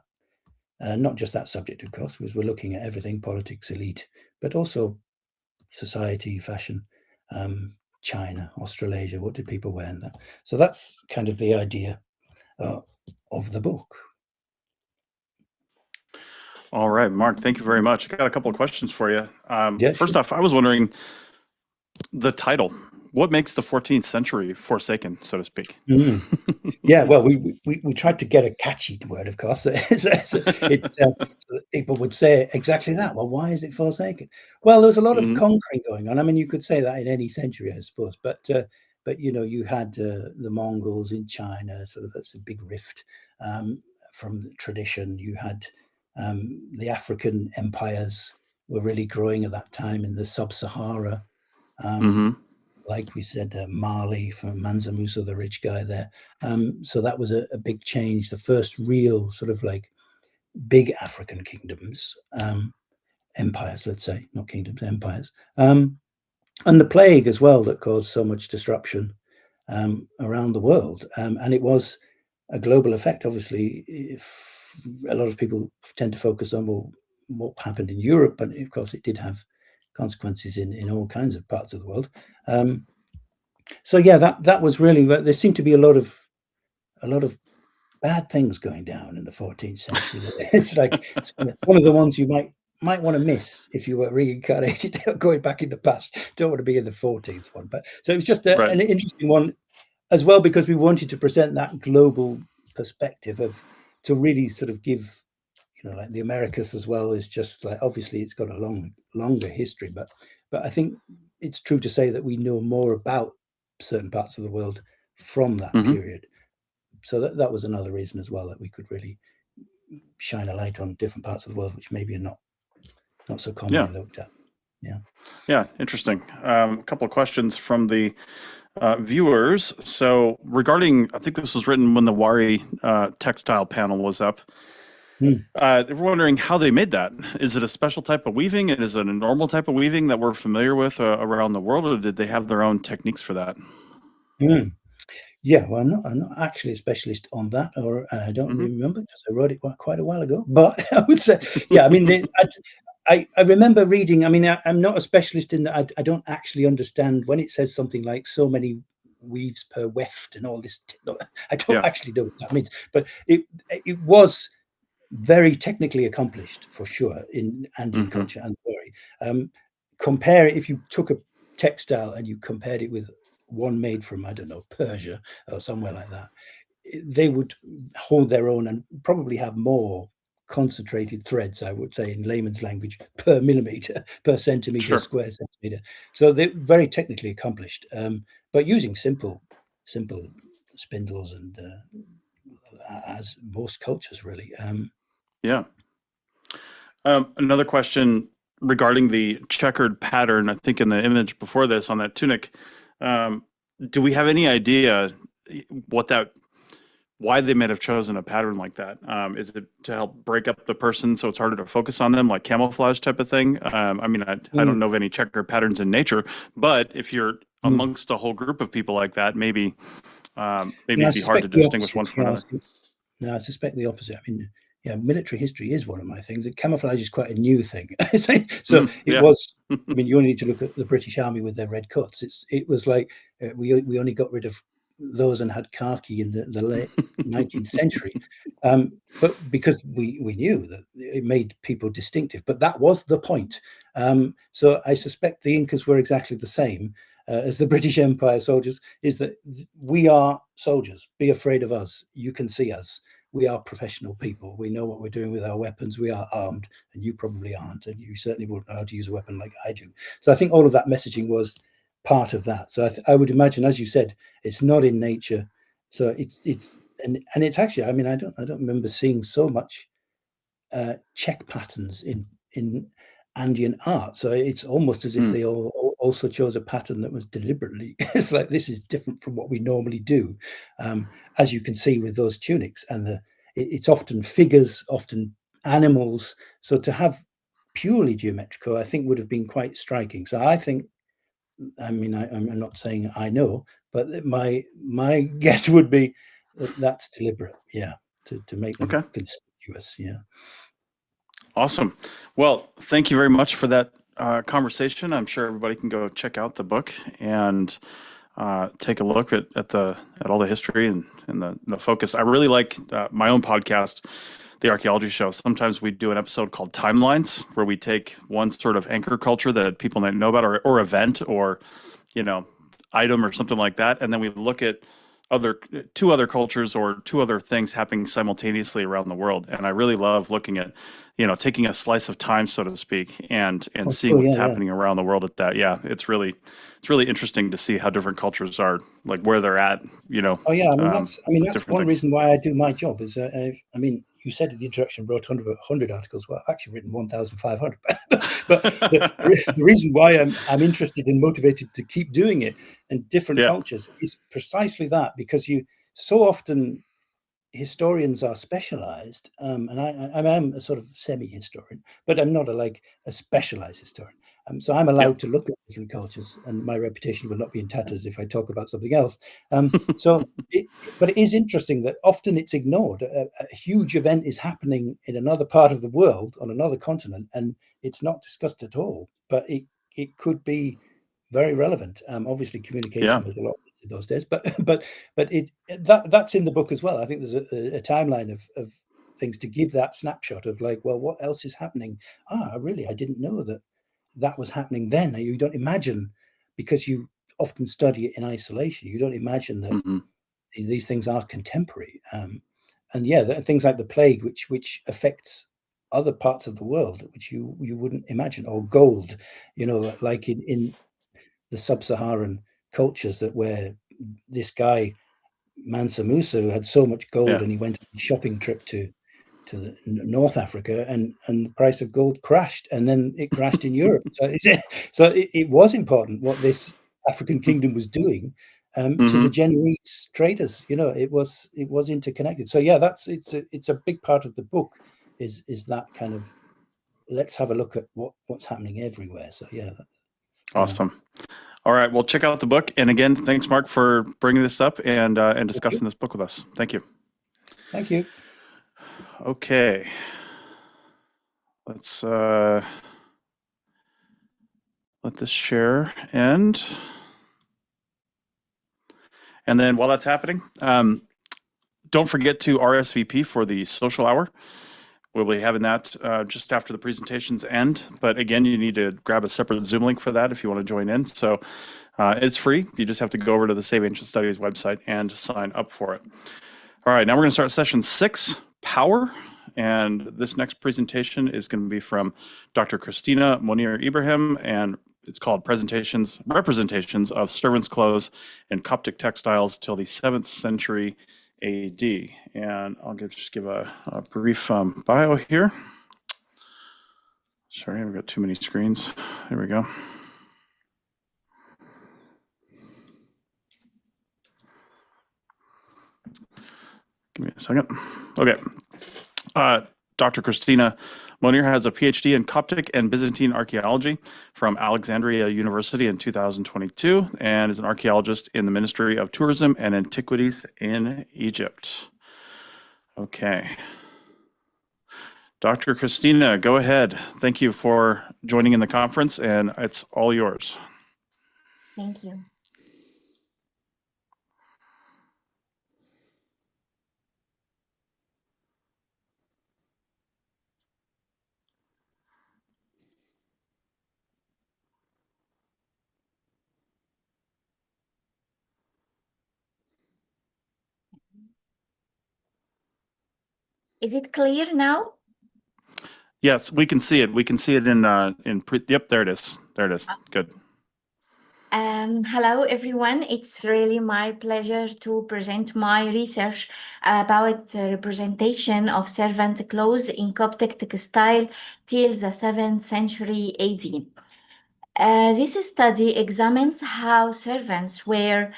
not just that subject, of course, because we're looking at everything, politics, elite, but also society, fashion, China, Australasia. What did people wear in that? So that's kind of the idea of the book. All right, Mark, thank you very much. I got a couple of questions for you. Yeah, first sure. off, I was wondering the title. What makes the 14th century forsaken, so to speak? Yeah, well, we tried to get a catchy word, of course. So people would say exactly that. Well, why is it forsaken? Well, there's a lot of conquering going on. I mean, you could say that in any century, I suppose. But you know, you had the Mongols in China, so that's a big rift from tradition. You had the African empires were really growing at that time in the sub-Sahara. Like we said, Mali from Mansa Musa, the rich guy there. So that was a big change. The first real sort of like big African kingdoms, empires, let's say, not kingdoms, empires. And the plague as well that caused so much disruption around the world. And it was a global effect, obviously. If a lot of people tend to focus on, well, what happened in Europe, but of course it did have consequences in all kinds of parts of the world. So yeah, that was really, there seemed to be a lot of bad things going down in the 14th century. It's like one of the ones you might want to miss if you were reincarnated going back in the past. Don't want to be in the 14th one, but so it was just an interesting one as well, because we wanted to present that global perspective to really sort of give, you know, like the Americas as well is just like, obviously it's got a longer history, but I think it's true to say that we know more about certain parts of the world from that period. So that was another reason as well that we could really shine a light on different parts of the world which maybe are not so commonly looked at. Yeah, interesting. A couple of questions from the viewers. So regarding, I think this was written when the Wari textile panel was up. They were wondering how they made that. Is it a special type of weaving? And is it a normal type of weaving that we're familiar with around the world, or did they have their own techniques for that? Yeah, well, I'm not actually a specialist on that, or I don't remember because I wrote it quite a while ago. But I would say, yeah, I mean, I remember reading. I mean, I'm not a specialist in that. I don't actually understand when it says something like so many weaves per weft and all this. I don't actually know what that means, but it was very technically accomplished for sure in Andean culture and Wari. Compare it if you took a textile and you compared it with one made from, I don't know, Persia or somewhere like that, they would hold their own and probably have more concentrated threads, I would say in layman's language, per millimeter, per centimeter, square centimeter. So they're very technically accomplished, but using simple spindles and as most cultures really. Another question regarding the checkered pattern, I think in the image before this on that tunic, do we have any idea why they might have chosen a pattern like that? Is it to help break up the person so it's harder to focus on them, like camouflage type of thing? I mean, I don't know of any checkered patterns in nature, but if you're amongst a whole group of people like that, maybe it'd be hard to distinguish one from another. No, I suspect the opposite. I mean, yeah, military history is one of my things. Camouflage is quite a new thing. So it was, I mean, you only need to look at the British Army with their red cuts. It was like we only got rid of those and had khaki in the late 19th century. But because we knew that it made people distinctive, but that was the point. So I suspect the Incas were exactly the same as the British Empire soldiers, is that we are soldiers. Be afraid of us. You can see us. We are professional people. We know what we're doing with our weapons. We are armed, and you probably aren't, and you certainly wouldn't know how to use a weapon like I do. So I think all of that messaging was part of that. So I would imagine, as you said, it's not in nature. So it's it's actually, I mean, I don't remember seeing so much check patterns in Andean art. So it's almost as if they also chose a pattern that was deliberately, it's like, this is different from what we normally do. As you can see with those tunics, and it's often figures, often animals. So to have purely geometrical, I think would have been quite striking. So I think, I mean, I'm not saying I know, but my guess would be that that's deliberate. Yeah. To make them conspicuous. Yeah. Awesome. Well, thank you very much for that conversation. I'm sure everybody can go check out the book and take a look at all the history and the focus. I really like my own podcast, The Archaeology Show. Sometimes we do an episode called Timelines, where we take one sort of anchor culture that people might know about, or event, or item or something like that, and then we look at two other cultures or two other things happening simultaneously around the world. And I really love looking at, taking a slice of time, so to speak, and seeing what's happening around the world at that. Yeah, it's really interesting to see how different cultures are, like where they're at. Oh yeah, that's one reason why I do my job. Is I mean, you said in the introduction, wrote 100 articles. Well, I've actually written 1,500. But the reason why I'm interested and motivated to keep doing it in different cultures is precisely that, because you so often historians are specialized, and I'm a sort of semi-historian, but I'm not a specialized historian. So I'm allowed to look at different cultures, and my reputation will not be in tatters if I talk about something else. But it is interesting that often it's ignored. A huge event is happening in another part of the world, on another continent, and it's not discussed at all. But it could be very relevant. Obviously, communication was a lot in those days, but that's in the book as well. I think there's a timeline of things to give that snapshot of well, what else is happening? Really, I didn't know that was happening then. You don't imagine, because you often study it in isolation, you don't imagine that these things are contemporary. And there are things like the plague, which affects other parts of the world, which you wouldn't imagine, or gold, like in the sub-Saharan cultures, where this guy Mansa Musa had so much gold, and he went on a shopping trip to to North Africa, and the price of gold crashed, and then it crashed in Europe. So it was important what this African kingdom was doing to the Genoese traders. It was interconnected. So yeah, it's a big part of the book is that kind of, let's have a look at what's happening everywhere. So yeah. Awesome. All right, well, check out the book. And again, thanks, Mark, for bringing this up and discussing this book with us. Thank you. Thank you. Okay. Let's let this share end. And then while that's happening, don't forget to RSVP for the social hour. We'll be having that just after the presentations end. But again, you need to grab a separate Zoom link for that if you want to join in. So it's free. You just have to go over to the Save Ancient Studies website and sign up for it. All right, now we're going to start session 6, Power. And this next presentation is going to be from Dr. Christina Monir Ibrahim, and it's called Representations of Servants' Clothes and Coptic Textiles till the 7th century AD. And I'll just give a brief bio here. Sorry, I've got too many screens. There we go. Give me a second. Okay. Dr. Christina Monir has a PhD in Coptic and Byzantine archaeology from Alexandria University in 2022 and is an archaeologist in the Ministry of Tourism and Antiquities in Egypt. Okay. Dr. Christina, go ahead. Thank you for joining in the conference, and it's all yours. Thank you. Is it clear now? Yes, we can see it. We can see it yep, there it is. There it is. Good. Hello, everyone. It's really my pleasure to present my research about representation of servant clothes in Coptic textile till the 7th century AD. This study examines how servants were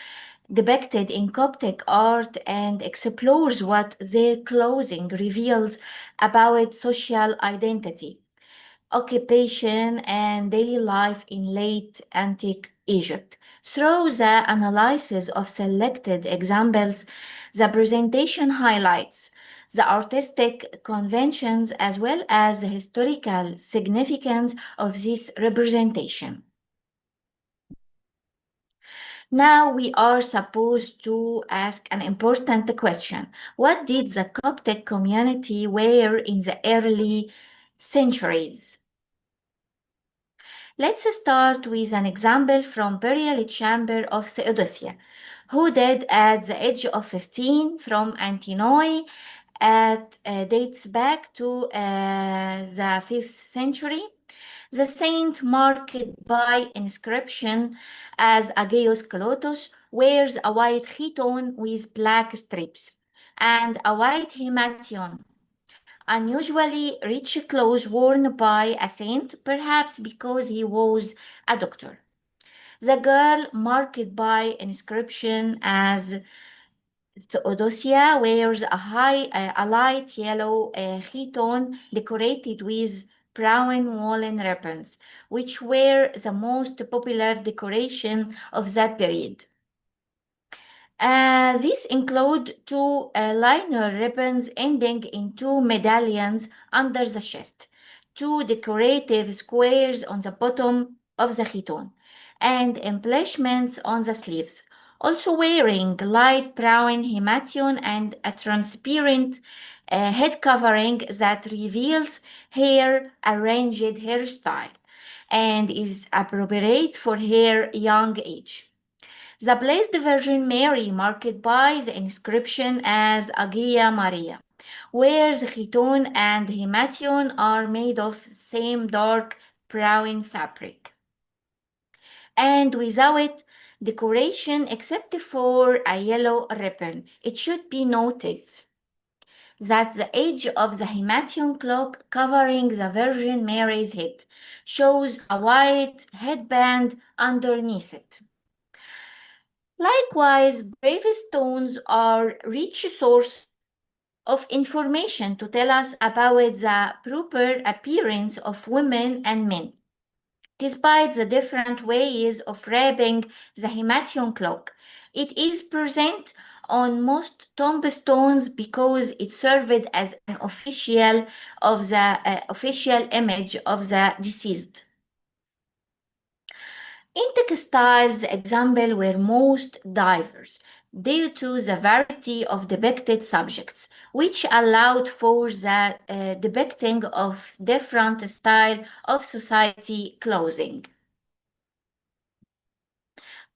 depicted in Coptic art and explores what their clothing reveals about social identity, occupation, and daily life in late antique Egypt. Through the analysis of selected examples, the presentation highlights the artistic conventions as well as the historical significance of this representation. Now we are supposed to ask an important question. What did the Coptic community wear in the early centuries? Let's start with an example from burial chamber of Theodosia, who died at the age of 15 from Antinoe. Dates back to the 5th century. The saint marked by inscription as Agios Kalotos wears a white chiton with black strips and a white himation, unusually rich clothes worn by a saint, perhaps because he was a doctor. The girl marked by inscription as Theodosia wears a light yellow chiton decorated with brown woolen ribbons, which were the most popular decoration of that period. These include two liner ribbons ending in two medallions under the chest, two decorative squares on the bottom of the chiton, and embellishments on the sleeves. Also wearing light brown himation and a transparent head covering that reveals her arranged hairstyle and is appropriate for her young age. The Blessed Virgin Mary, marked by the inscription as Agia Maria, where the chiton and himation are made of the same dark brown fabric, and without decoration except for a yellow ribbon. It should be noted that the edge of the himation cloak covering the Virgin Mary's head shows a white headband underneath it. Likewise, gravestones are rich source of information to tell us about the proper appearance of women and men. Despite the different ways of wrapping the himation cloak, it is present on most tombstones because it served as an official image of the deceased. In textiles, the examples were most diverse due to the variety of depicted subjects, which allowed for the depicting of different styles of society clothing.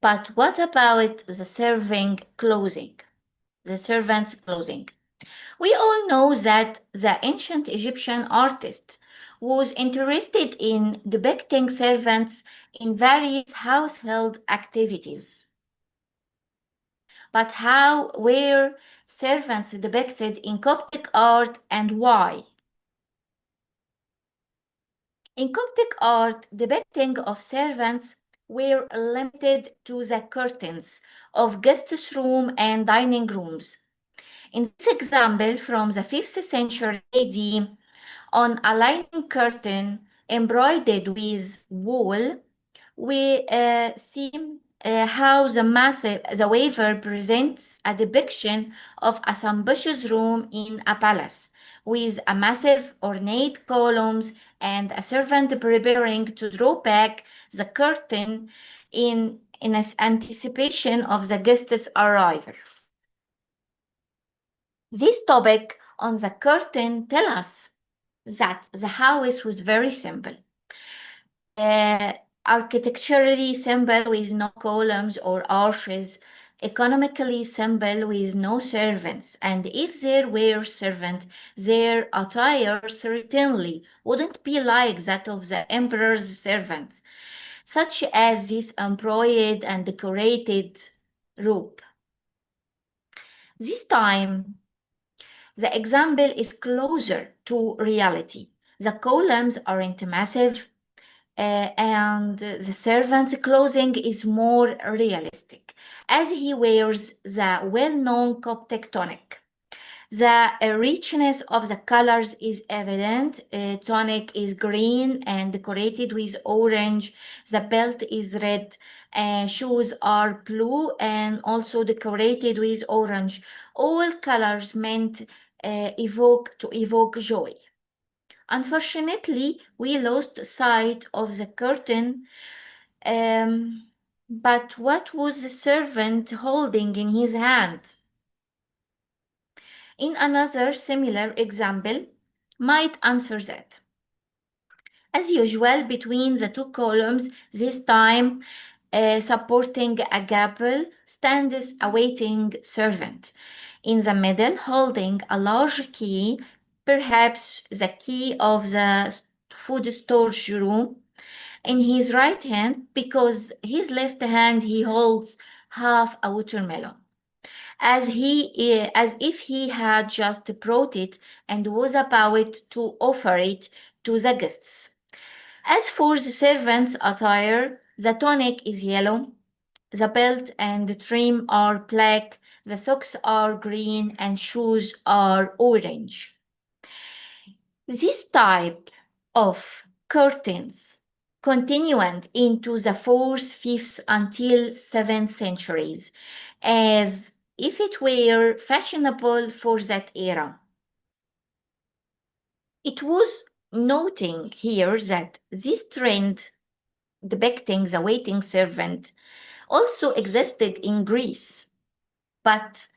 But what about the servants' clothing? We all know that the ancient Egyptian artist was interested in depicting servants in various household activities. But how were servants depicted in Coptic art and why? In Coptic art, depicting of servants were limited to the curtains of guest room and dining rooms. In this example from the 5th century AD, on a lining curtain embroidered with wool, we see how the waver presents a depiction of a sumptuous room in a palace, with a massive ornate columns and a servant preparing to draw back the curtain in anticipation of the guest's arrival. This topic on the curtain tells us that the house was very simple. Architecturally simple with no columns or arches, economically simple with no servants, and if there were servants, their attire certainly wouldn't be like that of the emperor's servants, such as this embroidered and decorated robe. This time, the example is closer to reality. The columns aren't massive, and the servant's clothing is more realistic, as he wears the well-known Coptic tunic. The richness of the colors is evident. Tunic is green and decorated with orange. The belt is red. Shoes are blue and also decorated with orange. All colors meant to evoke joy. Unfortunately, we lost sight of the curtain. But what was the servant holding in his hand? In another similar example, might answer that. As usual, between the two columns, this time supporting a gable, stands a waiting servant. In the middle, holding a large key, perhaps the key of the food storage room, in his right hand, because his left hand he holds half a watermelon, as if he had just brought it and was about to offer it to the guests. As for the servant's attire, the tunic is yellow, the belt and the trim are black, the socks are green, and shoes are orange. This type of curtains continued into the 4th, 5th, until 7th centuries, as if it were fashionable for that era. It was noting here that this trend depicting the waiting servant also existed in Greece, but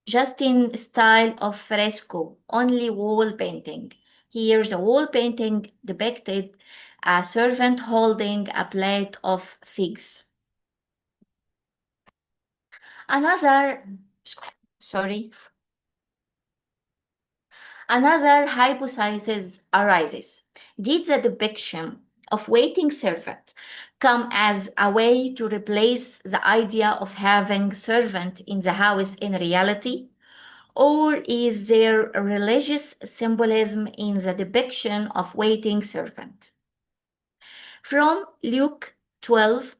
just in style of fresco, only wall painting. Here the wall painting depicted a servant holding a plate of figs. Another hypothesis arises. Did the depiction of waiting servant come as a way to replace the idea of having servant in the house in reality? or is there a religious symbolism in the depiction of waiting servant? From Luke 12,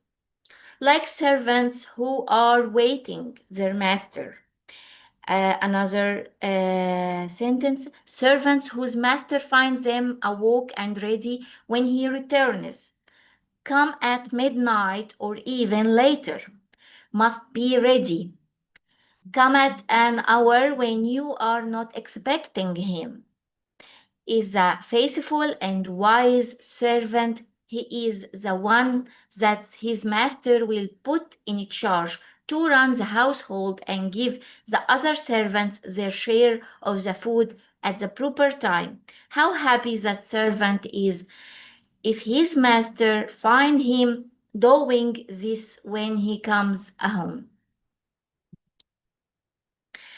like servants who are waiting their master. Another sentence, servants whose master finds them awoke and ready when he returns. Come at midnight or even later. Must be ready. Come at an hour when you are not expecting him. Is a faithful and wise servant. He is the one that his master will put in charge to run the household and give the other servants their share of the food at the proper time. How happy that servant is if his master find him doing this when he comes home.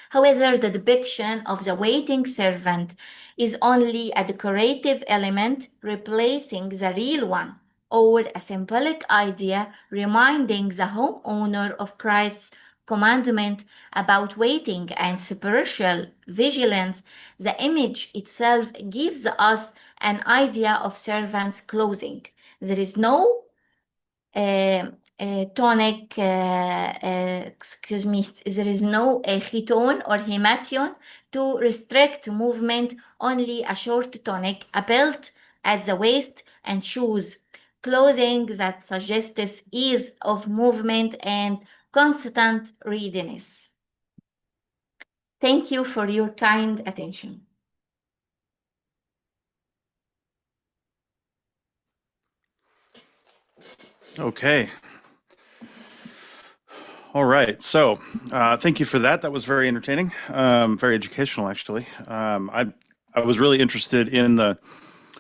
However, the depiction of the waiting servant is only a decorative element replacing the real one, or a symbolic idea reminding the homeowner of Christ's commandment about waiting and spiritual vigilance. The image itself gives us an idea of servants' clothing. There is no tonic, excuse me, there is no chiton or hemation to restrict movement, only a short tunic, a belt at the waist, and shoes. Clothing that suggests ease of movement and constant readiness. Thank you for your kind attention. Okay. All right. So thank you for that. That was very entertaining, very educational, actually. I was really interested in the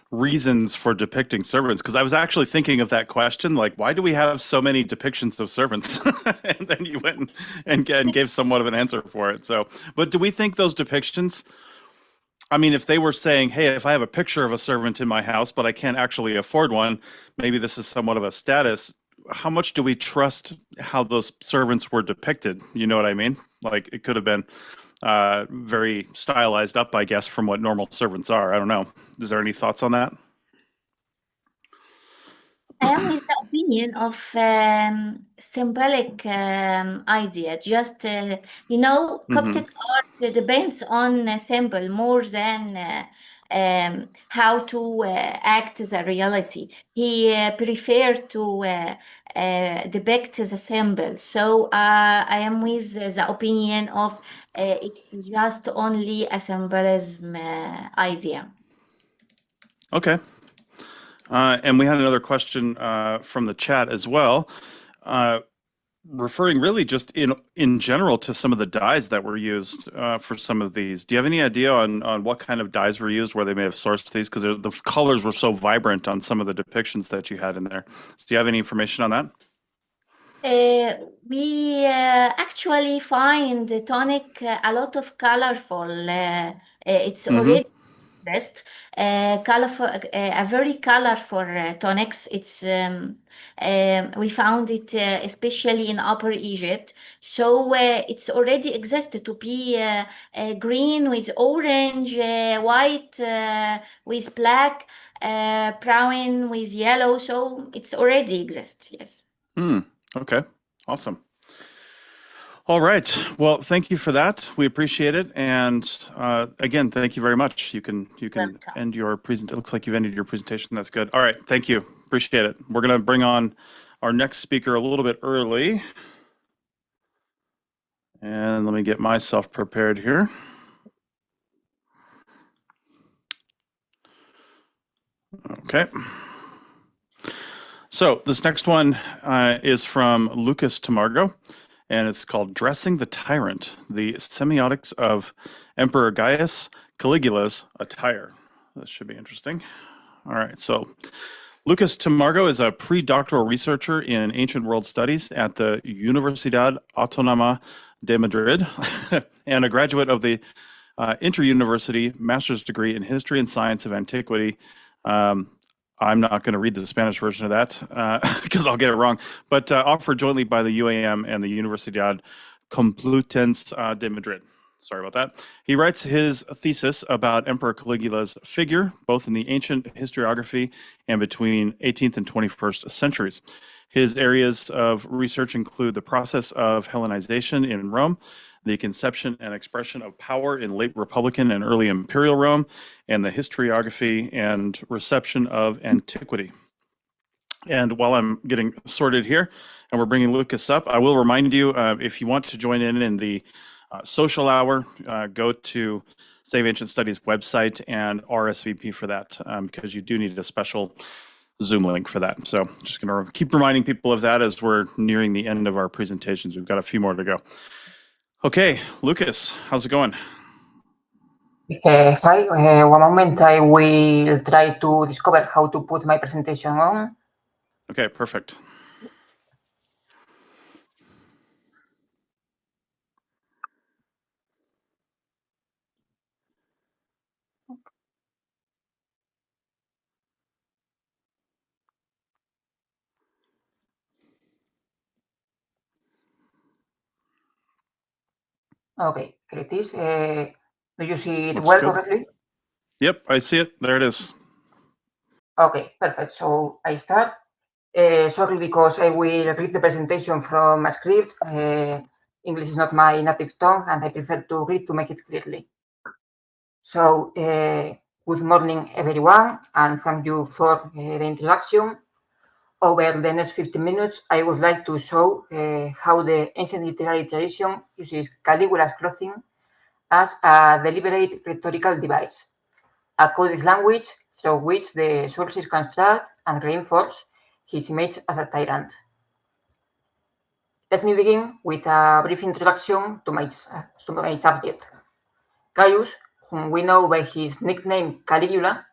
reasons for depicting servants, because I was actually thinking of that question, like, why do we have so many depictions of servants? And then you went and gave somewhat of an answer for it. So, but do we think those depictions, I mean, if they were saying, hey, if I have a picture of a servant in my house, but I can't actually afford one, maybe this is somewhat of a status. How much do we trust how those servants were depicted? You know what I mean? Like, it could have been very stylized up, I guess, from what normal servants are. I don't know. Is there any thoughts on that? I am with the opinion of symbolic idea. Just, Coptic art depends on a symbol more than how to act the reality. He preferred to depict the symbol. So I am with the opinion of it's just only a symbolism idea. Okay. And we had another question from the chat as well, referring really just in general to some of the dyes that were used for some of these. Do you have any idea on what kind of dyes were used, where they may have sourced these? Because the colors were so vibrant on some of the depictions that you had in there. So do you have any information on that? We actually find the tonic a lot of colorful. It's already best colorful, a very colorful tonics. It's we found it especially in Upper Egypt. So it's already existed to be green with orange, white with black, brown with yellow. So it's already exists. Yes. Okay. Awesome. All right. Well, thank you for that. We appreciate it. And again, thank you very much. You can Welcome. end your presentation. It looks like you've ended your presentation. That's good. All right. Thank you. Appreciate it. We're going to bring on our next speaker a little bit early. And let me get myself prepared here. Okay. So this next one is from Lucas Tamargo, and it's called Dressing the Tyrant, the Semiotics of Emperor Gaius Caligula's Attire. This should be interesting. All right, so Lucas Tamargo is a pre-doctoral researcher in ancient world studies at the Universidad Autónoma de Madrid and a graduate of the inter-university master's degree in history and science of antiquity. I'm not going to read the Spanish version of that because I'll get it wrong, but offered jointly by the UAM and the Universidad Complutense de Madrid. Sorry about that. He writes his thesis about Emperor Caligula's figure, both in the ancient historiography and between 18th and 21st centuries. His areas of research include the process of Hellenization in Rome, the conception and expression of power in late Republican and early Imperial Rome, and the historiography and reception of antiquity. And while I'm getting sorted here, and we're bringing Lucas up, I will remind you, if you want to join in the social hour, go to Save Ancient Studies website and RSVP for that, because you do need a special Zoom link for that. So just going to keep reminding people of that as we're nearing the end of our presentations. We've got a few more to go. Okay, Lucas, how's it going? Hi, one moment. I will try to discover how to put my presentation on. Okay, perfect. Okay, here it is. Do you see it Looks well good. correctly? Yep, I see it. There it is. Okay, perfect. So I start. Sorry, because I will read the presentation from a script. English is not my native tongue, and I prefer to read to make it clearly. So, good morning, everyone, and thank you for the introduction. Over the next 15 minutes, I would like to show how the ancient literary tradition uses Caligula's clothing as a deliberate rhetorical device, a coded language through which the sources construct and reinforce his image as a tyrant. Let me begin with a brief introduction to my subject. Caius, whom we know by his nickname Caligula,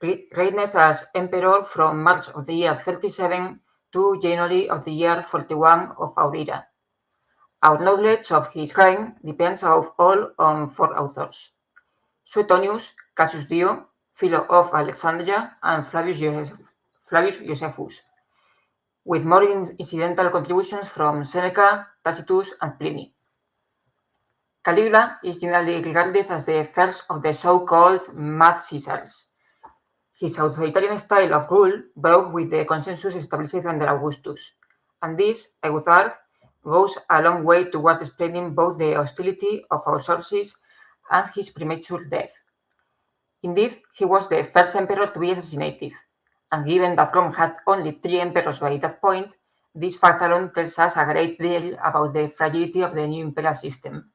reigned as emperor from March of the year 37 to January of the year 41 of our era. Our knowledge of his reign depends all on 4 authors: Suetonius, Cassius Dio, Philo of Alexandria, and Flavius Josephus, with more incidental contributions from Seneca, Tacitus, and Pliny. Caligula is generally regarded as the first of the so-called Mad Caesars. His authoritarian style of rule broke with the consensus established under Augustus, and this, I would argue, goes a long way towards explaining both the hostility of our sources and his premature death. Indeed, he was the first emperor to be assassinated, and given that Rome had only 3 emperors by that point, this fact alone tells us a great deal about the fragility of the new imperial system.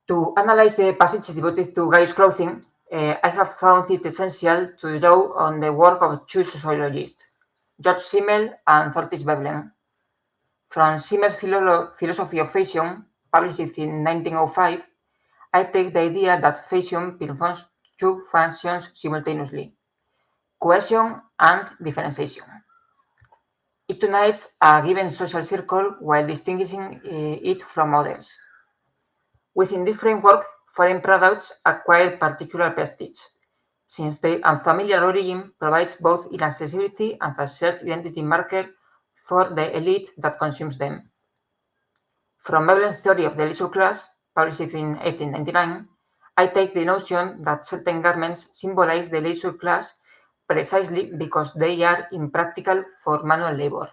To analyze the passages devoted to Gaius' clothing, I have found it essential to draw on the work of 2 sociologists, George Simmel and Thortis Veblen. From Simmel's Philosophy of Fashion, published in 1905, I take the idea that fashion performs 2 functions simultaneously: cohesion and differentiation. It unites a given social circle while distinguishing it from others. Within this framework, foreign products acquire particular prestige, since their unfamiliar origin provides both inaccessibility and a self-identity marker for the elite that consumes them. From Veblen's theory of the leisure class, published in 1899, I take the notion that certain garments symbolize the leisure class precisely because they are impractical for manual labor.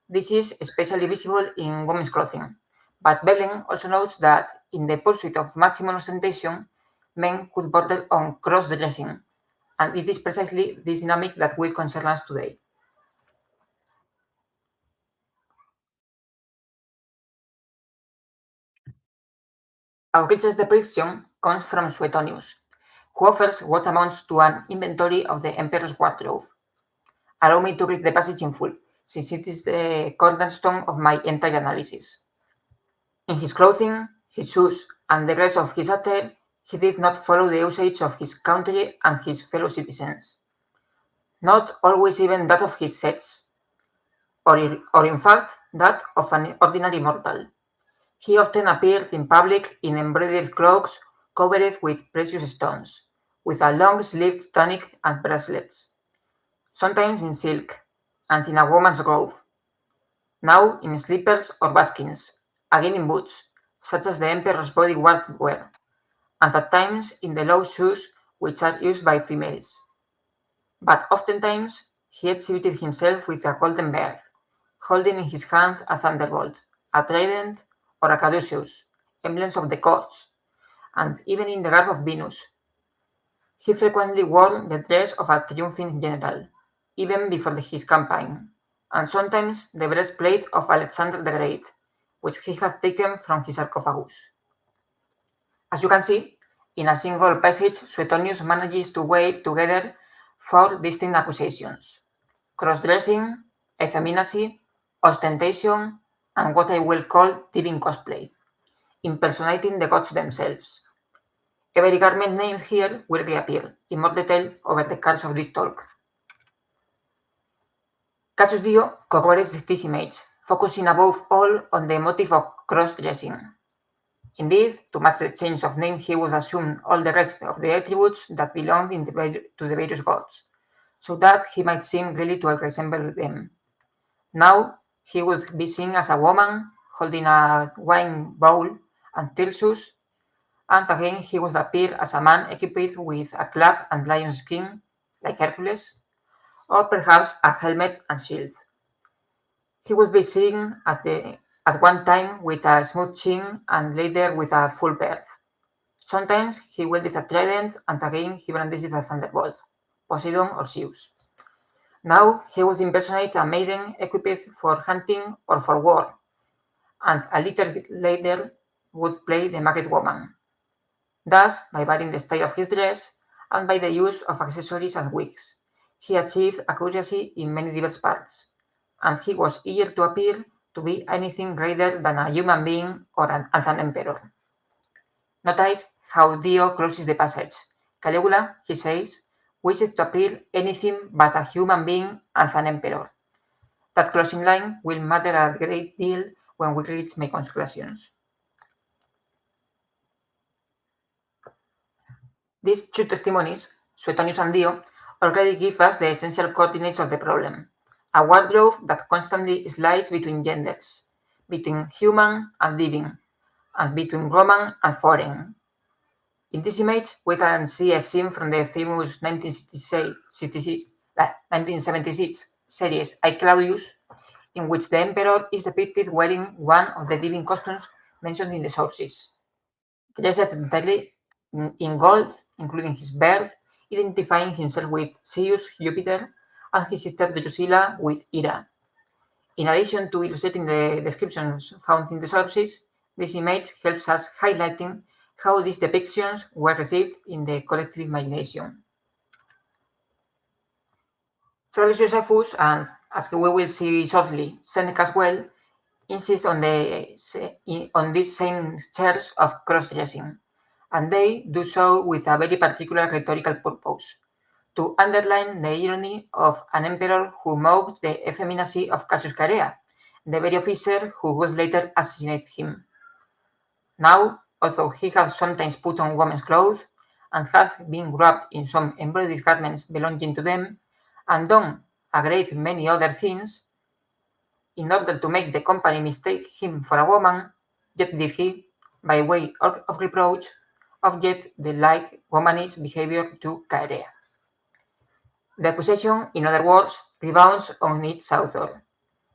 This is especially visible in women's clothing, but Veblen also notes that in the pursuit of maximum ostentation, men could border on cross-dressing, and it is precisely this dynamic that will concern us today. Our richest depiction comes from Suetonius, who offers what amounts to an inventory of the emperor's wardrobe. Allow me to read the passage in full, since it is the cornerstone of my entire analysis. In his clothing, his shoes, and the rest of his attire, he did not follow the usage of his country and his fellow citizens, not always even that of his sex, or in fact that of an ordinary mortal. He often appeared in public in embroidered cloaks covered with precious stones, with a long-sleeved tunic and bracelets, sometimes in silk, and in a woman's robe, now in slippers or buskins, again in boots, such as the emperor's bodyguard wear, and at times in the low shoes which are used by females. But oftentimes he exhibited himself with a golden beard, holding in his hand a thunderbolt, a trident, or a caduceus, emblems of the gods, and even in the garb of Venus. He frequently wore the dress of a triumphing general, even before his campaign, and sometimes the breastplate of Alexander the Great, which he had taken from his sarcophagus. As you can see, in a single passage, Suetonius manages to weave together 4 distinct accusations: cross-dressing, effeminacy, ostentation, and what I will call divine cosplay, impersonating the gods themselves. Every garment named here will reappear in more detail over the course of this talk. Cassius Dio corroborates this image, focusing above all on the motive of cross-dressing. Indeed, to match the change of name, he would assume all the rest of the attributes that belonged to the various gods, so that he might seem really to resemble them. Now, he would be seen as a woman holding a wine bowl and tilsus, and again he would appear as a man equipped with a club and lion skin, like Hercules, or perhaps a helmet and shield. He would be seen at one time with a smooth chin and later with a full beard. Sometimes he wielded a trident, and again he brandished a thunderbolt, Poseidon or Zeus. Now he would impersonate a maiden equipped for hunting or for war, and a little later would play the married woman. Thus, by varying the style of his dress and by the use of accessories and wigs, he achieved accuracy in many diverse parts, and he was eager to appear to be anything greater than a human being or an emperor. Notice how Dio closes the passage. Caligula, he says, wishes to appear anything but a human being and an emperor. That closing line will matter a great deal when we reach my conclusions. These 2 testimonies, Suetonius and Dio, already give us the essential coordinates of the problem: a wardrobe that constantly slides between genders, between human and divine, and between Roman and foreign. In this image, we can see a scene from the famous 1976 series I, Claudius, in which the emperor is depicted wearing one of the divine costumes mentioned in the sources, dressed entirely in gold, including his birth, identifying himself with Zeus, Jupiter, and his sister Drusilla with Hera. In addition to illustrating the descriptions found in the sources, this image helps us highlighting how these depictions were received in the collective imagination. Flavius Josephus, and as we will see shortly, Seneca as well, insist on this same charge of cross-dressing, and they do so with a very particular rhetorical purpose: to underline the irony of an emperor who mocked the effeminacy of Cassius Charea, the very officer who would later assassinate him. Now, although he had sometimes put on women's clothes, and had been wrapped in some embroidered garments belonging to them, and done a great many other things, in order to make the company mistake him for a woman, yet did he, by way of reproach, object the like womanish behavior to Charea. The accusation, in other words, rebounds on its author.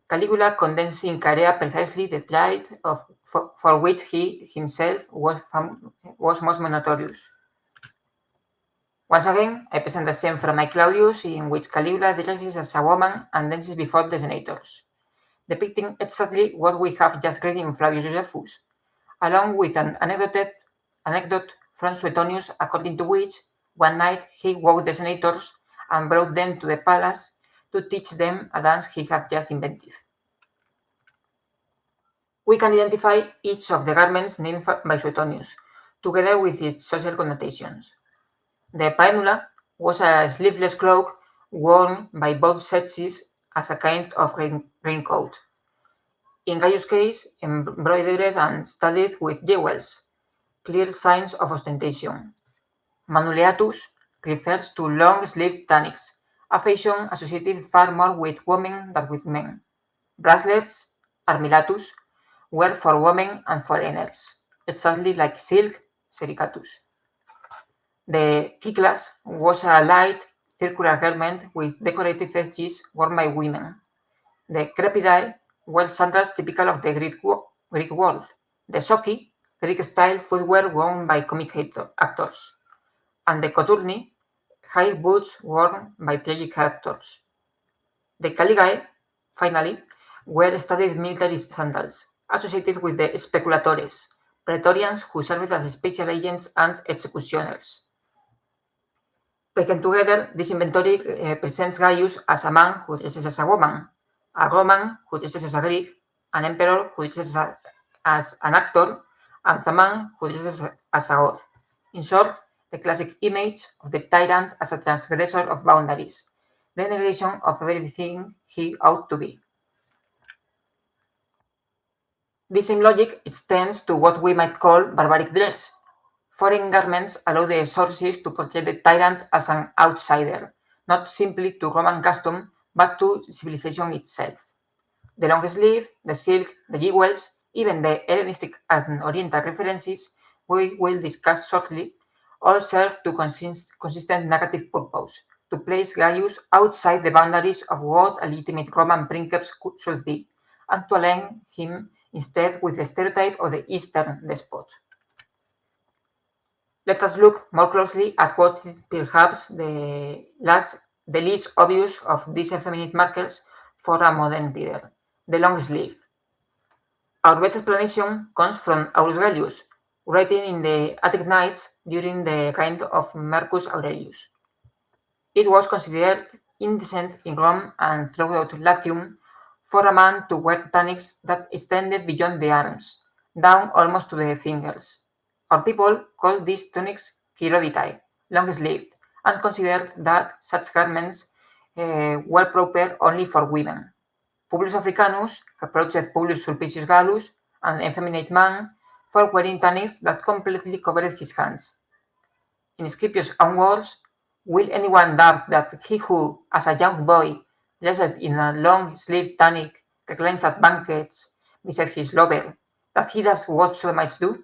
Caligula condemns in Charea precisely the trait for which he himself was most notorious. Once again, I present a scene from my Claudius in which Caligula dresses as a woman and dances before the senators, depicting exactly what we have just read in Flavius Josephus, along with an anecdote from Suetonius, according to which one night he woke the senators and brought them to the palace to teach them a dance he had just invented. We can identify each of the garments named by Suetonius, together with its social connotations. The paenula was a sleeveless cloak worn by both sexes as a kind of raincoat. In Gaius' case, embroidered and studded with jewels, clear signs of ostentation. Manuleatus refers to long-sleeved tunics, a fashion associated far more with women than with men. Bracelets, armillatus, were for women and foreigners, exactly like silk, sericatus. The kiklas was a light, circular garment with decorated edges worn by women. The crepidae were sandals typical of the Greek world. The soki, Greek-style footwear worn by comic actors. And the coturni, high boots worn by tragic actors. The caligae, finally, were studied military sandals, associated with the speculatores, praetorians who served as special agents and executioners. Taken together, this inventory presents Gaius as a man who dresses as a woman, a Roman who dresses as a Greek, an emperor who dresses as an actor, and a man who dresses as a god. In short, the classic image of the tyrant as a transgressor of boundaries, the negation of everything he ought to be. This same logic extends to what we might call barbaric dress. Foreign garments allow the sources to portray the tyrant as an outsider, not simply to Roman custom, but to civilization itself. The long sleeve, the silk, the jewels, even the Hellenistic and Oriental references we will discuss shortly, all serve to consistent narrative purpose, to place Gaius outside the boundaries of what a legitimate Roman princeps should be, and to align him instead with the stereotype of the Eastern despot. Let us look more closely at what is perhaps the least obvious of these effeminate markers for a modern reader, the long sleeve. Our best explanation comes from Aulus Gellius, writing in the Attic Nights during the reign of Marcus Aurelius. It was considered indecent in Rome and throughout Latium for a man to wear tunics that extended beyond the arms, down almost to the fingers. Our people called these tunics chiroditae, long-sleeved, and considered that such garments were proper only for women. Publius Africanus reproached Publius Sulpicius Gallus, an effeminate man, for wearing tunics that completely covered his hands. In Scipio's own words, will anyone doubt that he who, as a young boy, dressed in a long-sleeved tunic, reclines at banquets beside his lover, that he does what sodomites do?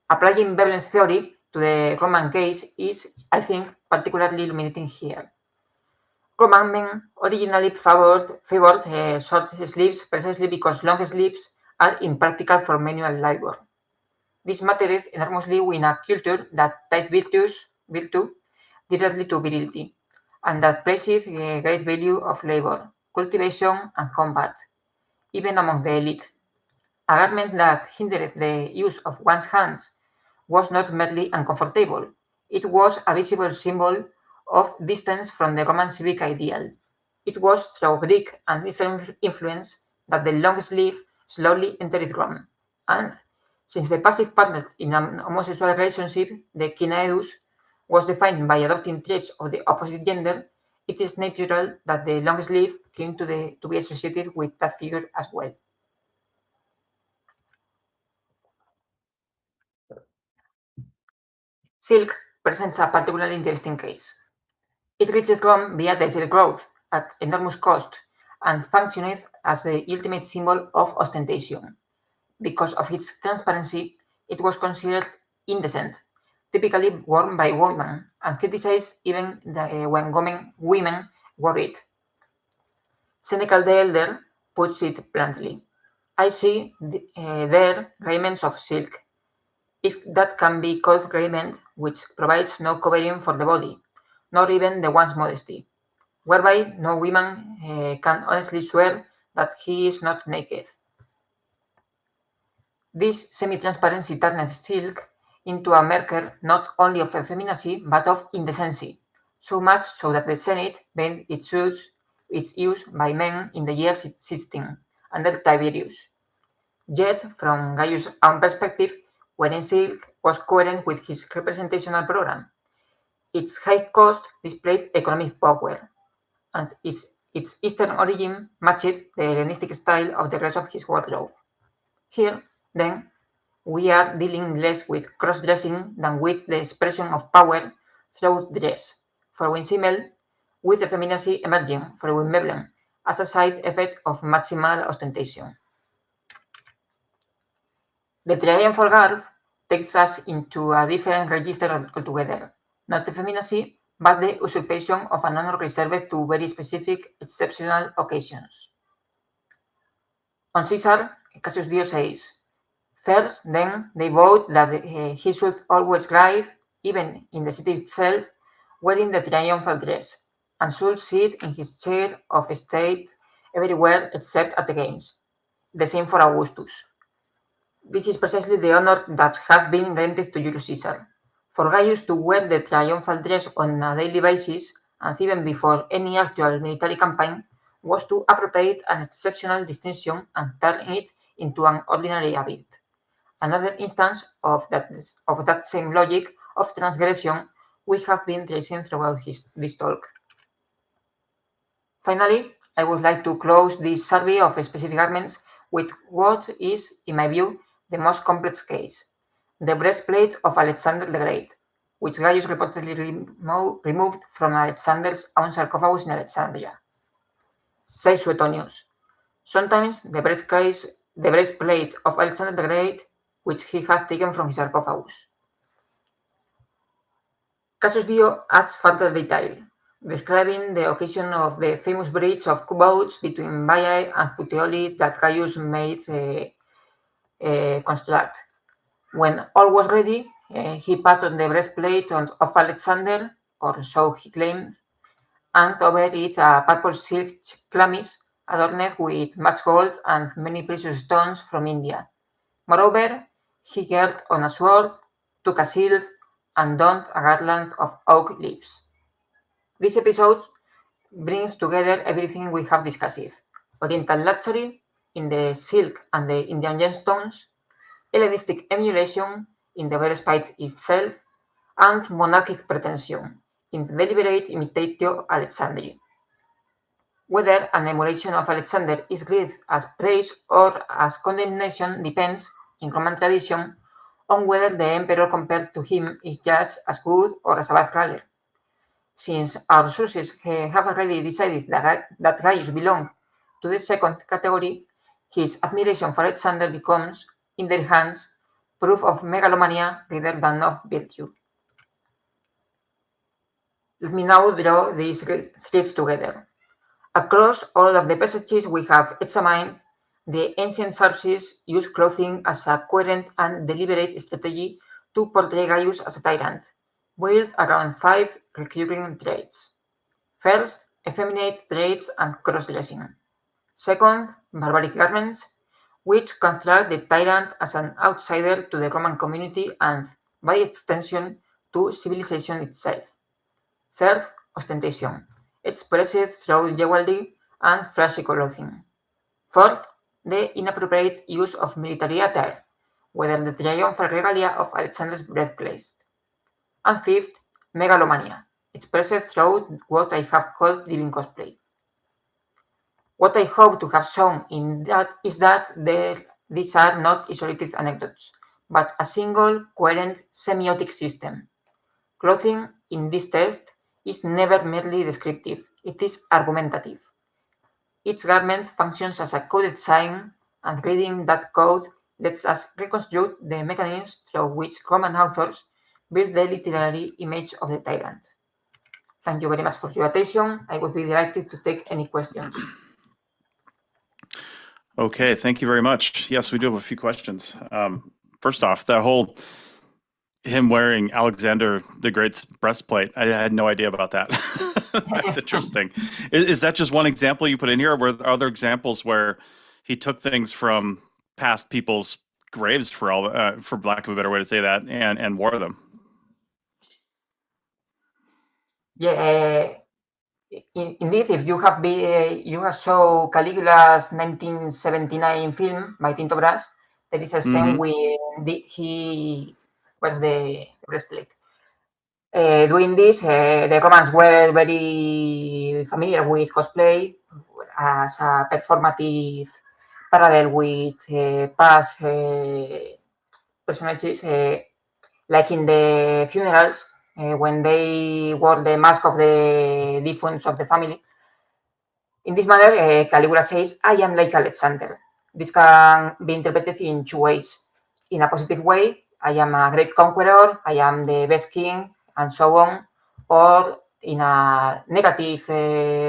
Applying Veblen's theory to the Roman case is, I think, particularly illuminating here. Roman men originally favored short sleeves precisely because long sleeves are impractical for manual labor. This mattered enormously in a culture that tied virtue directly to virility, and that places great value of labor, cultivation, and combat, even among the elite. A garment that hindered the use of one's hands was not merely uncomfortable, it was a visible symbol of distance from the Roman civic ideal. It was through Greek and Eastern influence that the long sleeve slowly entered Rome, and since the passive partner in an homosexual relationship, the kinaeus, was defined by adopting traits of the opposite gender, it is natural that the long sleeve came to be associated with that figure as well. Silk presents a particularly interesting case. It reached Rome via the Silk Road at enormous cost and functioned as the ultimate symbol of ostentation. Because of its transparency, it was considered indecent, typically worn by women, and criticized even when women wore it. Seneca the Elder puts it bluntly, I see there raiments of silk, if that can be called raiment, which provides no covering for the body, nor even the one's modesty, whereby no woman can honestly swear that he is not naked. This semi-transparency turned silk into a marker not only of effeminacy but of indecency, so much so that the Senate banned its use by men in the year 16 under Tiberius. Yet, from Gaius' own perspective, wearing silk was coherent with his representational program. Its high cost displayed economic power, and its Eastern origin matched the Hellenistic style of the rest of his wardrobe. Here, then, we are dealing less with cross-dressing than with the expression of power through dress, for Simmel, with effeminacy emerging, for Veblen, as a side effect of maximal ostentation. The triumphal guard takes us into a different register altogether, not the effeminacy, but the usurpation of an honor reserved to very specific, exceptional occasions. On Caesar, Cassius Dio says, first, then, they vowed that he should always ride, even in the city itself, wearing the triumphal dress, and should sit in his chair of state everywhere except at the games. The same for Augustus. This is precisely the honor that has been granted to Julius Caesar. For Gaius to wear the triumphal dress on a daily basis, and even before any actual military campaign, was to appropriate an exceptional distinction and turn it into an ordinary habit. Another instance of that same logic of transgression we have been tracing throughout this talk. Finally, I would like to close this survey of specific garments with what is, in my view, the most complex case, the breastplate of Alexander the Great, which Gaius reportedly removed from Alexander's own sarcophagus in Alexandria. Says Suetonius, sometimes the breastplate of Alexander the Great, which he had taken from his sarcophagus. Cassius Dio adds further detail, describing the occasion of the famous bridge of boats between Baiae and Puteoli that Gaius made construct. When all was ready, he put on the breastplate of Alexander, or so he claimed, and over it a purple silk chlamys adorned with much gold and many precious stones from India. Moreover, he girt on a sword, took a shield, and donned a garland of oak leaves. This episode brings together everything we have discussed: Oriental luxury in the silk and the Indian gemstones, Hellenistic emulation in the breastplate itself, and monarchic pretension in the deliberate imitatio Alexandri. Whether an emulation of Alexander is greeted as praise or as condemnation depends, in Roman tradition, on whether the emperor compared to him is judged as good or as a bad ruler. Since our sources have already decided that Gaius belonged to the second category, his admiration for Alexander becomes, in their hands, proof of megalomania rather than of virtue. Let me now draw these threads together. Across all of the passages we have examined, the ancient sources use clothing as a coherent and deliberate strategy to portray Gaius as a tyrant, built around 5 recurring traits. First, effeminate traits and cross-dressing. Second, barbaric garments, which construct the tyrant as an outsider to the Roman community and, by extension, to civilization itself. Third, ostentation, expressed through jewelry and flashy clothing. Fourth, the inappropriate use of military attire, whether the triumphal regalia of Alexander's breastplate. And fifth, megalomania, expressed through what I have called living cosplay. What I hope to have shown in that is that these are not isolated anecdotes, but a single, coherent semiotic system. Clothing in this test is never merely descriptive, it is argumentative. Each garment functions as a coded sign, and reading that code lets us reconstruct the mechanisms through which Roman authors build the literary image of the tyrant. Thank you very much for your attention. I would be delighted to take any questions. Okay, thank you very much. Yes, we do have a few questions. First off, that whole him wearing Alexander the Great's breastplate, I had no idea about that. That's interesting. Is that just one example you put in here, or were there other examples where he took things from past people's graves, for lack of a better way to say that, and wore them? Yeah, indeed, if you have saw Caligula's 1979 film by Tinto Brass, there is a scene where he wears the breastplate. Doing this, the Romans were very familiar with cosplay as a performative parallel with past personages, like in the funerals, when they wore the mask of the defunts of the family. In this manner, Caligula says, I am like Alexander. This can be interpreted in two ways. in a positive way, I am a great conqueror, I am the best king, and so on, or in a negative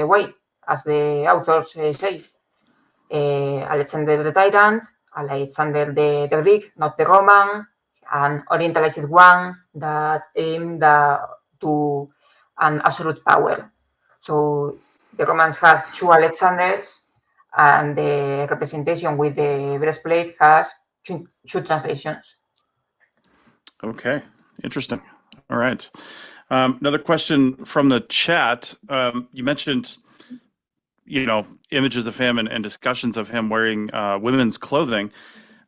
way, as the authors say. Alexander the Tyrant, Alexander the Greek, not the Roman, an Orientalized one that aimed to an absolute power. So the Romans had two Alexanders, and the representation with the breastplate has two translations. Okay, interesting. All right. Another question from the chat. You mentioned, images of him and discussions of him wearing women's clothing.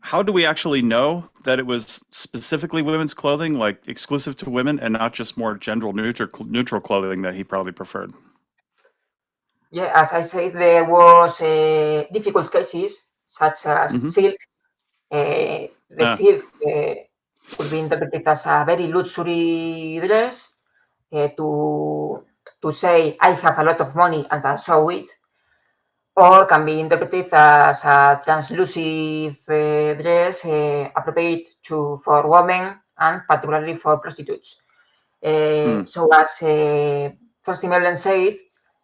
How do we actually know that it was specifically women's clothing, like exclusive to women, and not just more gender neutral clothing that he probably preferred? Yeah, as I said, there was difficult cases such as silk. The silk could be interpreted as a very luxury dress to say I have a lot of money and I show it, or can be interpreted as a translucent dress appropriate for women and particularly for prostitutes. So as Thorsten Veblen said,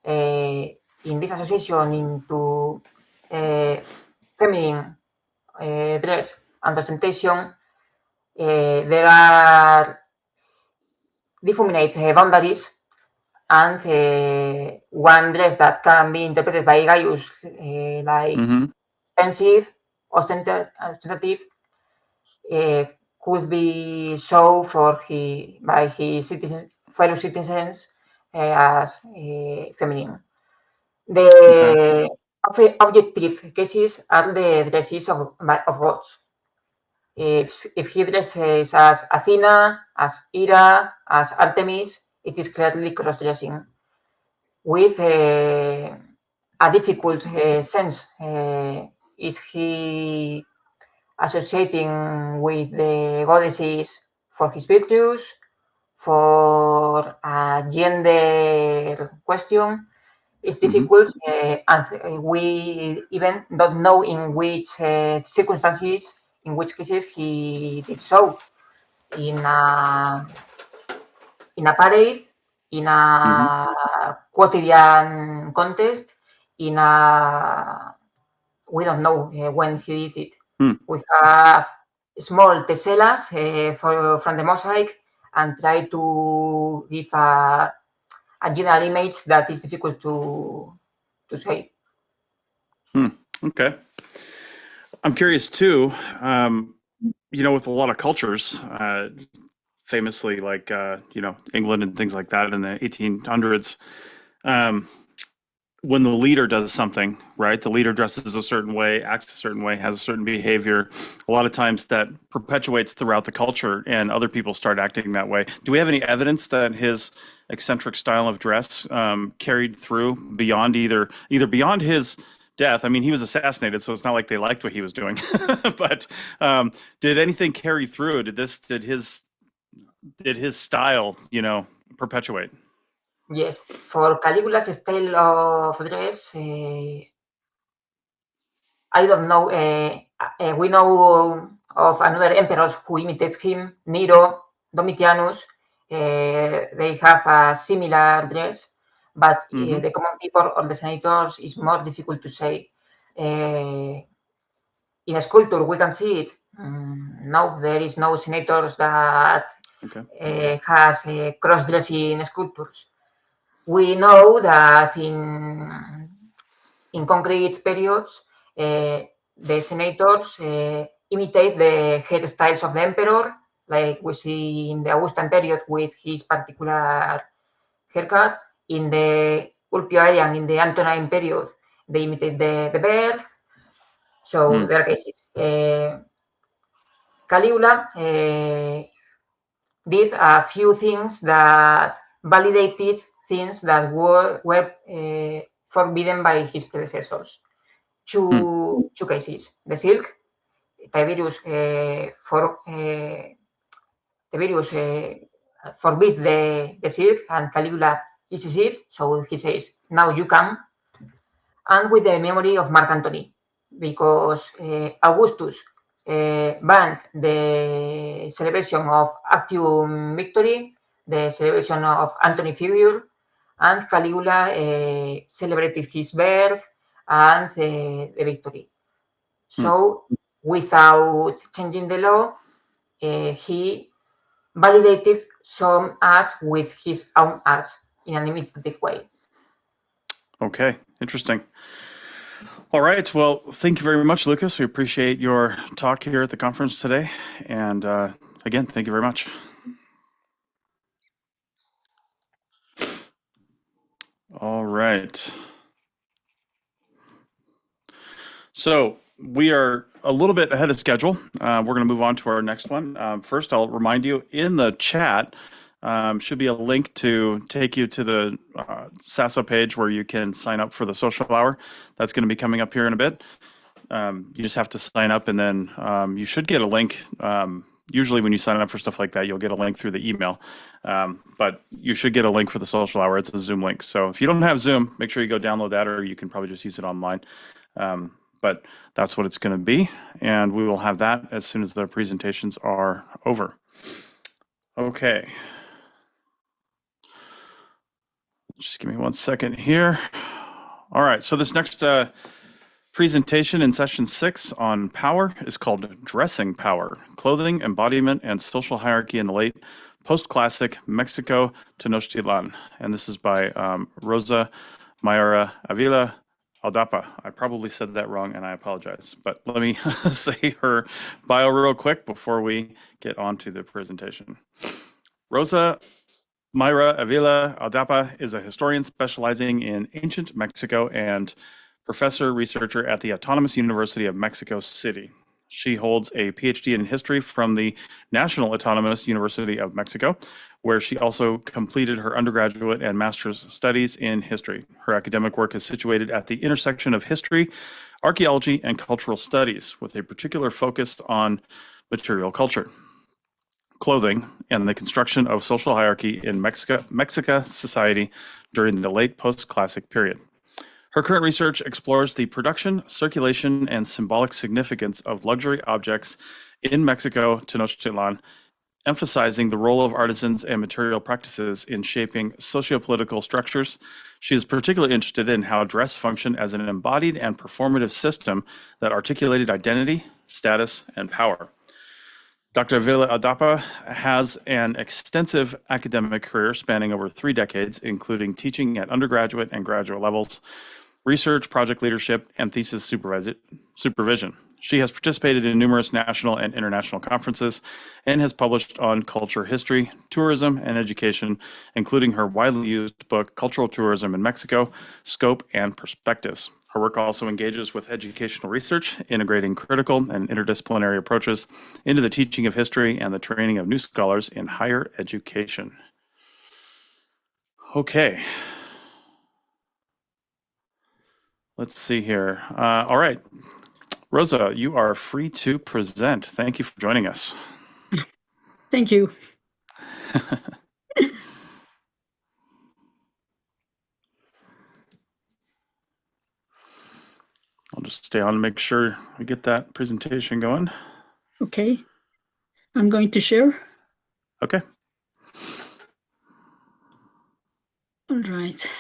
in this association into feminine dress and ostentation, there are definite boundaries, and one dress that can be interpreted by Gaius like expensive, ostentative, could be shown by his fellow citizens as feminine. The objective cases are the dresses of gods. If he dresses as Athena, as Hera, as Artemis, it is clearly cross-dressing with a difficult sense. Is he associating with the goddesses for his virtues, for a gender question? It's difficult, and we even don't know in which circumstances, in which cases he did so. In a parade, in a quotidian contest, we don't know when he did it. We have small tessellas from the mosaic and try to give a general image that is difficult to say. Okay. I'm curious too, with a lot of cultures, famously like, England and things like that in the 1800s, when the leader does something, right? The leader dresses a certain way, acts a certain way, has a certain behavior. A lot of times that perpetuates throughout the culture and other people start acting that way. Do we have any evidence that his eccentric style of dress carried through beyond either beyond his death? I mean, he was assassinated, so it's not like they liked what he was doing. But did anything carry through? Did his style, perpetuate? Yes, for Caligula's style of dress, I don't know. We know of another emperors who imitates him, Nero, Domitianus. They have a similar dress, but the common people or the senators is more difficult to say. In a sculpture, we can see it. No, there is no senators that has cross-dressing sculptures. We know that in concrete periods, the senators imitate the hairstyles of the emperor, like we see in the Augustan period with his particular haircut. In the Ulpio-Arian, in the Antonine period, they imitate the beard. So there are cases. Caligula did a few things that validated things that were forbidden by his predecessors. Two cases: the silk. Tiberius forbids the silk, and Caligula uses it. So he says, "Now you can." And with the memory of Mark Antony, because Augustus banned the celebration of Actium Victory, the celebration of Antony figure, and Caligula celebrated his birth and the victory. So, without changing the law, he validated some acts with his own acts in an imitative way. Okay, interesting. All right. Well, thank you very much, Lucas. We appreciate your talk here at the conference today. And again, thank you very much. All right. So we are a little bit ahead of schedule. We're going to move on to our next one. First, I'll remind you in the chat should be a link to take you to the SASA page where you can sign up for the social hour. That's going to be coming up here in a bit. You just have to sign up, and then you should get a link. Usually when you sign up for stuff like that, you'll get a link through the email. But you should get a link for the social hour. It's a Zoom link. So if you don't have Zoom, make sure you go download that, or you can probably just use it online. But that's what it's going to be. And we will have that as soon as the presentations are over. Okay. Just give me 1 second here. All right. So this next presentation in session 6 on power is called Dressing Power, Clothing, Embodiment, and Social Hierarchy in the Late Post-Classic Mexico Tenochtitlan. And this is by Rosa Mayra Avila Aldapa. I probably said that wrong, and I apologize. But let me say her bio real quick before we get on to the presentation. Rosa Mayra Avila Aldapa is a historian specializing in ancient Mexico and professor researcher at the Autonomous University of Mexico City. She holds a PhD in history from the National Autonomous University of Mexico, where she also completed her undergraduate and master's studies in history. Her academic work is situated at the intersection of history, archaeology, and cultural studies, with a particular focus on material culture, clothing, and the construction of social hierarchy in Mexica society during the late post-classic period. Her current research explores the production, circulation, and symbolic significance of luxury objects in Mexico Tenochtitlan, emphasizing the role of artisans and material practices in shaping sociopolitical structures. She is particularly interested in how dress functioned as an embodied and performative system that articulated identity, status, and power. Dr. Avila Aldapa has an extensive academic career spanning over 3 decades, including teaching at undergraduate and graduate levels, research, project leadership, and thesis supervision. She has participated in numerous national and international conferences and has published on culture history, tourism, and education, including her widely used book, Cultural Tourism in Mexico, Scope and Perspectives. Her work also engages with educational research, integrating critical and interdisciplinary approaches into the teaching of history and the training of new scholars in higher education. Okay. Let's see here. All right. Rosa, you are free to present. Thank you for joining us. Thank you. I'll just stay on and make sure we get that presentation going. Okay. I'm going to share. Okay. All right.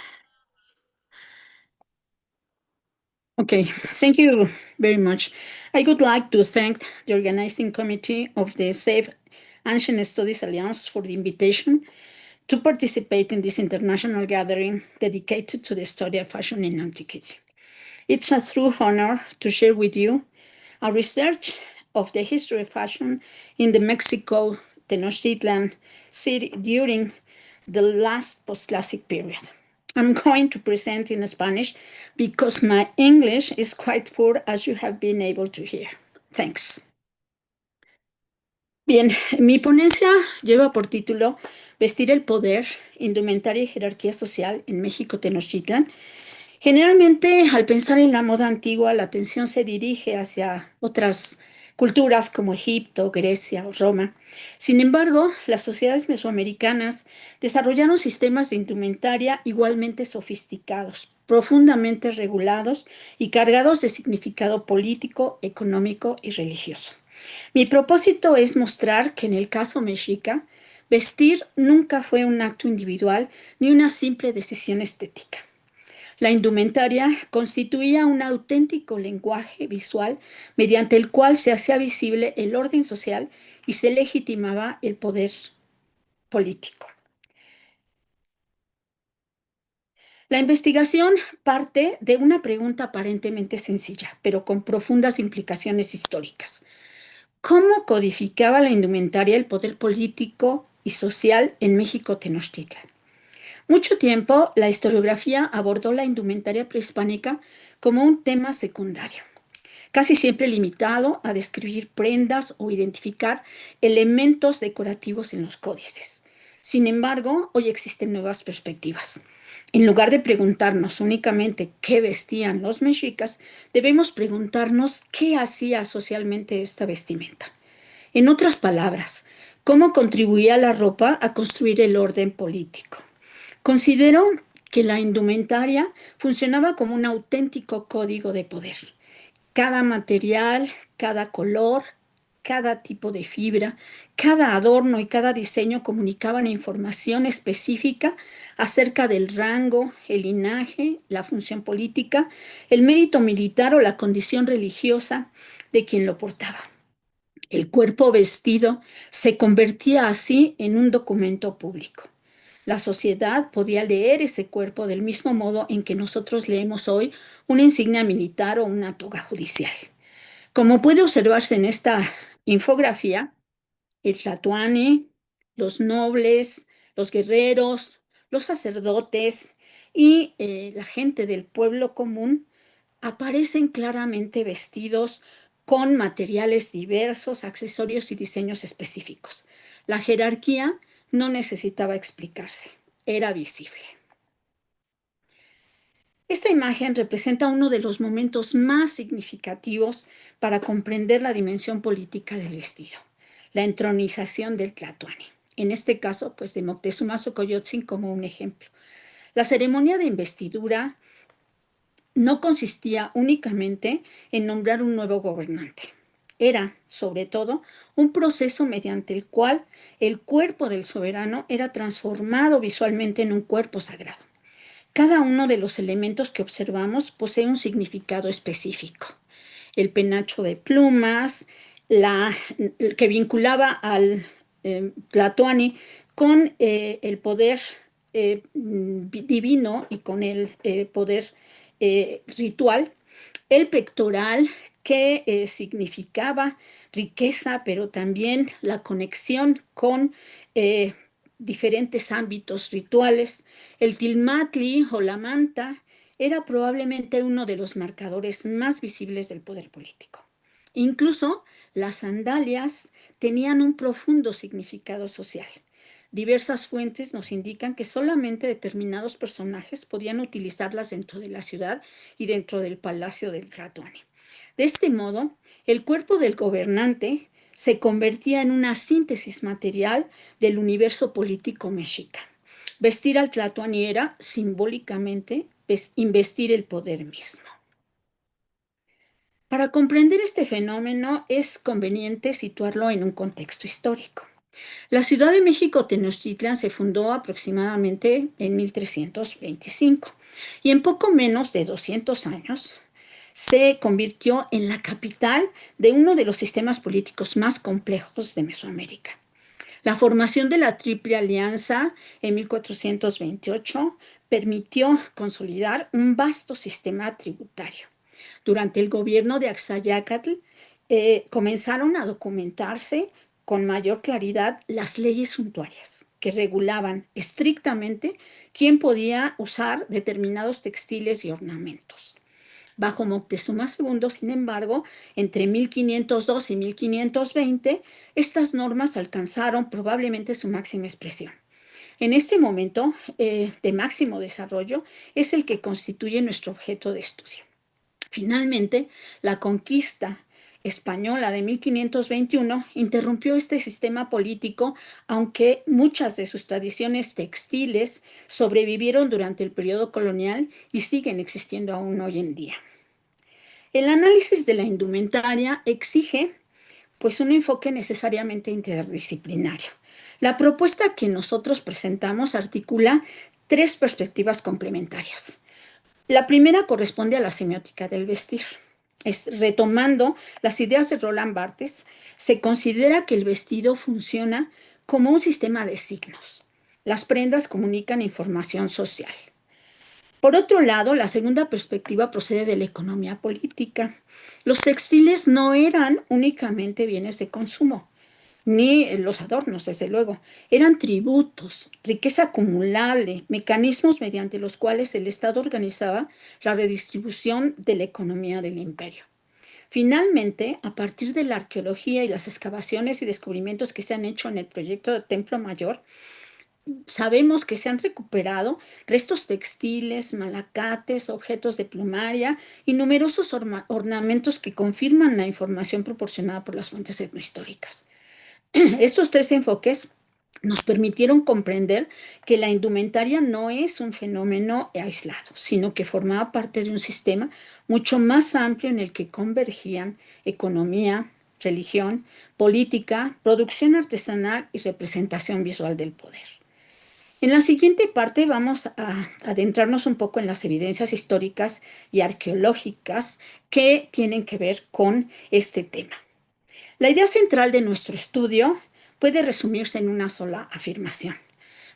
Okay, thank you very much. I would like to thank the organizing committee of the Safe Ancient Studies Alliance for the invitation to participate in this international gathering dedicated to the study of fashion in antiquity. It's a true honor to share with you our research of the history of fashion in the Mexico Tenochtitlan city during the last post-classic period. I'm going to present in Spanish because my English is quite poor, as you have been able to hear. Thanks. Bien, mi ponencia lleva por título Vestir el poder, indumentaria y jerarquía social en México Tenochtitlan. Generalmente, al pensar en la moda antigua, la atención se dirige hacia otras culturas como Egipto, Grecia o Roma. Sin embargo, las sociedades mesoamericanas desarrollaron sistemas de indumentaria igualmente sofisticados, profundamente regulados y cargados de significado político, económico y religioso. Mi propósito es mostrar que en el caso mexica, vestir nunca fue un acto individual ni una simple decisión estética. La indumentaria constituía un auténtico lenguaje visual mediante el cual se hacía visible el orden social y se legitimaba el poder político. La investigación parte de una pregunta aparentemente sencilla, pero con profundas implicaciones históricas. ¿Cómo codificaba la indumentaria el poder político y social en México Tenochtitlan? Mucho tiempo, la historiografía abordó la indumentaria prehispánica como un tema secundario, casi siempre limitado a describir prendas o identificar elementos decorativos en los códices. Sin embargo, hoy existen nuevas perspectivas. En lugar de preguntarnos únicamente qué vestían los mexicas, debemos preguntarnos qué hacía socialmente esta vestimenta. En otras palabras, cómo contribuía la ropa a construir el orden político. Considero que la indumentaria funcionaba como un auténtico código de poder. Cada material, cada color, cada tipo de fibra, cada adorno y cada diseño comunicaban información específica acerca del rango, el linaje, la función política, el mérito militar o la condición religiosa de quien lo portaba. El cuerpo vestido se convertía así en un documento público. La sociedad podía leer ese cuerpo del mismo modo en que nosotros leemos hoy una insignia militar o una toga judicial. Como puede observarse en esta infografía, el tlatoani, los nobles, los guerreros, los sacerdotes y la gente del pueblo común aparecen claramente vestidos con materiales diversos, accesorios y diseños específicos. La jerarquía no necesitaba explicarse, era visible. Esta imagen representa uno de los momentos más significativos para comprender la dimensión política del vestido, la entronización del tlatoani. En este caso, pues de Moctezuma Xocoyotzin como un ejemplo. La ceremonia de investidura no consistía únicamente en nombrar un nuevo gobernante. Era, sobre todo, un proceso mediante el cual el cuerpo del soberano era transformado visualmente en un cuerpo sagrado. Cada uno de los elementos que observamos posee un significado específico. El penacho de plumas, que vinculaba al tlatoani con el poder divino y con el poder ritual, el pectoral que significaba riqueza, pero también la conexión con diferentes ámbitos rituales. El tilmatli o la manta era probablemente uno de los marcadores más visibles del poder político. Incluso las sandalias tenían un profundo significado social. Diversas fuentes nos indican que solamente determinados personajes podían utilizarlas dentro de la ciudad y dentro del palacio del tlatoani. De este modo, el cuerpo del gobernante se convertía en una síntesis material del universo político mexica. Vestir al tlatoani era, simbólicamente, investir el poder mismo. Para comprender este fenómeno es conveniente situarlo en un contexto histórico. La Ciudad de México Tenochtitlan se fundó aproximadamente en 1325 y en poco menos de 200 años se convirtió en la capital de uno de los sistemas políticos más complejos de Mesoamérica. La formación de la Triple Alianza en 1428 permitió consolidar un vasto sistema tributario. Durante el gobierno de Axayácatl comenzaron a documentarse con mayor claridad las leyes suntuarias que regulaban estrictamente quién podía usar determinados textiles y ornamentos. Bajo Moctezuma II, sin embargo, entre 1502 y 1520, estas normas alcanzaron probablemente su máxima expresión. En este momento de máximo desarrollo es el que constituye nuestro objeto de estudio. Finalmente, la conquista española de 1521 interrumpió este sistema político, aunque muchas de sus tradiciones textiles sobrevivieron durante el periodo colonial y siguen existiendo aún hoy en día. El análisis de la indumentaria exige pues un enfoque necesariamente interdisciplinario. La propuesta que nosotros presentamos articula tres perspectivas complementarias. La primera corresponde a la semiótica del vestir. Retomando las ideas de Roland Barthes, se considera que el vestido funciona como un sistema de signos. Las prendas comunican información social. Por otro lado, la segunda perspectiva procede de la economía política. Los textiles no eran únicamente bienes de consumo, ni los adornos, desde luego. Eran tributos, riqueza acumulable, mecanismos mediante los cuales el Estado organizaba la redistribución de la economía del imperio. Finalmente, a partir de la arqueología y las excavaciones y descubrimientos que se han hecho en el proyecto de Templo Mayor, sabemos que se han recuperado restos textiles, malacates, objetos de plumaria y numerosos ornamentos que confirman la información proporcionada por las fuentes etnohistóricas. Estos tres enfoques nos permitieron comprender que la indumentaria no es un fenómeno aislado, sino que formaba parte de un sistema mucho más amplio en el que convergían economía, religión, política, producción artesanal y representación visual del poder. En la siguiente parte vamos a adentrarnos un poco en las evidencias históricas y arqueológicas que tienen que ver con este tema. La idea central de nuestro estudio puede resumirse en una sola afirmación.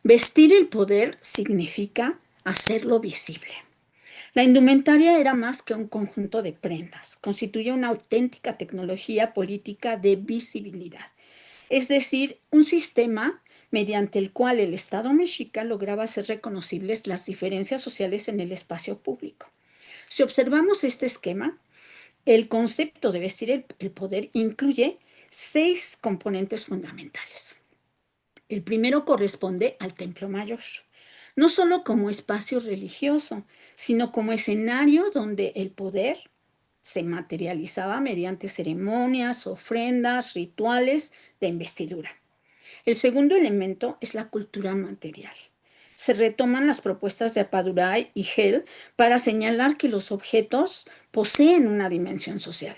Vestir el poder significa hacerlo visible. La indumentaria era más que un conjunto de prendas, constituye una auténtica tecnología política de visibilidad, es decir, un sistema mediante el cual el Estado mexica lograba hacer reconocibles las diferencias sociales en el espacio público. Si observamos este esquema, el concepto de vestir el poder incluye 6 componentes fundamentales. El primero corresponde al Templo Mayor, no solo como espacio religioso, sino como escenario donde el poder se materializaba mediante ceremonias, ofrendas, rituales de investidura. El segundo elemento es la cultura material. Se retoman las propuestas de Paduray y Hell para señalar que los objetos poseen una dimensión social.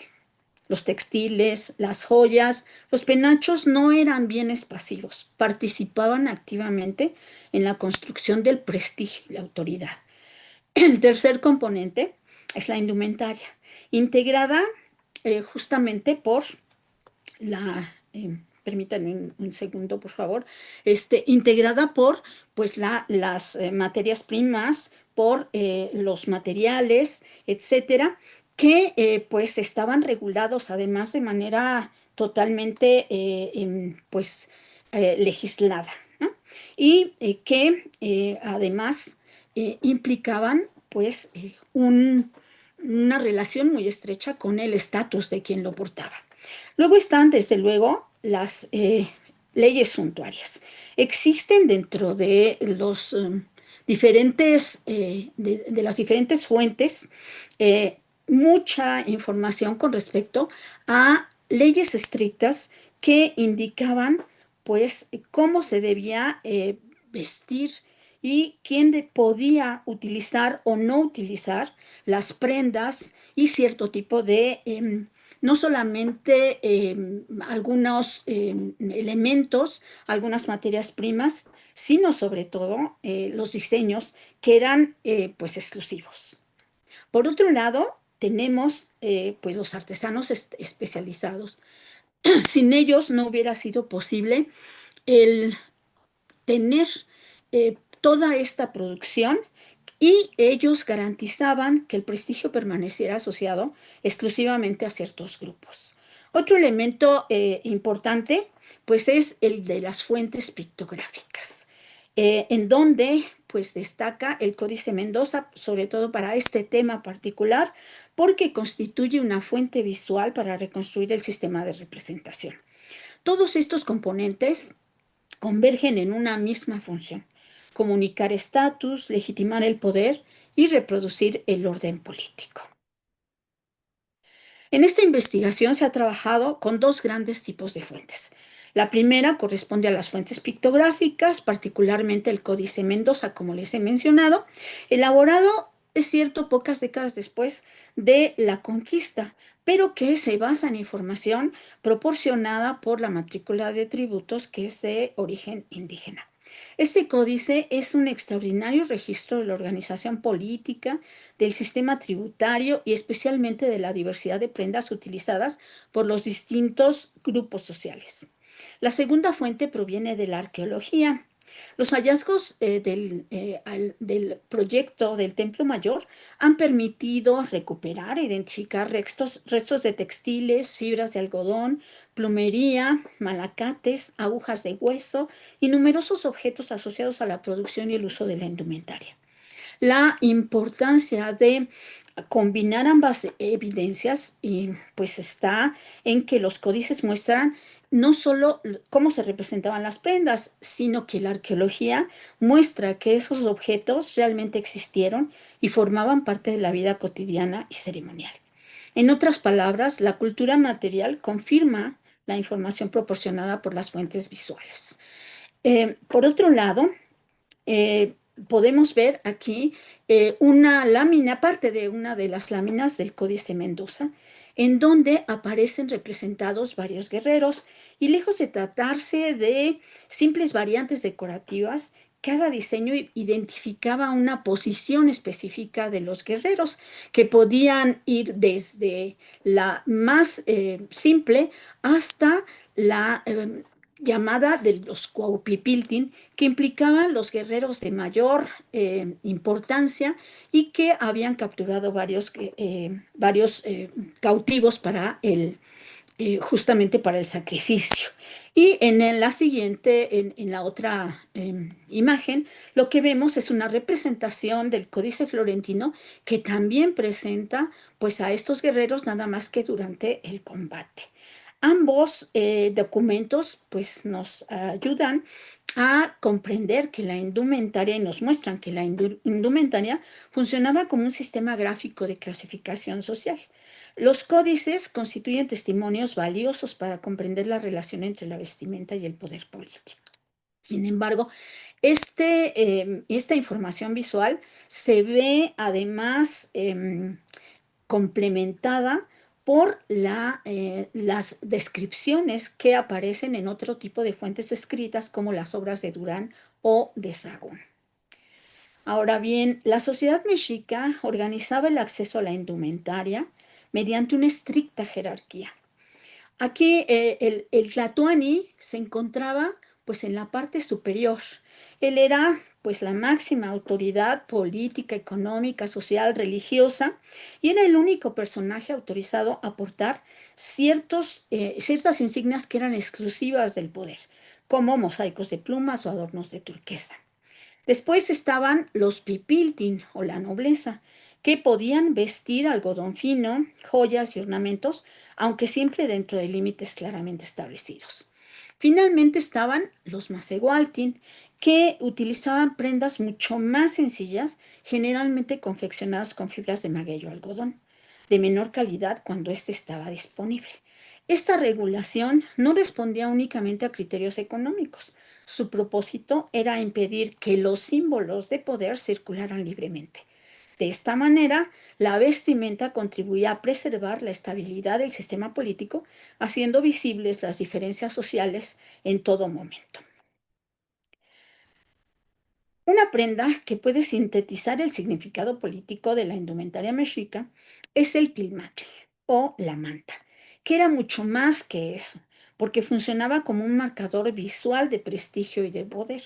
Los textiles, las joyas, los penachos no eran bienes pasivos, participaban activamente en la construcción del prestigio y la autoridad. El tercer componente es la indumentaria, integrada justamente por la... permítanme un segundo, por favor, integrada por pues, las materias primas, por los materiales, etcétera, que pues estaban regulados además de manera totalmente legislada, ¿no? Y que además implicaban pues una relación muy estrecha con el estatus de quien lo portaba. Luego están, desde luego, las leyes suntuarias. Existen dentro de los diferentes, de las diferentes fuentes mucha información con respecto a leyes estrictas que indicaban pues cómo se debía vestir y quién podía utilizar o no utilizar las prendas y cierto tipo de no solamente algunos elementos, algunas materias primas, sino sobre todo los diseños que eran pues exclusivos. Por otro lado, tenemos pues los artesanos especializados. Sin ellos no hubiera sido posible el tener toda esta producción y ellos garantizaban que el prestigio permaneciera asociado exclusivamente a ciertos grupos. Otro elemento importante pues es el de las fuentes pictográficas, en donde pues destaca el Códice Mendoza, sobre todo para este tema particular, porque constituye una fuente visual para reconstruir el sistema de representación. Todos estos componentes convergen en una misma función: comunicar estatus, legitimar el poder y reproducir el orden político. En esta investigación se ha trabajado con 2 grandes tipos de fuentes. La primera corresponde a las fuentes pictográficas, particularmente el Códice Mendoza, como les he mencionado, elaborado es cierto, pocas décadas después de la conquista, pero que se basa en información proporcionada por la matrícula de tributos, que es de origen indígena. Este códice es un extraordinario registro de la organización política, del sistema tributario y especialmente de la diversidad de prendas utilizadas por los distintos grupos sociales. La segunda fuente proviene de la arqueología. Los hallazgos del proyecto del Templo Mayor han permitido recuperar e identificar restos de textiles, fibras de algodón, plumería, malacates, agujas de hueso y numerosos objetos asociados a la producción y el uso de la indumentaria. La importancia de combinar ambas evidencias y pues está en que los códices muestran no solo cómo se representaban las prendas, sino que la arqueología muestra que esos objetos realmente existieron y formaban parte de la vida cotidiana y ceremonial. En otras palabras, la cultura material confirma la información proporcionada por las fuentes visuales. Por otro lado, podemos ver aquí una lámina, parte de una de las láminas del Códice Mendoza, en donde aparecen representados varios guerreros y lejos de tratarse de simples variantes decorativas, cada diseño identificaba una posición específica de los guerreros que podían ir desde la más simple hasta la llamada de los Cuauhpipiltin, que implicaban los guerreros de mayor importancia y que habían capturado varios cautivos para justamente para el sacrificio. Y en la siguiente, en la otra imagen, lo que vemos es una representación del Códice Florentino que también presenta pues a estos guerreros nada más que durante el combate. Ambos documentos pues nos ayudan a comprender que la indumentaria y nos muestran que la indumentaria funcionaba como un sistema gráfico de clasificación social. Los códices constituyen testimonios valiosos para comprender la relación entre la vestimenta y el poder político. Sin embargo, esta información visual se ve además complementada por las descripciones que aparecen en otro tipo de fuentes escritas como las obras de Durán o de Sahagún. Ahora bien, la sociedad mexica organizaba el acceso a la indumentaria mediante una estricta jerarquía. Aquí el tlatoani se encontraba pues en la parte superior. Él era pues la máxima autoridad política, económica, social, religiosa y era el único personaje autorizado a portar ciertas insignias que eran exclusivas del poder, como mosaicos de plumas o adornos de turquesa. Después estaban los pipiltin o la nobleza, que podían vestir algodón fino, joyas y ornamentos, aunque siempre dentro de límites claramente establecidos. Finalmente estaban los masehualtin, que utilizaban prendas mucho más sencillas, generalmente confeccionadas con fibras de maguey o algodón, de menor calidad cuando éste estaba disponible. Esta regulación no respondía únicamente a criterios económicos. Su propósito era impedir que los símbolos de poder circularan libremente. De esta manera, la vestimenta contribuía a preservar la estabilidad del sistema político, haciendo visibles las diferencias sociales en todo momento. Una prenda que puede sintetizar el significado político de la indumentaria mexica es el tilmatl o la manta, que era mucho más que eso, porque funcionaba como un marcador visual de prestigio y de poder.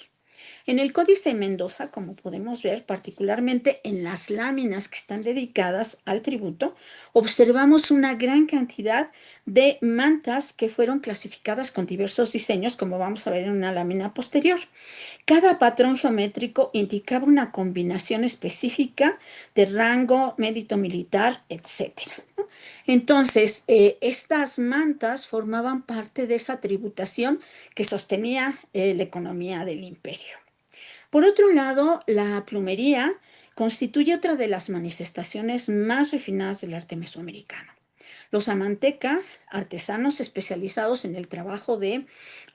En el Códice Mendoza, como podemos ver, particularmente en las láminas que están dedicadas al tributo, observamos una gran cantidad de mantas que fueron clasificadas con diversos diseños, como vamos a ver en una lámina posterior. Cada patrón geométrico indicaba una combinación específica de rango, mérito militar, etc. Entonces, estas mantas formaban parte de esa tributación que sostenía la economía del imperio. Por otro lado, la plumería constituye otra de las manifestaciones más refinadas del arte mesoamericano. Los amanteca, artesanos especializados en el trabajo de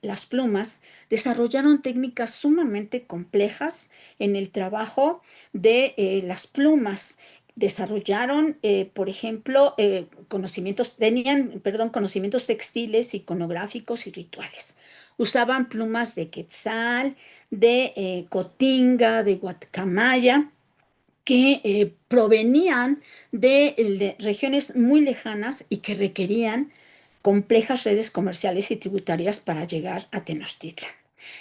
las plumas, desarrollaron técnicas sumamente complejas en el trabajo de las plumas. Desarrollaron, por ejemplo, conocimientos textiles, iconográficos y rituales. Usaban plumas de quetzal, de cotinga, de guacamaya, que provenían de regiones muy lejanas y que requerían complejas redes comerciales y tributarias para llegar a Tenochtitlan.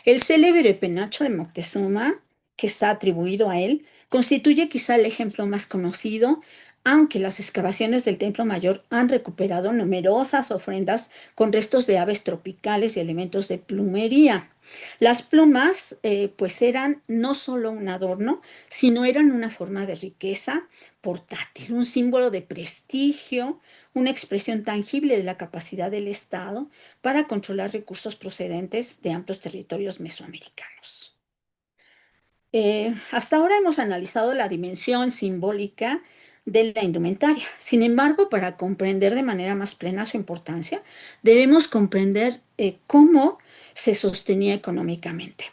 El célebre penacho de Moctezuma, que está atribuido a él, constituye quizá el ejemplo más conocido, aunque las excavaciones del Templo Mayor han recuperado numerosas ofrendas con restos de aves tropicales y elementos de plumería. Las plumas, pues eran no solo un adorno, sino eran una forma de riqueza portátil, un símbolo de prestigio, una expresión tangible de la capacidad del Estado para controlar recursos procedentes de amplios territorios mesoamericanos. Hasta ahora hemos analizado la dimensión simbólica de la indumentaria. Sin embargo, para comprender de manera más plena su importancia, debemos comprender cómo se sostenía económicamente.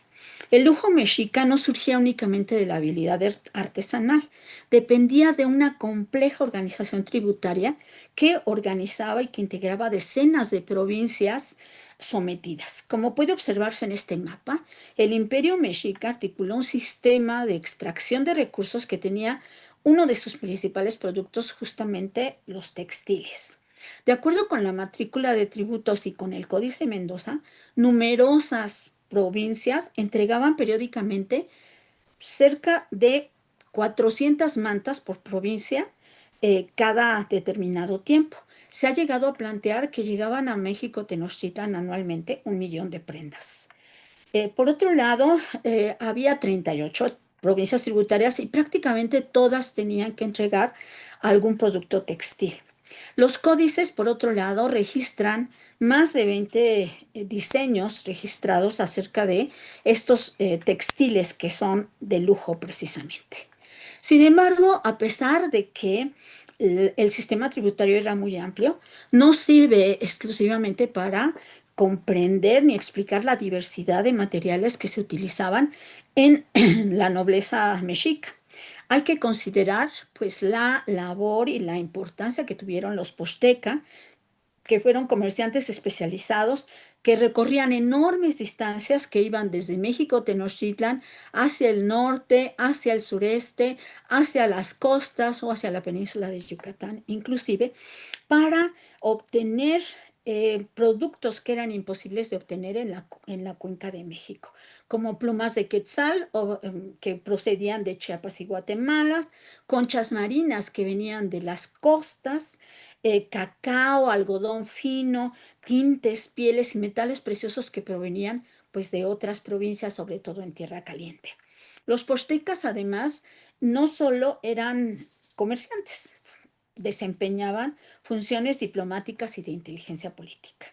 El lujo mexica no surgía únicamente de la habilidad artesanal, dependía de una compleja organización tributaria que organizaba y que integraba decenas de provincias sometidas. Como puede observarse en este mapa, el imperio mexica articuló un sistema de extracción de recursos que tenía uno de sus principales productos justamente los textiles. De acuerdo con la matrícula de tributos y con el Códice Mendoza, numerosas provincias entregaban periódicamente cerca de 400 mantas por provincia cada determinado tiempo. Se ha llegado a plantear que llegaban a México Tenochtitlan anualmente 1 millón de prendas. Por otro lado, había 38 provincias tributarias y prácticamente todas tenían que entregar algún producto textil. Los códices, por otro lado, registran más de 20 diseños registrados acerca de estos textiles que son de lujo precisamente. Sin embargo, a pesar de que el sistema tributario era muy amplio, no sirve exclusivamente para comprender ni explicar la diversidad de materiales que se utilizaban en la nobleza mexica. Hay que considerar pues la labor y la importancia que tuvieron los Posteca, que fueron comerciantes especializados que recorrían enormes distancias que iban desde México Tenochtitlan hacia el norte, hacia el sureste, hacia las costas o hacia la península de Yucatán, inclusive para obtener productos que eran imposibles de obtener en la cuenca de México, como plumas de quetzal que procedían de Chiapas y Guatemala, conchas marinas que venían de las costas, cacao, algodón fino, tintes, pieles y metales preciosos que provenían pues de otras provincias, sobre todo en Tierra Caliente. Los pochtecas además no solo eran comerciantes, desempeñaban funciones diplomáticas y de inteligencia política.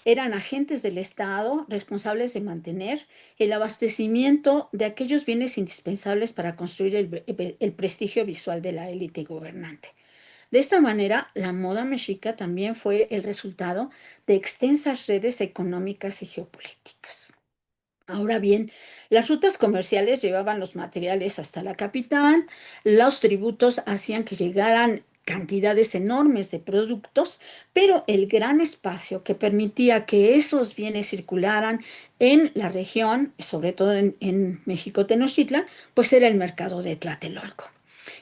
Eran agentes del Estado responsables de mantener el abastecimiento de aquellos bienes indispensables para construir el prestigio visual de la élite gobernante. De esta manera, la moda mexica también fue el resultado de extensas redes económicas y geopolíticas. Ahora bien, las rutas comerciales llevaban los materiales hasta la capital, los tributos hacían que llegaran cantidades enormes de productos, pero el gran espacio que permitía que esos bienes circularan en la región, sobre todo en México Tenochtitlan, pues era el mercado de Tlatelolco.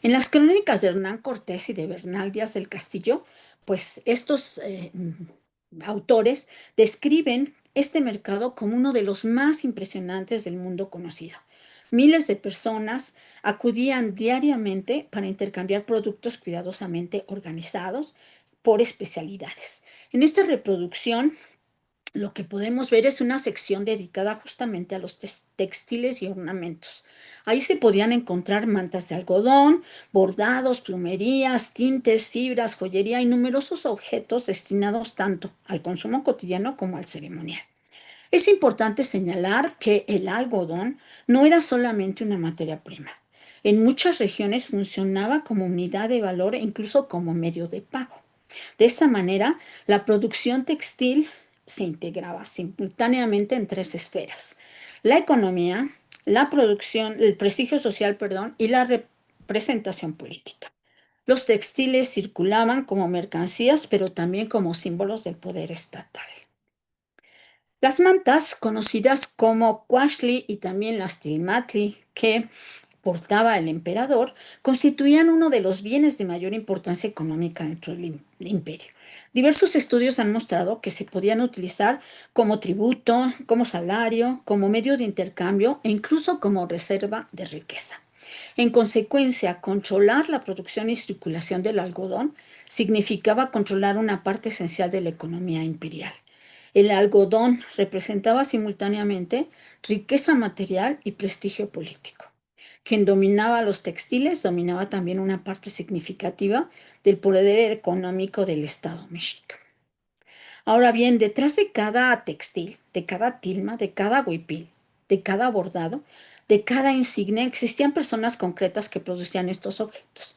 En las crónicas de Hernán Cortés y de Bernal Díaz del Castillo, pues estos autores describen este mercado como uno de los más impresionantes del mundo conocido. Miles de personas acudían diariamente para intercambiar productos cuidadosamente organizados por especialidades. En esta reproducción, lo que podemos ver es una sección dedicada justamente a los textiles y ornamentos. Ahí se podían encontrar mantas de algodón, bordados, plumerías, tintes, fibras, joyería y numerosos objetos destinados tanto al consumo cotidiano como al ceremonial. Es importante señalar que el algodón no era solamente una materia prima. En muchas regiones funcionaba como unidad de valor e incluso como medio de pago. De esta manera, la producción textil se integraba simultáneamente en tres esferas: la economía, la producción, el prestigio social, perdón, y la representación política. Los textiles circulaban como mercancías, pero también como símbolos del poder estatal. Las mantas, conocidas como quashli y también las tilmatli, que portaba el emperador, constituían uno de los bienes de mayor importancia económica dentro del imperio. Diversos estudios han mostrado que se podían utilizar como tributo, como salario, como medio de intercambio e incluso como reserva de riqueza. En consecuencia, controlar la producción y circulación del algodón significaba controlar una parte esencial de la economía imperial. El algodón representaba simultáneamente riqueza material y prestigio político. Quien dominaba los textiles dominaba también una parte significativa del poder económico del Estado mexica. Ahora bien, detrás de cada textil, de cada tilma, de cada huipil, de cada bordado, de cada insignia, existían personas concretas que producían estos objetos.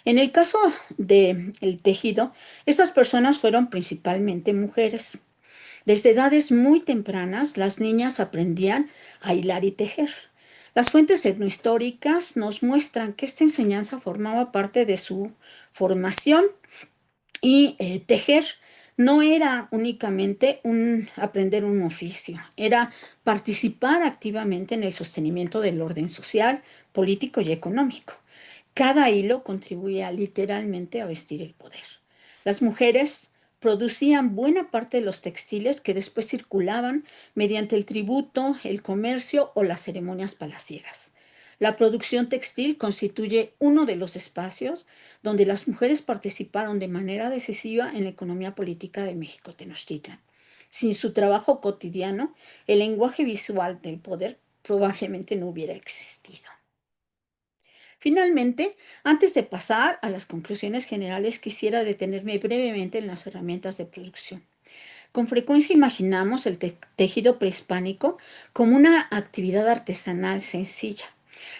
En el caso del tejido, estas personas fueron principalmente mujeres. Desde edades muy tempranas, las niñas aprendían a hilar y tejer. Las fuentes etnohistóricas nos muestran que esta enseñanza formaba parte de su formación y tejer no era únicamente aprender un oficio, era participar activamente en el sostenimiento del orden social, político y económico. Cada hilo contribuía literalmente a vestir el poder. Las mujeres producían buena parte de los textiles que después circulaban mediante el tributo, el comercio o las ceremonias palaciegas. La producción textil constituye uno de los espacios donde las mujeres participaron de manera decisiva en la economía política de México Tenochtitlan. Sin su trabajo cotidiano, el lenguaje visual del poder probablemente no hubiera existido. Finalmente, antes de pasar a las conclusiones generales, quisiera detenerme brevemente en las herramientas de producción. Con frecuencia imaginamos el tejido prehispánico como una actividad artesanal sencilla.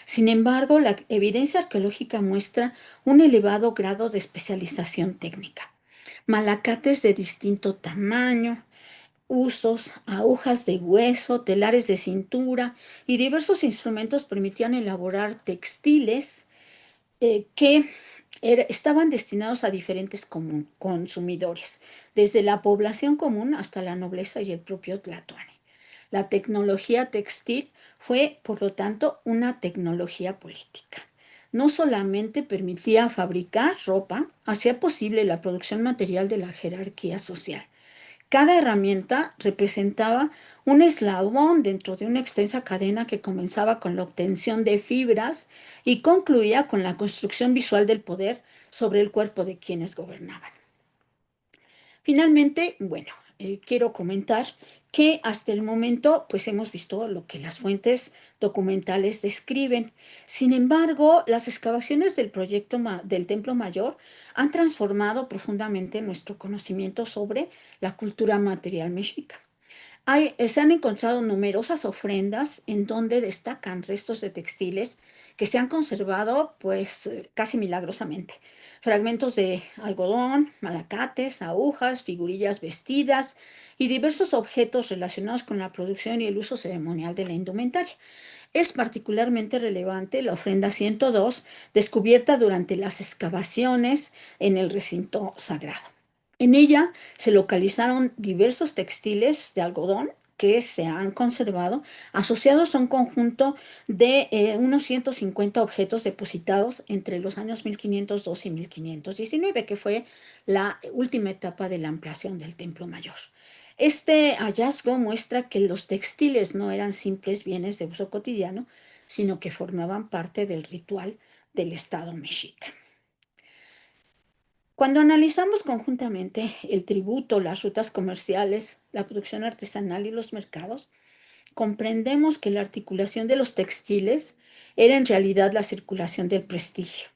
Sin embargo, la evidencia arqueológica muestra un elevado grado de especialización técnica. Malacates de distinto tamaño, usos, agujas de hueso, telares de cintura y diversos instrumentos permitían elaborar textiles que estaban destinados a diferentes consumidores, desde la población común hasta la nobleza y el propio tlatoani. La tecnología textil fue, por lo tanto, una tecnología política. No solamente permitía fabricar ropa, hacía posible la producción material de la jerarquía social. Cada herramienta representaba un eslabón dentro de una extensa cadena que comenzaba con la obtención de fibras y concluía con la construcción visual del poder sobre el cuerpo de quienes gobernaban. Finalmente, quiero comentar que hasta el momento pues hemos visto lo que las fuentes documentales describen. Sin embargo, las excavaciones del proyecto del Templo Mayor han transformado profundamente nuestro conocimiento sobre la cultura material mexica. Se han encontrado numerosas ofrendas en donde destacan restos de textiles que se han conservado pues casi milagrosamente. Fragmentos de algodón, malacates, agujas, figurillas vestidas y diversos objetos relacionados con la producción y el uso ceremonial de la indumentaria. Es particularmente relevante la ofrenda 102, descubierta durante las excavaciones en el recinto sagrado. En ella se localizaron diversos textiles de algodón que se han conservado, asociados a un conjunto de unos 150 objetos depositados entre los años 1512 y 1519, que fue la última etapa de la ampliación del Templo Mayor. Este hallazgo muestra que los textiles no eran simples bienes de uso cotidiano, sino que formaban parte del ritual del Estado mexica. Cuando analizamos conjuntamente el tributo, las rutas comerciales, la producción artesanal y los mercados, comprendemos que la articulación de los textiles era en realidad la circulación del prestigio.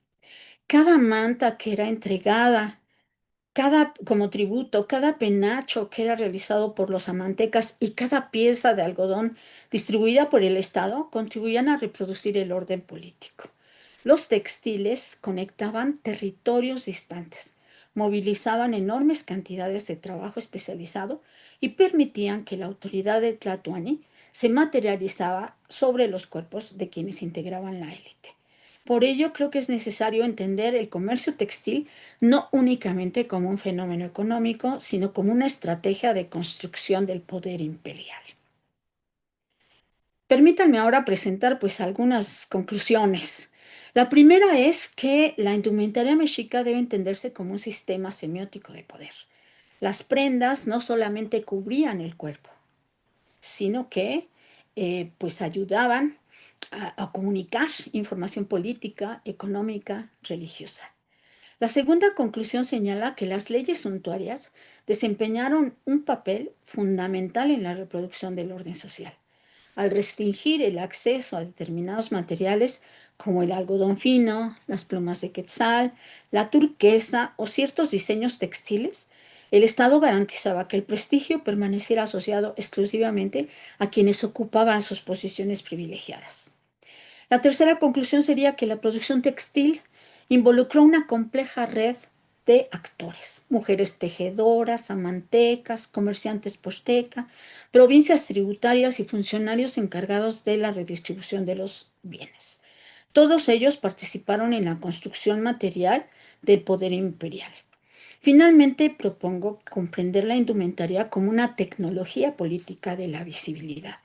Cada manta que era entregada, como tributo, cada penacho que era realizado por los amantecas y cada pieza de algodón distribuida por el Estado contribuían a reproducir el orden político. Los textiles conectaban territorios distantes, movilizaban enormes cantidades de trabajo especializado y permitían que la autoridad de Tlatoani se materializaba sobre los cuerpos de quienes integraban la élite. Por ello, creo que es necesario entender el comercio textil no únicamente como un fenómeno económico, sino como una estrategia de construcción del poder imperial. Permítanme ahora presentar pues algunas conclusiones. La primera es que la indumentaria mexica debe entenderse como un sistema semiótico de poder. Las prendas no solamente cubrían el cuerpo, sino que pues ayudaban a comunicar información política, económica, religiosa. La segunda conclusión señala que las leyes suntuarias desempeñaron un papel fundamental en la reproducción del orden social. Al restringir el acceso a determinados materiales como el algodón fino, las plumas de quetzal, la turquesa o ciertos diseños textiles, el Estado garantizaba que el prestigio permaneciera asociado exclusivamente a quienes ocupaban sus posiciones privilegiadas. La tercera conclusión sería que la producción textil involucró una compleja red de actores, mujeres tejedoras, amantecas, comerciantes posteca, provincias tributarias y funcionarios encargados de la redistribución de los bienes. Todos ellos participaron en la construcción material del poder imperial. Finalmente, propongo comprender la indumentaria como una tecnología política de la visibilidad.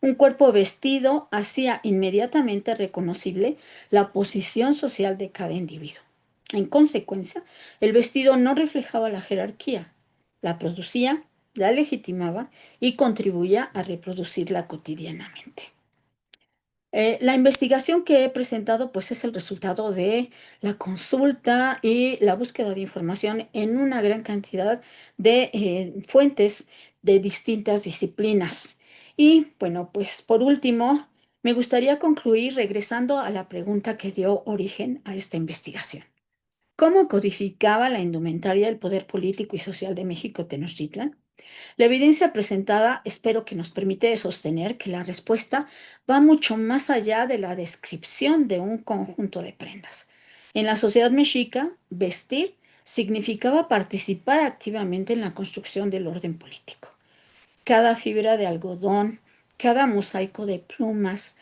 Un cuerpo vestido hacía inmediatamente reconocible la posición social de cada individuo. En consecuencia, el vestido no reflejaba la jerarquía, la producía, la legitimaba y contribuía a reproducirla cotidianamente. La investigación que he presentado pues es el resultado de la consulta y la búsqueda de información en una gran cantidad de fuentes de distintas disciplinas. Y bueno, pues por último, me gustaría concluir regresando a la pregunta que dio origen a esta investigación. ¿Cómo codificaba la indumentaria el poder político y social de México Tenochtitlan? La evidencia presentada espero que nos permite sostener que la respuesta va mucho más allá de la descripción de un conjunto de prendas. En la sociedad mexica, vestir significaba participar activamente en la construcción del orden político. Cada fibra de algodón, cada mosaico de plumas,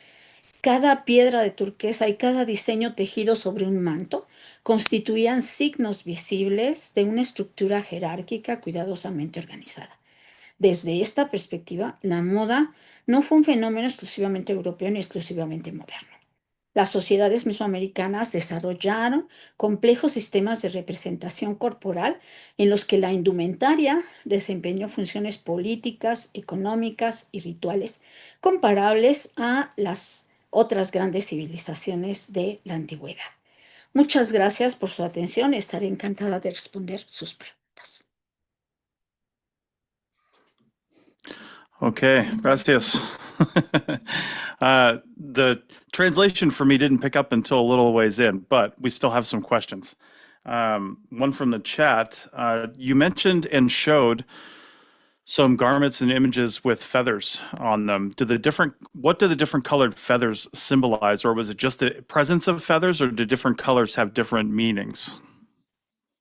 cada piedra de turquesa y cada diseño tejido sobre un manto constituían signos visibles de una estructura jerárquica cuidadosamente organizada. Desde esta perspectiva, la moda no fue un fenómeno exclusivamente europeo ni exclusivamente moderno. Las sociedades mesoamericanas desarrollaron complejos sistemas de representación corporal en los que la indumentaria desempeñó funciones políticas, económicas y rituales comparables a las otras grandes civilizaciones de la antigüedad. Muchas gracias por su atención. Estaré encantada de responder sus preguntas. Okay, gracias. The translation for me didn't pick up until a little ways in, but we still have some questions. One from the chat. You mentioned and showed some garments and images with feathers on them. What do the different colored feathers symbolize, or was it just the presence of feathers, or do different colors have different meanings?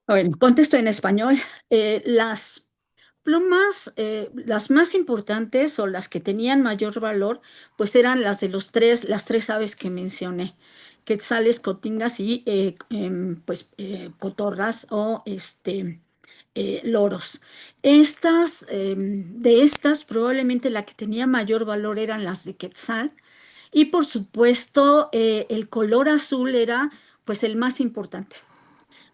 Bueno, contesto en español. Las plumas, las más importantes o las que tenían mayor valor, pues eran las de las tres aves que mencioné, quetzales, cotingas y cotorras o loros. De estas, probablemente la que tenía mayor valor eran las de quetzal y por supuesto el color azul era pues el más importante,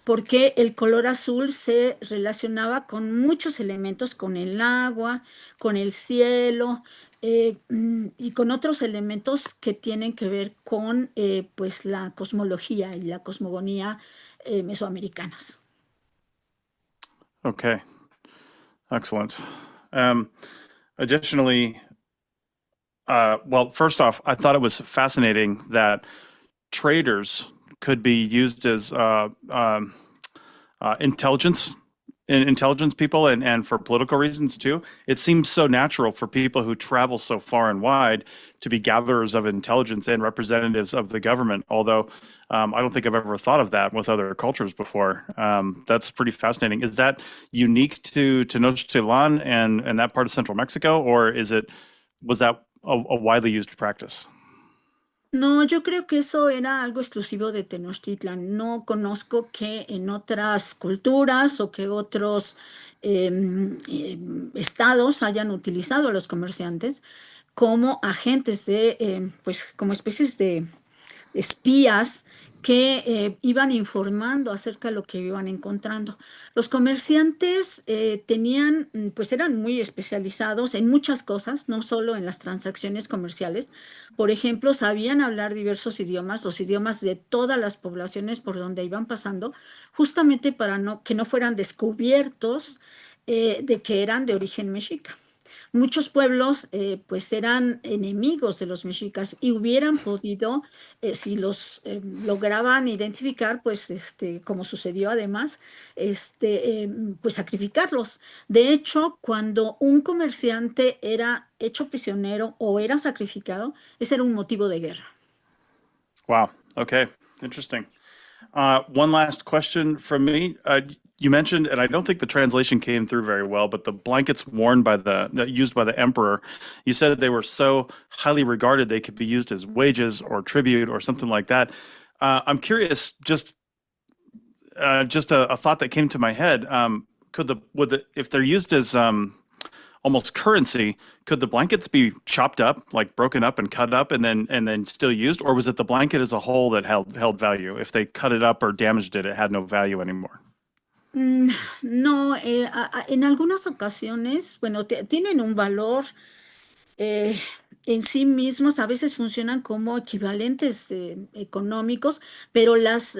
porque el color azul se relacionaba con muchos elementos, con el agua, con el cielo y con otros elementos que tienen que ver con pues la cosmología y la cosmogonía mesoamericanas. Okay, excellent. Additionally, well, first off, I thought it was fascinating that traders could be used as intelligence intelligence people and for political reasons too. It seems so natural for people who travel so far and wide to be gatherers of intelligence and representatives of the government. Although I don't think I've ever thought of that with other cultures before. That's pretty fascinating. Is that unique to Tenochtitlan and that part of central Mexico, or was that a widely used practice? No, yo creo que eso era algo exclusivo de Tenochtitlan. No conozco que en otras culturas o que otros estados hayan utilizado a los comerciantes como agentes pues como especies de espías que iban informando acerca de lo que iban encontrando. Los comerciantes pues eran muy especializados en muchas cosas, no solo en las transacciones comerciales. Por ejemplo, sabían hablar diversos idiomas, los idiomas de todas las poblaciones por donde iban pasando, justamente para que no fueran descubiertos de que eran de origen mexica. Muchos pueblos pues eran enemigos de los mexicas y hubieran podido, si los lograban identificar, pues como sucedió además, pues sacrificarlos. De hecho, cuando un comerciante era hecho prisionero o era sacrificado, ese era un motivo de guerra. Wow. Okay. Interesting. One last question from me. You mentioned, and I don't think the translation came through very well, but the blankets worn used by the emperor, you said they were so highly regarded they could be used as wages or tribute or something like that. I'm curious, just a thought that came to my head. If they're used as almost currency, could the blankets be chopped up, like broken up and cut up and then still used? Or was it the blanket as a whole that held value? If they cut it up or damaged it, it had no value anymore. No, en algunas ocasiones, bueno, tienen un valor en sí mismos, a veces funcionan como equivalentes económicos, pero las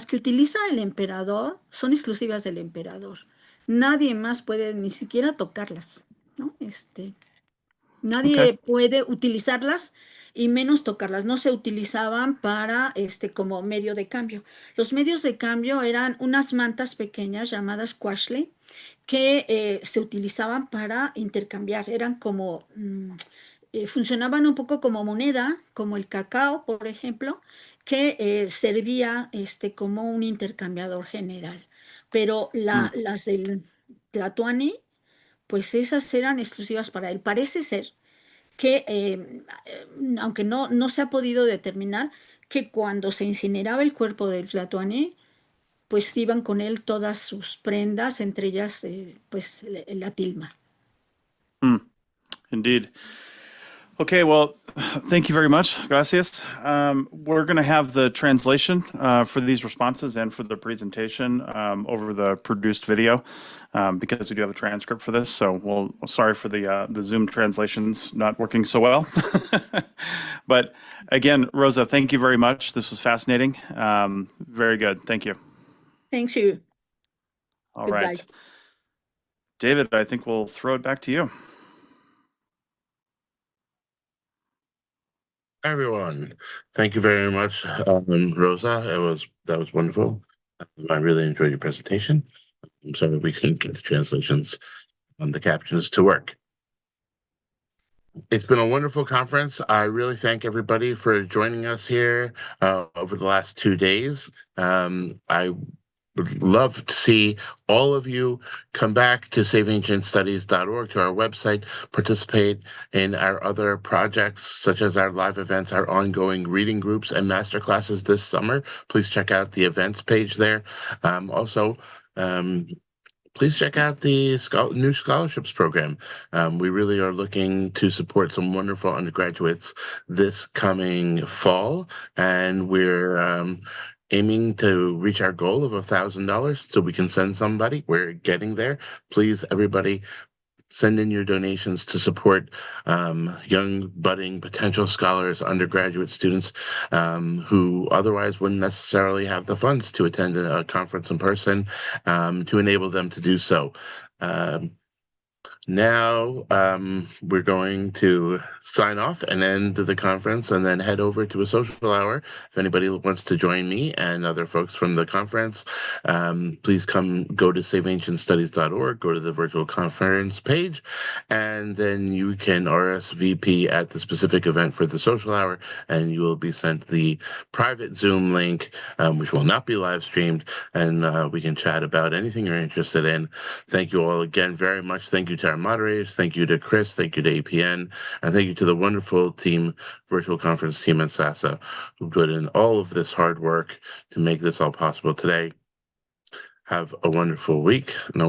que utiliza el emperador son exclusivas del emperador. Nadie más puede ni siquiera tocarlas, ¿no? Nadie puede utilizarlas y menos tocarlas. No se utilizaban para como medio de cambio. Los medios de cambio eran unas mantas pequeñas llamadas quashley que se utilizaban para intercambiar. Eran como funcionaban un poco como moneda, como el cacao, por ejemplo, que servía como un intercambiador general. Pero las del Tlatoani, pues esas eran exclusivas para él. Parece ser que, aunque no se ha podido determinar, que cuando se incineraba el cuerpo del Tlatoani, pues iban con él todas sus prendas, entre ellas pues la tilma. Indeed. Okay, well, thank you very much. Gracias. We're going to have the translation for these responses and for the presentation over the produced video because we do have a transcript for this. So sorry for the Zoom translations not working so well. But again, Rosa, thank you very much. This was fascinating. Very good. Thank you. Thanks you. All Goodbye. right. David, I think we'll throw it back to you. Hi, everyone. Thank you very much, Rosa. That was wonderful. I really enjoyed your presentation. I'm sorry we couldn't get the translations and the captions to work. It's been a wonderful conference. I really thank everybody for joining us here over the last 2 days. I would love to see all of you come back to saveancientstudies.org, to our website, participate in our other projects, such as our live events, our ongoing reading groups and masterclasses this summer. Please check out the events page there. Please check out the new scholarships program. We really are looking to support some wonderful undergraduates this coming fall, and we're aiming to reach our goal of $1,000 so we can send somebody. We're getting there. Please, everybody, send in your donations to support young, budding, potential scholars, undergraduate students who otherwise wouldn't necessarily have the funds to attend a conference in person, to enable them to do so. Now we're going to sign off and end the conference and then head over to a social hour. If anybody wants to join me and other folks from the conference, please go to saveancientstudies.org, go to the virtual conference page, and then you can RSVP at the specific event for the social hour, and you will be sent the private Zoom link, which will not be live streamed, and we can chat about anything you're interested in. Thank you all again very much. Thank you to our moderators. Thank you to Chris. Thank you to APN. And thank you to the wonderful team, virtual conference team at SASA, who put in all of this hard work to make this all possible today. Have a wonderful week.